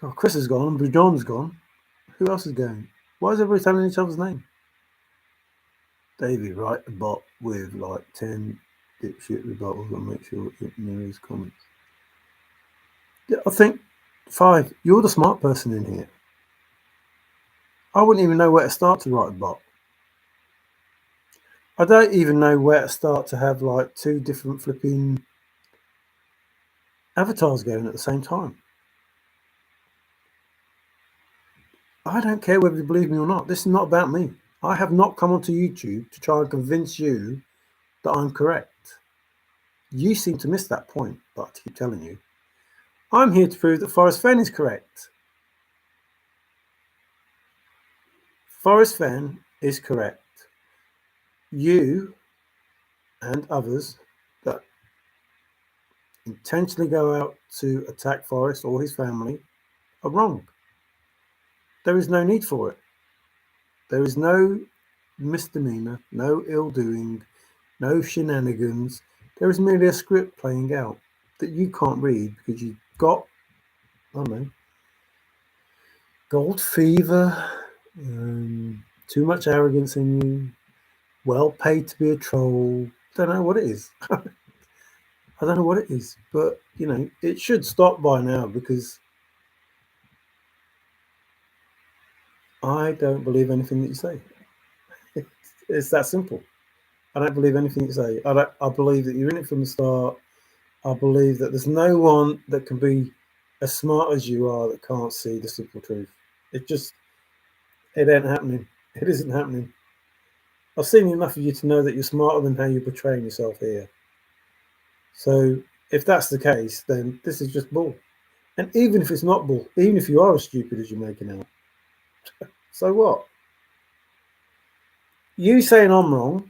Oh, Chris is gone, but John's gone. Who else is going? Why is everybody telling each other's name? Davey, write a bot with like 10 dipshit rebuttals and make sure it mirrors comments. Yeah, I think 5. You're the smart person in here. I wouldn't even know where to start to write a bot. I don't even know where to start to have like 2 different flipping avatars going at the same time. I don't care whether you believe me or not. This is not about me. I have not come onto YouTube to try and convince you that I'm correct. You seem to miss that point, but I keep telling you. I'm here to prove that Forrest Fenn is correct. Forrest Fenn is correct. You and others that intentionally go out to attack Forrest or his family are wrong. There is no need for it. There is no misdemeanor, no ill doing, no shenanigans. There is merely a script playing out that you can't read because you've got, I don't know, gold fever, too much arrogance in you, well paid to be a troll. Don't know what it is. I don't know what it is, but it should stop by now because I don't believe anything that you say. It's that simple. I don't believe anything you say. I believe that you're in it from the start. I believe that there's no one that can be as smart as you are that can't see the simple truth. It ain't happening. It isn't happening. I've seen enough of you to know that you're smarter than how you're portraying yourself here. So if that's the case, then this is just bull. And even if it's not bull, even if you are as stupid as you're making out, so what? You saying I'm wrong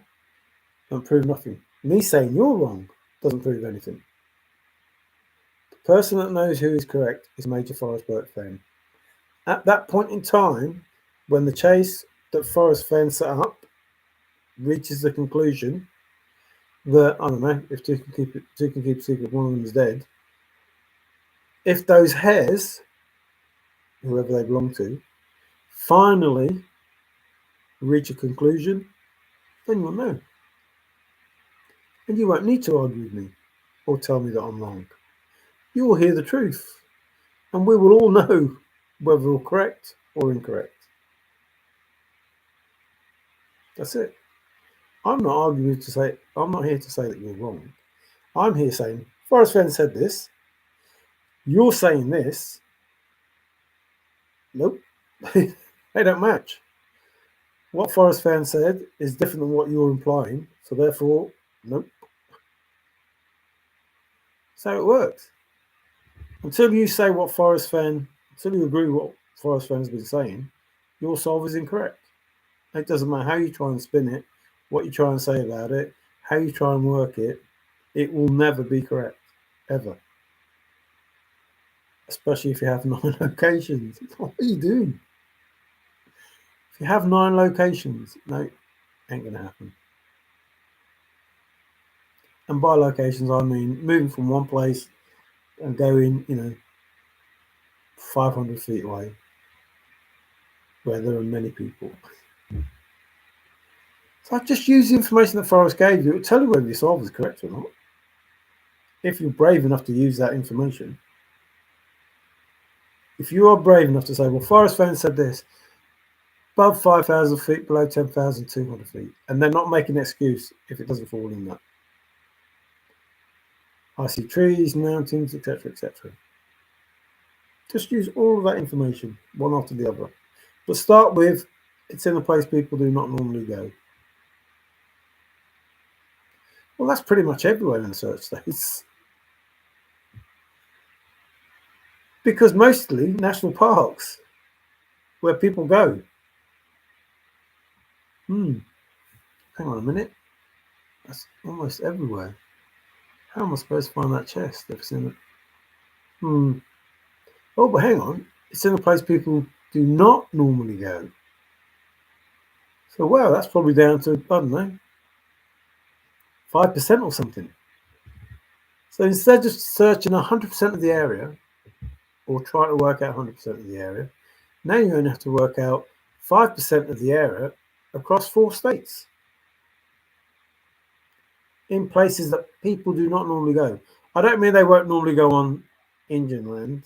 don't prove nothing. Me saying you're wrong doesn't prove anything. The person that knows who is correct is Major Forrest Fenn. At that point in time, when the chase that Forrest Fenn set up reaches the conclusion that, I don't know, if two can keep a secret, one of them is dead. If those hares, whoever they belong to, finally reach a conclusion, then you'll know. And you won't need to argue with me or tell me that I'm wrong. You will hear the truth, and we will all know whether we're correct or incorrect. That's it. I'm not here to say that you're wrong. I'm here saying, Forrest Fenn said this. You're saying this. Nope. They don't match. What Forrest Fenn said is different than what you're implying. So therefore, nope. So it works. Until you agree with what Forrest Fenn has been saying, your solve is incorrect. It doesn't matter how you try and spin it, what you try and say about it, how you try and work it, it will never be correct. Ever. Especially if you have 9 locations. What are you doing? If you have 9 locations, no, ain't going to happen. And by locations, I mean moving from one place and going, 500 feet away, where there are many people. So I just use the information that Forrest gave you. It'll tell you whether your solve is correct or not. If you're brave enough to use that information. If you are brave enough to say, well, Forrest Fenn said this, above 5,000 feet, below 10,200 feet, and they're not making an excuse if it doesn't fall in that. I see trees, mountains, etc., etc. Just use all of that information, one after the other. But start with, it's in a place people do not normally go. Well, that's pretty much everywhere in the search states. Because mostly national parks, where people go. Hang on a minute. That's almost everywhere. How am I supposed to find that chest if it's in it? Oh, but hang on. It's in a place people do not normally go. So, wow, that's probably down to, I don't know, 5% or something. So instead of just searching 100% of the area, or trying to work out 100% of the area, now you only have to work out 5% of the area across 4 states. In places that people do not normally go. I don't mean they won't normally go on Indian land,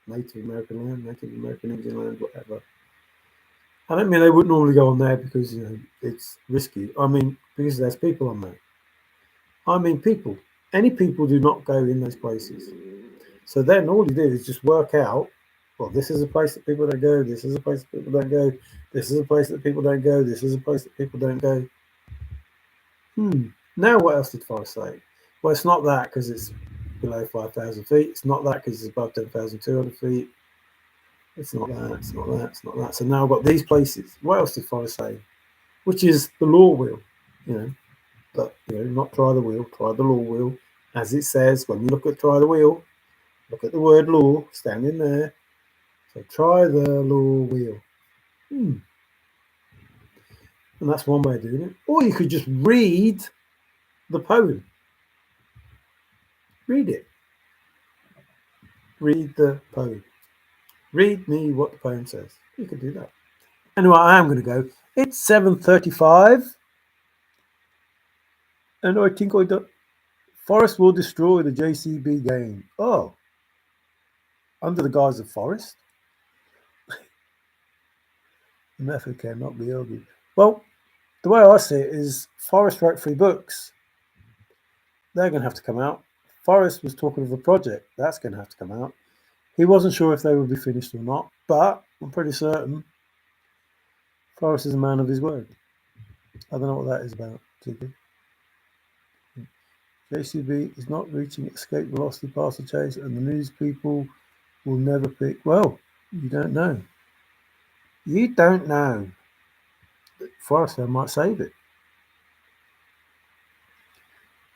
Native American land, Native American Indian land, whatever. I don't mean they wouldn't normally go on there because it's risky. I mean because there's people on there. I mean people. Any people do not go in those places. So then all you do is just work out, well, this is a place that people don't go, this is a place that people don't go, this is a place that people don't go, this is a place that people don't go. Now what else did Forrest say? Well, it's not that because it's below 5,000 feet. It's not that because it's above 10,200 feet. It's not that, it's not that, it's not that. So now I've got these places. What else did Forrest say? Which is the law wheel, not try the wheel, try the law wheel. As it says, when you look at try the wheel, look at the word law standing there. So try the law wheel. And that's one way of doing it. Or you could just read the poem. Read it. Read the poem. Read me what the poem says. You could do that. Anyway, I am going to go. It's 7:35. And I think Forrest will destroy the JCB game. Oh. Under the guise of Forrest? The method cannot be argued. Well, the way I see it is Forrest wrote 3 books. They're going to have to come out. Forrest was talking of a project. That's going to have to come out. He wasn't sure if they would be finished or not, but I'm pretty certain Forrest is a man of his word. I don't know what that is about, Jiggy. JCB is not reaching escape velocity past the chase, and the news people will never pick. Well, you don't know. You don't know. Forrest might save it.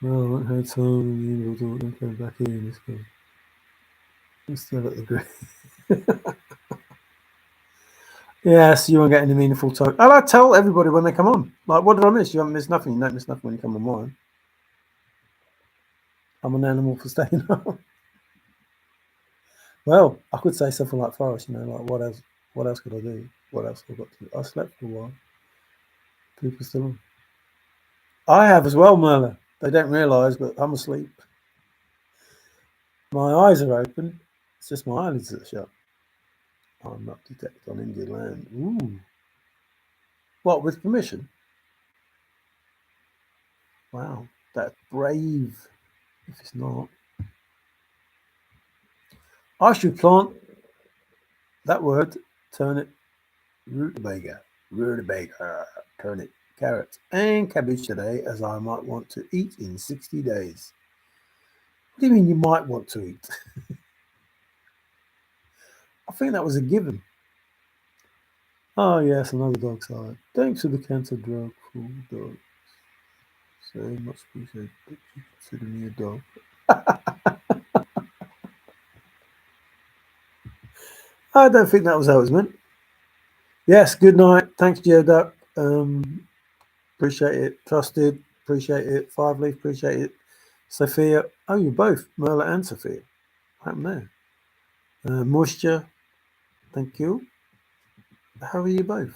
Well, I had time. Don't go back in. Let's go. I'm still at the grave. Yes, you won't get any meaningful talk. And I tell everybody when they come on. Like, what did I miss? You haven't missed nothing. You don't miss nothing when you come on mine. I'm an animal for staying on. Well, I could say something like Forrest, like what else? What else could I do? What else have I got to do? I slept for a while. People still on. I have as well, Merla. They don't realise, but I'm asleep. My eyes are open. It's just my eyelids that are shut. I'm not detected on Indian land. Ooh. What, with permission? Wow, that's brave. If it's not, I should plant that word, turn it rutabaga, turn it carrots and cabbage today, as I might want to eat in 60 days. What do you mean you might want to eat? I think that was a given. Oh, yes, another dog side. Thanks for the cancer drug for dogs. So much appreciated that you consider me a dog. I don't think that was how it was meant. Yes, good night. Thanks, Geoduck. Appreciate it. Trusted. Appreciate it. Five Leaf. Appreciate it. Sophia. Oh, you both. Merla and Sophia. What happened there? Moisture. Thank you. How are you both?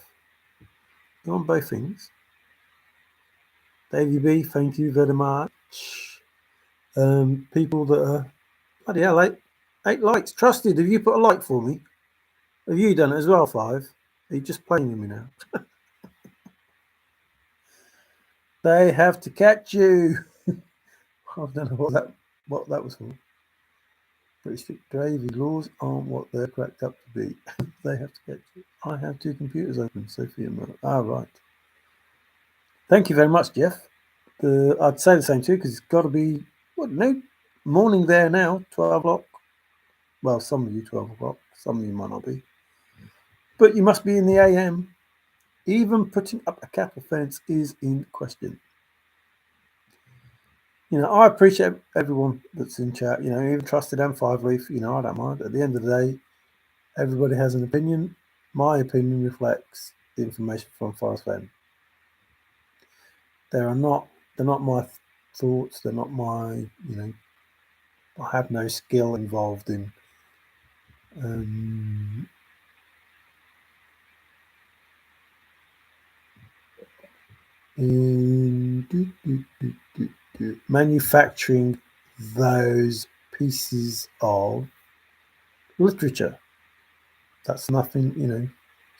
You're on both things. Davey B. Thank you very much. People that are. Bloody hell, eight likes. Trusted. Have you put a like for me? Have you done it as well, Five? Are you just playing with me now? They have to catch you. I don't know what that was for. British gravy laws aren't what they're cracked up to be. They have to catch you. I have two computers open, Sophia and Merle. Ah, right. Thank you very much, Jeff. I'd say the same too, because it's got to be, morning there now, 12 o'clock. Well, some of you 12 o'clock, some of you might not be. But you must be in the AM. Even putting up a cattle fence is in question. I appreciate everyone that's in chat, even Trusted and Five Leaf, I don't mind. At the end of the day, everybody has an opinion. My opinion reflects the information from Forrest Fenn. They're not my thoughts. They're not my, I have no skill involved in manufacturing those pieces of literature. That's nothing,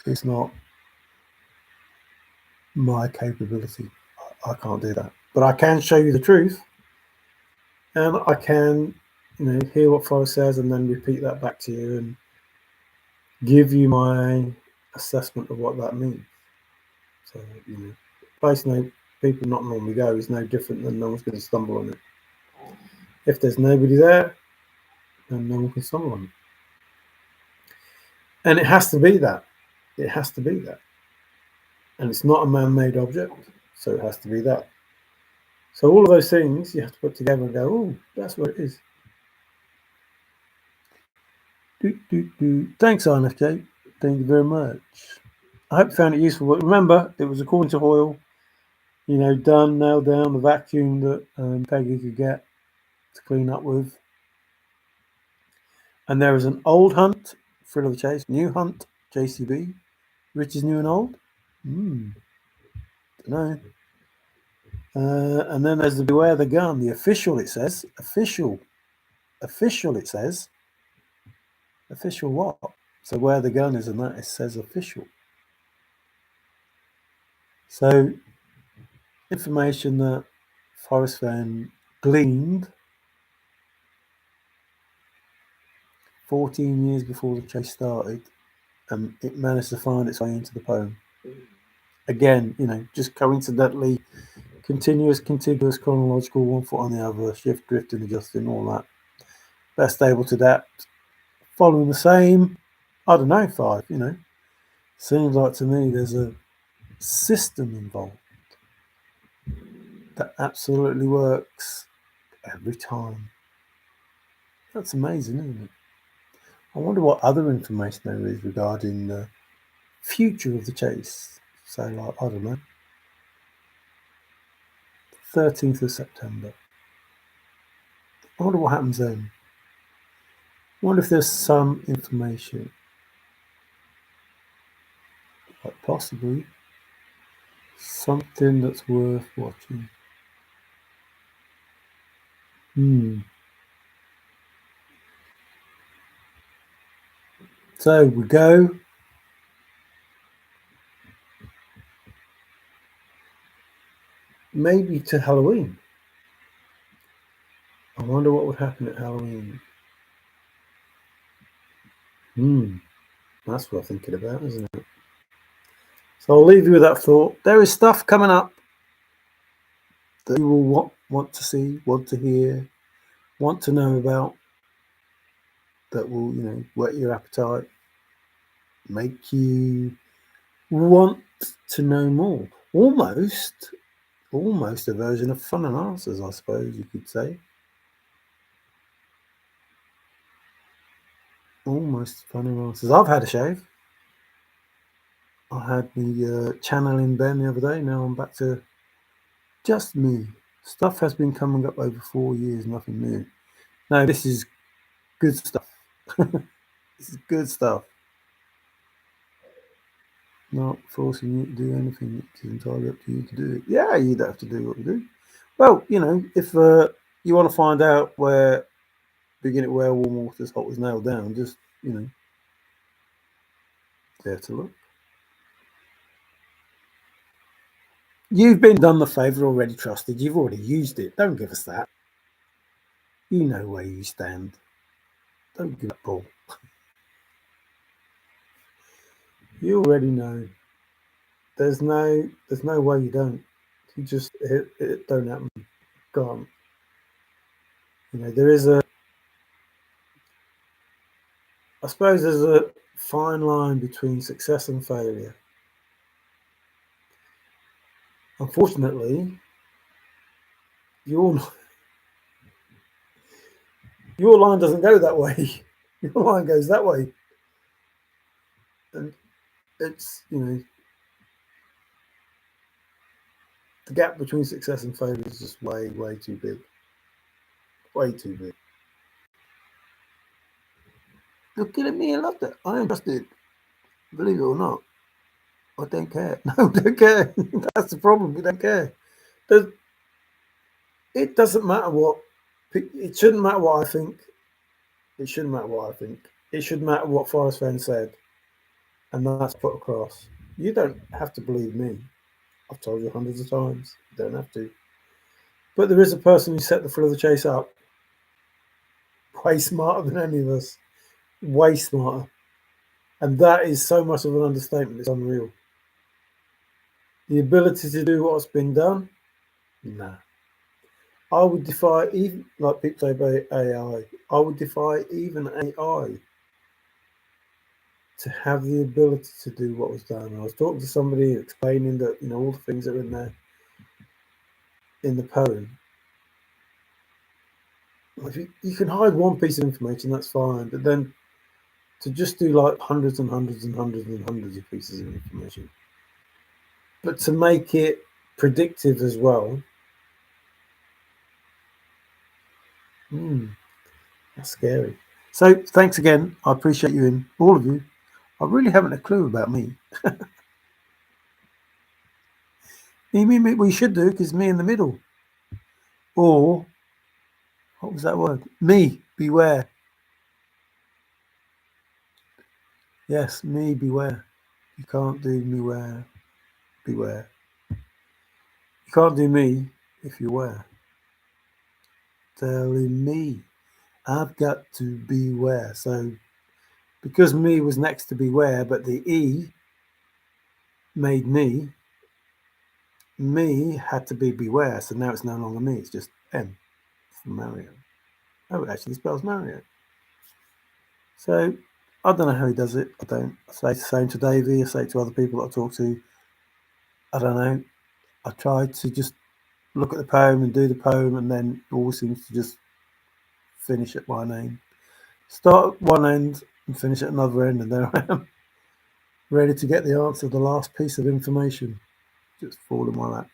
it's not my capability. I can't do that. But I can show you the truth, and I can, hear what Forrest says and then repeat that back to you and give you my assessment of what that means. So, place people not normally go is no different than no one's going to stumble on it. If there's nobody there, then no one can stumble on it. And it has to be that. It has to be that. And it's not a man-made object, so it has to be that. So all of those things you have to put together and go, oh, that's what it is. Thanks, INFJ. Thank you very much. I hope you found it useful. But remember, it was according to Hoyle, done, nailed down, the vacuum that Peggy could get to clean up with. And there is an old hunt, Thrill of the Chase, new hunt, JCB. Rich is new and old? Don't know. And then there's the Beware the Gun, the official, it says. Official, it says. Official what? So where the gun is and that, it says official. So information that Forrest Fenn gleaned 14 years before the chase started, and it managed to find its way into the poem. Again, just coincidentally, continuous, contiguous, chronological, one foot on the other, shift, drifting, adjusting, all that. Best able to adapt, following the same, I don't know, five, Seems like to me there's a system involved that absolutely works every time. That's amazing, isn't it? I wonder what other information there is regarding the future of the chase. So, like, I don't know, 13th of September. I wonder what happens then. I wonder if there's some information, like possibly something that's worth watching. Hmm. So we go maybe to Halloween. I wonder what would happen at Halloween. Hmm. That's worth thinking about, isn't it? So I'll leave you with that thought. There is stuff coming up that you will want to see, want to hear, want to know about, that will, whet your appetite, make you want to know more. Almost a version of fun and answers, I suppose you could say. Almost fun and answers. I've had a shave. I had the channel in Ben the other day. Now I'm back to just me. Stuff has been coming up over 4 years, nothing new. No, this is good stuff. This is good stuff. Not forcing you to do anything. It's entirely up to you to do it. Yeah, you don't have to do what we do. Well, if you want to find out where Begin at Where Warm Water's Hot was nailed down, just, there to look. You've been done the favour already, trusted. You've already used it. Don't give us that. You know where you stand. Don't give up, Paul. You already know. There's no way you don't. You just it don't happen. Gone. There is I suppose there's a fine line between success and failure. Unfortunately, your your line doesn't go that way. Your line goes that way, and it's the gap between success and failure is just way too big. Way too big. Looking at me, I love that. I am trusted. Believe it or not, I don't care. No, I don't care. That's the problem. We don't care. It doesn't matter what. It shouldn't matter what I think. It shouldn't matter what I think. It should matter what Forrest Fenn said, and that's put across. You don't have to believe me. I've told you hundreds of times. You don't have to. But there is a person who set the thrill of the chase up. Way smarter than any of us. Way smarter. And that is so much of an understatement. It's unreal. The ability to do what's been done? Nah. I would defy even, like people say about AI, I would defy even AI to have the ability to do what was done. I was talking to somebody explaining that, all the things that are in there in the poem. If you can hide one piece of information, that's fine. But then to just do like hundreds and hundreds and hundreds and hundreds of pieces of information, but to make it predictive as well, that's scary. So thanks again. I appreciate you and all of you. I really haven't a clue about me. Me, we should do because me in the middle. Or what was that word? Me, beware. Yes, me, beware. You can't do me where, beware. You can't do me if you were. Telling me I've got to beware. So because me was next to beware, but the E made me, me had to be beware, so now it's no longer me, it's just M from Mario. Oh, it actually spells Mario. So I don't know how he does it. I don't. I say the same to Davey, I say it to other people that I talk to. I don't know. I try to just look at the poem and do the poem, and then it always seems to just finish at my name. Start at one end and finish at another end, and there I am, ready to get the answer, the last piece of information. Just fall in my lap.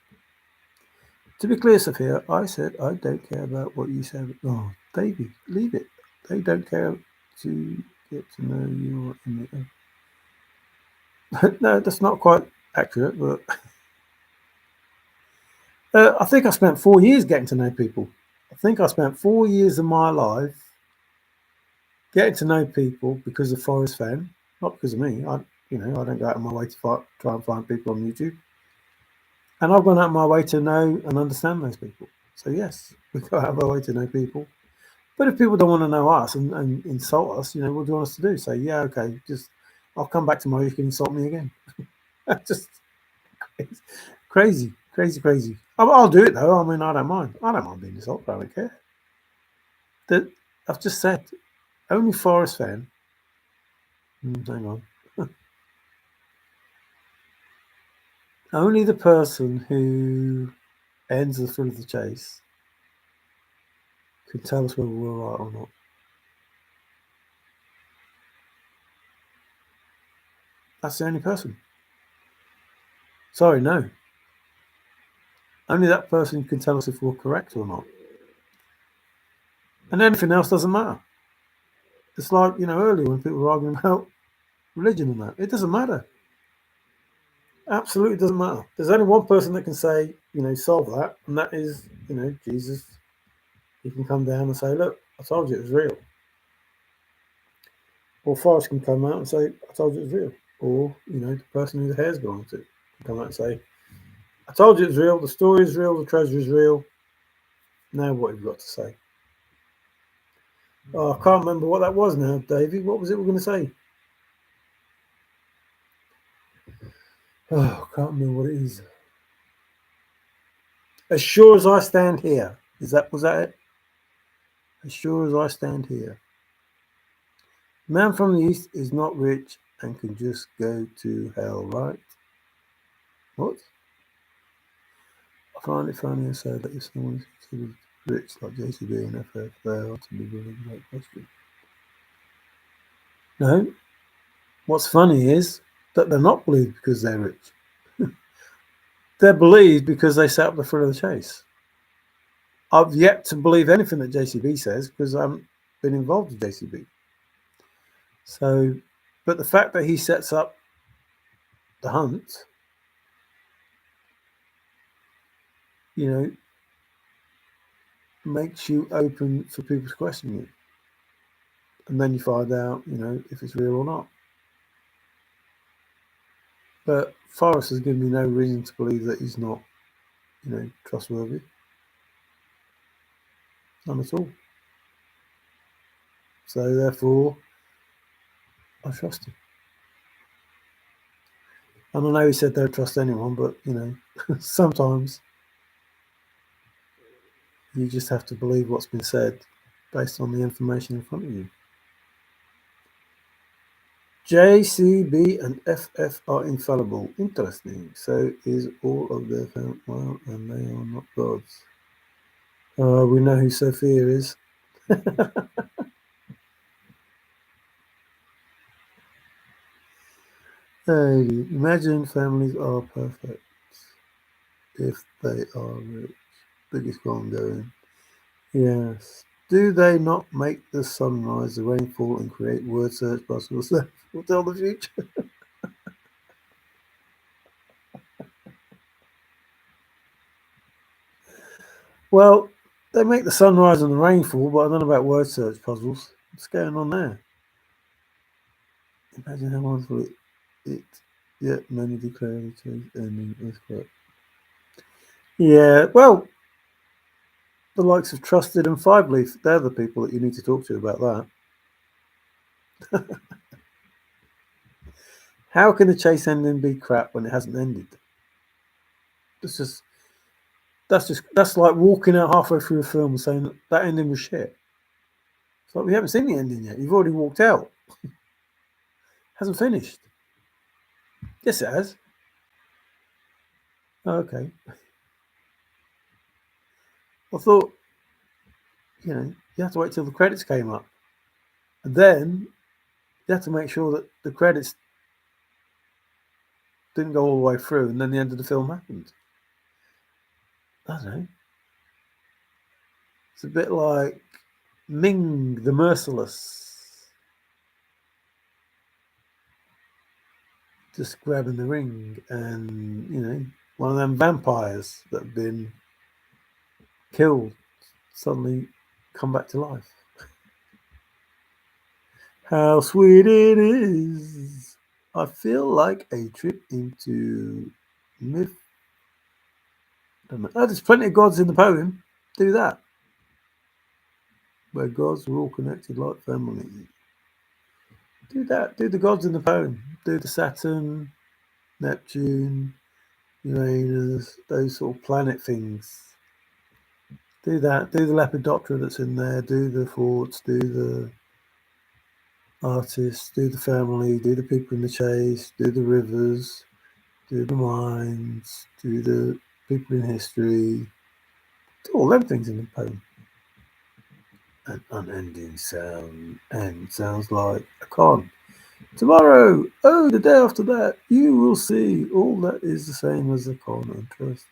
To be clear, Sophia, I said I don't care about what you said. Oh, Davey, leave it. They don't care to get to know you in the. No, that's not quite accurate, but I think I spent 4 years getting to know people. I think I spent 4 years of my life getting to know people because of Forrest Fenn, not because of me. I don't go out of my way to try and find people on YouTube, and I've gone out of my way to know and understand those people. So yes, we go out of our way to know people. But if people don't want to know us and insult us, what do you want us to do? Say, yeah, okay, just I'll come back tomorrow. You can insult me again. Just crazy, crazy, crazy. I'll do it though. I mean, I don't mind. I don't mind being insulted. I don't care. That I've just said. Only Forest fan. Hang on. Only the person who ends the thrill of the chase can tell us whether we're right or not. That's the only person. Sorry, no. Only that person can tell us if we're correct or not. And anything else doesn't matter. It's like, earlier when people were arguing about religion and that. It doesn't matter. Absolutely doesn't matter. There's only one person that can say, solve that, and that is, Jesus. He can come down and say, look, I told you it was real. Or Forrest can come out and say, I told you it was real. Or, the person who the hair's belonged to can come out and say, I told you it was real, the story is real, the treasure is real. Now what have you got to say? Oh, I can't remember what that was now, Davey. What was it we're going to say? Oh, I can't remember what it is. As sure as I stand here. Was that it? As sure as I stand here. Man from the east is not rich and can just go to hell, right? What? I find it funny and sad that if someone is considered rich like JCB and FF, they are to be willing to make question. No. What's funny is that they're not believed because they're rich. They're believed because they set up the thrill of the chase. I've yet to believe anything that JCB says because I haven't been involved with JCB. So, but the fact that he sets up the hunt, makes you open for people to question you. And then you find out, if it's real or not. But Forrest has given me no reason to believe that he's not, trustworthy. None at all. So therefore, I trust him. And I know he said don't trust anyone, but, sometimes you just have to believe what's been said based on the information in front of you. JCB and FF are infallible. Interesting. So is all of their family, well, and they are not gods. We know who Sophia is. Hey, imagine families are perfect if they are rich. Biggest one going. Yes. Do they not make the sunrise, the rainfall, and create word search puzzles that will tell the future? Well, they make the sunrise and the rainfall, but I don't know about word search puzzles. What's going on there? Imagine how wonderful it yet many declare the change ending is correct. Yeah, well, the likes of Trusted and Five Leaf, they're the people that you need to talk to about that. How can the chase ending be crap when it hasn't ended? That's like walking out halfway through a film and saying that ending was shit. It's like we haven't seen the ending yet. You've already walked out. Hasn't finished. Yes, it has. Oh, okay. I thought, you have to wait till the credits came up, and then you have to make sure that the credits didn't go all the way through, and then the end of the film happened. I don't know. It's a bit like Ming the Merciless, just grabbing the ring, and one of them vampires that have been killed suddenly come back to life. How sweet it is! I feel like a trip into myth. Oh, there's plenty of gods in the poem. Do that. Where gods are all connected like family. Do that. Do the gods in the poem. Do the Saturn, Neptune, Uranus, those sort of planet things. Do that. Do the Lepidoptera that's in there. Do the forts. Do the artists. Do the family. Do the people in the chase. Do the rivers. Do the mines. Do the people in history. Do all them things in the poem. An unending sound, and sounds like a con. Tomorrow, oh, the day after that, you will see all that is the same as a con and trust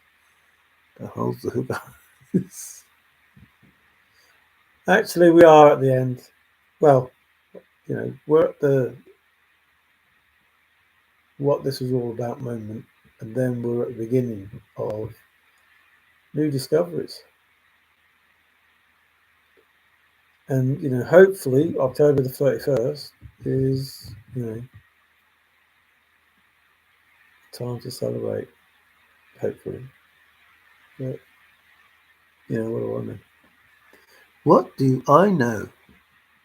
that holds the hook. Actually, we are at the end. Well, we're at the what this was all about moment, and then we're at the beginning of new discoveries. And hopefully, October the 31st is time to celebrate. Hopefully, but what do I know? What do I know?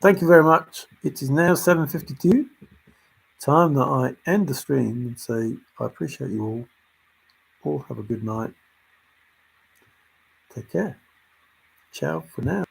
Thank you very much. It is now 7:52. Time that I end the stream and say I appreciate you all. All have a good night. Take care. Ciao for now.